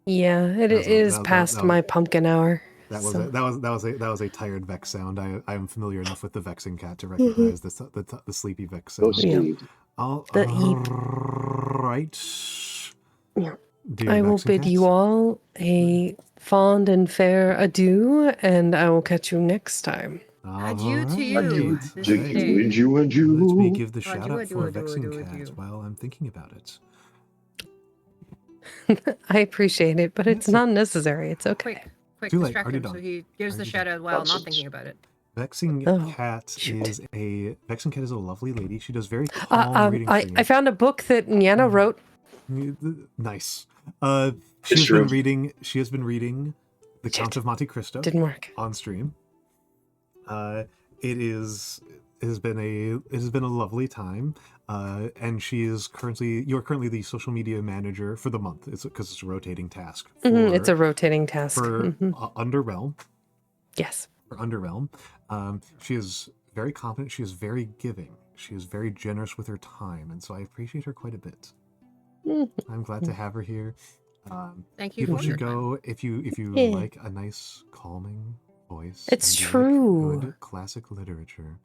Yeah, it is past my pumpkin hour. That was a tired Vex sound. I am familiar enough with the VexxingCat to recognize the sleepy Vex sound. All right. Yeah. I will bid you all a fond and fair adieu, and I will catch you next time. Adieu to you. Adieu. This Adieu, day. adieu. Let me give the shout out Adieu, for adieu, VexxingCat adieu. while I'm thinking about it. I appreciate it, but it's not necessary. It's okay. Quick, Too late. distract Already him done. so he gives the Already shout out while not Nonsense. thinking about it. VexxingCat is a lovely lady. She does very calm reading. I found a book that Nyano wrote. Nice. It's She true. has been reading The Count of Monte Cristo. Didn't work. On stream. It has been a lovely time. And you're currently the social media manager for the month. It's because it's a rotating task. It's a rotating task. For Underrealm. Yes. For Underrealm. She is very competent. She is very giving. She is very generous with her time, and so I appreciate her quite a bit. I'm glad to have her here. Thank you People for should your go if you Yeah. like a nice calming voice. It's and you true. Like good classic literature.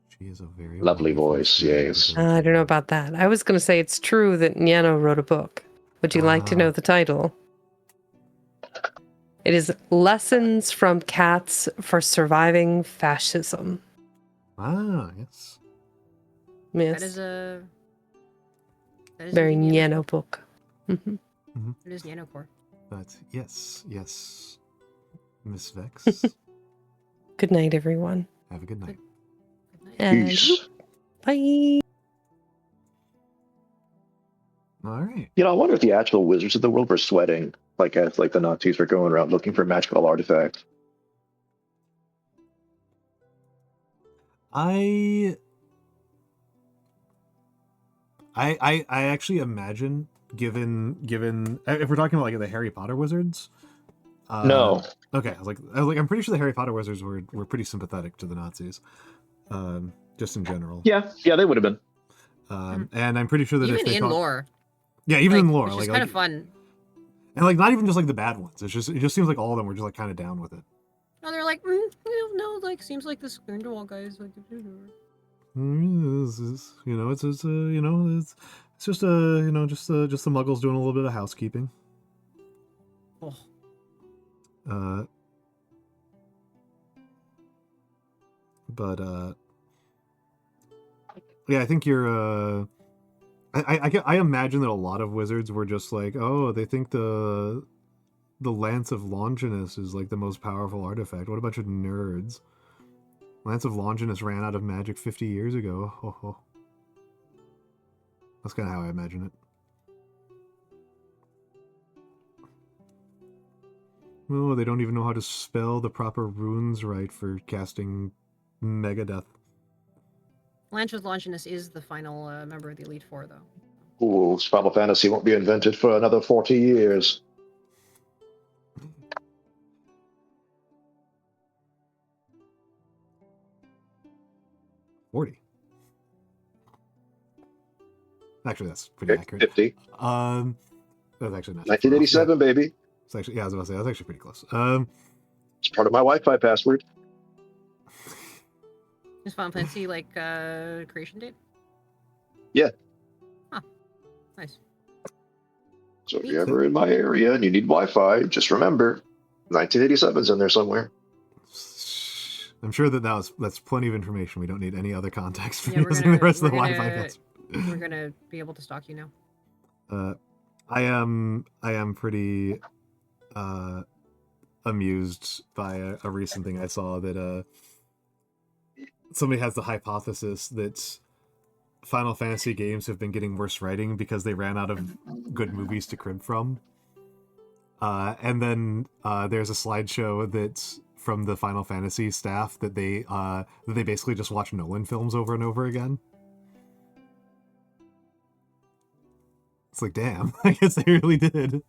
She is a very Lovely wonderful voice, creator yes. of I don't know about that. I was going to say it's true that Nyano wrote a book. Would you like to know the title? It is Lessons from Cats for Surviving Fascism. Yes. Yes. That is a very indeed Nyano book. It is Nyanocore. But yes, Miss Vex. Good night, everyone. Have a good night. And Peace. bye. All right. I wonder if the actual wizards of the world were sweating, as the Nazis were going around looking for magical artifacts. I actually imagine, given if we're talking about the Harry Potter wizards, No. Okay, I was like, I'm pretty sure the Harry Potter wizards were pretty sympathetic to the Nazis, just in general. Yeah, they would have been. And I'm pretty sure that if Even they in thought, lore, yeah, even like, in lore, which is like, kind of fun. and like not even just like the bad ones. It just seems like all of them were just like kind of down with it. No, they're like, no, like seems like this Grindelwald guy is like. It's just just the Muggles doing a little bit of housekeeping. Oh. But yeah, I think you're. I imagine that a lot of wizards were just like, oh, they think the Lance of Longinus is like the most powerful artifact. What a bunch of nerds. Lance of Longinus ran out of magic 50 years ago. Oh. That's kind of how I imagine it. Oh, they don't even know how to spell the proper runes right for casting Megadeth. Lance of Longinus is the final member of the Elite Four, though. Ooh, Final Fantasy won't be invented for another 40 years. $40. Actually, that's pretty accurate. 50. That's actually not. 1987, baby. It's actually, yeah, I was about to say that's actually pretty close. It's part of my Wi-Fi password. Is Final Fantasy like creation date? Yeah. Huh. Nice. So if you're ever in my area and you need Wi-Fi, just remember, 1987's in there somewhere. I'm sure that's plenty of information. We don't need any other context for Yeah, using the rest of the Wi-Fi password. We're gonna be able to stalk you now. I am pretty amused by a recent thing I saw that somebody has the hypothesis that Final Fantasy games have been getting worse writing because they ran out of good movies to crib from. And then there's a slideshow that's from the Final Fantasy staff that they basically just watch Nolan films over and over again. It's like, damn, I guess they really did.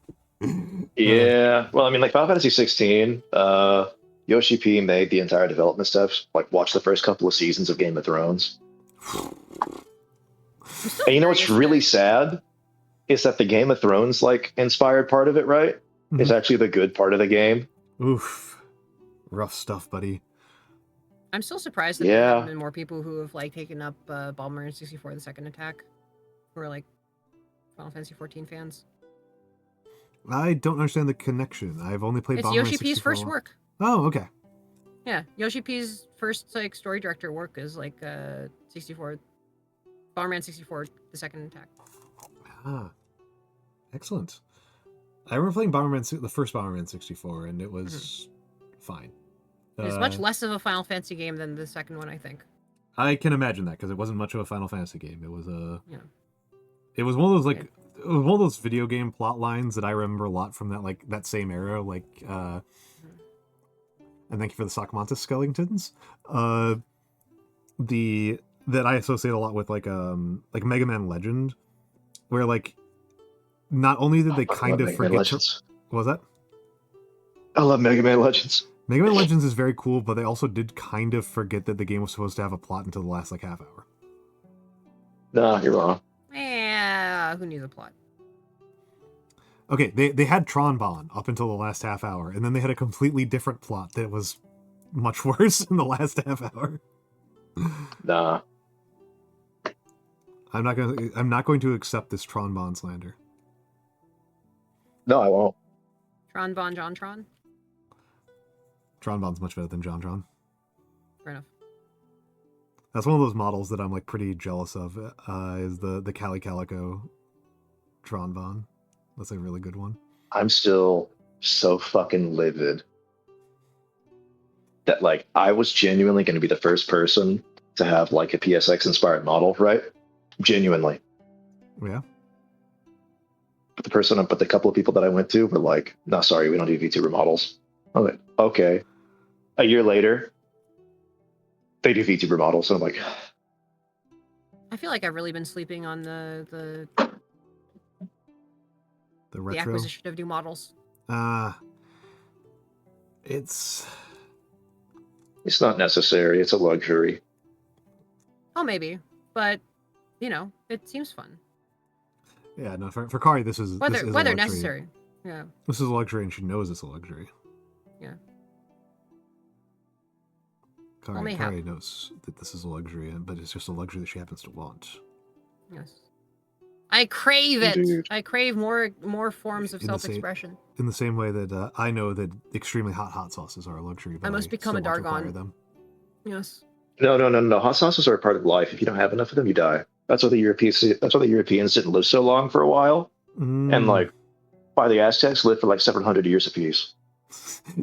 Yeah, well, I mean, like Final Fantasy 16, Yoshi P made the entire development steps. Like, watch the first couple of seasons of Game of Thrones. And you know what's really sad is that the Game of Thrones like inspired part of it, right, is actually the good part of the game. Oof, rough stuff, buddy. I'm still surprised that there haven't been more people who have like taken up Balmer 64 the Second Attack, who are like Final Fantasy 14 fans. I don't understand the connection. I've only played. It's Yoshi P's first work. Oh, okay. Yeah, Yoshi P's first like story director work is like 64, Bomberman 64, the Second Attack. Ah, excellent. I remember playing the first Bomberman 64, and it was fine. It's much less of a Final Fantasy game than the second one, I think. I can imagine that because it wasn't much of a Final Fantasy game. It was It was one of those like it was one of those video game plot lines that I remember a lot from that same era. Like, and thank you for the Almantas skeletons. That I associate a lot with like Mega Man Legend, where like not only did they kind of forget Legends. What was that? I love Mega Man Legends. Mega Man Legends is very cool, but they also did kind of forget that the game was supposed to have a plot until the last like half hour. Nah, you're wrong. Yeah, who knew the plot? Okay, they had Tron Bon up until the last half hour, and then they had a completely different plot that was much worse in the last half hour. Nah. I'm not going to accept this Tron Bon slander. No, I won't. Tron Bon John Tron? Tron Bon's much better than John Tron. Fair enough. That's one of those models that I'm like pretty jealous of. Is the Cali Calico Tron Bon. That's a really good one. I'm still so fucking livid that like I was genuinely going to be the first person to have like a PSX inspired model, right? Genuinely. Yeah. But the couple of people that I went to were like, no, sorry, we don't do VTuber models. I'm like, okay. A year later, they do VTuber models, and I'm like, I feel like I've really been sleeping on the retro acquisition of new models. It's not necessary. It's a luxury. Oh, maybe, but it seems fun. yeah, no, for Kari, this is a Whether luxury. necessary. Yeah. This is a luxury, and she knows it's a luxury. Yeah. Kari knows that this is a luxury, but it's just a luxury that she happens to want. Yes. I crave it. Indeed. I crave more forms of In the self-expression. In the same way that I know that extremely hot sauces are a luxury, but I must become still a want to acquire Dargon. them. Yes. No. Hot sauces are a part of life. If you don't have enough of them, you die. That's why the Europeans didn't live so long for a while, and by the Aztecs lived for like 700 years apiece.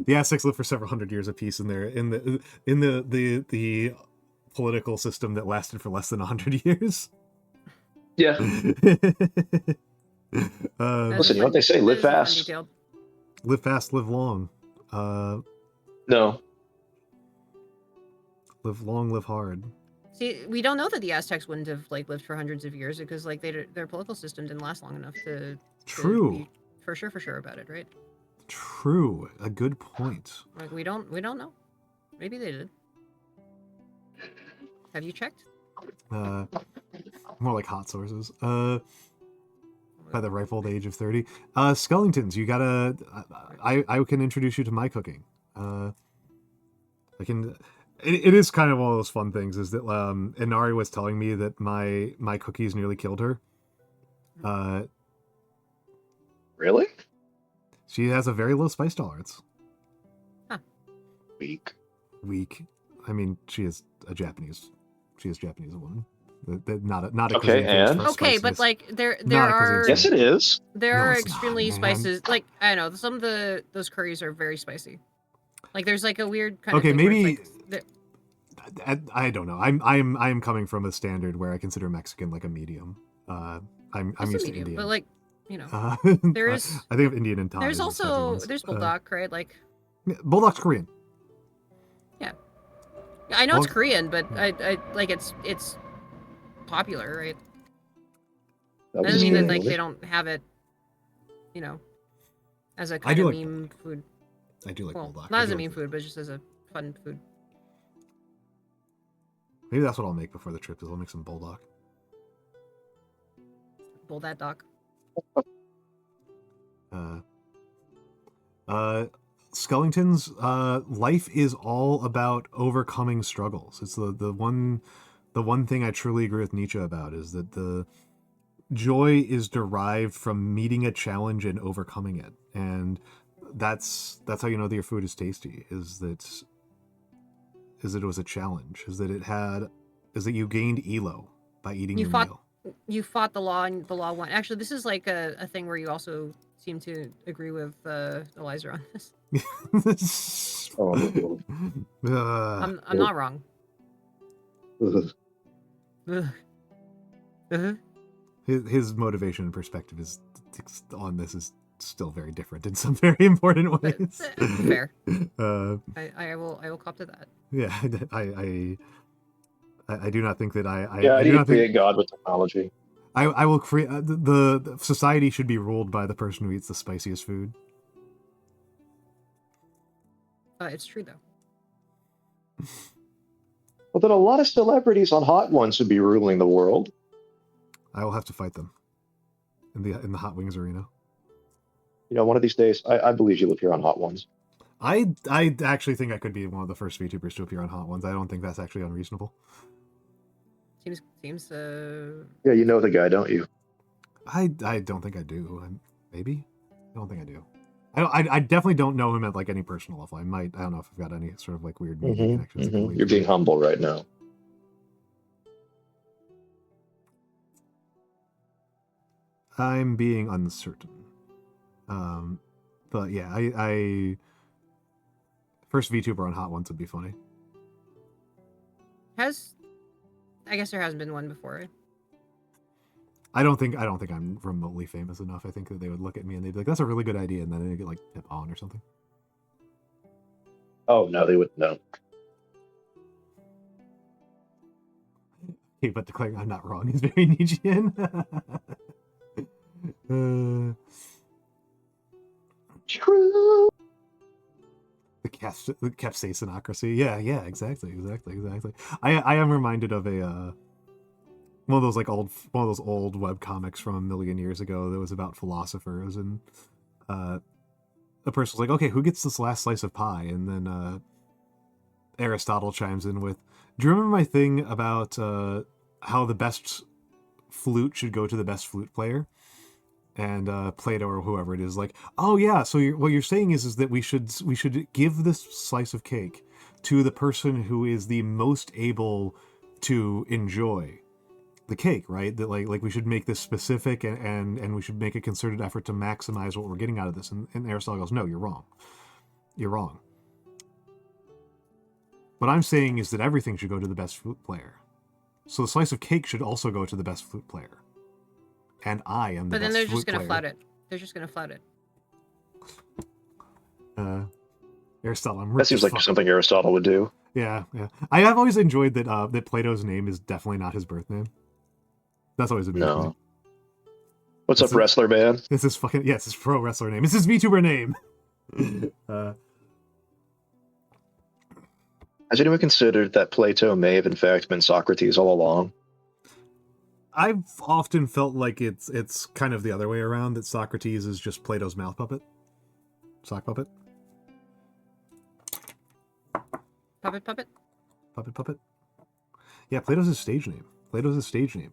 The Aztecs lived for several hundred years apiece in the political system that lasted for less than 100 years. Yeah. Listen, you know what they say? Live fast. Live fast, live long. No. Live long, live hard. See, we don't know that the Aztecs wouldn't have lived for hundreds of years because their political system didn't last long enough to True. be for sure about it, right? True. A good point. Like we don't know. Maybe they did. Have you checked? More like hot sources. By the ripe old age of 30. Skellingtons, you gotta... I can introduce you to my cooking. I can... It is kind of one of those fun things, is that Inari was telling me that my cookies nearly killed her. Really? She has a very low spice tolerance. Huh. Weak. I mean, she is Japanese woman. Not a Okay, cuisine famous and? for Okay, but spiciness. there Not a are cuisine Yes, it is. there No, are it's not, extremely man. spices. Like I don't know, some of those curries are very spicy. Like there's like a weird kind of Okay, thing where maybe it's like, I don't know. I'm coming from a standard where I consider Mexican like a medium. I'm it's a used to medium, Indian. but like there's I think of Indian and Thai. there's as the fuzzy also ones. there's bulldog, right? Like Bulldog's Korean. I know it's Well- Korean, but I like it's popular, right? That Doesn't was mean that really- they don't have it, as a I kind do of like meme food. I do like Well, bulldog. not I as do a like meme food, but just as a fun food. Maybe that's what I'll make before the trip. Is I'll make some bulldog. Bull that dog. Skellington's life is all about overcoming struggles. It's the one thing I truly agree with Nietzsche about, is that the joy is derived from meeting a challenge and overcoming it. And that's how you know that your food is tasty, is that it was a challenge, is that you gained elo by eating You your fought- meal. You fought the law and the law won. Actually, this is like a thing where you also seem to agree with Eliza on this. Oh, I'm not wrong. ugh. Ugh. Uh-huh. His motivation and perspective on this is still very different in some very important But, ways. fair. I I will cop to that. Yeah, I do not think that I Yeah, I do need to not think create God with technology. I will create the society should be ruled by the person who eats the spiciest food. It's true though. Well, then a lot of celebrities on Hot Ones would be ruling the world. I will have to fight them in the Hot Wings arena. You know, one of these days, I believe you'll appear on Hot Ones. I actually think I could be one of the first VTubers to appear on Hot Ones. I don't think that's actually unreasonable. Seems Yeah, you know the guy, don't you? I don't think I do. Maybe. I don't think I do. I definitely don't know him at like any personal level. I don't know if I've got any sort of like weird media connections. that can lead You're to being it. humble right now. I'm being uncertain. But yeah, I first VTuber on Hot Ones would be funny. I guess there hasn't been one before. Right? I don't think I'm remotely famous enough. I think that they would look at me and they'd be like, "That's a really good idea," and then they'd get like Pip on or something. Oh, no, they wouldn't know. Hey, but declaring I'm not wrong is very Nietzschean. True. capsaicinocracy. Yeah, exactly. I am reminded of a one of those old web comics from a million years ago that was about philosophers, and a person was like, okay, who gets this last slice of pie? And then Aristotle chimes in with, do you remember my thing about how the best flute should go to the best flute player? And Plato or whoever it is, like, oh yeah, so what you're saying is that we should give this slice of cake to the person who is the most able to enjoy the cake, right? That like we should make this specific, and we should make a concerted effort to maximize what we're getting out of this. And Aristotle goes, no, you're wrong. What I'm saying is that everything should go to the best flute player. So the slice of cake should also go to the best flute player. And I am the But then best they're just flute gonna player. flout it. They're just gonna flout it. Aristotle, I'm That rich seems as like fuck. something Aristotle would do. Yeah. I have always enjoyed that that Plato's name is definitely not his birth name. That's always amused me. No. What's It's up, wrestler man? It's his fucking it's his pro wrestler name. It's his VTuber name. Has anyone considered that Plato may have in fact been Socrates all along? I've often felt like it's kind of the other way around, that Socrates is just Plato's mouth puppet. Sock puppet. Puppet. Puppet. Yeah, Plato's his stage name.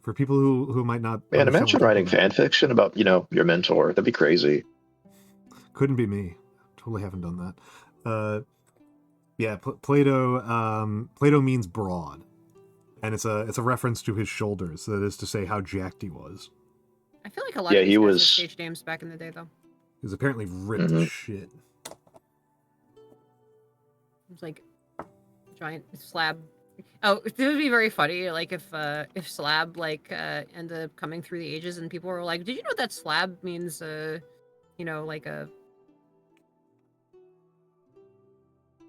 For people who might not. Man, understand imagine what we're writing talking fan fiction about, your mentor. That'd be crazy. about. Couldn't be me. Totally haven't done that. Yeah, Plato means broad, and it's a reference to his shoulders. That is to say, how jacked he was. I feel like a lot Yeah, of these he guys was- had stage names back in the day, though. He was apparently ripped as shit. It's like giant slab. Oh, it would be very funny, like if slab ended up coming through the ages and people were like, "Did you know that slab means like a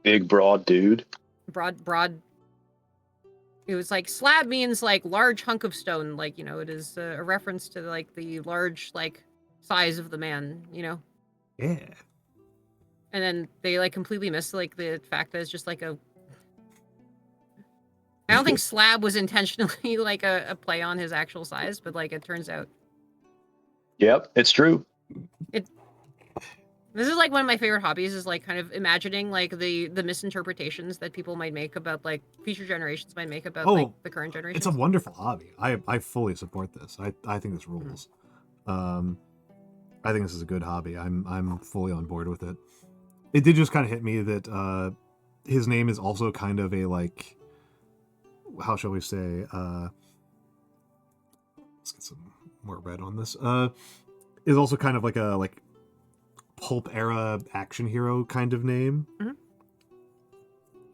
Big, broad dude. broad." It was like slab means like large hunk of stone, like it is a reference to like the large size of the man, Yeah. And then they like completely missed like the fact that it's just like a. I don't think slab was intentionally like a play on his actual size, but like it turns out Yep, it's true. this is like one of my favorite hobbies is like kind of imagining like the misinterpretations that people might make about like future generations might make about like the current generation. It's a wonderful hobby. I fully support this. I think this rules. I think this is a good hobby. I'm fully on board with it. It did just kind of hit me that his name is also kind of a like, how shall we say? Let's get some more red on this. Is also kind of like a pulp era action hero kind of name. Mhm.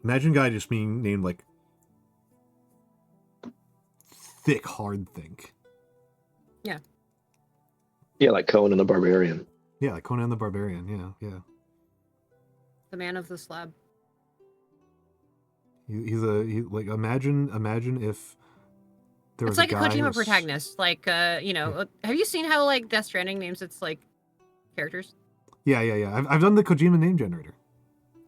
Imagine a guy just being named like Thick Hard Think. Yeah, like Conan the Barbarian. Yeah, like Conan the Barbarian. Yeah. The man of the slab. He's like imagine if there was It's like a guy Kojima who's- protagonist. Like have you seen how like Death Stranding names its like characters? Yeah. I've done the Kojima name generator.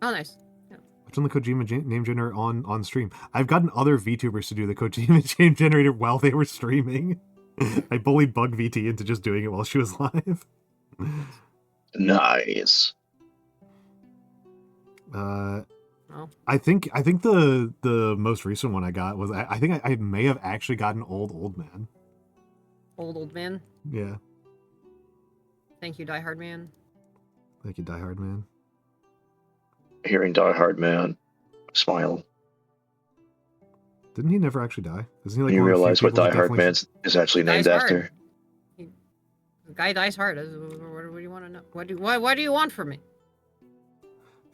Oh, nice. I've done the Kojima name generator on stream. I've gotten other VTubers to do the Kojima name generator while they were streaming. I bullied Bug VT into just doing it while she was live. Nice. Oh. I think the most recent one I got was I think I may have actually gotten old man. Old man. Yeah. Thank you, Die Hard Man. Thank you, Die Hard Man. Hearing Die Hard Man, smile. Didn't he never actually die? Isn't he like You one of the few realize what people that Die Hard definitely- Man is actually named Dies after? hard. The guy dies hard. What do you want to know? What do you want from me?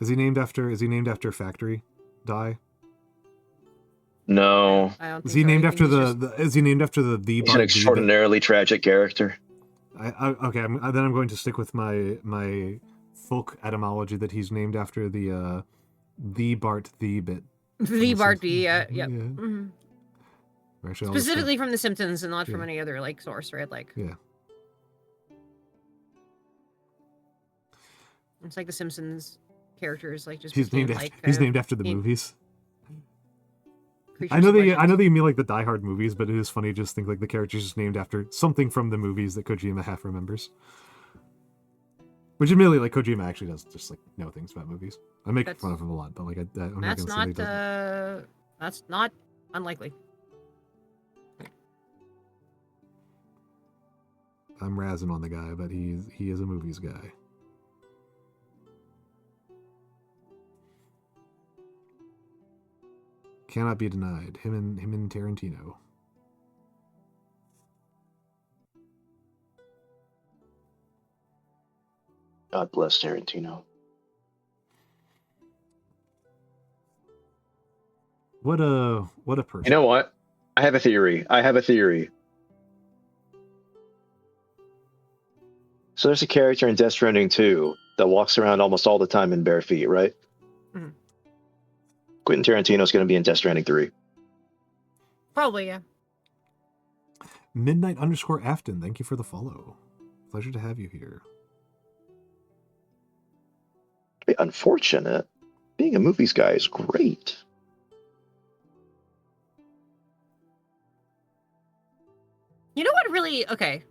Is he named after Factory Die? No, I don't. Is think he so. named I after think he's is he named after the he's an Bart D- extraordinarily tragic character. Okay, then I'm going to stick with my folk etymology that he's named after the Bart the bit. the Bart B. Yep. Yeah. Mhm. Actually, I'll just- Specifically from The Simpsons and not from Yeah. any other like source, right? Like Yeah. it's like The Simpsons characters like just He's became named like after, he's named after the in- movies. creatures I know of that legend. you mean like the Die Hard movies, but it is funny to just think like the characters just named after something from the movies that Kojima half remembers. Which admittedly, like Kojima actually does just like know things about movies. I make That's- fun of him a lot, but like I'm not That's gonna say that not he doesn't. that's not unlikely. I'm razzing on the guy, but he is a movies guy. Cannot be denied. Him and Tarantino. God bless Tarantino. What a person. You know what? I have a theory. So there's a character in Death Stranding 2 that walks around almost all the time in bare feet, right? Mhm. Quentin Tarantino's going to be in Death Stranding 3. Probably, yeah. Midnight_Afton, thank you for the follow. Pleasure to have you here. Unfortunate. Being a movies guy is great. You know what really okay.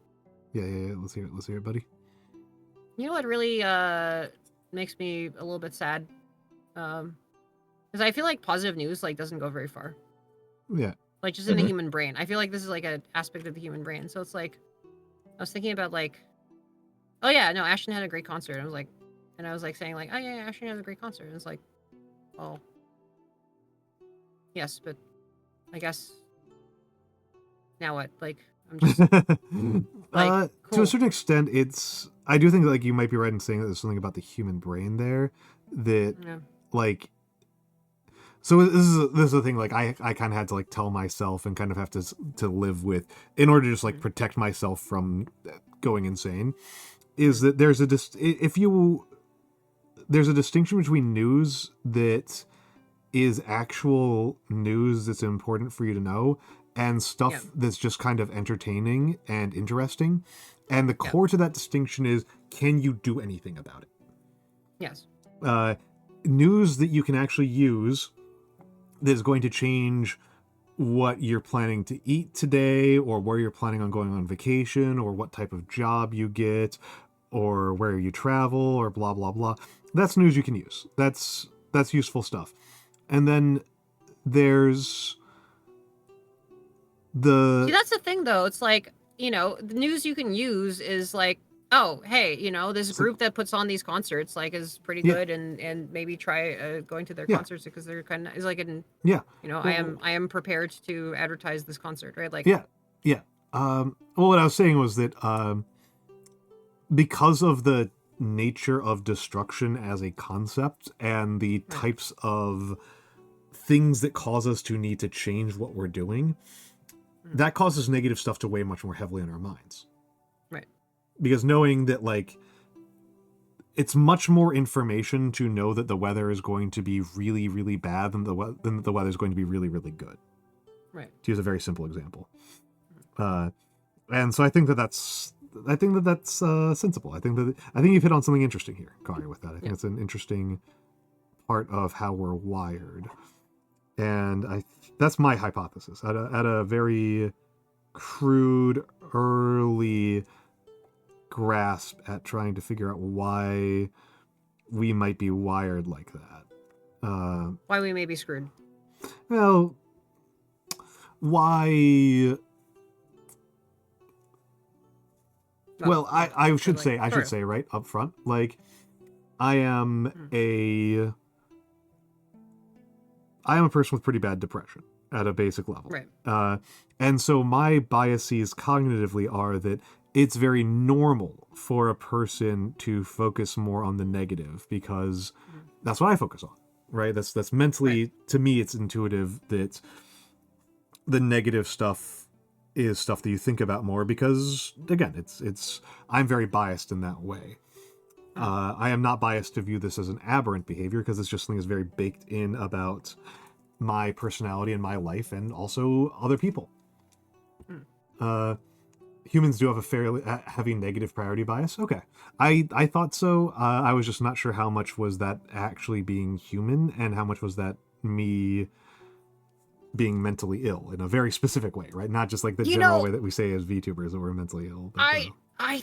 Yeah. Let's hear it, buddy. You know what really makes me a little bit sad? Because I feel like positive news like doesn't go very far. Yeah. Like just in the human brain. I feel like this is like an aspect of the human brain. So it's like I was thinking about like, oh yeah, no, Ashton had a great concert. I was like saying like, oh yeah, Ashton had a great concert. And it's like, oh yes, but I guess now what? Like I'm just like To cool. a certain extent, I do think like you might be right in saying that there's something about the human brain there that Yeah. like. So this is the thing. Like I kind of had to like tell myself and kind of have to live with in order to just like protect myself from going insane. Is that there's a distinction between news that is actual news that's important for you to know and stuff that's just kind of entertaining and interesting. And the core to that distinction is, can you do anything about it? Yes. News that you can actually use that is going to change what you're planning to eat today, or where you're planning on going on vacation, or what type of job you get, or where you travel, or blah, blah, blah. That's news you can use. That's useful stuff. And then there's the... See, that's the thing, though. It's like, the news you can use is like, oh, hey, this group that puts on these concerts like is pretty good, and maybe try going to their concerts because they're kind of is like an I am prepared to advertise this concert, right? Like well, what I was saying was that because of the nature of destruction as a concept and the types of things that cause us to need to change what we're doing, that causes negative stuff to weigh much more heavily on our minds. Right. Because knowing that, like, it's much more information to know that the weather is going to be really, really bad than the weather is going to be really, really good. Right. To use a very simple example. And so I think that's sensible. I think you've hit on something interesting here, Kari, with that. I think it's an interesting part of how we're wired. And that's my hypothesis. At a very crude, early grasp at trying to figure out why we might be wired like that. Why we may be screwed. Well, why... Well, I should say right up front, like, I am a person with pretty bad depression at a basic level. Right. And so my biases cognitively are that it's very normal for a person to focus more on the negative because that's what I focus on, right? That's mentally, to me, it's intuitive that the negative stuff is stuff that you think about more because, again, I'm very biased in that way. I am not biased to view this as an aberrant behavior because it's just something that's very baked in about my personality and my life and also other people. humans do have a fairly heavy negative priority bias. Okay, I thought so. I was just not sure how much was that actually being human and how much was that me being mentally ill in a very specific way, right? Not just like the general way that we say as VTubers that we're mentally ill. But, I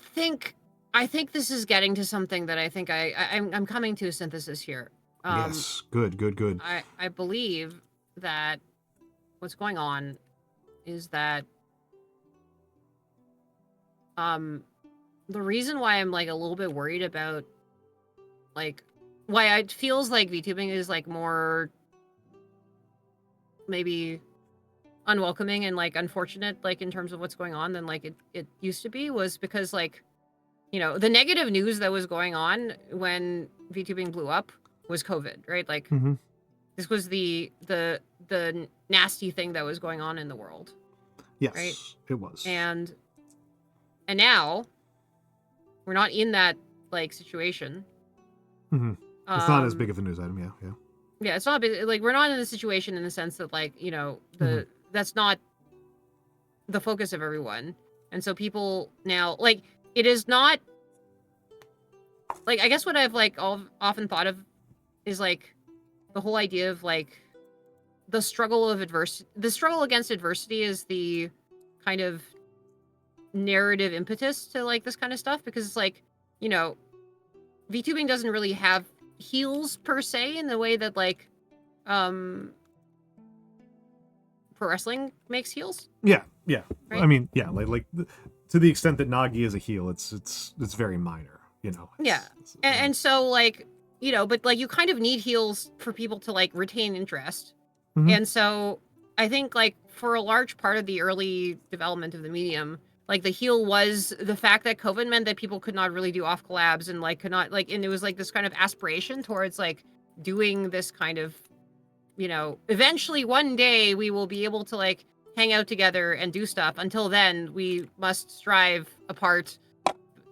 think this is getting to something that I think I'm coming to a synthesis here. Yes, good. I believe that what's going on is that the reason why I'm like a little bit worried about like why it feels like VTubing is like more maybe unwelcoming and like unfortunate like in terms of what's going on than like it used to be was because like, you know, the negative news that was going on when VTubing blew up was COVID, right? Like this was the nasty thing that was going on in the world. Yes, right? It was. And now we're not in that like situation. It's not as big of a news item, yeah. Yeah, it's not big, like we're not in a situation in the sense that like, you know, that's not the focus of everyone. And so people now like it is not like I guess what I've like often thought of is like the whole idea of like the struggle against adversity is the kind of narrative impetus to like this kind of stuff because it's like, you know, VTubing doesn't really have heels per se in the way that like pro wrestling makes heels. Yeah. Right? I mean, yeah, like to the extent that Nagi is a heel, it's very minor, you know. And so like, you know, but like you kind of need heels for people to like retain interest. And so I think like for a large part of the early development of the medium, like the heel was the fact that COVID meant that people could not really do off collabs and like could not like, and it was like this kind of aspiration towards like doing this kind of, you know, eventually one day we will be able to like hang out together and do stuff. Until then, we must strive apart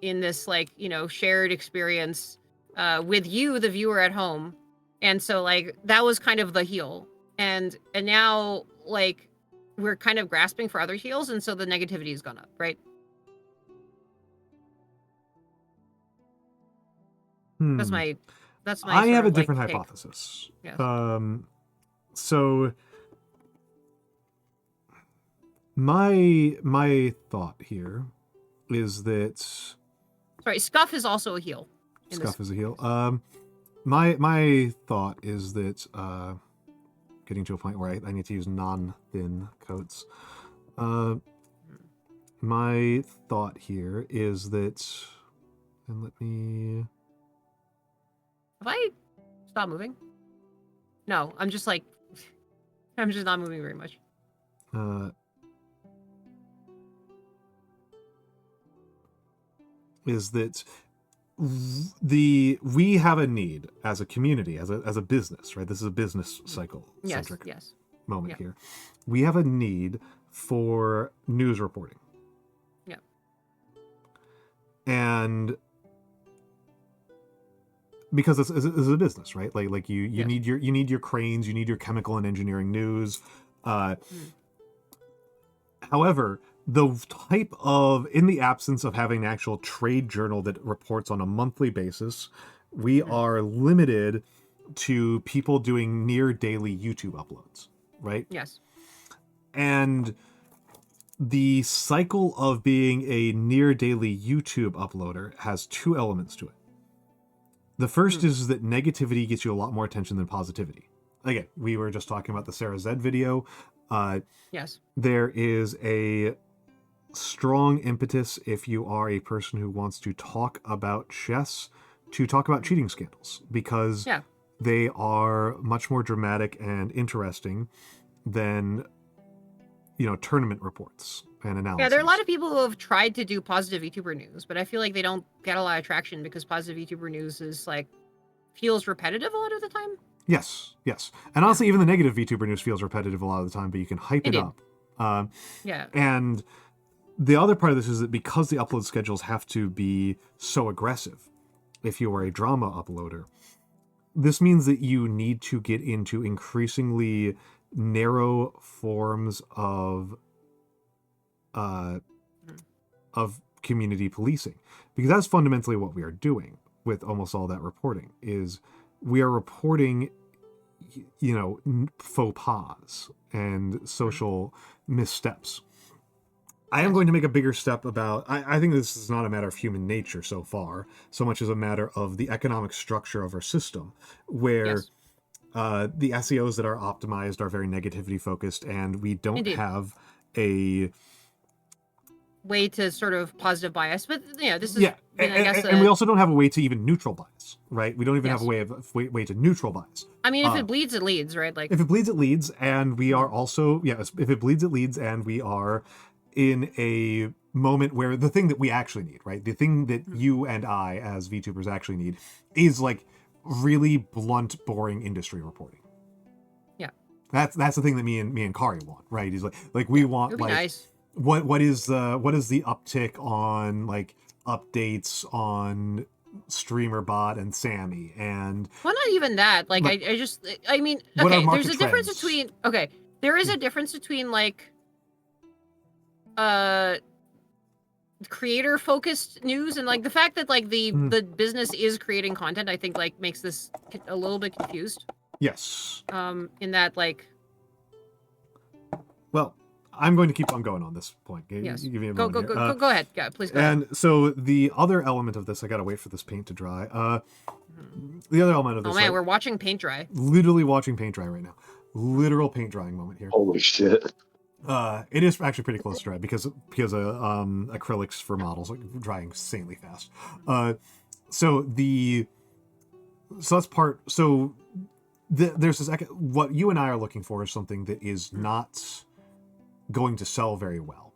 in this like, you know, shared experience with you, the viewer at home. And so like that was kind of the heel. And now like we're kind of grasping for other heels, and so the negativity has gone up, right? That's my I have a like, different take. hypothesis. Yes. So my thought here is that Sorry, Scuff is also a heel. Scuff is a heel. My thought is that getting to a point where I need to use non-thin coats. My thought here is that, and let me. Have I stopped moving? No, I'm just like, I'm just not moving very much. Is that we have a need as a community, as a business, right? This is a business cycle centric moment here. We have a need for news reporting. Yeah. And because it's a business, right? Like you need your cranes, you need your chemical and engineering news. However, the type of, in the absence of having an actual trade journal that reports on a monthly basis, we are limited to people doing near daily YouTube uploads, right? Yes. And the cycle of being a near daily YouTube uploader has two elements to it. The first is that negativity gets you a lot more attention than positivity. Again, we were just talking about the Sarah Z video. Yes. There is a strong impetus if you are a person who wants to talk about chess to talk about cheating scandals because they are much more dramatic and interesting than, you know, tournament reports and analysis. Yeah, there are a lot of people who have tried to do positive VTuber news, but I feel like they don't get a lot of traction because positive VTuber news is like feels repetitive a lot of the time. Yes. And honestly, even the negative VTuber news feels repetitive a lot of the time, but you can hype it up. And the other part of this is that because the upload schedules have to be so aggressive, if you are a drama uploader, this means that you need to get into increasingly narrow forms of of community policing, because that's fundamentally what we are doing with almost all that reporting. Is we are reporting, faux pas and social missteps. I am going to make a bigger step about, I think this is not a matter of human nature so far, so much as a matter of the economic structure of our system, where the SEOs that are optimized are very negativity focused, and we don't have a way to sort of positive bias. But this is and we also don't have a way to even neutral bias, right? We don't even have a way to neutral bias. I mean, if it bleeds, it leads, right? Like if it bleeds, it leads, and we are also if it bleeds, it leads, and we are in a moment where the thing that we actually need, right? The thing that you and I as VTubers actually need is like really blunt, boring industry reporting. Yeah. That's the thing that me and Kari want, right? Is like we want it'd be nice. what is the uptick on like updates on Streamer Bot and Sammy and well, not even that. Like I mean, okay, there's a difference between there is a difference between like creator focused news and like the fact that like the business is creating content, I think like makes this a little bit confused. Yes. In that like well, I'm going to keep on going on this point. Yes. Give me a go ahead. Yeah, please go ahead. And so the other element of this, I gotta wait for this paint to dry. The other element of this. Oh man, we're watching paint dry. Literally watching paint dry right now. Literal paint drying moment here. Holy shit. It is actually pretty close to dry because acrylics for models are drying insanely fast. So that's part. So there's this. What you and I are looking for is something that is not going to sell very well.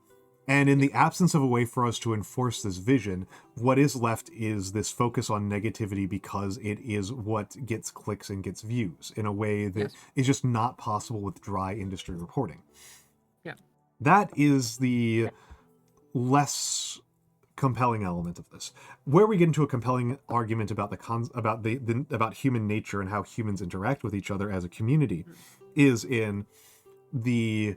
And in the absence of a way for us to enforce this vision, what is left is this focus on negativity because it is what gets clicks and gets views in a way that is just not possible with dry industry reporting. Yeah. That is the less compelling element of this. Where we get into a compelling argument about about human nature and how humans interact with each other as a community is in the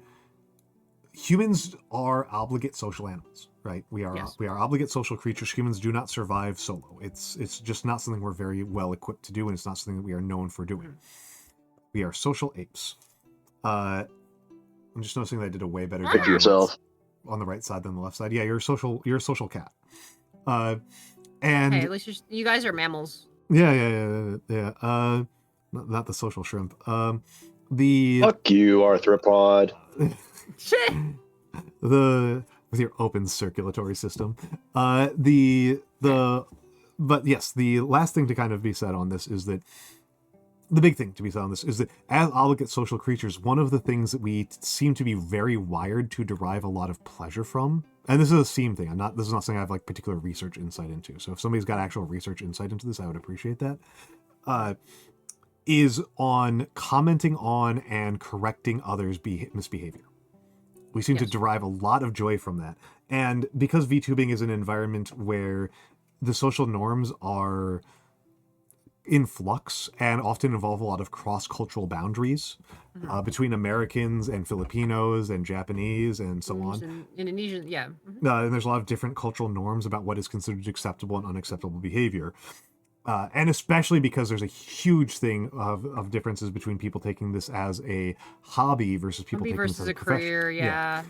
humans are obligate social animals, right? We are obligate social creatures. Humans do not survive solo. It's just not something we're very well equipped to do, and it's not something that we are known for doing. We are social apes. I'm just noticing that I did a way better job yourself on the right side than the left side. Yeah, you're a social cat. And hey, at least you guys are mammals. Yeah. Not the social shrimp. The fuck you, arthropod. With your open circulatory system. But yes, the last thing to kind of be said on this is that the big thing to be said on this is that as obligate social creatures, one of the things that we seem to be very wired to derive a lot of pleasure from, and this is a seam thing. This is not something I have like particular research insight into. So if somebody's got actual research insight into this, I would appreciate that. Is on commenting on and correcting others' misbehavior. We seem to derive a lot of joy from that. And because VTubing is an environment where the social norms are in flux and often involve a lot of cross-cultural boundaries between Americans and Filipinos and Japanese and so on. Indonesian, yeah. And there's a lot of different cultural norms about what is considered acceptable and unacceptable behavior. And especially because there's a huge thing of differences between people taking this as a hobby versus people taking this as a career. Yeah.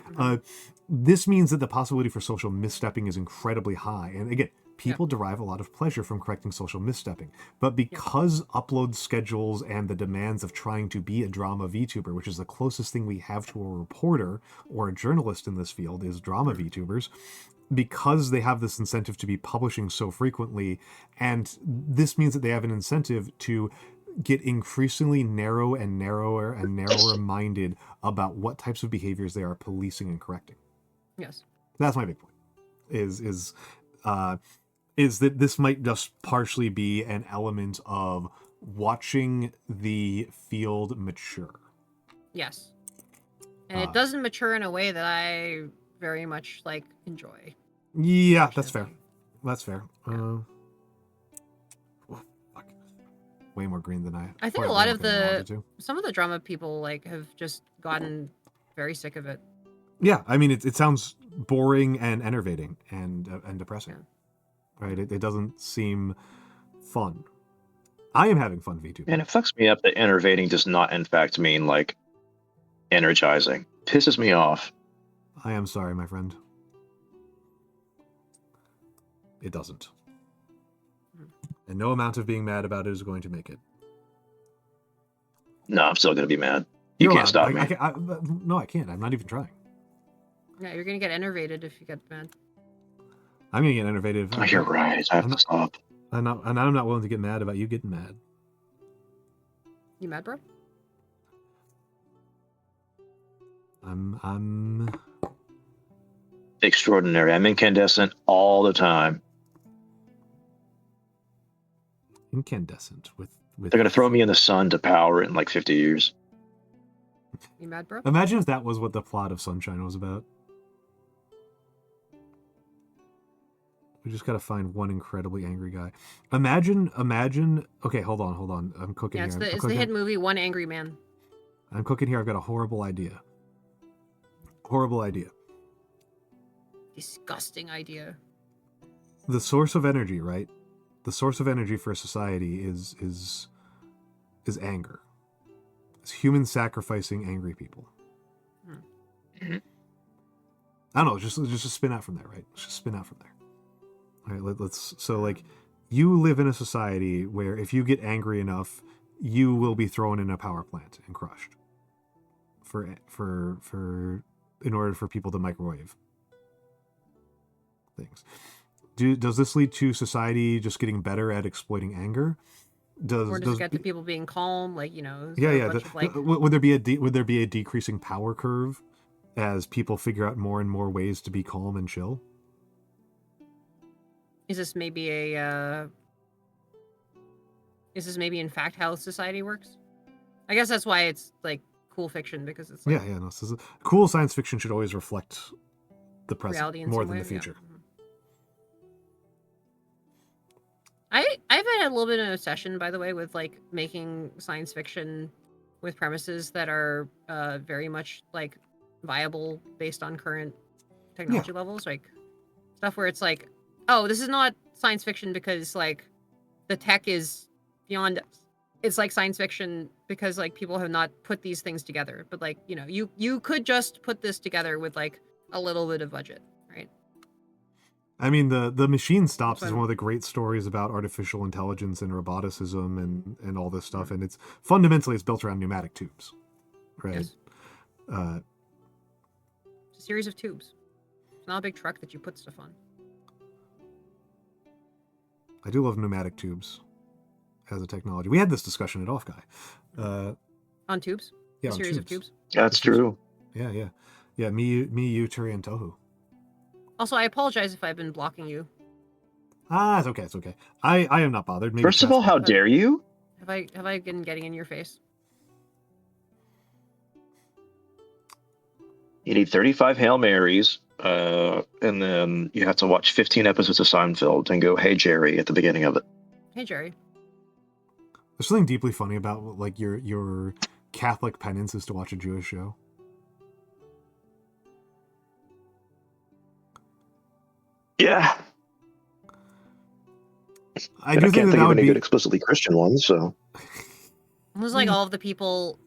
This means that the possibility for social misstepping is incredibly high. And again, people derive a lot of pleasure from correcting social misstepping. But because upload schedules and the demands of trying to be a drama VTuber, which is the closest thing we have to a reporter or a journalist in this field is drama VTubers, because they have this incentive to be publishing so frequently, and this means that they have an incentive to get increasingly narrow and narrower and narrower minded about what types of behaviors they are policing and correcting. Yes. That's my big point. Is that this might just partially be an element of watching the field mature. Yes. And it doesn't mature in a way that I very much like enjoy. Yeah, that's fair. That's fair. Fuck. Way more green than I think a lot of some of the drama people like have just gotten very sick of it. Yeah, I mean it sounds boring and enervating and depressing. Right? It doesn't seem fun. I am having fun VTuber. And it fucks me up that enervating does not, in fact, mean like energizing. Pisses me off. I am sorry, my friend. It doesn't. And no amount of being mad about it is going to make it. No, I'm still gonna be mad. You You're can't stop me. No, I can't. I'm not even trying. Yeah, you're gonna get enervated if you get mad. I'm gonna get enervated. Oh, you're right. I have to stop. I'm not willing to get mad about you getting mad. You mad, bro? I'm Extraordinary. I'm incandescent all the time. incandescent with. They're gonna throw me in the sun to power it in like 50 years. You mad, bro? Imagine if that was what the plot of Sunshine was about. We just gotta find one incredibly angry guy. Imagine. Okay, hold on. I'm cooking Yeah, here. it's the hit movie One Angry Man. I'm cooking here. I've got a horrible idea. Disgusting idea. The source of energy, right? The source of energy for a society is anger. It's humans sacrificing angry people. Mhm. I don't know. Just spin out from there, right? Let's just spin out from there. All right. Let's. So like, you live in a society where if you get angry enough, you will be thrown in a power plant and crushed. In order for people to microwave things. Does this lead to society just getting better at exploiting anger? Or does it get to people being calm? Like, is Yeah, there a yeah. bunch of, like, Would there be a decreasing power curve as people figure out more and more ways to be calm and chill? is this maybe in fact how society works? I guess that's why it's like cool fiction, because it's like No. Cool science fiction should always reflect the present reality in more some than way. the future. Yeah. I've had a little bit of an obsession, by the way, with like making science fiction with premises that are very much like viable based on current technology levels, like stuff where it's like, oh, this is not science fiction because like the tech is beyond us. It's like science fiction because like people have not put these things together, but like, you could just put this together with like a little bit of budget, right? I mean, the Machine Stops is one of the great stories about artificial intelligence and roboticism and all this stuff, and it's fundamentally built around pneumatic tubes, right? Yes. It's a series of tubes. It's not a big truck that you put stuff on. I do love pneumatic tubes as a technology. We had this discussion at Off Guy. On tubes? Yeah, A on series of tubes? That's true. Yeah. Me, you, Turi, and Tohu. Also, I apologize if I've been blocking you. It's okay. I am not bothered. Maybe First of all, how dare you? Have I been getting in your face? You need 35 Hail Marys, and then you have to watch 15 episodes of Seinfeld and go, "Hey Jerry" at the beginning of it. Hey, Jerry. There's something deeply funny about like your Catholic penance is to watch a Jewish show. Yeah. I And do I think can't think that of would any be good explicitly Christian ones, so. This is like all the people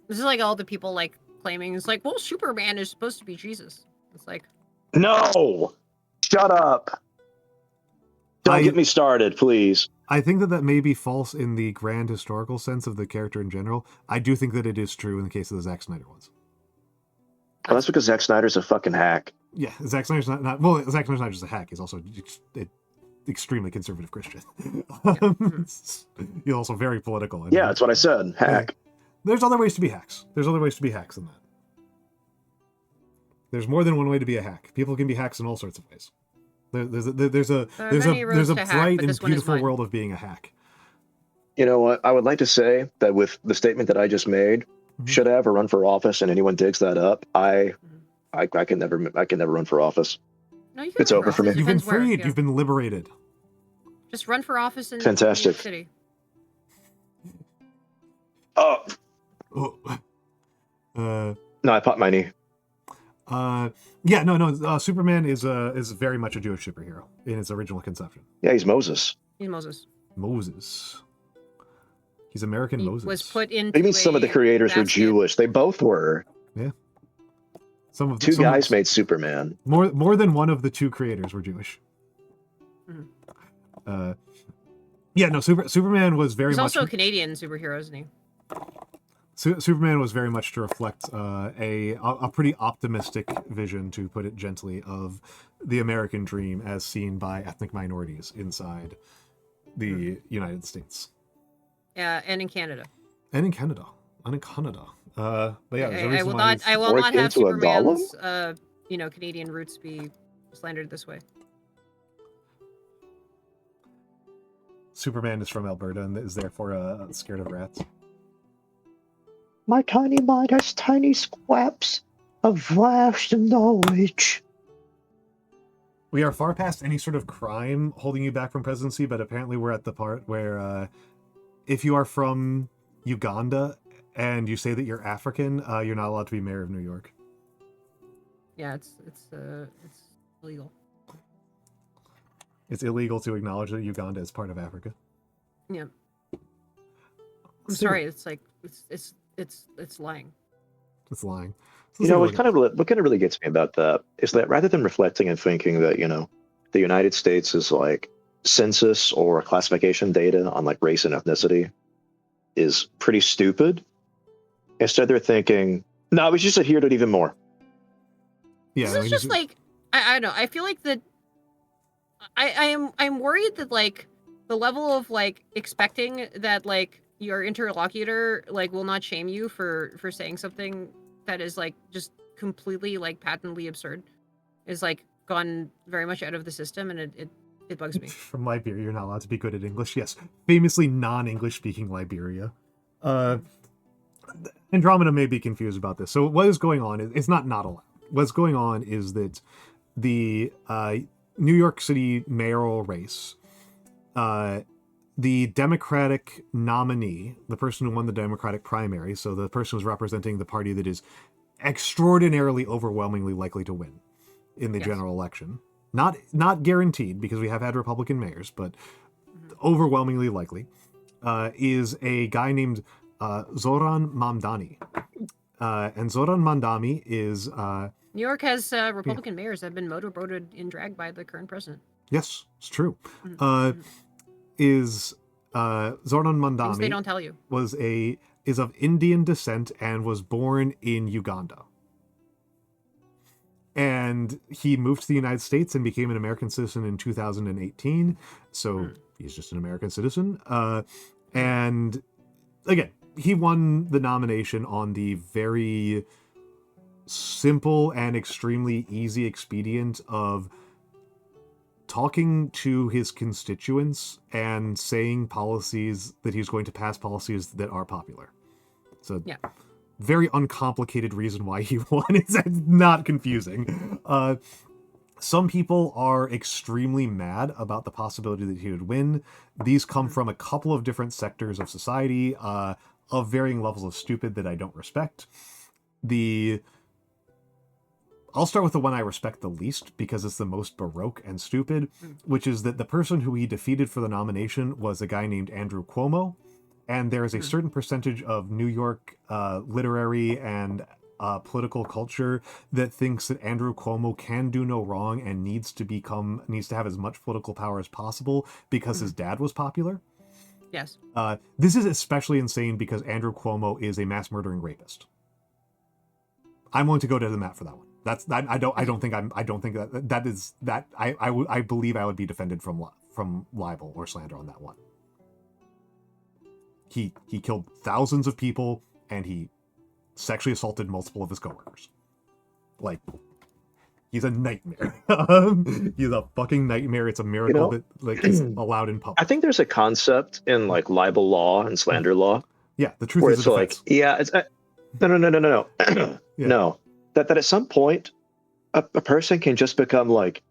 like claiming it's like, well, Superman is supposed to be Jesus. It's like, No! Shut up! Don't get me started, please. I think that may be false in the grand historical sense of the character in general. I do think that it is true in the case of the Zack Snyder ones. Well, that's because Zack Snyder's a fucking hack. Yeah, Zack Snyder's not well, Zack Snyder's not just a hack, he's also an extremely conservative Christian. He's also very political. Yeah, that's what I said. Hack. There's other ways to be hacks. There's other ways to be hacks than that. There's more than one way to be a hack. People can be hacks in all sorts of ways. There's a bright and beautiful world of being a hack. You know what? I would like to say that with the statement that I just made, should I ever run for office and anyone digs that up, I can never run for office. no, you can It's run over for me. office. You've been Depends where, freed. yeah. You've been liberated. Just run for office in Fantastic. New York City. Oh, Oh. no, I popped my knee. Yeah, no. Superman is very much a Jewish superhero in its original conception. Yeah, he's Moses. He's Moses. Moses. He's American He Moses. was put into. What do you mean some of the creators were Jewish? They both were. Yeah. Some Two guys made Superman. More than one of the two creators were Jewish. Mhm. Yeah, no. Superman was very He's much also a Canadian superhero, isn't he? Superman was very much to reflect a pretty optimistic vision, to put it gently, of the American dream as seen by ethnic minorities inside the United States. Yeah, and in Canada. And in Canada. But yeah, there's a reason I will why not. I will Or not have into a golem? Superman's, Canadian roots be slandered this way. Superman is from Alberta and is therefore scared of rats. My tiny mind has tiny scraps of vast knowledge. We are far past any sort of crime holding you back from presidency, but apparently we're at the part where if you are from Uganda and you say that you're African, you're not allowed to be mayor of New York. Yeah, it's illegal. It's illegal to acknowledge that Uganda is part of Africa. Yeah. I'm sorry. It's like it's lying. It's lying. You know, what kind of really gets me about that is that rather than reflecting and thinking that, the United States is like census or classification data on like race and ethnicity is pretty stupid. Instead, they're thinking, no, we should just adhere to it even more. Yeah, This is just like I don't know. I feel like that I'm worried that like the level of like expecting that like your interlocutor like will not shame you for saying something that is like just completely like patently absurd is like gone very much out of the system, and it bugs me. From Liberia, you're not allowed to be good at English. Yes, famously non-English speaking Liberia. Andromeda may be confused about this. So what is going on is it's not allowed. What's going on is that the New York City mayoral race, the Democratic nominee, the person who won the Democratic primary, so the person who's representing the party that is extraordinarily overwhelmingly likely to win in the general election. Not guaranteed, because we have had Republican mayors, but overwhelmingly likely, is a guy named Zoran Mamdani. And Zoran Mamdani is... New York has Republican mayors that have been motorboated in drag by the current president. Yes, it's true. Is Zoran Mamdani... Things they don't tell you. Is of Indian descent and was born in Uganda. And he moved to the United States and became an American citizen in 2018. So he's just an American citizen. And again, he won the nomination on the very simple and extremely easy expedient of talking to his constituents and saying policies that he's going to pass, policies that are popular. So yeah. Very uncomplicated reason why he won. It's not confusing. Some people are extremely mad about the possibility that he would win. These come from a couple of different sectors of society, of varying levels of stupid that I don't respect. I'll start with the one I respect the least because it's the most baroque and stupid, which is that the person who he defeated for the nomination was a guy named Andrew Cuomo. And there is a certain percentage of New York literary and political culture that thinks that Andrew Cuomo can do no wrong and needs to have as much political power as possible because his dad was popular. Yes. This is especially insane because Andrew Cuomo is a mass murdering rapist. I'm willing to go to the mat for that one. I believe I would be defended from libel or slander on that one. He killed thousands of people and he sexually assaulted multiple of his coworkers. Like, he's a nightmare. He's a fucking nightmare. It's a miracle that it's allowed in public. I think there's a concept in like libel law and slander law. Yeah, the truth where is it's like, it's no. Yeah. No. That at some point a person can just become like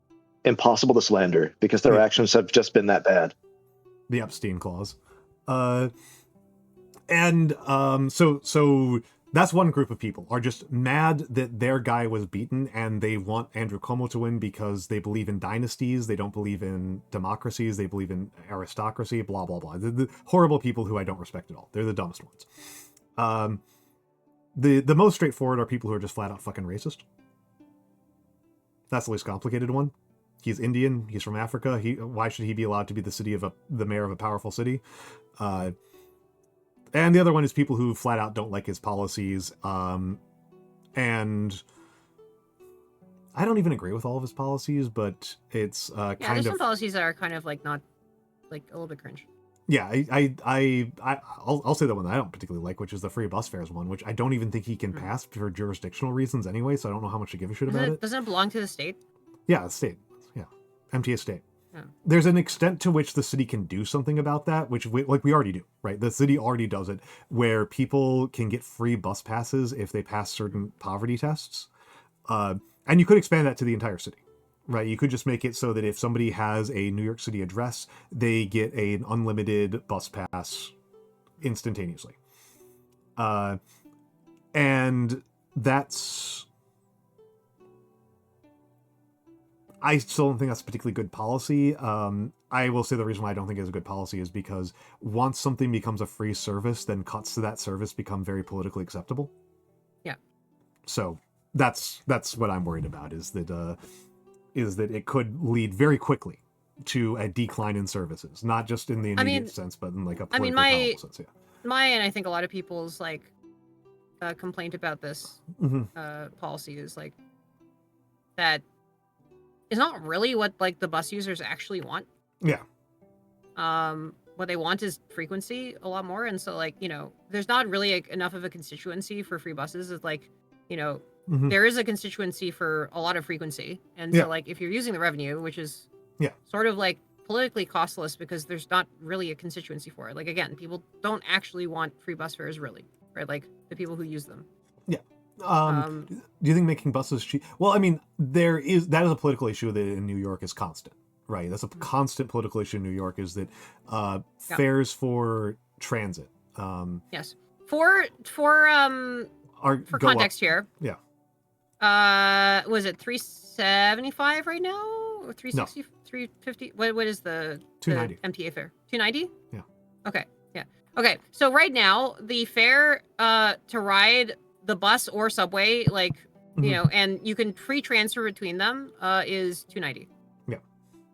impossible to slander because their actions have just been that bad. The Epstein clause. So That's one group of people are just mad that their guy was beaten, and they want Andrew Cuomo to win because they believe in dynasties, they don't believe in democracies, they believe in aristocracy, blah, blah, blah. The horrible people who I don't respect at all. They're the dumbest ones. The most straightforward are people who are just flat out fucking racist. That's the least complicated one. He's Indian, he's from Africa, why should he be allowed to be the mayor of a powerful city? And the other one is people who flat out don't like his policies. And I don't even agree with all of his policies, but it's kind there's of some policies that are kind of like not like a little bit cringe. Yeah, I'll say the one that I don't particularly like, which is the free bus fares one, which I don't even think he can pass for jurisdictional reasons anyway, so I don't know how much to give a shit about it. Doesn't it belong to the state? Yeah, the state. Yeah. MTA state. Yeah. There's an extent to which the city can do something about that, which we already do, right? The city already does it, where people can get free bus passes if they pass certain poverty tests. And you could expand that to the entire city, right? You could just make it so that if somebody has a New York City address, they get an unlimited bus pass instantaneously. And that's... I still don't think that's a particularly good policy. I will say the reason why I don't think it's a good policy is because once something becomes a free service, then cuts to that service become very politically acceptable. Yeah. So that's what I'm worried about, is that it could lead very quickly to a decline in services, not just in the immediate sense, but in like a politically powerful sense. Yeah. My and I think a lot of people's like complaint about this policy is like that is not really what like the bus users actually want. Yeah. What they want is frequency a lot more, and so like there's not really enough of a constituency for free buses. It's like there is a constituency for a lot of frequency, and so like if you're using the revenue, which is sort of like politically costless because there's not really a constituency for it. Like again, people don't actually want free bus fares, really, right? Like the people who use them. Yeah. Do you think making buses cheap? Well, I mean, that is a political issue that in New York is constant, right? That's a constant political issue in New York, is that fares for transit. Yes. For context here. Yeah. Was it 375 right now? Or 360, 350? What is the 290 MTA fare? 290? Yeah. Okay. Yeah. Okay. So right now the fare to ride the bus or subway, like and you can free transfer between them, is 290. Yeah.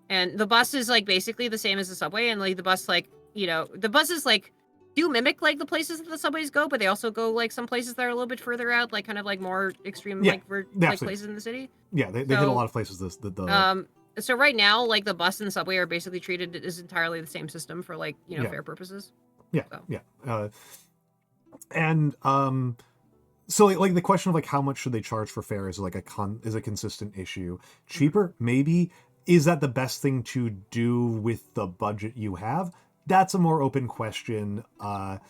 And the bus is like basically the same as the subway, and like the bus, like the buses like do mimic like the places that the subways go, but they also go like some places that are a little bit further out, like kind of like more extreme like places in the city. Yeah, they hit a lot of places. So right now, like the bus and the subway are basically treated as entirely the same system for like fare purposes. Yeah. So. Yeah. So like the question of like how much should they charge for fare is like is a consistent issue. Cheaper, maybe. Is that the best thing to do with the budget you have? That's a more open question. But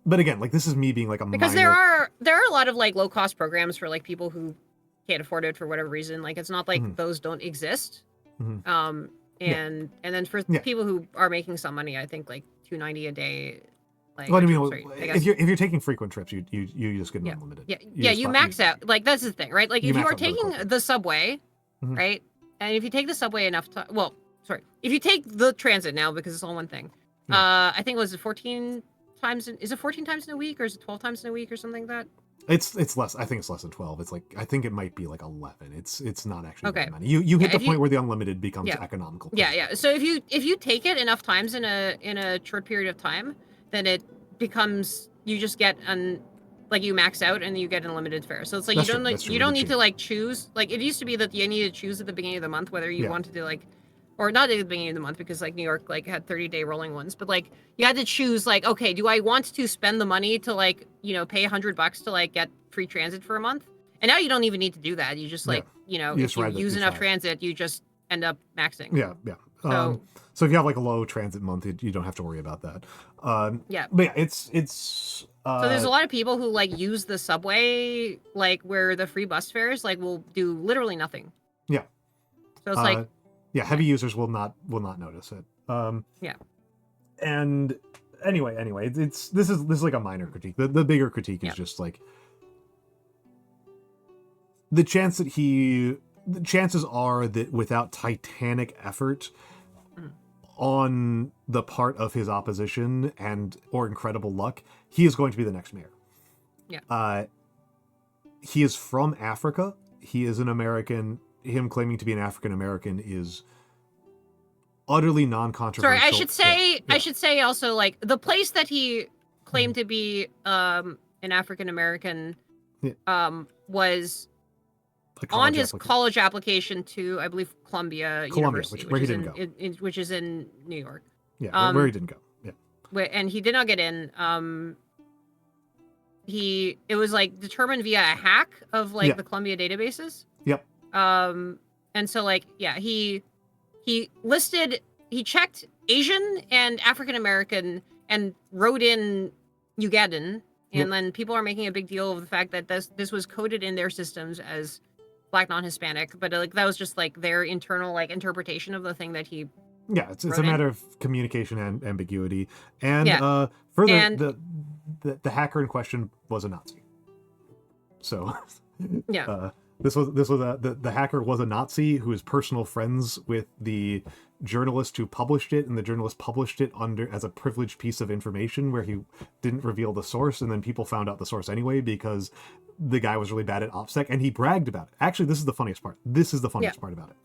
again, like this is me being like because there are a lot of like low cost programs for like people who can't afford it for whatever reason. Like it's not like those don't exist. And then for people who are making some money, I think like $290 a day. Like, well, I mean, if you're taking frequent trips, you just get unlimited. You max out. Like that's the thing, right? Like if you are taking the subway, right, and if you take the subway enough time, if you take the transit now because it's all one thing, I think it was 14 times. Is it 14 times in a week, or is it 12 times in a week, or something like that? It's less. I think it's less than 12. It's like I think it might be like 11. It's not actually very many. You hit the point where the unlimited becomes economical. Yeah. So if you take it enough times in a short period of time, then it becomes you just get you max out and you get an unlimited fare. So it's like you don't need to like choose. Like it used to be that you needed to choose at the beginning of the month whether you wanted to like, or not at the beginning of the month because like New York like had 30-day rolling ones, but like you had to choose like, okay, do I want to spend the money to like pay $100 to like get free transit for a month? And now you don't even need to do that. You just like if you use enough transit, you just end up maxing. Yeah. So if you have like a low transit month, you don't have to worry about that. But yeah, it's. So there's a lot of people who like use the subway, like where the free bus fares like will do literally nothing. Yeah. So it's like. Yeah, heavy users will not notice it. Yeah. And anyway, this is like a minor critique. The bigger critique is just like the chances are that without titanic effort on the part of his opposition or incredible luck, he is going to be the next mayor. Yeah. He is from Africa. He is an American. Him claiming to be an African American is utterly non-controversial. Sorry, I should say. Yeah. I should say also, like, the place that he claimed to be an African American was on his college application to, I believe, Columbia University, which is in New York. Yeah, where he didn't go. Yeah, and he did not get in. It was like determined via a hack of like the Columbia databases. Yep. And so like he checked Asian and African American and wrote in Ugandan, and then people are making a big deal of the fact that this was coded in their systems as Black non-Hispanic, but like that was just like their internal like interpretation of the thing that he. Yeah, it's a matter of communication and ambiguity, and further, the hacker in question was a Nazi. So, this was the hacker was a Nazi who is personal friends with the journalist who published it, and the journalist published it as a privileged piece of information where he didn't reveal the source, and then people found out the source anyway because the guy was really bad at OPSEC, and he bragged about it. Actually, this is the funniest part. Part about it.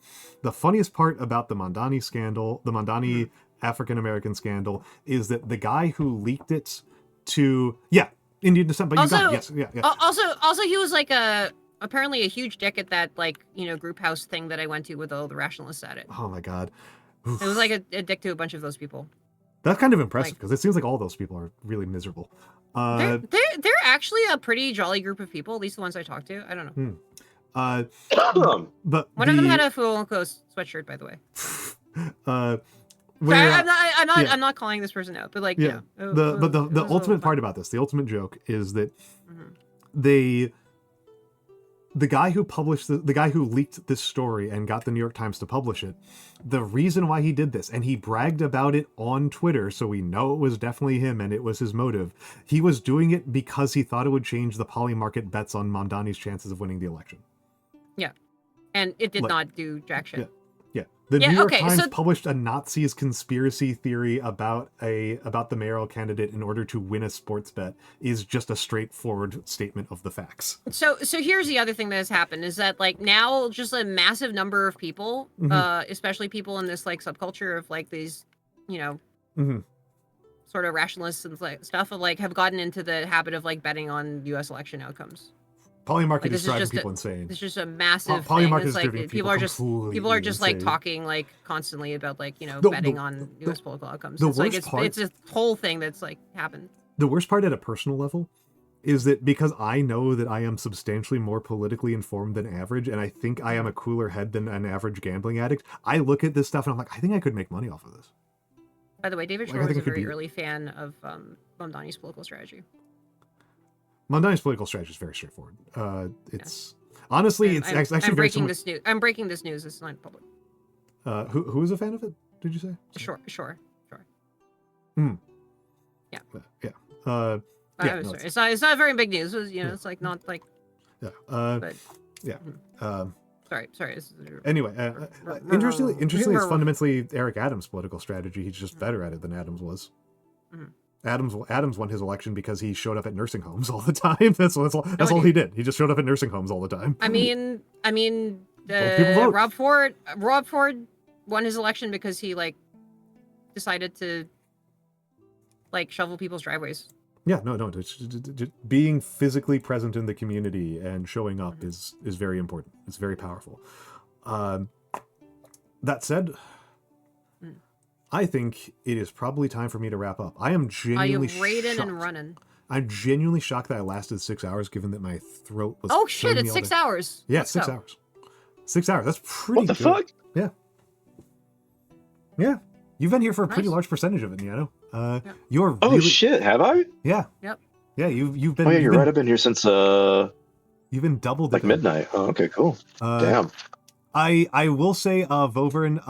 The funniest part about the Mondani scandal, the Mondani African-American scandal, is that the guy who leaked it to Indian descent, but also, you got it. Yes. Also he was like apparently a huge dick at that like, group house thing that I went to with all the rationalists at it. Oh my god. Oof. It was like a dick to a bunch of those people. That's kind of impressive because it seems like all those people are really miserable. They're actually a pretty jolly group of people, at least the ones I talked to. I don't know. But one of them had a Fuoco sweatshirt, by the way. I'm not calling this person out, but like the ultimate part about this, the ultimate joke is that the guy who published the guy who leaked this story and got the New York Times to publish it, the reason why he did this, and he bragged about it on Twitter, so we know it was definitely him and it was his motive. He was doing it because he thought it would change the poly market bets on Mondani's chances of winning the election. Yeah. And it did not do jack shit. Yeah. The New York Times published a Nazi's conspiracy theory about the mayoral candidate in order to win a sports bet is just a straightforward statement of the facts. So here's the other thing that has happened is that like now just a massive number of people, especially people in this like subculture of like these, sort of rationalists and like stuff of like have gotten into the habit of like betting on U.S. election outcomes. Polymarket is driving people insane. It's just a massive Polymarket thing. It's like people are just like talking like constantly about like betting on U.S. political outcomes. It's like it's a whole thing that's like happened. The worst part at a personal level is that because I know that I am substantially more politically informed than average, and I think I am a cooler head than an average gambling addict, I look at this stuff and I'm like, I think I could make money off of this. By the way, David Shore was a very early fan of Mondani's political strategy. Mondani's political strategy is very straightforward. Honestly, it's actually I'm very breaking this news. I'm breaking this news. It's not public. Who is a fan of it? Did you say? Sure. Yeah. Yeah. I'm sorry. It's not very big news. It's like not like. Yeah. But. Yeah. Sorry. Anyway, interestingly, it's fundamentally Eric Adams' political strategy. He's just better at it than Adams was. Mm-hmm. Adams won his election because he showed up at nursing homes all the time. That's all he did. He just showed up at nursing homes all the time. I mean, Rob Ford won his election because he like decided to like shovel people's driveways. Yeah, no. Being physically present in the community and showing up is very important. It's very powerful. That said, I think it is probably time for me to wrap up. I am genuinely shocked. Are you raiding and running? I'm genuinely shocked that I lasted 6 hours, given that my throat was. Oh shit! It's 6 hours. Yeah, 6 hours. 6 hours. That's pretty. What the fuck? Yeah. You've been here for a pretty large percentage of it, Nyano. You're really... Oh shit! Have I? Yeah. Yep. Yeah, you've been. Oh yeah, you're right. I've been here since You've been doubled. Like midnight. Oh, okay, cool. Damn. I will say, Vovern,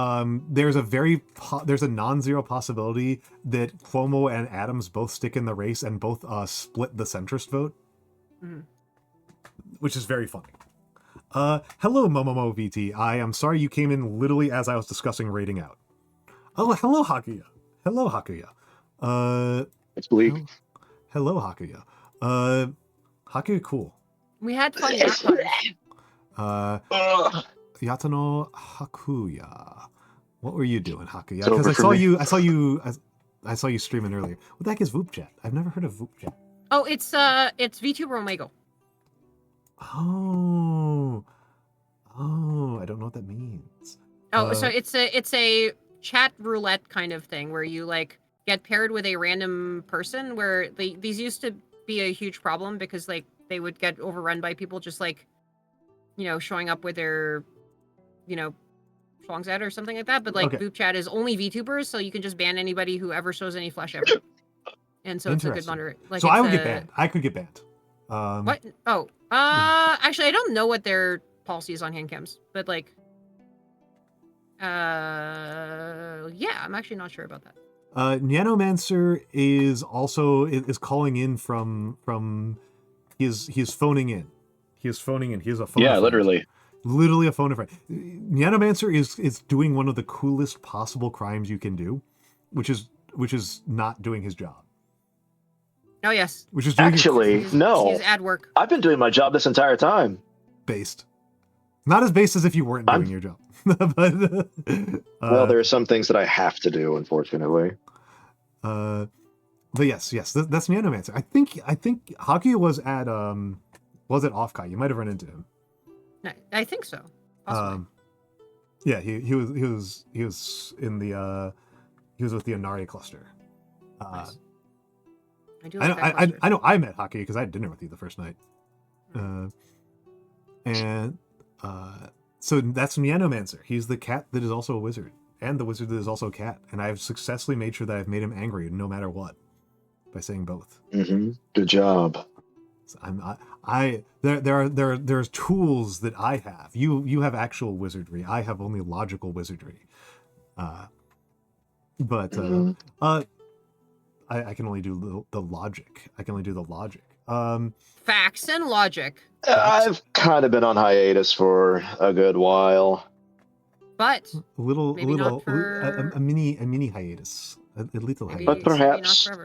there's a non-zero possibility that Cuomo and Adams both stick in the race and both split the centrist vote, which is very funny. Hello, Momomo VT. I am sorry you came in literally as I was discussing raiding out. Oh, hello, Hakuya. Hello, Hakuya. It's bleak. Hello, Hakuya. Hakuya, cool. We had fun nap times. Ugh. Yatano Hakuya. What were you doing, Hakuya? It's over Because for me. I saw you streaming earlier. What the heck is VOOP chat? I've never heard of VOOP chat. Oh, it's VTuber Omegle. Oh, I don't know what that means. Oh, so it's a chat roulette kind of thing where you like get paired with a random person. Where these used to be a huge problem because like they would get overrun by people just like, showing up with their, songs out or something like that. But like VOOP chat is only VTubers, so you can just ban anybody who ever shows any flesh ever. And so it's a good moderator. Like, so I would get banned. I could get banned. What? Oh, actually, I don't know what their policy is on hand cams, but like, yeah, I'm actually not sure about that. Nyanomancer is calling in from he's phoning in. He is phoning in. He is a phone. Yeah, literally a phone a friend. Nyanomancer is doing one of the coolest possible crimes you can do, which is not doing his job. Oh yes. Which is doing no. He's ad work. I've been doing my job this entire time. Based. Not as based as if you weren't doing your job. But, well, there are some things that I have to do, unfortunately. But yes, that's Nyanomancer. I think Hakuya was at Offkai. You might have run into him. I think so. Possibly. Yeah, he was in the he was with the Inari cluster. Nice. I know I met Hakuya because I had dinner with you the first night. So that's Nyanomancer. He's the cat that is also a wizard, and the wizard that is also a cat. And I've successfully made sure that I've made him angry no matter what by saying both. Mm-hmm. Good job. So there's tools that I have. You have actual wizardry. I have only logical wizardry. I can only do the logic. I can only do the logic. Facts and logic. I've kind of been on hiatus for a good while. But a mini hiatus. A little hiatus. But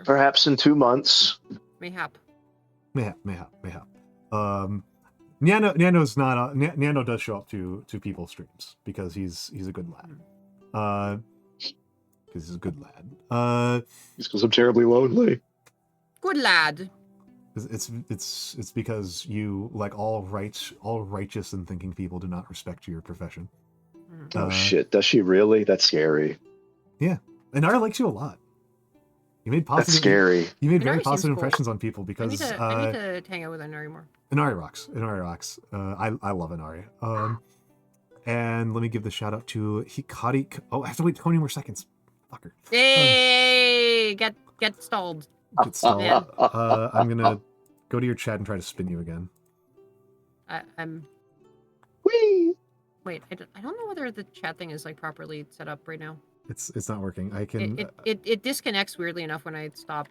perhaps in 2 months. Mayhap. Nyano's not. Nyano does show up to people's streams because he's a good lad. Because he's a good lad. It's because I'm terribly lonely. Good lad. It's because you, like all righteous and thinking people, do not respect your profession. Oh shit! Does she really? That's scary. Yeah, and Nara likes you a lot. You made positive. That's scary. You made very positive impressions on people because I need to hang out with Inari more. Inari rocks. I love Inari. And let me give the shout out to Hikari. Oh, I have to wait 20 more seconds. Fucker. Hey, get stalled. Get stalled. I'm gonna go to your chat and try to spin you again. I'm. Whee! Wait, I don't know whether the chat thing is like properly set up right now. It's not working. I can. It disconnects weirdly enough when I stop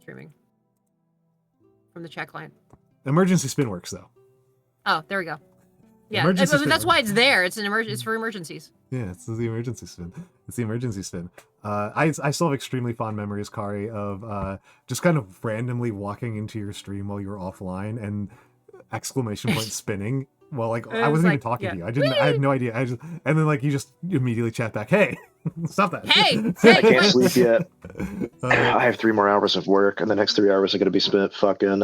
streaming from the chat client. Emergency spin works though. Oh, there we go. Yeah, that's why it's there. It's It's for emergencies. Yeah, it's the emergency spin. It's the emergency spin. I still have extremely fond memories, Kari, of just kind of randomly walking into your stream while you were offline and exclamation point spinning. Well, like I wasn't even talking to you. I had no idea. And then like you just immediately chat back, "Hey, stop that!" Hey, I can't sleep yet. I have 3 more hours of work, and the next 3 hours are going to be spent fucking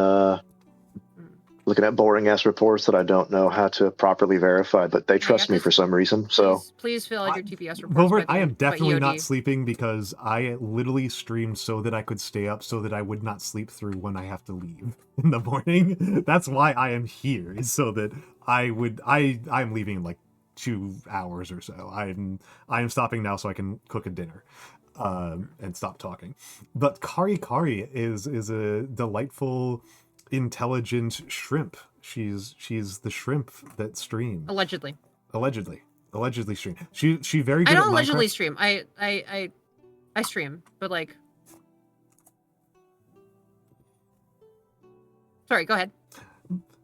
looking at boring ass reports that I don't know how to properly verify, but they trust me for some reason. So please fill out your TPS reports. Wilbert, I am definitely not sleeping because I literally streamed so that I could stay up, so that I would not sleep through when I have to leave in the morning. That's why I am here, is so that I'm leaving in like 2 hours or so. I am stopping now so I can cook a dinner and stop talking. But Kari is a delightful, intelligent shrimp. She's the shrimp that streams. Allegedly stream. She very good. I don't at allegedly Minecraft. stream. I stream, but like. Sorry, go ahead.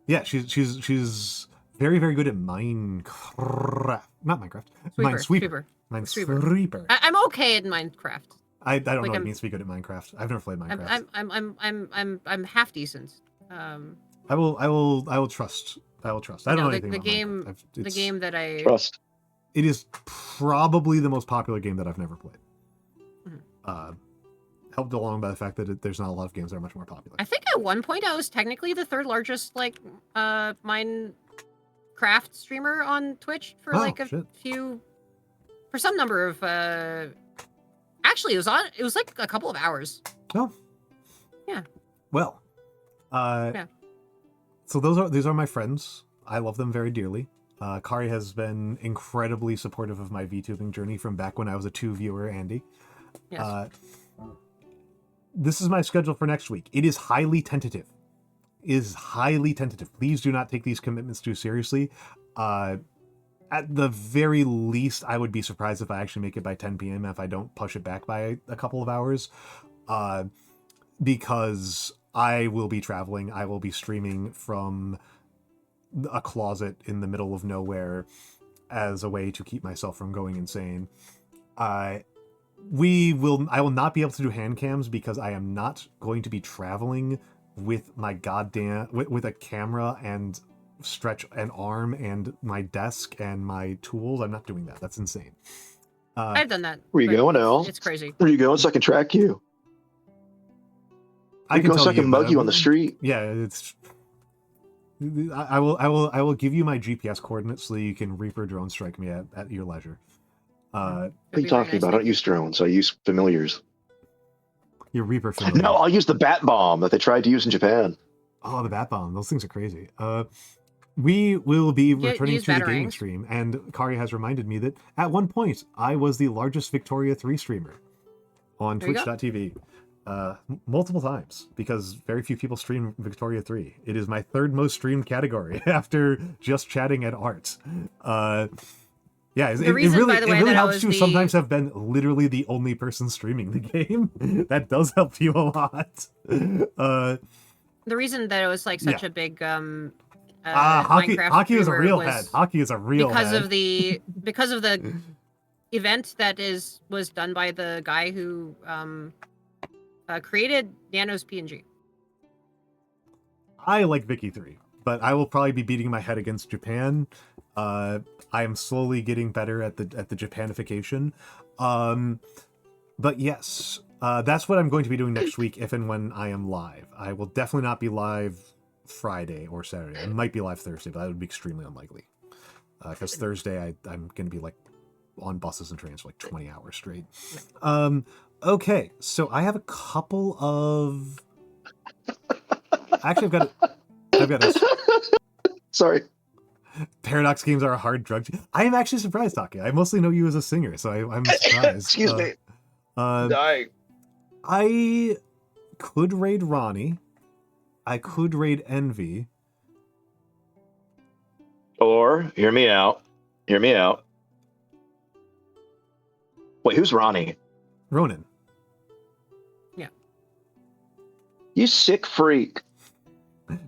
Yeah, she's very, very good at Minecraft. Not Minecraft. Sweeper. Minesweeper. I'm okay at Minecraft. I don't know what I'm- it means to be good at Minecraft. I've never played Minecraft. I'm half decent. I will trust. I will trust. I don't know anything about Minecraft. The game that I Trust. It is probably the most popular game that I've never played. Helped along by the fact that there's not a lot of games that are much more popular. I think at one point I was technically the third largest Minecraft streamer on Twitch for for some number of actually it was like a couple of hours. Oh. Yeah. Well. Yeah. So these are my friends. I love them very dearly. Kari has been incredibly supportive of my VTubing journey from back when I was a 2-viewer Andy. Yes. This is my schedule for next week. It is highly tentative. Please do not take these commitments too seriously. At the very least, I would be surprised if I actually make it by 10 p.m. if I don't push it back by a couple of hours. Because I will be traveling. I will be streaming from a closet in the middle of nowhere as a way to keep myself from going insane. I will not be able to do hand cams because I am not going to be traveling with my with a camera and stretch an arm and my desk and my tools. I'm not doing that. That's insane. I've done that. Where you going, Al? It's crazy. Where you going so I can track you? I can go so I can mug you on the street. Yeah, it's. I will give you my GPS coordinates so that you can Reaper drone strike me at your leisure. What are you talking about? I don't use drones. I use familiars. Your Reaper familiar. No, I'll use the bat bomb that they tried to use in Japan. Oh, the bat bomb. Those things are crazy. We will be returning to the gaming stream, and Kari has reminded me that at one point I was the largest Victoria 3 streamer on Twitch.tv. Multiple times, because very few people stream Victoria 3. It is my third most streamed category after just chatting at art. Yeah, it really helps you sometimes have been literally the only person streaming the game. That does help you a lot. The reason that it was like such a big hockey is a real head. Hockey is a real because head. because of the event that was done by the guy who created Nano's PNG. I like Vicky 3, but I will probably be beating my head against Japan. I am slowly getting better at the Japanification. But yes, that's what I'm going to be doing next week if and when I am live. I will definitely not be live Friday or Saturday. I might be live Thursday, but that would be extremely unlikely. Because Thursday I'm going to be like on buses and trains for like 20 hours straight. Okay, so I have a couple of... Actually, I've got this. Sorry. Paradox games are a hard drug. I am actually surprised, Taki. I mostly know you as a singer, so I'm surprised. Excuse me. Dying. I could raid Ronnie. I could raid Envy. Or, hear me out. Wait, who's Ronnie? Ronan. Yeah. You sick freak.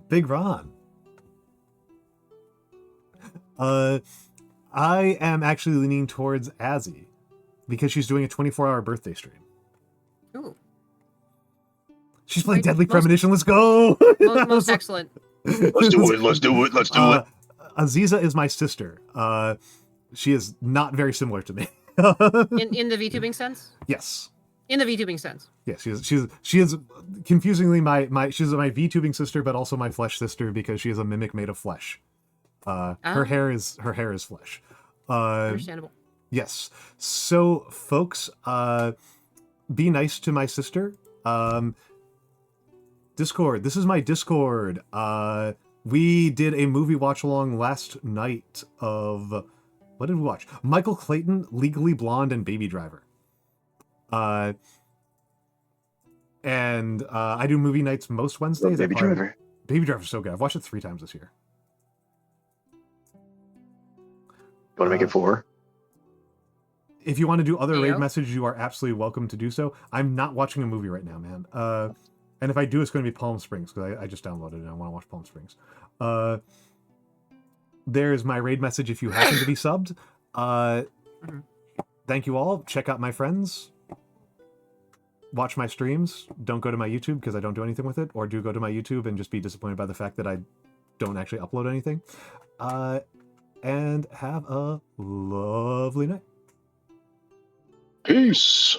Big Ron. I am actually leaning towards Azzy because she's doing a 24-hour birthday stream. Ooh. She's playing Deadly Premonition. Let's go. Most excellent. Let's do it. Aziza is my sister. She is not very similar to me. in the VTubing sense? Yes. In the VTubing sense. Yes, she is confusingly she's my VTubing sister, but also my flesh sister because she is a mimic made of flesh. Her hair is flesh. Understandable. Yes. So, folks, be nice to my sister. Discord. This is my Discord. We did a movie watch along last night of what did we watch? Michael Clayton, Legally Blonde, and Baby Driver. And I do movie nights most Wednesdays. Baby Driver. Baby Driver's so good. I've watched it 3 times this year. You want to make it 4? If you want to do other Heyo. raid messages, you are absolutely welcome to do so. I'm not watching a movie right now, man. And if I do, it's going to be Palm Springs because I just downloaded it and I want to watch Palm Springs. there's my raid message if you happen to be subbed. Thank you all. Check out my friends. Watch my streams. Don't go to my YouTube because I don't do anything with it, or do go to my YouTube and just be disappointed by the fact that I don't actually upload anything. And have a lovely night. Peace.